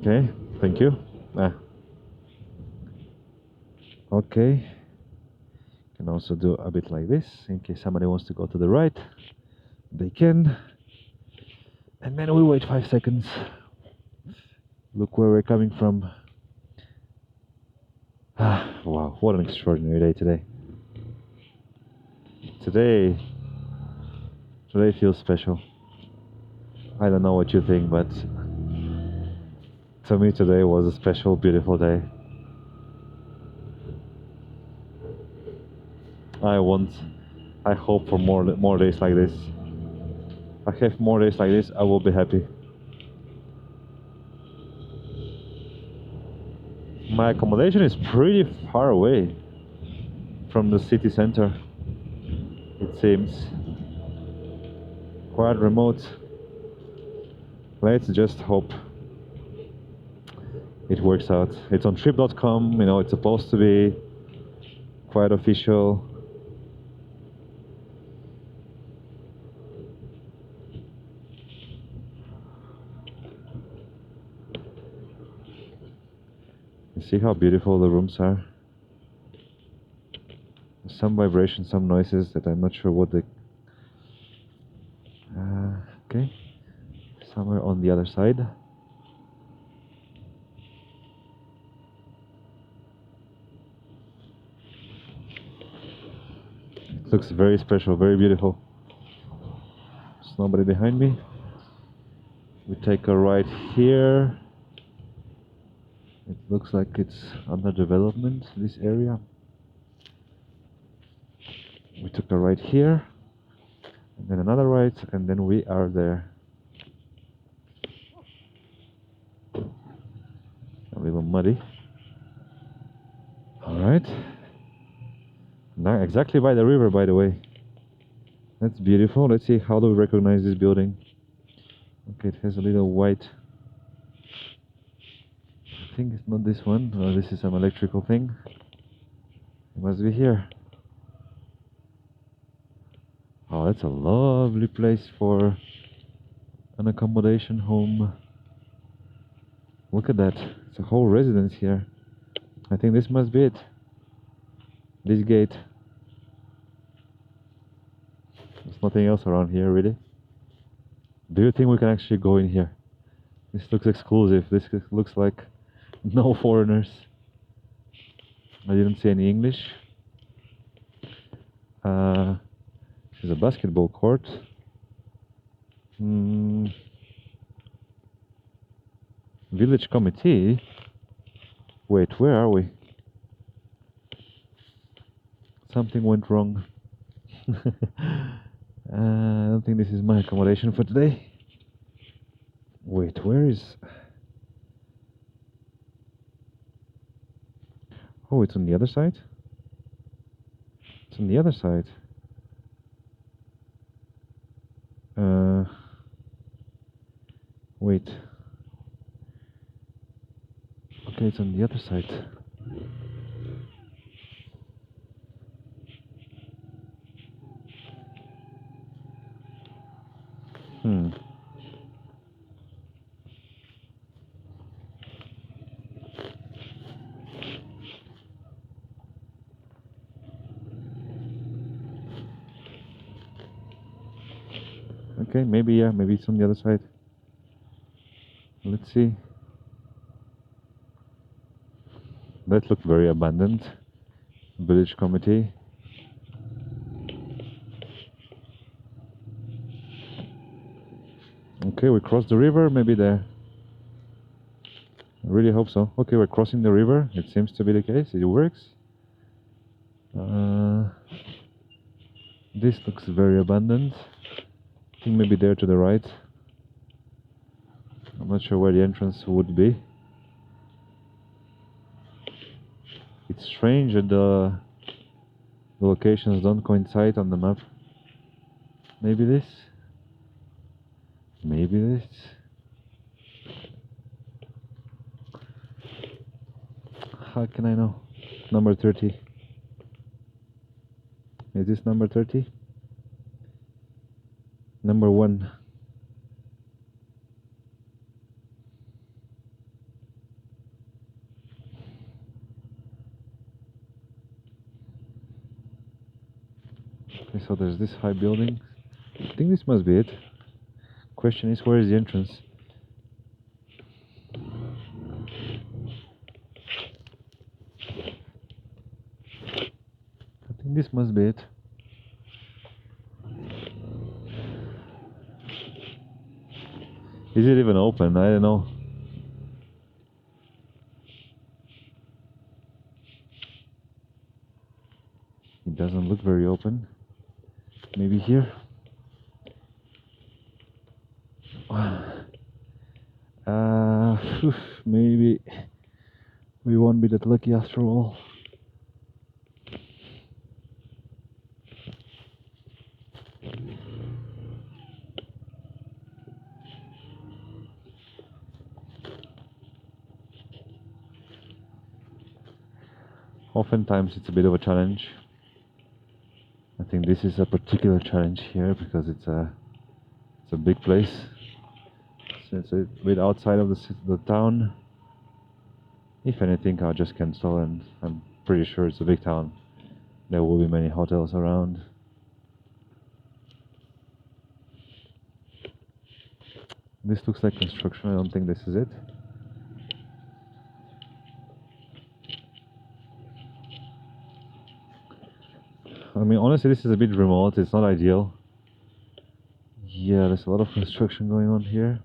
S2: Okay, thank you. Okay. Can also do a bit like this in case somebody wants to go to the right. They can. And then we wait 5 seconds. Look where we're coming from. Ah, wow, what an extraordinary day today. Today feels special. I don't know what you think, but to me today was a special, beautiful day. I hope for more days like this. If I have more days like this, I will be happy. My accommodation is pretty far away from the city center. It seems quite remote. Let's just hope it works out. It's on trip.com, you know, it's supposed to be quite official. You see how beautiful the rooms are? Some vibrations, some noises that I'm not sure what they... okay, somewhere on the other side. It looks very special, very beautiful. There's nobody behind me. We take a right here. It looks like it's under development, this area. We took a right here, and then another right, and then we are there. A little muddy. Alright. Now exactly by the river, by the way. That's beautiful. Let's see, how do we recognize this building? Okay, it has a little white... I think it's not this one. Oh, this is some electrical thing. It must be here. Oh, that's a lovely place for an accommodation home. Look at that. It's a whole residence here. I think this must be it. This gate. There's nothing else around here, really. Do you think we can actually go in here? This looks exclusive. This looks like no foreigners. I didn't see any English. There's a basketball court. Village committee. Wait, where are we? Something went wrong. I don't think this is my accommodation for today. Wait, where is... Oh, it's on the other side? It's on the other side. Wait. Okay, it's on the other side. Okay, maybe it's on the other side. Let's see. That looked very abandoned. Village committee. Okay, we crossed the river, maybe there. I really hope so. Okay, we're crossing the river. It seems to be the case. It works. This looks very abandoned. I think maybe there to the right. I'm not sure where the entrance would be. It's strange that the locations don't coincide on the map. Maybe this? Maybe this? How can I know? Number 30. Is this number 30? Number 1. Okay, so there's this high building. I think this must be it. Question is, where is the entrance? I think this must be it. Is it even open? I don't know. It doesn't look very open. Maybe here? Maybe we won't be that lucky after all. Oftentimes it's a bit of a challenge. I think this is a particular challenge here because it's a big place. So it's a bit outside of the town. If anything, I'll just cancel, and I'm pretty sure it's a big town. There will be many hotels around. This looks like construction. I don't think this is it. I mean, honestly, this is a bit remote. It's not ideal. Yeah, there's a lot of construction going on here.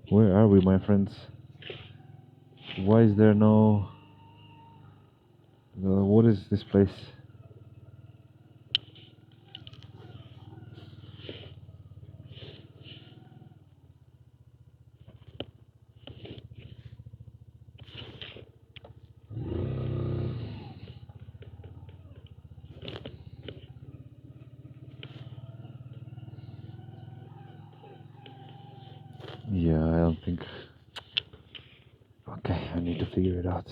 S2: Where are we, my friends? Why is there no... what is this place? Yeah, I don't think... Okay, I need to figure it out.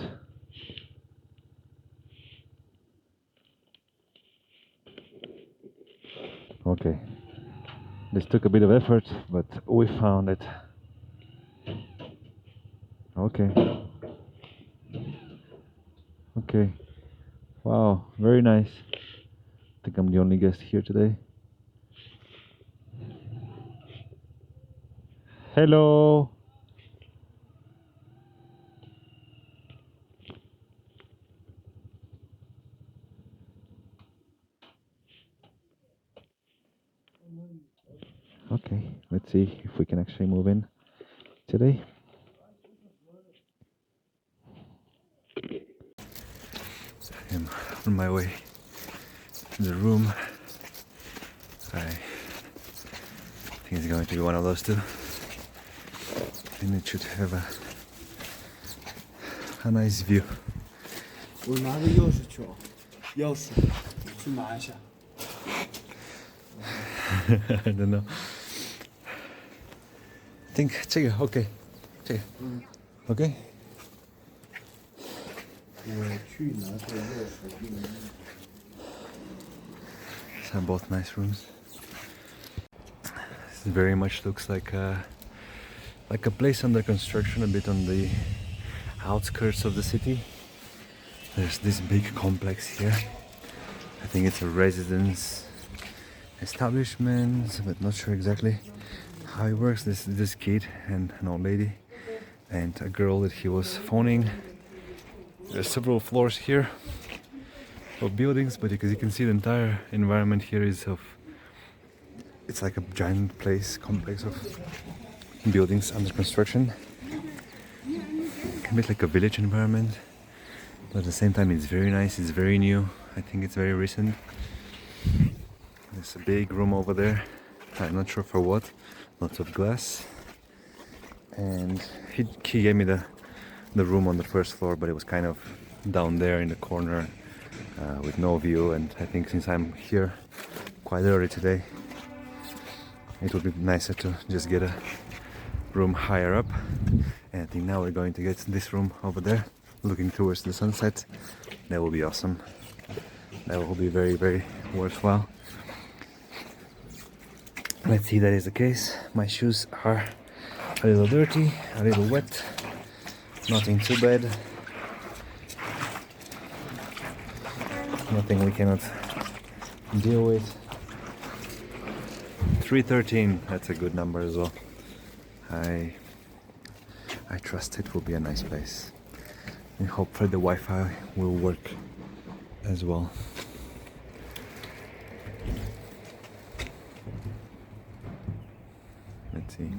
S2: Okay. This took a bit of effort, but we found it. Okay. Okay. Wow, very nice. I think I'm the only guest here today. Hello. Okay, let's see if we can actually move in today. I'm on my way to the room. I think it's going to be one of those two. And it should have a nice view.
S6: 我拿个钥匙去啊，钥匙去拿一下。
S1: I don't know. I think 这个 OK， 这个 OK。
S6: 我去拿个钥匙给你。
S1: These are both nice rooms. This very much looks like a place under construction, a bit on the outskirts of the city. There's this big complex here. I think it's a residence establishments, but not sure exactly how it works. This kid and an old lady and a girl that he was phoning. There's several floors here of buildings, but as you can see, the entire environment here is of, it's like a giant complex of buildings under construction. A bit like a village environment, but at the same time it's very nice, it's very new. I think it's very recent. There's a big room over there, I'm not sure for what, lots of glass. And he gave me the room on the first floor, but it was kind of down there in the corner with no view, and I think since I'm here quite early today, it would be nicer to just get a room higher up. And I think now we're going to get this room over there, looking towards the sunset. That will be awesome. That will be very, very worthwhile. Let's see if that is the case. My shoes are a little dirty, a little wet, nothing too bad. Nothing we cannot deal with. 313, that's a good number as well. I trust it will be a nice place. And hopefully the Wi-Fi will work as well. Let's see.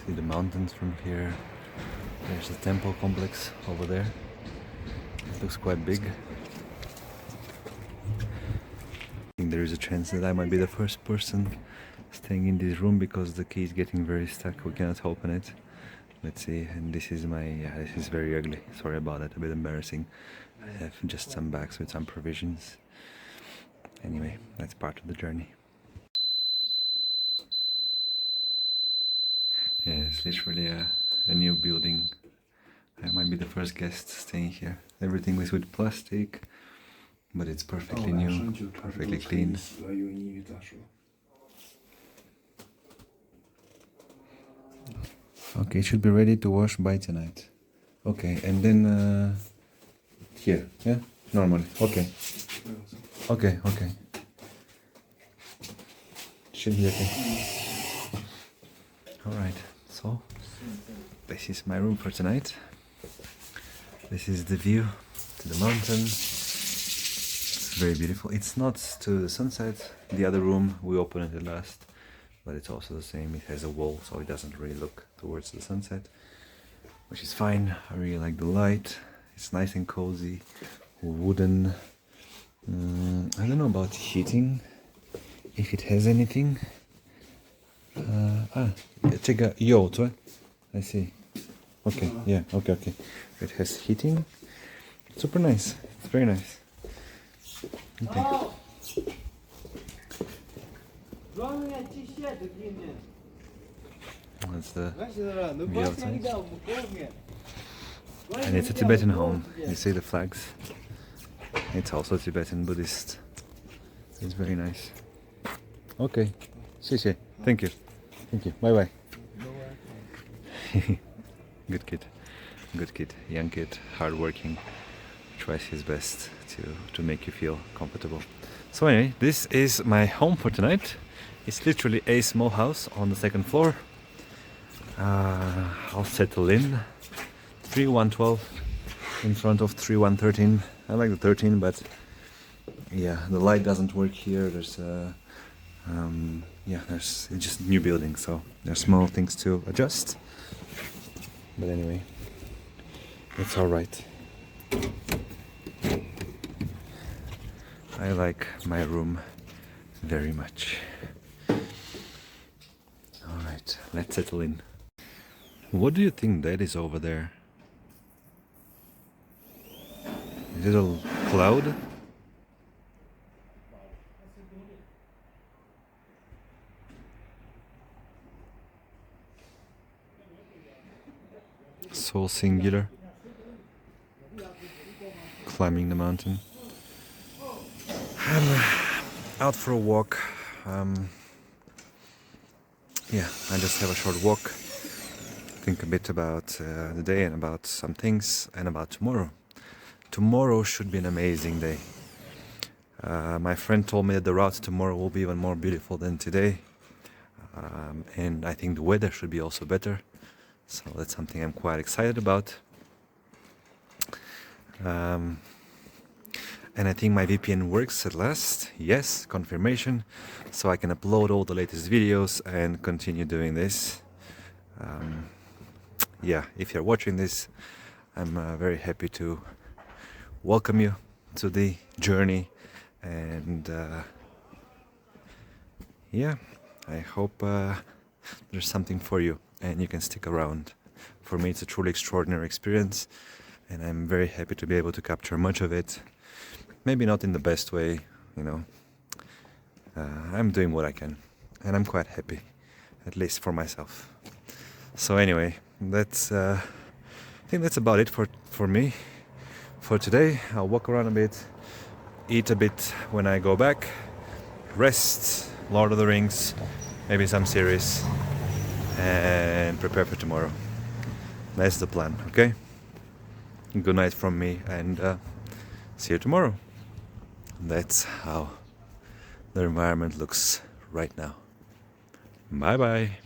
S1: See the mountains from here. There's a temple complex over there. It looks quite big. I think there is a chance that I might be the first person staying in this room because the key is getting very stuck. We cannot open it. Let's see. And this is this is very ugly. Sorry about that. A bit embarrassing. I have just some bags with some provisions. Anyway, that's part of the journey. Yeah, it's literally a new building. I might be the first guest staying here. Everything is with plastic, but it's perfectly new, perfectly clean. Okay, it should be ready to wash by tonight. Okay, and then here, yeah? Normally, okay. Okay. Should be okay. Alright, so this is my room for tonight. This is the view to the mountain. It's very beautiful. It's not to the sunset. The other room, we opened it last, but it's also the same. It has a wall, so it doesn't really look towards the sunset, which is fine. I really like the light. It's nice and cozy. Wooden. I don't know about heating, if it has anything. Czeka io, I see. Okay, yeah, okay. It has heating. Super nice. It's very nice. Okay. That's the view outside. And it's a Tibetan home. You see the flags. It's also Tibetan Buddhist. It's very nice. Okay. 谢谢. Thank you. Bye bye. Good kid, young kid, hardworking, tries his best to make you feel comfortable. So anyway, this is my home for tonight. It's literally a small house on the second floor. I'll settle in. 3112 in front of 3113. I like the 13, but yeah, the light doesn't work here. There's it's just new building, so there's small things to adjust. But anyway, it's all right. I like my room very much. All right, let's settle in. What do you think that is over there? Is it a cloud? So singular. Climbing the mountain. I'm out for a walk. I just have a short walk. Think a bit about the day and about some things and about tomorrow. tomorrow should be an amazing day. My friend told me that the route tomorrow will be even more beautiful than today. And I think the weather should be also better. So that's something I'm quite excited about. And I think my VPN works at last. Yes, confirmation. So I can upload all the latest videos and continue doing this. Yeah, if you're watching this, I'm very happy to welcome you to the journey. And yeah, I hope there's something for you and you can stick around. For me, it's a truly extraordinary experience, and I'm very happy to be able to capture much of it. Maybe not in the best way, you know. I'm doing what I can, and I'm quite happy, at least for myself. So anyway, that's I think that's about it for me for today. I'll walk around a bit, eat a bit when I go back, rest, Lord of the Rings, maybe some series, and prepare for tomorrow. That's the plan, okay? Good night from me, and see you tomorrow. That's how the environment looks right now. Bye bye.